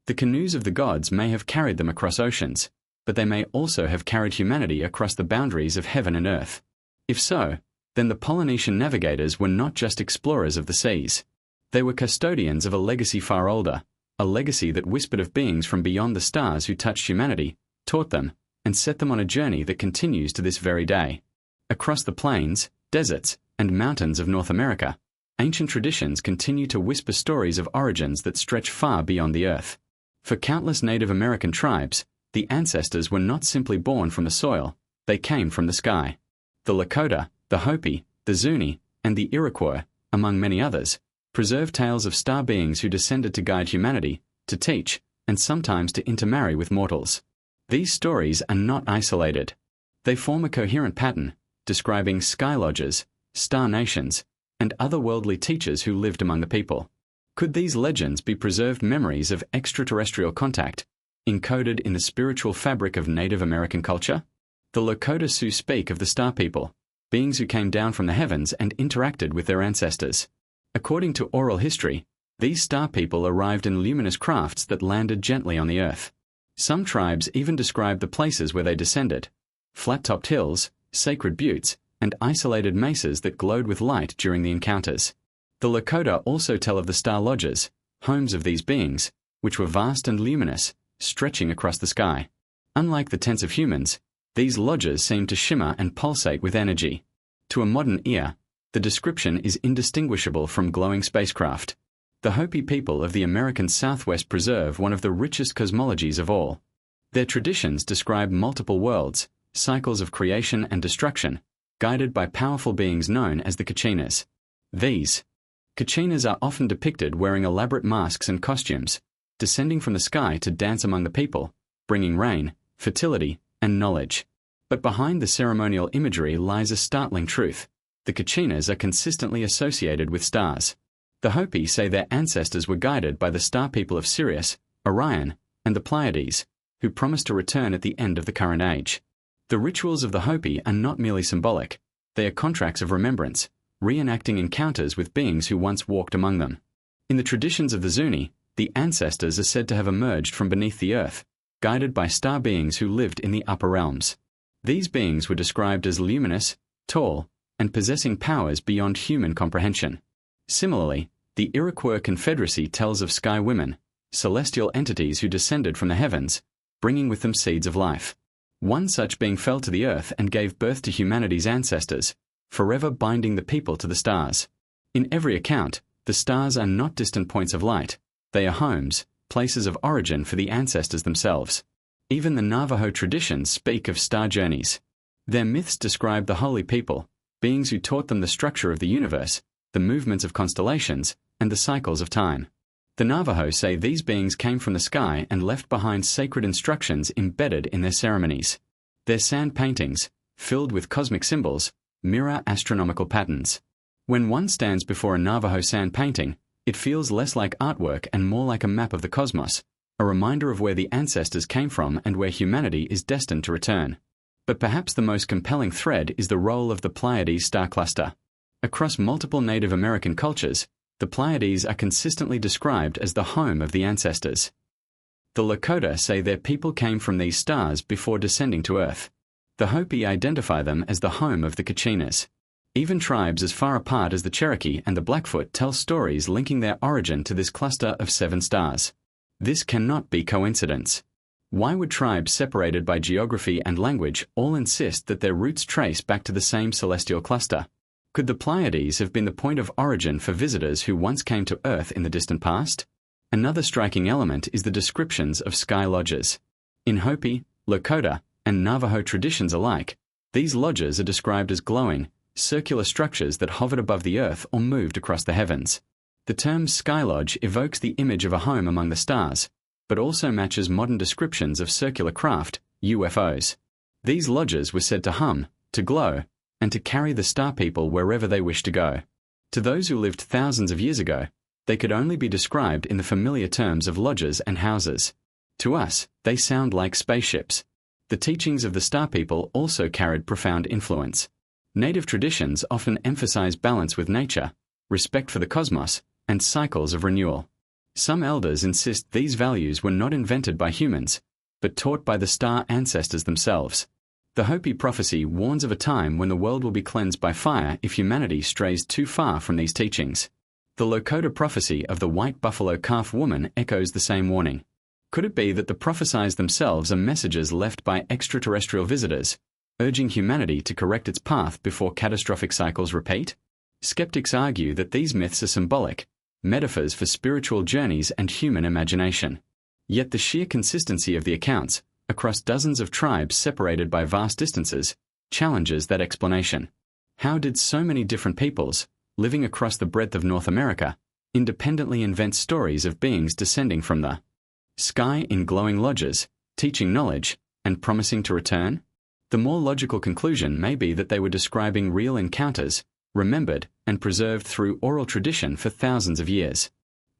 The canoes of the gods may have carried them across oceans, but they may also have carried humanity across the boundaries of heaven and earth. If so, then the Polynesian navigators were not just explorers of the seas. They were custodians of a legacy far older, a legacy that whispered of beings from beyond the stars who touched humanity, taught them, and set them on a journey that continues to this very day. Across the plains, deserts, and mountains of North America, ancient traditions continue to whisper stories of origins that stretch far beyond the earth. For countless Native American tribes, the ancestors were not simply born from the soil, they came from the sky. The Lakota, the Hopi, the Zuni, and the Iroquois, among many others, preserve tales of star beings who descended to guide humanity, to teach, and sometimes to intermarry with mortals. These stories are not isolated. They form a coherent pattern, describing sky lodges, star nations, and otherworldly teachers who lived among the people. Could these legends be preserved memories of extraterrestrial contact, encoded in the spiritual fabric of Native American culture? The Lakota Sioux speak of the star people, beings who came down from the heavens and interacted with their ancestors. According to oral history, these star people arrived in luminous crafts that landed gently on the earth. Some tribes even describe the places where they descended: flat-topped hills, sacred buttes, and isolated mesas that glowed with light during the encounters. The Lakota also tell of the star lodges, homes of these beings, which were vast and luminous, stretching across the sky. Unlike the tents of humans, these lodges seem to shimmer and pulsate with energy. To a modern ear, the description is indistinguishable from glowing spacecraft. The Hopi people of the American Southwest preserve one of the richest cosmologies of all. Their traditions describe multiple worlds, cycles of creation and destruction, guided by powerful beings known as the Kachinas. These Kachinas are often depicted wearing elaborate masks and costumes, descending from the sky to dance among the people, bringing rain, fertility, and knowledge. But behind the ceremonial imagery lies a startling truth. The Kachinas are consistently associated with stars. The Hopi say their ancestors were guided by the star people of Sirius, Orion, and the Pleiades, who promised to return at the end of the current age. The rituals of the Hopi are not merely symbolic. They are contracts of remembrance, reenacting encounters with beings who once walked among them. In the traditions of the Zuni, the ancestors are said to have emerged from beneath the earth, guided by star beings who lived in the upper realms. These beings were described as luminous, tall, and possessing powers beyond human comprehension. Similarly, the Iroquois Confederacy tells of sky women, celestial entities who descended from the heavens, bringing with them seeds of life. One such being fell to the earth and gave birth to humanity's ancestors, forever binding the people to the stars. In every account, the stars are not distant points of light. They are homes, places of origin for the ancestors themselves. Even the Navajo traditions speak of star journeys. Their myths describe the holy people, beings who taught them the structure of the universe, the movements of constellations, and the cycles of time. The Navajo say these beings came from the sky and left behind sacred instructions embedded in their ceremonies. Their sand paintings, filled with cosmic symbols, mirror astronomical patterns. When one stands before a Navajo sand painting, it feels less like artwork and more like a map of the cosmos, a reminder of where the ancestors came from and where humanity is destined to return. But perhaps the most compelling thread is the role of the Pleiades star cluster. Across multiple Native American cultures, the Pleiades are consistently described as the home of the ancestors. The Lakota say their people came from these stars before descending to Earth. The Hopi identify them as the home of the Kachinas. Even tribes as far apart as the Cherokee and the Blackfoot tell stories linking their origin to this cluster of 7 stars. This cannot be coincidence. Why would tribes separated by geography and language all insist that their roots trace back to the same celestial cluster? Could the Pleiades have been the point of origin for visitors who once came to Earth in the distant past? Another striking element is the descriptions of sky lodges. In Hopi, Lakota, and Navajo traditions alike, These lodges are described as glowing, circular structures that hovered above the earth or moved across the heavens. The term sky lodge evokes the image of a home among the stars, but also matches modern descriptions of circular craft, UFOs. These lodges were said to hum, to glow, and to carry the star people wherever they wished to go. To those who lived thousands of years ago, they could only be described in the familiar terms of lodges and houses. To us, they sound like spaceships. The teachings of the star people also carried profound influence. Native traditions often emphasize balance with nature, respect for the cosmos, and cycles of renewal. Some elders insist these values were not invented by humans, but taught by the star ancestors themselves. The Hopi prophecy warns of a time when the world will be cleansed by fire if humanity strays too far from these teachings. The Decoded prophecy of the white buffalo calf woman echoes the same warning. Could it be that the prophesies themselves are messages left by extraterrestrial visitors, urging humanity to correct its path before catastrophic cycles repeat? Skeptics argue that these myths are symbolic, metaphors for spiritual journeys and human imagination. Yet the sheer consistency of the accounts, across dozens of tribes separated by vast distances, challenges that explanation. How did so many different peoples, living across the breadth of North America, independently invent stories of beings descending from the sky in glowing lodges, teaching knowledge, and promising to return? The more logical conclusion may be that they were describing real encounters, remembered and preserved through oral tradition for thousands of years.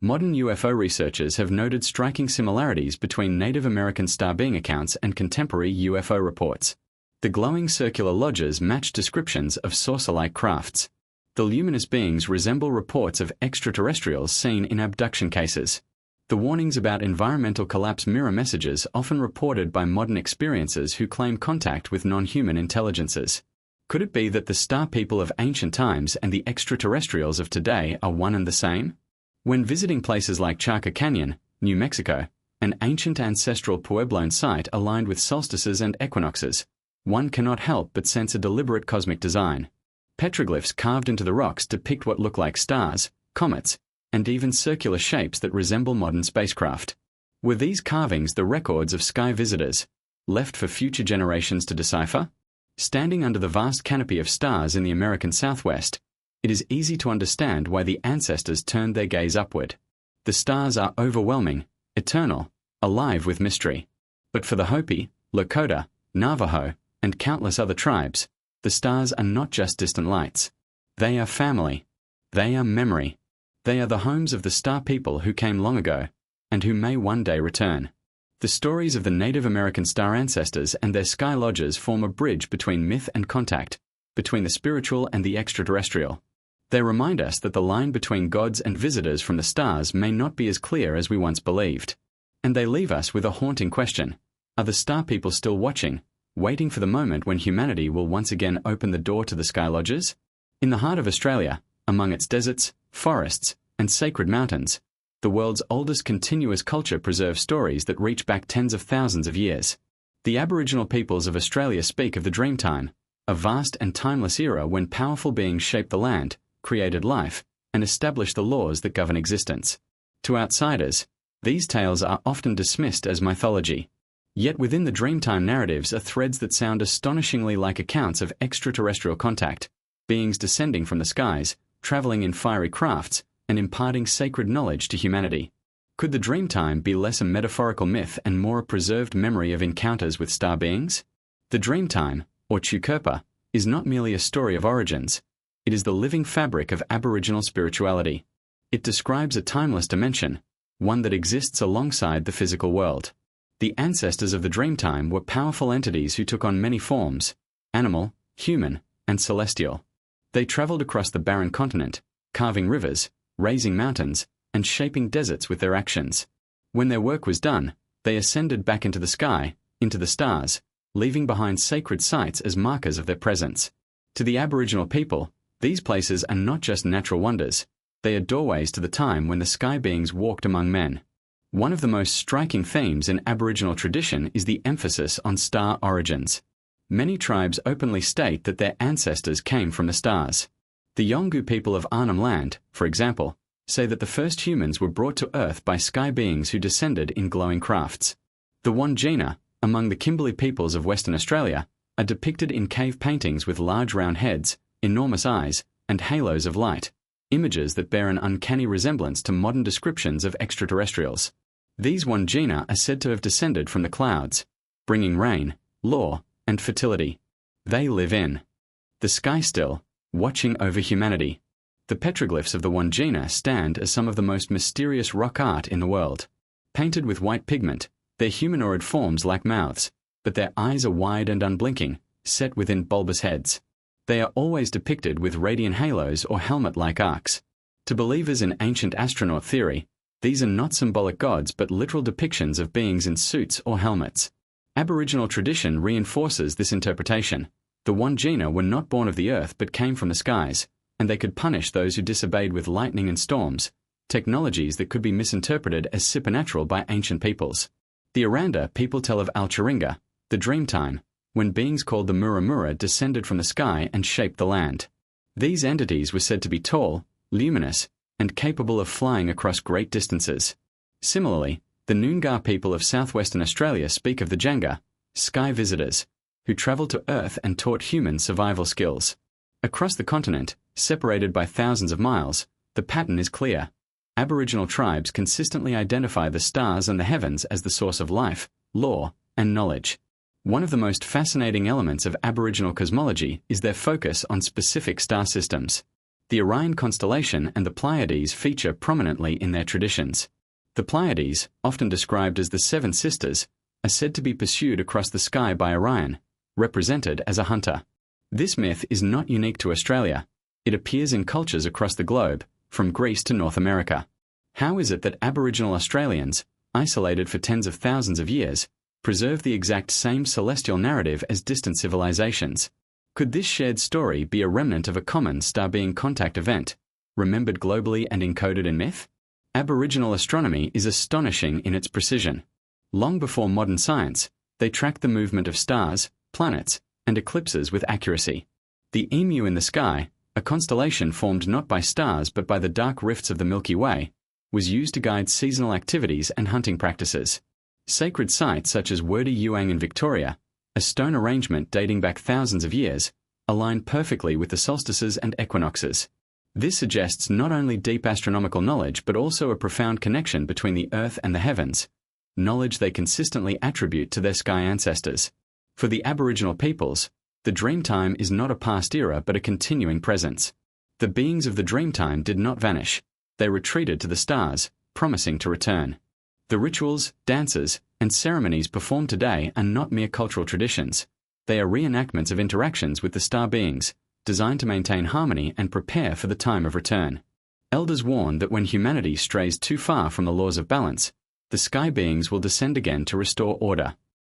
Modern UFO researchers have noted striking similarities between Native American star being accounts and contemporary UFO reports. The glowing circular lodges match descriptions of saucer-like crafts. The luminous beings resemble reports of extraterrestrials seen in abduction cases. The warnings about environmental collapse mirror messages often reported by modern experiencers who claim contact with non-human intelligences. Could it be that the star people of ancient times and the extraterrestrials of today are one and the same? When visiting places like Chaca Canyon, New Mexico, an ancient ancestral Puebloan site aligned with solstices and equinoxes, one cannot help but sense a deliberate cosmic design. Petroglyphs carved into the rocks depict what look like stars, comets, and even circular shapes that resemble modern spacecraft. Were these carvings the records of sky visitors, left for future generations to decipher? Standing under the vast canopy of stars in the American Southwest, it is easy to understand why the ancestors turned their gaze upward. The stars are overwhelming, eternal, alive with mystery. But for the Hopi, Lakota, Navajo, and countless other tribes, the stars are not just distant lights. They are family. They are memory. They are the homes of the star people who came long ago, and who may one day return. The stories of the Native American star ancestors and their sky lodges form a bridge between myth and contact, between the spiritual and the extraterrestrial. They remind us that the line between gods and visitors from the stars may not be as clear as we once believed. And they leave us with a haunting question. Are the star people still watching, waiting for the moment when humanity will once again open the door to the sky lodges? In the heart of Australia, among its deserts, forests, and sacred mountains, the world's oldest continuous culture preserves stories that reach back tens of thousands of years. The Aboriginal peoples of Australia speak of the Dreamtime, a vast and timeless era when powerful beings shaped the land, created life, and established the laws that govern existence. To outsiders, these tales are often dismissed as mythology. Yet within the Dreamtime narratives are threads that sound astonishingly like accounts of extraterrestrial contact, beings descending from the skies, traveling in fiery crafts, and imparting sacred knowledge to humanity. Could the Dreamtime be less a metaphorical myth and more a preserved memory of encounters with star beings? The Dreamtime, or Chukurpa, is not merely a story of origins. It is the living fabric of Aboriginal spirituality. It describes a timeless dimension, one that exists alongside the physical world. The ancestors of the Dreamtime were powerful entities who took on many forms: animal, human, and celestial. They traveled across the barren continent, carving rivers, raising mountains, and shaping deserts with their actions. When their work was done, they ascended back into the sky, into the stars, leaving behind sacred sites as markers of their presence. To the Aboriginal people, these places are not just natural wonders, they are doorways to the time when the sky beings walked among men. One of the most striking themes in Aboriginal tradition is the emphasis on star origins. Many tribes openly state that their ancestors came from the stars. The Yolngu people of Arnhem Land, for example, say that the first humans were brought to Earth by sky beings who descended in glowing crafts. The Wandjina, among the Kimberley peoples of Western Australia, are depicted in cave paintings with large round heads, enormous eyes, and halos of light, images that bear an uncanny resemblance to modern descriptions of extraterrestrials. These Wandjina are said to have descended from the clouds, bringing rain, law, and fertility. They live in the sky still, watching over humanity. The petroglyphs of the Wandjina stand as some of the most mysterious rock art in the world. Painted with white pigment, their humanoid forms lack mouths, but their eyes are wide and unblinking, set within bulbous heads. They are always depicted with radiant halos or helmet-like arcs. To believers in ancient astronaut theory, these are not symbolic gods but literal depictions of beings in suits or helmets. Aboriginal tradition reinforces this interpretation. The Wandjina were not born of the earth but came from the skies, and they could punish those who disobeyed with lightning and storms, technologies that could be misinterpreted as supernatural by ancient peoples. The Aranda people tell of Al-Chiringa, the Dreamtime, when beings called the Muramura descended from the sky and shaped the land. These entities were said to be tall, luminous, and capable of flying across great distances. Similarly, the Noongar people of southwestern Australia speak of the Janga, sky visitors, who travelled to Earth and taught humans survival skills. Across the continent, separated by thousands of miles, the pattern is clear. Aboriginal tribes consistently identify the stars and the heavens as the source of life, law, and knowledge. One of the most fascinating elements of Aboriginal cosmology is their focus on specific star systems. The Orion constellation and the Pleiades feature prominently in their traditions. The Pleiades, often described as the Seven Sisters, are said to be pursued across the sky by Orion, represented as a hunter. This myth is not unique to Australia. It appears in cultures across the globe, from Greece to North America. How is it that Aboriginal Australians, isolated for tens of thousands of years, preserve the exact same celestial narrative as distant civilizations? Could this shared story be a remnant of a common star-being contact event, remembered globally and encoded in myth? Aboriginal astronomy is astonishing in its precision. Long before modern science, they tracked the movement of stars, planets, and eclipses with accuracy. The Emu in the sky, a constellation formed not by stars but by the dark rifts of the Milky Way, was used to guide seasonal activities and hunting practices. Sacred sites such as Wurdi Yuang in Victoria, a stone arrangement dating back thousands of years, align perfectly with the solstices and equinoxes. This suggests not only deep astronomical knowledge but also a profound connection between the Earth and the heavens, knowledge they consistently attribute to their sky ancestors. For the Aboriginal peoples, the Dreamtime is not a past era but a continuing presence. The beings of the Dreamtime did not vanish. They retreated to the stars, promising to return. The rituals, dances, and ceremonies performed today are not mere cultural traditions. They are reenactments of interactions with the star beings, designed to maintain harmony and prepare for the time of return. Elders warn that when humanity strays too far from the laws of balance, the sky beings will descend again to restore order.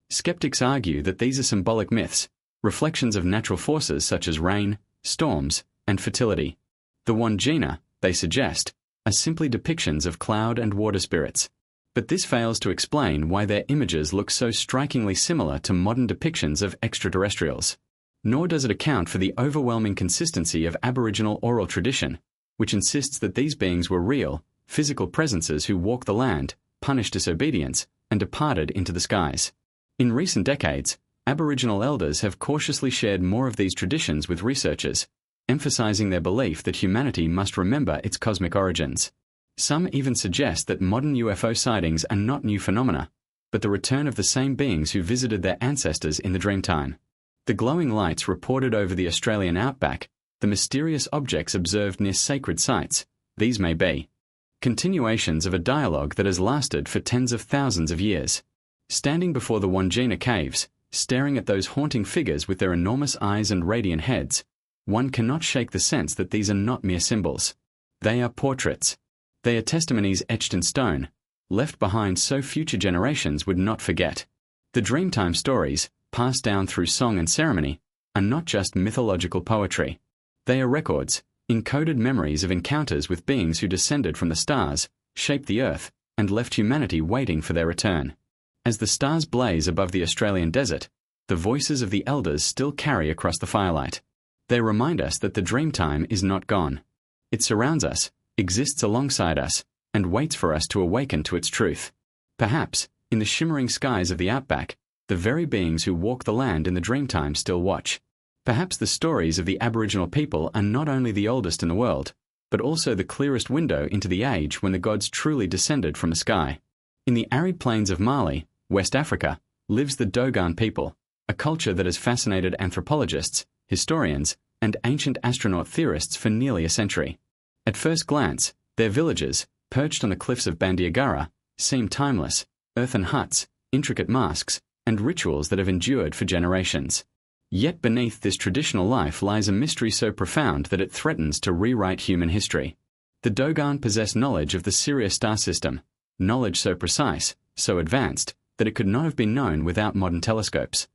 Skeptics argue that these are symbolic myths, reflections of natural forces such as rain, storms, and fertility. The Wandjina, they suggest, are simply depictions of cloud and water spirits. But this fails to explain why their images look so strikingly similar to modern depictions of extraterrestrials. Nor does it account for the overwhelming consistency of Aboriginal oral tradition, which insists that these beings were real, physical presences who walked the land, punished disobedience, and departed into the skies. In recent decades, Aboriginal elders have cautiously shared more of these traditions with researchers, emphasizing their belief that humanity must remember its cosmic origins. Some even suggest that modern UFO sightings are not new phenomena, but the return of the same beings who visited their ancestors in the Dreamtime. The glowing lights reported over the Australian outback, the mysterious objects observed near sacred sites, these may be continuations of a dialogue that has lasted for tens of thousands of years. Standing before the Wandjina caves, staring at those haunting figures with their enormous eyes and radiant heads, one cannot shake the sense that these are not mere symbols. They are portraits. They are testimonies etched in stone, left behind so future generations would not forget. The Dreamtime stories, passed down through song and ceremony, are not just mythological poetry. They are records, encoded memories of encounters with beings who descended from the stars, shaped the earth, and left humanity waiting for their return. As the stars blaze above the Australian desert, the voices of the elders still carry across the firelight. They remind us that the Dreamtime is not gone. It surrounds us, exists alongside us, and waits for us to awaken to its truth. Perhaps, in the shimmering skies of the outback, The very beings who walk the land in the dreamtime still watch. Perhaps the stories of the Aboriginal people are not only the oldest in the world, but also the clearest window into the age when the gods truly descended from the sky. In the arid plains of Mali, West Africa, lives the Dogon people, a culture that has fascinated anthropologists, historians, and ancient astronaut theorists for nearly a century. At first glance, their villages, perched on the cliffs of Bandiagara, seem timeless: earthen huts, intricate masks, and rituals that have endured for generations. Yet beneath this traditional life lies a mystery so profound that it threatens to rewrite human history. The Dogon possess knowledge of the Sirius star system, knowledge so precise, so advanced, that it could not have been known without modern telescopes.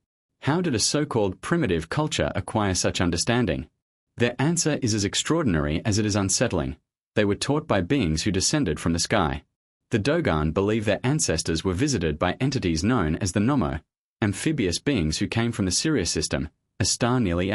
How did a so-called primitive culture acquire such understanding? Their answer is as extraordinary as it is unsettling. They were taught by beings who descended from the sky. The Dogon believe their ancestors were visited by entities known as the Nommo, amphibious beings who came from the Sirius system, a star nearly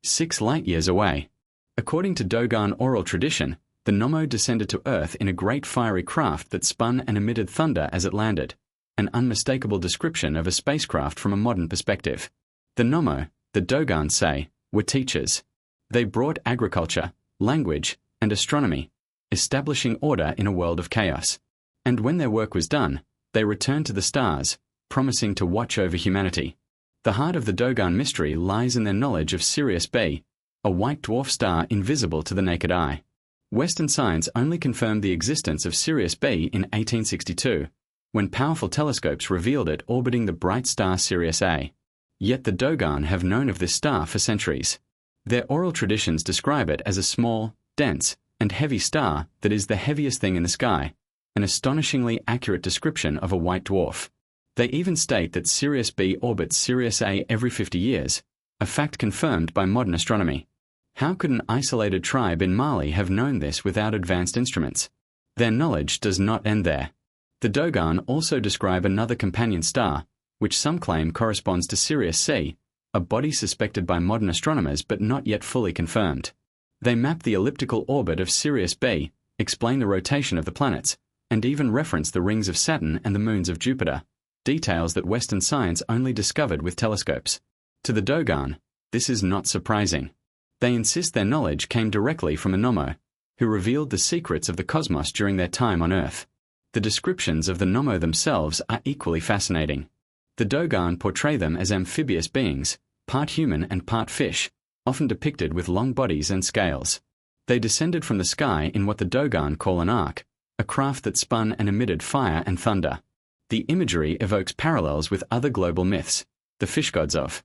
6 light-years away. According to Dogon oral tradition, the Nommo descended to Earth in a great fiery craft that spun and emitted thunder as it landed, an unmistakable description of a spacecraft from a modern perspective. The Nommo, the Dogon say, were teachers. They brought agriculture, language, and astronomy, establishing order in a world of chaos. And when their work was done, they returned to the stars, promising to watch over humanity. The heart of the Dogon mystery lies in their knowledge of Sirius B, a white dwarf star invisible to the naked eye. Western science only confirmed the existence of Sirius B in 1862, when powerful telescopes revealed it orbiting the bright star Sirius A. Yet the Dogon have known of this star for centuries. Their oral traditions describe it as a small, dense, and heavy star that is the heaviest thing in the sky, an astonishingly accurate description of a white dwarf. They even state that Sirius B orbits Sirius A every 50 years, a fact confirmed by modern astronomy. How could an isolated tribe in Mali have known this without advanced instruments? Their knowledge does not end there. The Dogon also describe another companion star, which some claim corresponds to Sirius C, a body suspected by modern astronomers but not yet fully confirmed. They map the elliptical orbit of Sirius B, explain the rotation of the planets, and even reference the rings of Saturn and the moons of Jupiter, details that Western science only discovered with telescopes. To the Dogon, this is not surprising. They insist their knowledge came directly from the Nommo, who revealed the secrets of the cosmos during their time on Earth. The descriptions of the Nommo themselves are equally fascinating. The Dogon portray them as amphibious beings, part human and part fish, often depicted with long bodies and scales. They descended from the sky in what the Dogon call an ark, a craft that spun and emitted fire and thunder. The imagery evokes parallels with other global myths, the fish gods of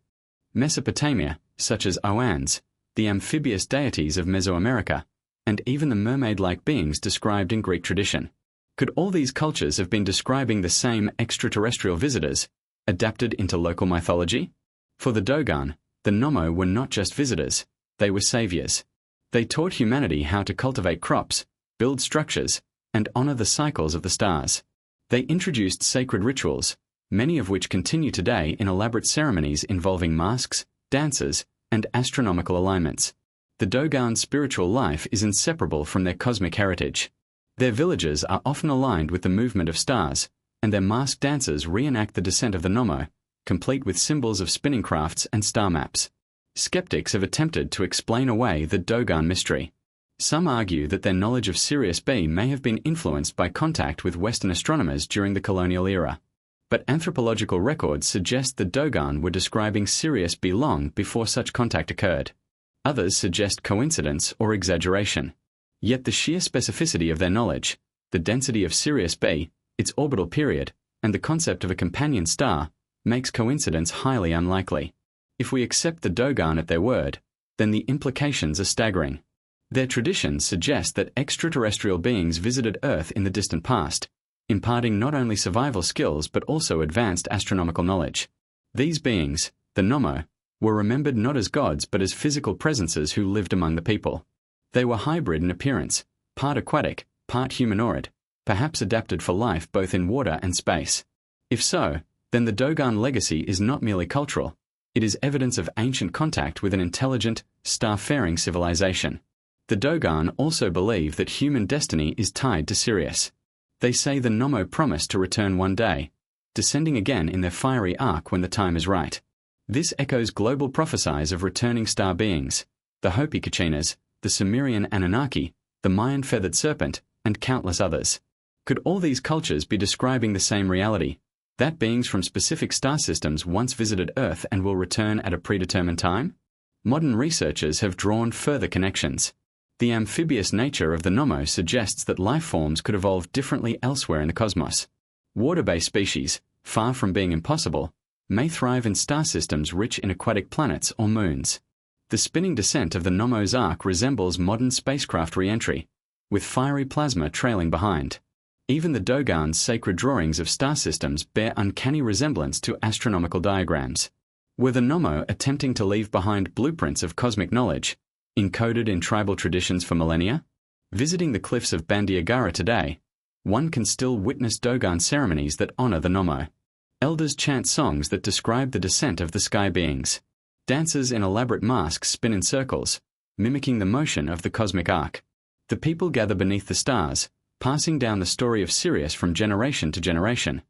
Mesopotamia, such as Oannes, the amphibious deities of Mesoamerica, and even the mermaid-like beings described in Greek tradition. Could all these cultures have been describing the same extraterrestrial visitors, adapted into local mythology? For the Dogon, the Nommo were not just visitors, they were saviors. They taught humanity how to cultivate crops, build structures, and honor the cycles of the stars. They introduced sacred rituals, many of which continue today in elaborate ceremonies involving masks, dances, and astronomical alignments. The Dogon's spiritual life is inseparable from their cosmic heritage. Their villages are often aligned with the movement of stars, and their masked dances reenact the descent of the Nommo, complete with symbols of spinning crafts and star maps. Skeptics have attempted to explain away the Dogon mystery. Some argue that their knowledge of Sirius B may have been influenced by contact with Western astronomers during the colonial era. But anthropological records suggest the Dogon were describing Sirius B long before such contact occurred. Others suggest coincidence or exaggeration. Yet the sheer specificity of their knowledge, the density of Sirius B, its orbital period, and the concept of a companion star, makes coincidence highly unlikely. If we accept the Dogon at their word, then the implications are staggering. Their traditions suggest that extraterrestrial beings visited Earth in the distant past, imparting not only survival skills but also advanced astronomical knowledge. These beings, the Nommo, were remembered not as gods but as physical presences who lived among the people. They were hybrid in appearance, part aquatic, part humanoid, perhaps adapted for life both in water and space. If so, then the Dogon legacy is not merely cultural, it is evidence of ancient contact with an intelligent, star-faring civilization. The Dogon also believe that human destiny is tied to Sirius. They say the Nommo promised to return one day, descending again in their fiery arc when the time is right. This echoes global prophecies of returning star beings, the Hopi Kachinas, the Sumerian Anunnaki, the Mayan feathered serpent, and countless others. Could all these cultures be describing the same reality, that beings from specific star systems once visited Earth and will return at a predetermined time? Modern researchers have drawn further connections. The amphibious nature of the Nommo suggests that life forms could evolve differently elsewhere in the cosmos. Water-based species, far from being impossible, may thrive in star systems rich in aquatic planets or moons. The spinning descent of the Nommo's arc resembles modern spacecraft re-entry, with fiery plasma trailing behind. Even the Dogon's sacred drawings of star systems bear uncanny resemblance to astronomical diagrams. Were the Nommo attempting to leave behind blueprints of cosmic knowledge, encoded in tribal traditions for millennia? Visiting the cliffs of Bandiagara today, one can still witness Dogon ceremonies that honor the Nommo. Elders chant songs that describe the descent of the sky beings. Dancers in elaborate masks spin in circles, mimicking the motion of the cosmic arc. The people gather beneath the stars, passing down the story of Sirius from generation to generation,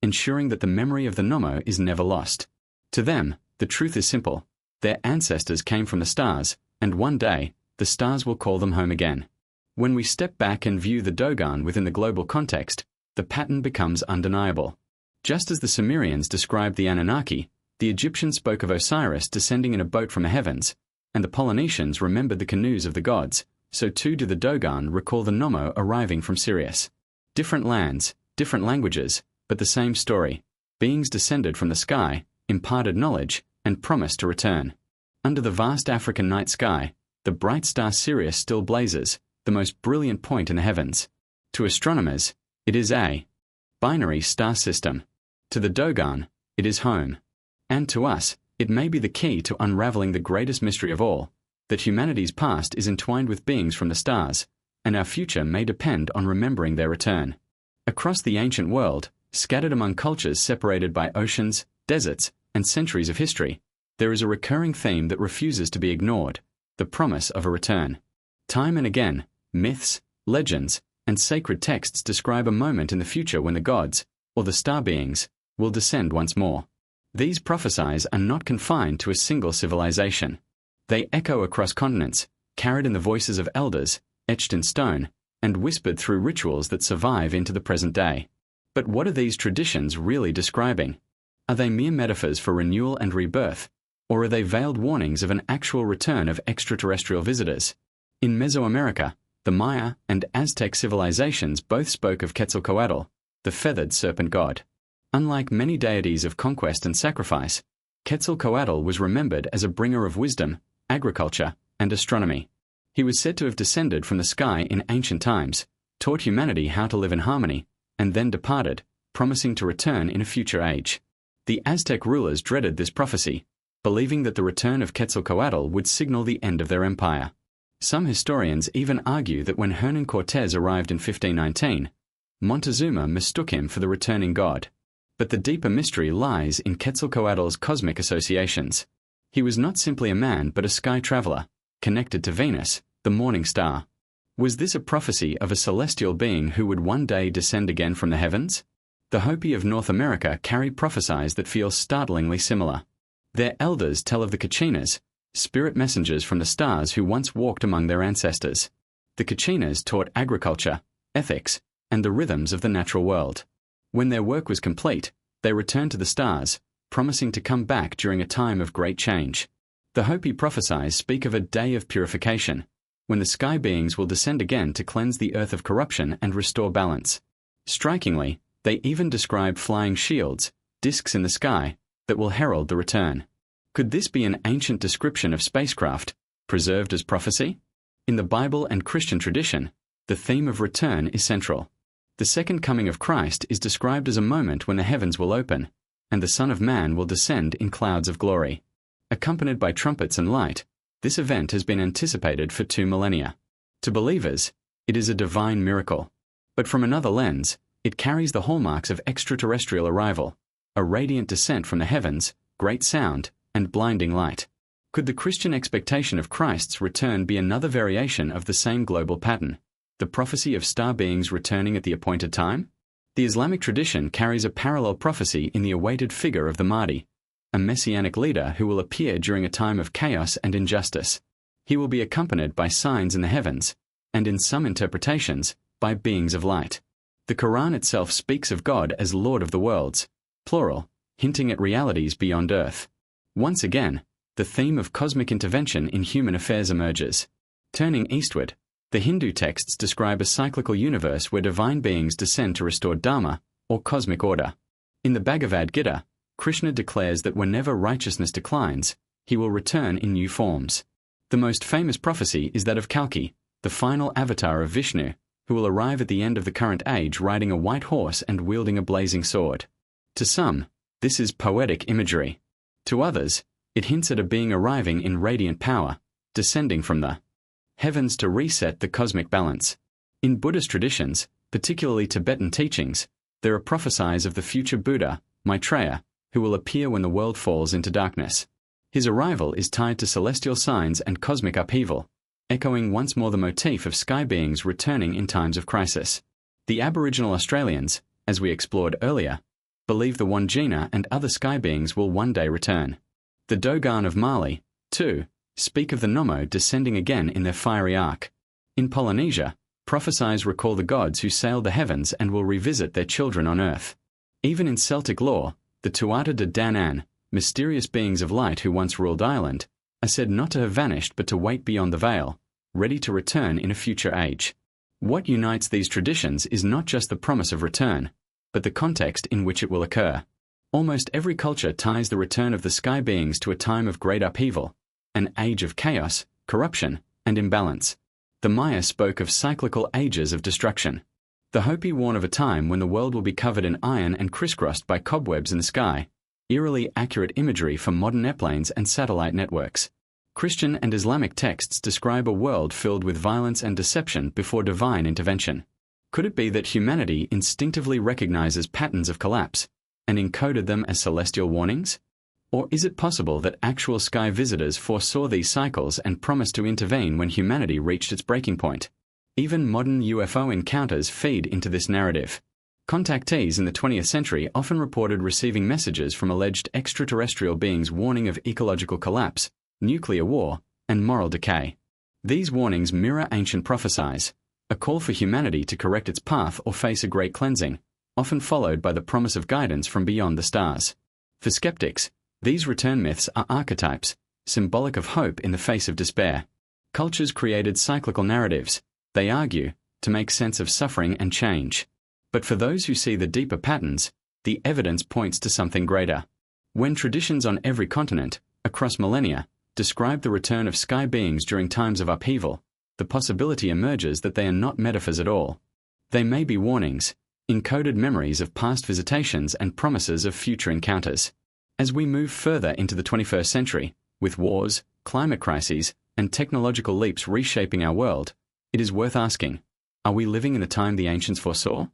ensuring that the memory of the Nommo is never lost. To them, the truth is simple. Their ancestors came from the stars, and one day, the stars will call them home again. When we step back and view the Dogon within the global context, the pattern becomes undeniable. Just as the Sumerians described the Anunnaki, the Egyptians spoke of Osiris descending in a boat from the heavens, and the Polynesians remembered the canoes of the gods, so too do the Dogon recall the Nommo arriving from Sirius. Different lands, different languages, but the same story. Beings descended from the sky, imparted knowledge, and promised to return. Under the vast African night sky, the bright star Sirius still blazes, the most brilliant point in the heavens. To astronomers, it is a binary star system. To the Dogon, it is home. And to us, it may be the key to unraveling the greatest mystery of all, that humanity's past is entwined with beings from the stars, and our future may depend on remembering their return. Across the ancient world, scattered among cultures separated by oceans, deserts, and centuries of history, there is a recurring theme that refuses to be ignored: the promise of a return. Time and again, myths, legends, and sacred texts describe a moment in the future when the gods, or the star beings, will descend once more. These prophecies are not confined to a single civilization. They echo across continents, carried in the voices of elders, etched in stone, and whispered through rituals that survive into the present day. But what are these traditions really describing? Are they mere metaphors for renewal and rebirth, or are they veiled warnings of an actual return of extraterrestrial visitors? In Mesoamerica, the Maya and Aztec civilizations both spoke of Quetzalcoatl, the feathered serpent god. Unlike many deities of conquest and sacrifice, Quetzalcoatl was remembered as a bringer of wisdom, agriculture, and astronomy. He was said to have descended from the sky in ancient times, taught humanity how to live in harmony, and then departed, promising to return in a future age. The Aztec rulers dreaded this prophecy, believing that the return of Quetzalcoatl would signal the end of their empire. Some historians even argue that when Hernan Cortés arrived in 1519, Montezuma mistook him for the returning god. But the deeper mystery lies in Quetzalcoatl's cosmic associations. He was not simply a man but a sky traveler, connected to Venus, the morning star. Was this a prophecy of a celestial being who would one day descend again from the heavens? The Hopi of North America carry prophecies that feel startlingly similar. Their elders tell of the Kachinas, spirit messengers from the stars who once walked among their ancestors. The Kachinas taught agriculture, ethics, and the rhythms of the natural world. When their work was complete, they returned to the stars, promising to come back during a time of great change. The Hopi prophecies speak of a day of purification, when the sky beings will descend again to cleanse the earth of corruption and restore balance. Strikingly, they even describe flying shields, discs in the sky, that will herald the return. Could this be an ancient description of spacecraft, preserved as prophecy? In the Bible and Christian tradition, the theme of return is central. The second coming of Christ is described as a moment when the heavens will open, and the Son of Man will descend in clouds of glory. Accompanied by trumpets and light, this event has been anticipated for 2 millennia. To believers, it is a divine miracle. But from another lens, it carries the hallmarks of extraterrestrial arrival, a radiant descent from the heavens, great sound, and blinding light. Could the Christian expectation of Christ's return be another variation of the same global pattern? The prophecy of star beings returning at the appointed time? The Islamic tradition carries a parallel prophecy in the awaited figure of the Mahdi, a messianic leader who will appear during a time of chaos and injustice. He will be accompanied by signs in the heavens, and in some interpretations, by beings of light. The Quran itself speaks of God as Lord of the worlds, plural, hinting at realities beyond earth. Once again, the theme of cosmic intervention in human affairs emerges. Turning eastward, the Hindu texts describe a cyclical universe where divine beings descend to restore Dharma, or cosmic order. In the Bhagavad Gita, Krishna declares that whenever righteousness declines, he will return in new forms. The most famous prophecy is that of Kalki, the final avatar of Vishnu, who will arrive at the end of the current age riding a white horse and wielding a blazing sword. To some, this is poetic imagery. To others, it hints at a being arriving in radiant power, descending from the heavens to reset the cosmic balance. In Buddhist traditions, particularly Tibetan teachings, there are prophecies of the future Buddha, Maitreya, who will appear when the world falls into darkness. His arrival is tied to celestial signs and cosmic upheaval, echoing once more the motif of sky beings returning in times of crisis. The Aboriginal Australians, as we explored earlier, believe the Wandjina and other sky beings will one day return. The Dogon of Mali, too, speak of the Nomo descending again in their fiery ark. In Polynesia, prophecies recall the gods who sailed the heavens and will revisit their children on earth. Even in Celtic lore, the Tuatha de Danann, mysterious beings of light who once ruled Ireland, are said not to have vanished but to wait beyond the veil, ready to return in a future age. What unites these traditions is not just the promise of return, but the context in which it will occur. Almost every culture ties the return of the sky beings to a time of great upheaval, an age of chaos, corruption, and imbalance. The Maya spoke of cyclical ages of destruction. The Hopi warn of a time when the world will be covered in iron and crisscrossed by cobwebs in the sky, eerily accurate imagery for modern airplanes and satellite networks. Christian and Islamic texts describe a world filled with violence and deception before divine intervention. Could it be that humanity instinctively recognizes patterns of collapse and encoded them as celestial warnings? Or is it possible that actual sky visitors foresaw these cycles and promised to intervene when humanity reached its breaking point? Even modern UFO encounters feed into this narrative. Contactees in the 20th century often reported receiving messages from alleged extraterrestrial beings warning of ecological collapse, nuclear war, and moral decay. These warnings mirror ancient prophecies, a call for humanity to correct its path or face a great cleansing, often followed by the promise of guidance from beyond the stars. For skeptics, these return myths are archetypes, symbolic of hope in the face of despair. Cultures created cyclical narratives, they argue, to make sense of suffering and change. But for those who see the deeper patterns, the evidence points to something greater. When traditions on every continent, across millennia, describe the return of sky beings during times of upheaval, the possibility emerges that they are not metaphors at all. They may be warnings, encoded memories of past visitations and promises of future encounters. As we move further into the 21st century, with wars, climate crises, and technological leaps reshaping our world, it is worth asking, are we living in the time the ancients foresaw?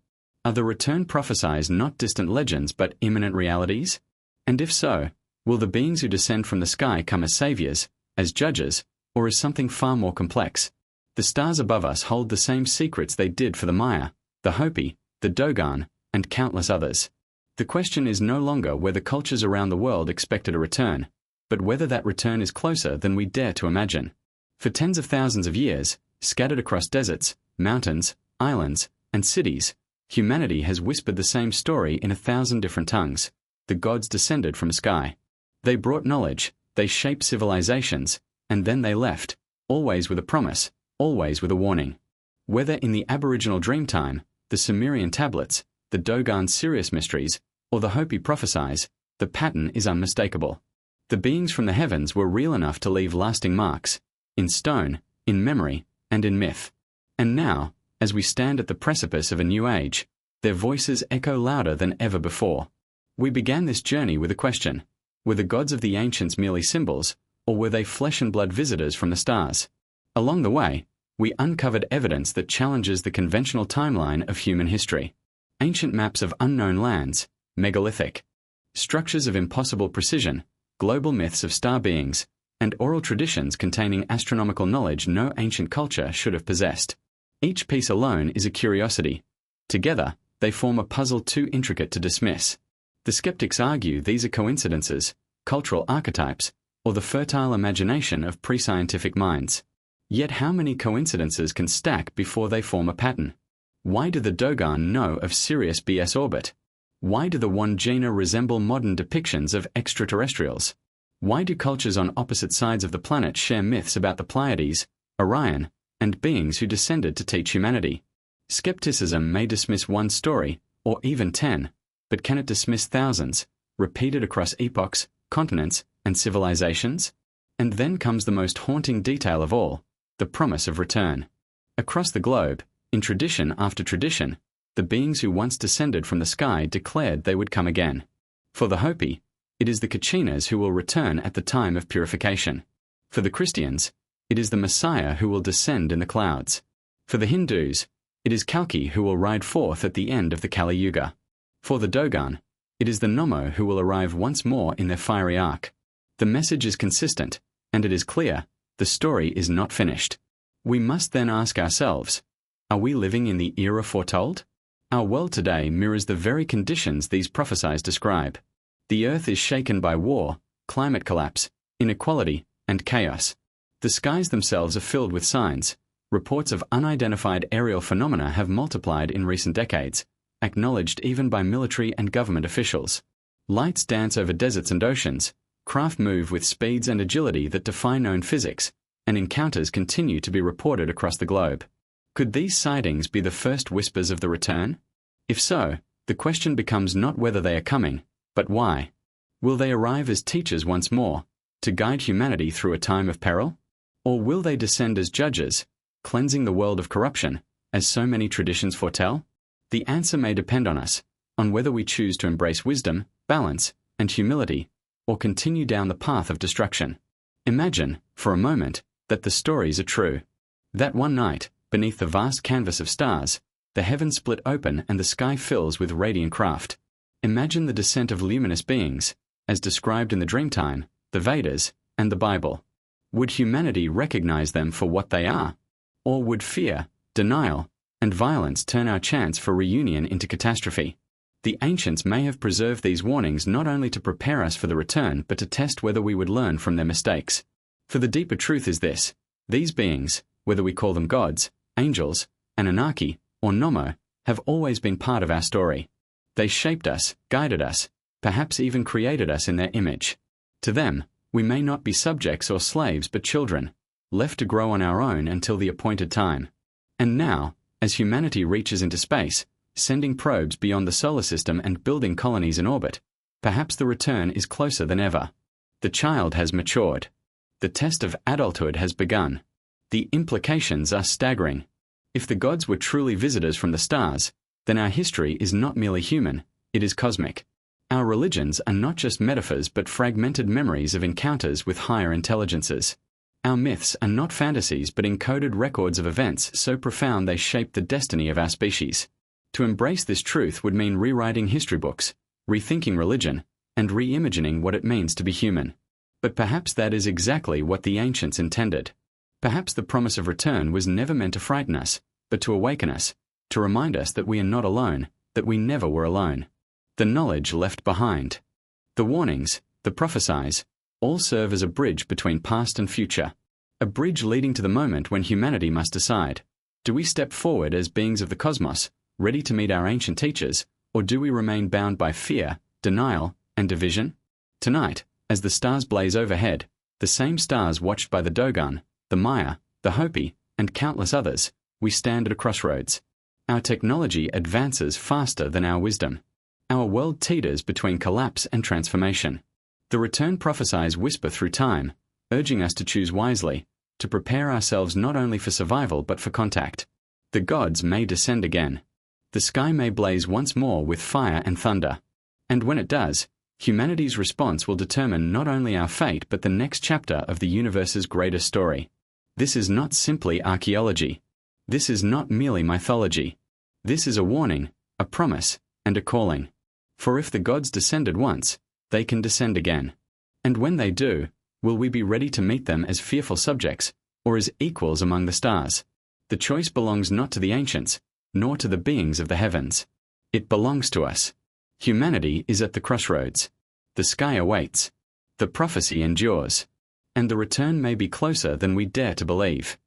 Are the return prophecies not distant legends but imminent realities? And if so, will the beings who descend from the sky come as saviors, as judges, or as something far more complex? The stars above us hold the same secrets they did for the Maya, the Hopi, the Dogon, and countless others. The question is no longer whether cultures around the world expected a return, but whether that return is closer than we dare to imagine. For tens of thousands of years, scattered across deserts, mountains, islands, and cities, humanity has whispered the same story in 1,000 different tongues. The gods descended from the sky. They brought knowledge, they shaped civilizations, and then they left, always with a promise, always with a warning. Whether in the Aboriginal Dreamtime, the Sumerian tablets, the Dogon Sirius mysteries, or the Hopi prophecies, the pattern is unmistakable. The beings from the heavens were real enough to leave lasting marks, in stone, in memory, and in myth. And now, as we stand at the precipice of a new age, their voices echo louder than ever before. We began this journey with a question: were the gods of the ancients merely symbols, or were they flesh and blood visitors from the stars? Along the way, we uncovered evidence that challenges the conventional timeline of human history. Ancient maps of unknown lands, megalithic, structures of impossible precision, global myths of star beings, and oral traditions containing astronomical knowledge no ancient culture should have possessed. Each piece alone is a curiosity. Together, they form a puzzle too intricate to dismiss. The skeptics argue these are coincidences, cultural archetypes, or the fertile imagination of pre-scientific minds. Yet how many coincidences can stack before they form a pattern? Why do the Dogon know of Sirius BS orbit? Why do the Wandjina resemble modern depictions of extraterrestrials? Why do cultures on opposite sides of the planet share myths about the Pleiades, Orion, and beings who descended to teach humanity? Skepticism may dismiss one story, or even 10, but can it dismiss thousands, repeated across epochs, continents, and civilizations? And then comes the most haunting detail of all, the promise of return. Across the globe, in tradition after tradition, the beings who once descended from the sky declared they would come again. For the Hopi, it is the Kachinas who will return at the time of purification. For the Christians, it is the Messiah who will descend in the clouds. For the Hindus, it is Kalki who will ride forth at the end of the Kali Yuga. For the Dogon, it is the Nommo who will arrive once more in their fiery ark. The message is consistent, and it is clear, the story is not finished. We must then ask ourselves, are we living in the era foretold? Our world today mirrors the very conditions these prophecies describe. The earth is shaken by war, climate collapse, inequality, and chaos. The skies themselves are filled with signs. Reports of unidentified aerial phenomena have multiplied in recent decades, acknowledged even by military and government officials. Lights dance over deserts and oceans, craft move with speeds and agility that defy known physics, and encounters continue to be reported across the globe. Could these sightings be the first whispers of the return? If so, the question becomes not whether they are coming, but why. Will they arrive as teachers once more, to guide humanity through a time of peril? Or will they descend as judges, cleansing the world of corruption, as so many traditions foretell? The answer may depend on us, on whether we choose to embrace wisdom, balance, and humility, or continue down the path of destruction. Imagine, for a moment, that the stories are true. That one night, beneath the vast canvas of stars, the heavens split open and the sky fills with radiant craft. Imagine the descent of luminous beings, as described in the Dreamtime, the Vedas, and the Bible. Would humanity recognize them for what they are? Or would fear, denial, and violence turn our chance for reunion into catastrophe? The ancients may have preserved these warnings not only to prepare us for the return, but to test whether we would learn from their mistakes. For the deeper truth is this: these beings, whether we call them gods, angels, Anunnaki, or Nommo, have always been part of our story. They shaped us, guided us, perhaps even created us in their image. To them, we may not be subjects or slaves but children, left to grow on our own until the appointed time. And now, as humanity reaches into space, sending probes beyond the solar system and building colonies in orbit, perhaps the return is closer than ever. The child has matured. The test of adulthood has begun. The implications are staggering. If the gods were truly visitors from the stars, then our history is not merely human, it is cosmic. Our religions are not just metaphors but fragmented memories of encounters with higher intelligences. Our myths are not fantasies but encoded records of events so profound they shape the destiny of our species. To embrace this truth would mean rewriting history books, rethinking religion, and reimagining what it means to be human. But perhaps that is exactly what the ancients intended. Perhaps the promise of return was never meant to frighten us, but to awaken us, to remind us that we are not alone, that we never were alone. The knowledge left behind, the warnings, the prophecies, all serve as a bridge between past and future, a bridge leading to the moment when humanity must decide. Do we step forward as beings of the cosmos, ready to meet our ancient teachers, or do we remain bound by fear, denial, and division? Tonight, as the stars blaze overhead, the same stars watched by the Dogon, the Maya, the Hopi, and countless others, we stand at a crossroads. Our technology advances faster than our wisdom. Our world teeters between collapse and transformation. The return prophecies whisper through time, urging us to choose wisely, to prepare ourselves not only for survival but for contact. The gods may descend again. The sky may blaze once more with fire and thunder. And when it does, humanity's response will determine not only our fate but the next chapter of the universe's greatest story. This is not simply archaeology. This is not merely mythology. This is a warning, a promise, and a calling. For if the gods descended once, they can descend again. And when they do, will we be ready to meet them as fearful subjects, or as equals among the stars? The choice belongs not to the ancients, nor to the beings of the heavens. It belongs to us. Humanity is at the crossroads. The sky awaits. The prophecy endures. And the return may be closer than we dare to believe.